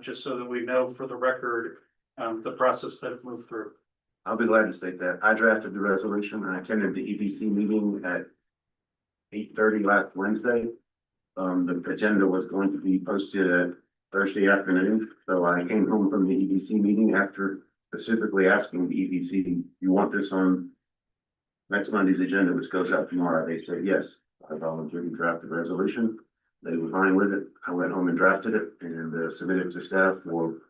just so that we know for the record, the process that it moved through. I'll be glad to state that. I drafted the resolution and I attended the EBC meeting at 8:30 last Wednesday. The agenda was going to be posted at Thursday afternoon, so I came home from the EBC meeting after specifically asking the EBC, you want this on next Monday's agenda, which goes out tomorrow? They said, yes. I volunteered to draft the resolution. They were fine with it. I went home and drafted it and submitted it to staff for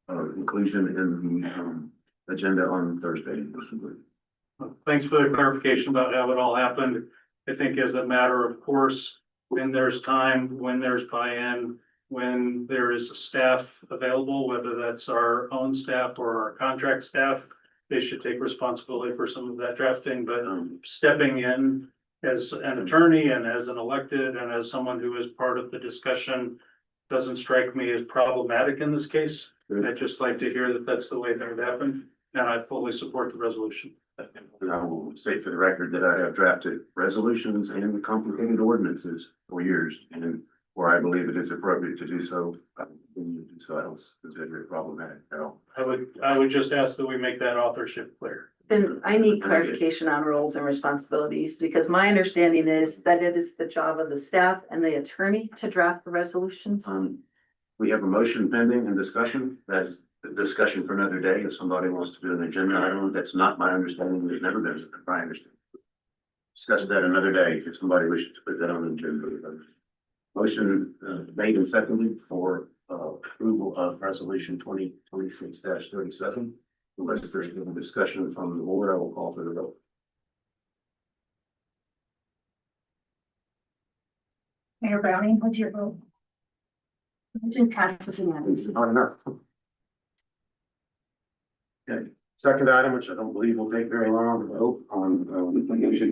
inclusion in the agenda on Thursday. Thanks for the clarification about how it all happened. I think as a matter of course, when there's time, when there's buy-in, when there is staff available, whether that's our own staff or our contract staff, they should take responsibility for some of that drafting, but stepping in as an attorney and as an elected and as someone who is part of the discussion doesn't strike me as problematic in this case. I'd just like to hear that that's the way that it happened, and I fully support the resolution. And I will state for the record that I have drafted resolutions and complicated ordinances for years, and where I believe it is appropriate to do so, I will continue to do so. I don't consider it problematic at all. I would just ask that we make that authorship clear. Then I need clarification on roles and responsibilities, because my understanding is that it is the job of the staff and the attorney to draft the resolutions. We have a motion pending and discussion. That's a discussion for another day. If somebody wants to do an agenda item, that's not my understanding. There's never been, my understanding. Discuss that another day if somebody wishes to put that on the agenda. Motion made and seconded for approval of resolution 2026-37. Unless there's been discussion from the board, I will call for the vote. Mayor Browning, what's your vote? Motion passes unanimously. Not enough. Okay, second item, which I don't believe will take very long to vote on,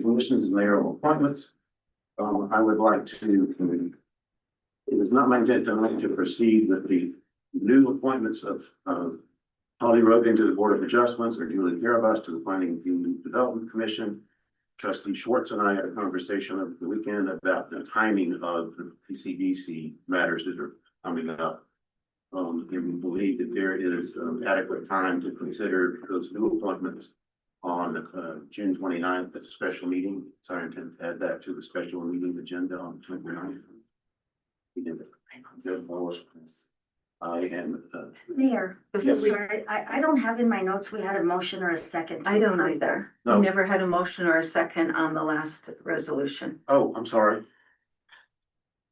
commissions and mayoral appointments. I would like to, it is not my intent tonight to proceed with the new appointments of Holly Rogan to the Board of Adjustments, or Julie Carabas to the Planning and Community Development Commission. Trustee Schwartz and I had a conversation over the weekend about the timing of the PCDC matters that are coming up. And we believe that there is adequate time to consider those new appointments on June 29th at a special meeting. So I intend to add that to the special meeting agenda on 29th. I am, Mayor, Before I'm we- sorry, I don't have in my notes, we had a motion or a second. to I don't approve either. No. We never had a motion or a second on the last resolution. oh, I'm sorry.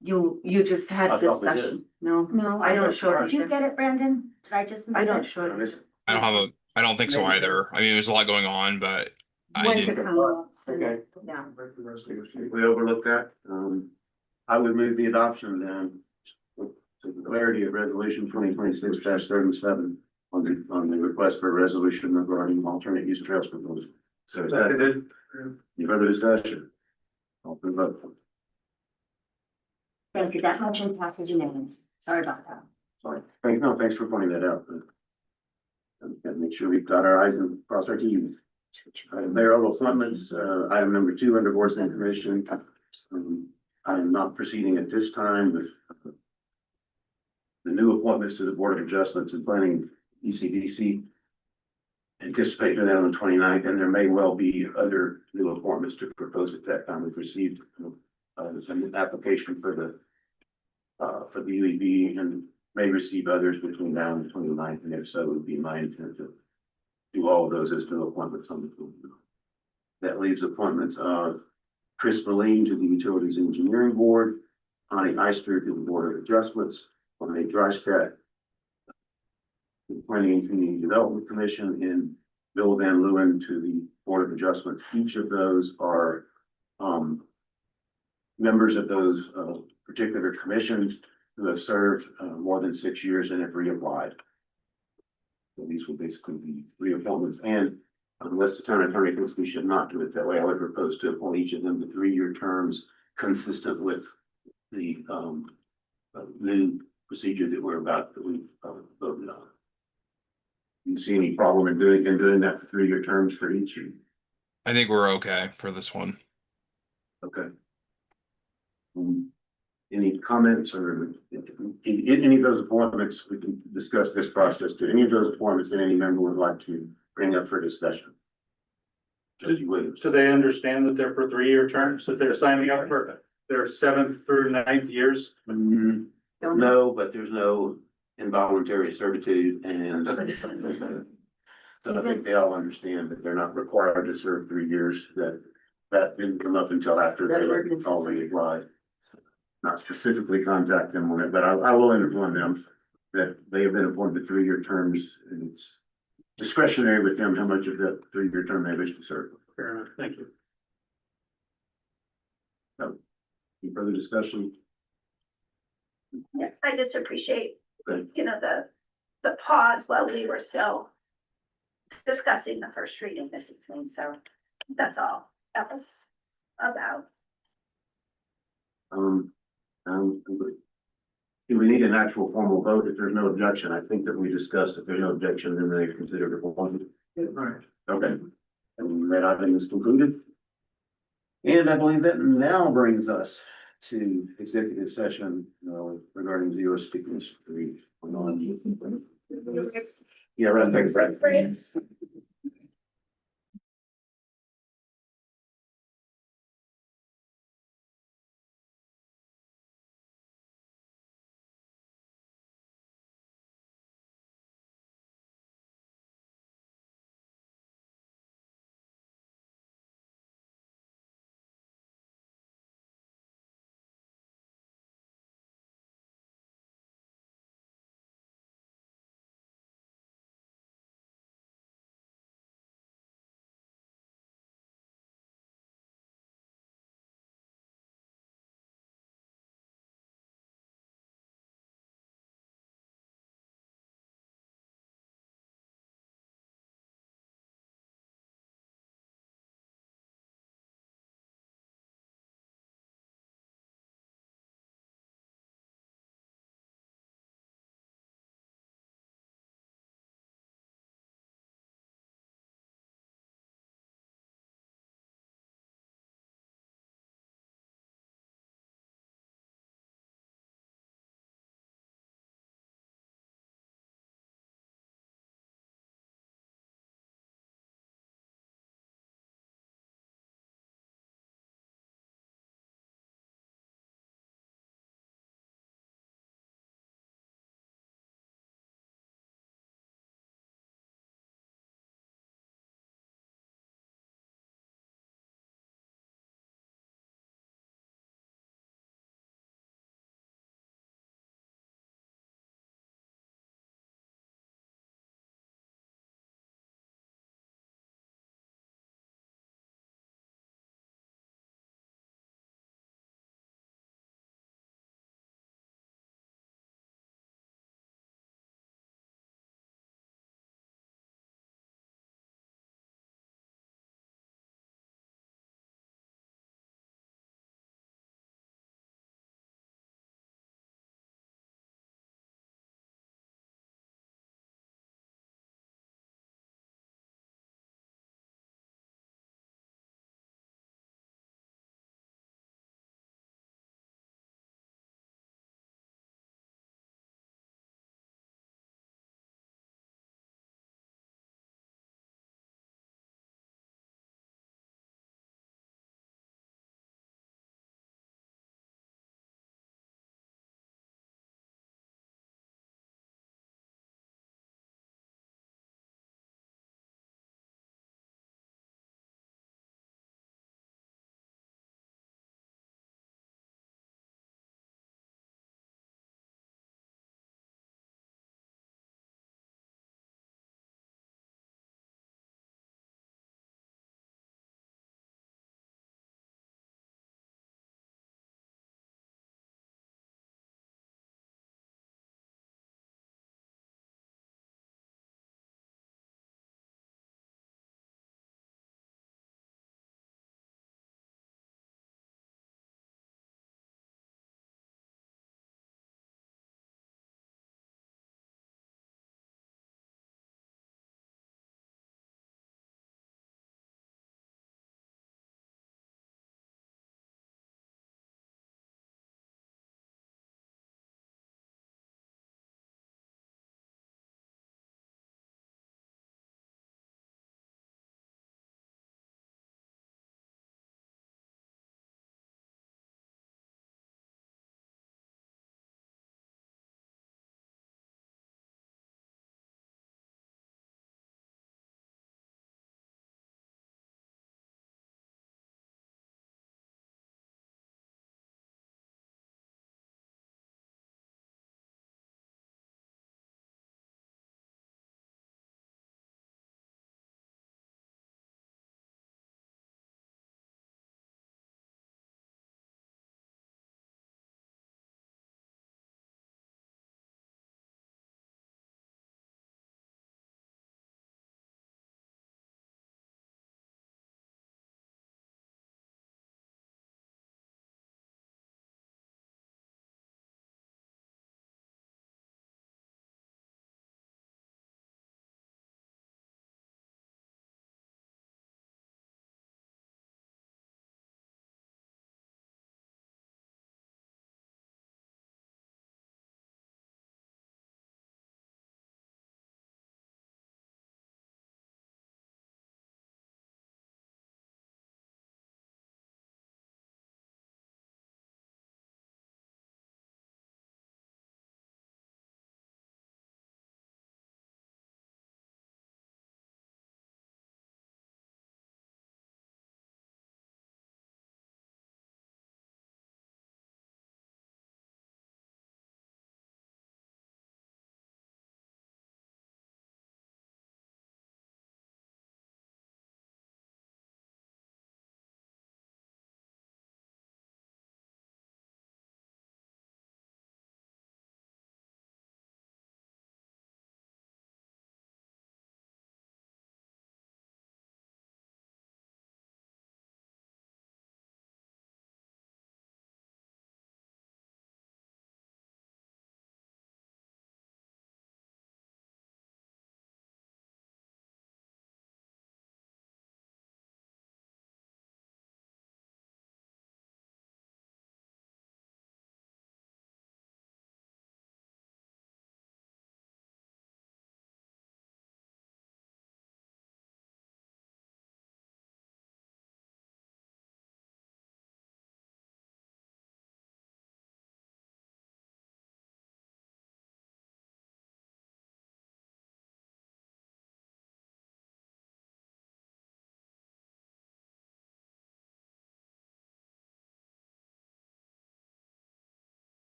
You just I had thought we did. discussion. No, No, I don't show Did you it. get it, Brandon? Did I just miss I don't it? show it. I don't have a, I don't think so either. I mean, there's a lot going on, but I Went to didn't. comments and- Okay. Yeah. We overlooked that. I would move the adoption then. To the clarity of resolution 2026-37 on the request for a resolution regarding alternate use trails proposal. So seconded. You further discussion? All in vote. Thank you, that motion passes unanimous. Sorry about that. Sorry. Thanks for pointing that out. Gotta make sure we've got our I's and cross our T's. Mayoral appointments, item number 2 under boards and commission. I'm not proceeding at this time with the new appointments to the Board of Adjustments and Planning ECDC. Anticipate doing that on the 29th, and there may well be other new appointments to propose at that time. We've received an application for the UEB and may receive others between now and the 29th, and if so, it would be my intent to do all of those as new appointments on the 29th. That leaves appointments of Chris Verleen to the Utilities Engineering Board, Connie Eister to the Board of Adjustments, Renee Dreistadt to the Planning and Community Development Commission, and Bill Van Leeuwen to the Board of Adjustments. Each of those are members of those particular commissions who have served more than 6 years and have reapplied. So these will basically be reappointments, and unless the town attorney thinks we should not do it that way, I would propose to appoint each of them to 3-year terms consistent with the new procedure that we've voted on. You see any problem in doing that for 3-year terms for each? I think we're okay for this one. Okay. Any comments or any of those appointments, we can discuss this process. Do any of those appointments that any member would like to bring up for discussion? Trustee Williams. Do they understand that they're for 3-year terms, that they're signing up for their 7th through 9th years? No, but there's no involuntary servitude and so I think they all understand that they're not required to serve 3 years, that didn't come up until after they already applied. Not specifically contact them on it, but I will inform them that they have been appointed to 3-year terms, and it's discretionary with them how much of that 3-year term they wish to serve. Fair enough, thank you. Any further discussion? Yeah, I just appreciate, Okay. you know, the pause while we were still discussing the first reading this evening, so that's all that was about. Do we need an actual formal vote if there's no objection? I think that we discussed if there's no objection, then they consider it appointed. Right. Okay, and that item is concluded. And I believe that now brings us to executive session regarding zero stickers. Yeah, we're gonna take a break.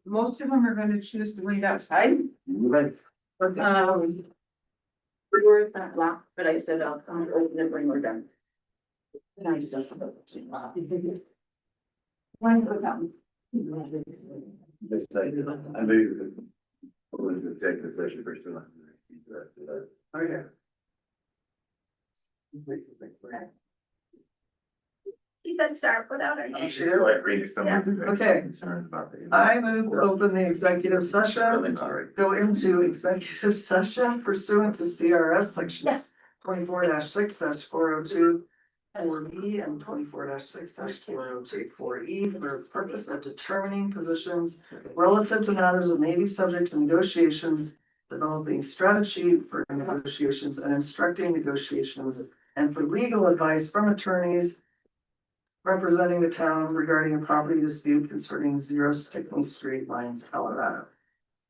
Most of them are gonna choose to read outside. Okay. Where's that lock? But I said, I'll come and open it when we're done. Nice. When we're done. Just say, I move. We'll do executive session for sure. Okay. She said start without her. You should go ahead, read it. Okay. Concerns about the. I move to open the executive session, go into executive session pursuant to CRS sections 24-6-402. 4B and 24-6-402 4E for the purpose of determining positions relative to matters that may be subject to negotiations, developing strategy for negotiations and instructing negotiations, and for legal advice from attorneys representing the town regarding a property dispute concerning 0 Stickney Street, Lyons, Colorado.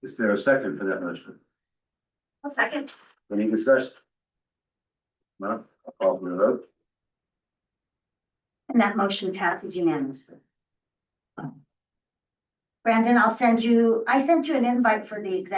Is there a second for that motion? A second. Any discussion? No, I'll call for the vote. And that motion passes unanimously. Brandon, I sent you an invite for the executive